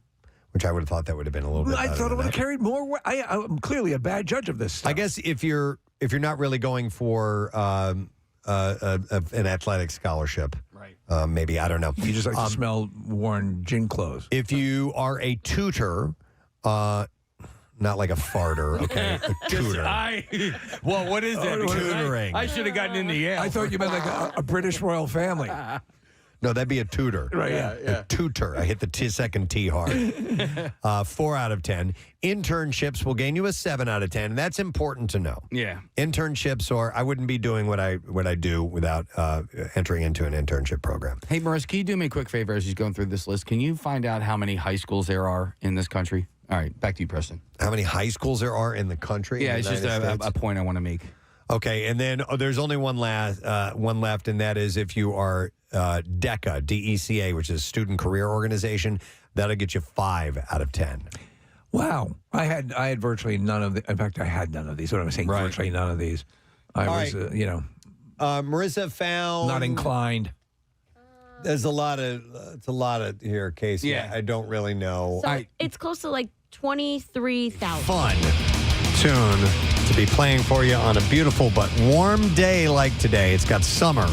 Which I would have thought that would have been a little bit. I thought it would have carried more. I'm clearly a bad judge of this stuff. I guess if you're not really going for an athletic scholarship, right? Maybe, I don't know. You just like to smell worn gym clothes. If you are a tutor, not like a farter, okay? A tutor. Well, what is that? Tutoring. I should have gotten into Yale. I thought you meant like a British royal family. No, that'd be a tutor. Right, yeah. A tutor. I hit the second T hard. 4 out of 10. Internships will gain you a 7 out of 10. And that's important to know. Yeah. Internships, or I wouldn't be doing what I do without entering into an internship program. Hey, Marissa, can you do me a quick favor as he's going through this list? Can you find out how many high schools there are in this country? All right, back to you, Preston. How many high schools there are in the country? Yeah, it's just a point I want to make. Okay, and then there's only one left, and that is if you are DECA, DECA, which is Student Career Organization, that'll get you 5 out of 10. Wow, I had virtually none of the. In fact, I had none of these. What am I saying? Right. Virtually none of these. I All was, right. Marissa found not inclined. There's a lot of here, Casey. Yeah. I don't really know. So it's close to like 23,000. Fun tune to be playing for you on a beautiful but warm day like today. It's got summer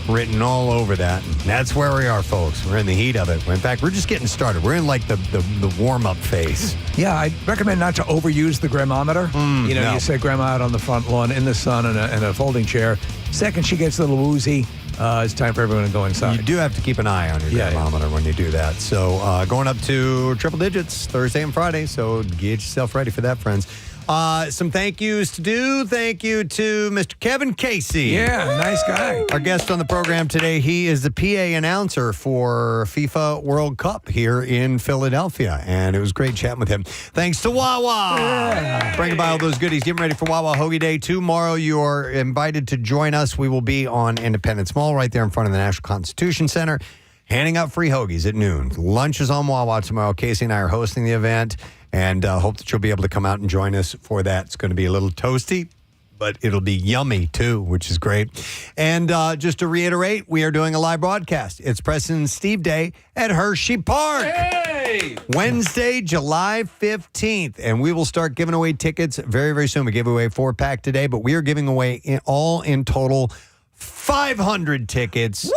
written all over that. And that's where we are, folks. We're in the heat of it. In fact, we're just getting started. We're in like the warm-up phase. Yeah, I recommend not to overuse the gramometer. No. You set grandma out on the front lawn in the sun in a folding chair. Second, she gets a little woozy. It's time for everyone to go inside. You do have to keep an eye on your thermometer when you do that. So going up to triple digits Thursday and Friday. So get yourself ready for that, friends. Some thank yous to do. Thank you to Mr. Kevin Casey. Yeah, nice guy. Our guest on the program today, he is the PA announcer for FIFA World Cup here in Philadelphia. And it was great chatting with him. Thanks to Wawa. Yeah. Bringing by all those goodies. Getting ready for Wawa Hoagie Day. Tomorrow you are invited to join us. We will be on Independence Mall right there in front of the National Constitution Center, handing out free hoagies at noon. Lunch is on Wawa tomorrow. Casey and I are hosting the event. And hope that you'll be able to come out and join us for that. It's going to be a little toasty, but it'll be yummy, too, which is great. And just to reiterate, we are doing a live broadcast. It's Preston and Steve Day at Hershey Park. Hey! Wednesday, July 15th. And we will start giving away tickets very, very soon. We gave away a 4-pack today, but we are giving away all in total 500 tickets. Woo!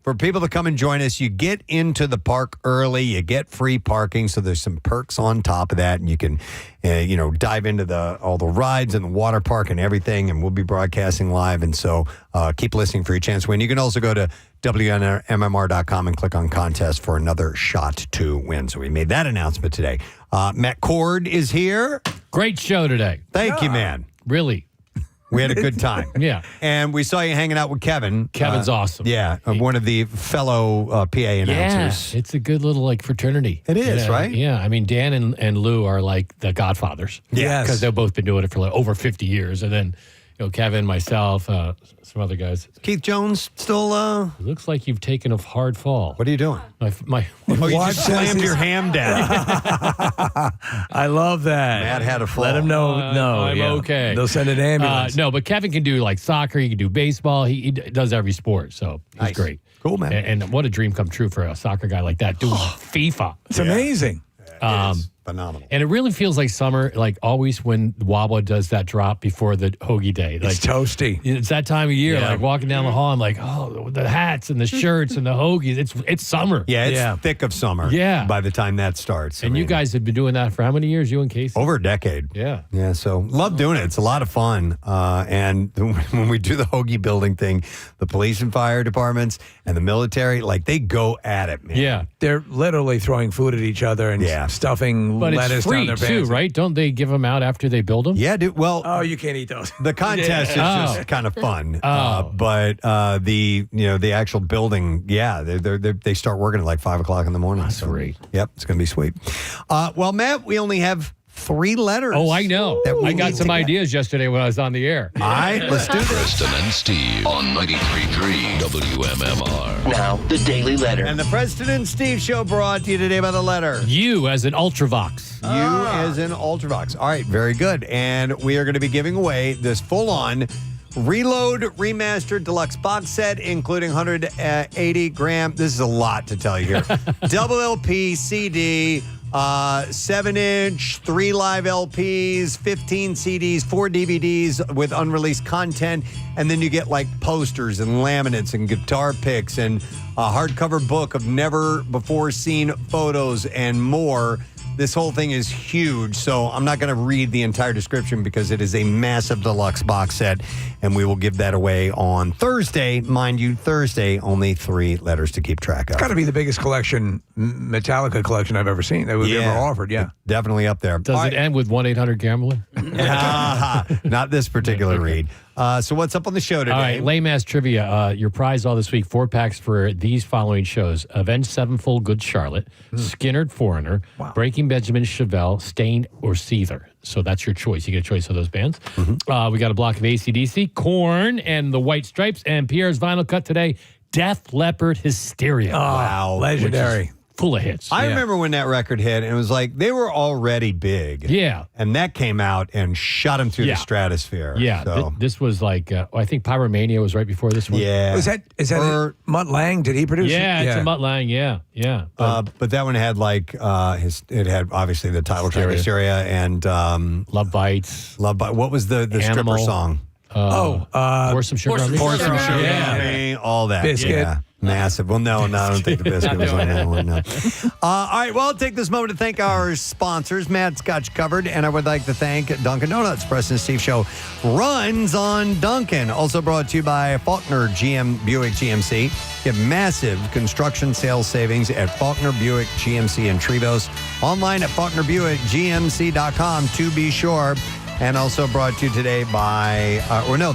For people to come and join us. You get into the park early. You get free parking, so there's some perks on top of that, and you can, dive into all the rides and the water park and everything, and we'll be broadcasting live, and so keep listening for your chance to win. You can also go to WNMR.com and click on contest for another shot to win. So we made that announcement today. Matt Cord is here. Great show today. Thank you, man. Really. We had a good time. Yeah. And we saw you hanging out with Kevin. Kevin's awesome. Yeah, one of the fellow PA announcers. Yeah, it's a good little fraternity. It is, right? Yeah, I mean, Dan and Lou are like the godfathers. Yes. Because they've both been doing it for like over 50 years. And then, Kevin, myself, some other guys. Keith Jones still... It looks like you've taken a hard fall. What are you doing? My you just slammed your ham down. I love that. Matt had a fall. Let him know. I'm okay. They'll send an ambulance. No, but Kevin can do like soccer. He can do baseball. He does every sport. So he's Nice. great. Cool, man. And what a dream come true for a soccer guy like that doing FIFA. It's amazing. But phenomenal. And it really feels like summer, like always when Wawa does that drop before the hoagie day. Like, It's toasty. It's that time of year, Yeah. like walking down the hall, I'm like, oh, the hats and the shirts and the hoagies. It's summer. Yeah, it's thick of summer. Yeah. By the time that starts. And you guys have been doing that for how many years, you and Casey? Over a decade. Yeah. Yeah, so love doing it. It's a lot of fun. And when we do the hoagie building thing, the police and fire departments and the military, like they go at it, man. Yeah. They're literally throwing food at each other and stuffing But lettuce it's free down their too, pants. right? Don't they give them out after they build them? Yeah, dude. Well, Oh, you can't eat those. the contest is just kind of fun. But the actual building, they start working at like 5 o'clock in the morning. That's great. Yep, it's going to be sweet. Well, Matt, we only have 3 letters. Oh, I know. that we I got need some to get. ideas yesterday when I was on the air. All right, let's do this. Preston and Steve on 93.3 WMMR. Now, the Daily Letter. And the Preston and Steve Show brought to you today by the letter. You as an Ultravox. You as an Ultravox. All right, very good. And we are going to be giving away this full-on Reload Remastered Deluxe box set, including 180 gram. This is a lot to tell you here. Double LP CD, 7-inch, 3 live LPs, 15 CDs, 4 DVDs with unreleased content, and then you get like posters and laminates and guitar picks and a hardcover book of never before seen photos and more. This whole thing is huge, so I'm not going to read the entire description because it is a massive deluxe box set, and we will give that away on Thursday. Mind you, Thursday, only 3 letters to keep track of. It's got to be the biggest collection, Metallica collection I've ever seen that was ever offered. Yeah. Definitely up there. Does it end with 1-800-GAMBLER? Not this particular read. So what's up on the show today? All right, Lame Ass Trivia. Your prize all this week, 4 packs for these following shows. Avenged Sevenfold, Good Charlotte, Skinnered Foreigner, Breaking Benjamin, Chevelle, Stain, or Seether. So that's your choice. You get a choice of those bands. We got a block of AC/DC, Korn, and the White Stripes, and Pierre's vinyl cut today, Def Leppard Hysteria. Wow. Legendary. Full of hits. I remember when that record hit, and it was like they were already big. Yeah. And that came out and shot them through the stratosphere. Yeah, So. this was like, I think Pyromania was right before this one. Yeah. Is that Mutt Lange? Did he produce it? Yeah, it's a Mutt Lange, yeah. But that one had like it had obviously the title track Hysteria and Love Bites. What was the Animal. stripper song? Pour Some Sugar on Me. Pour Some Sugar on Me, all that. Biscuit. Yeah. Massive. Well, no, I don't think the biscuit was on that one. No. All right, well, I'll take this moment to thank our sponsors. Matt's got you covered, and I would like to thank Dunkin' Donuts. Preston and Steve Show runs on Dunkin'. Also brought to you by Faulkner Buick GMC. Get massive construction sales savings at Faulkner Buick GMC in Trevose. Online at FaulknerBuickGMC.com to be sure. And also brought to you today by,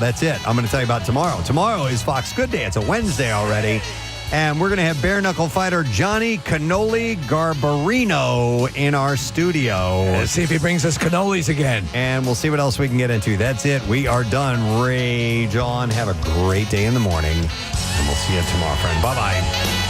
that's it. I'm going to tell you about tomorrow. Tomorrow is Fox Good Day. It's a Wednesday already. And we're going to have bare knuckle fighter Johnny Cannoli Garbarino in our studio. Let's see if he brings us cannolis again. And we'll see what else we can get into. That's it. We are done. Rage on. Have a great day in the morning. And we'll see you tomorrow, friend. Bye-bye.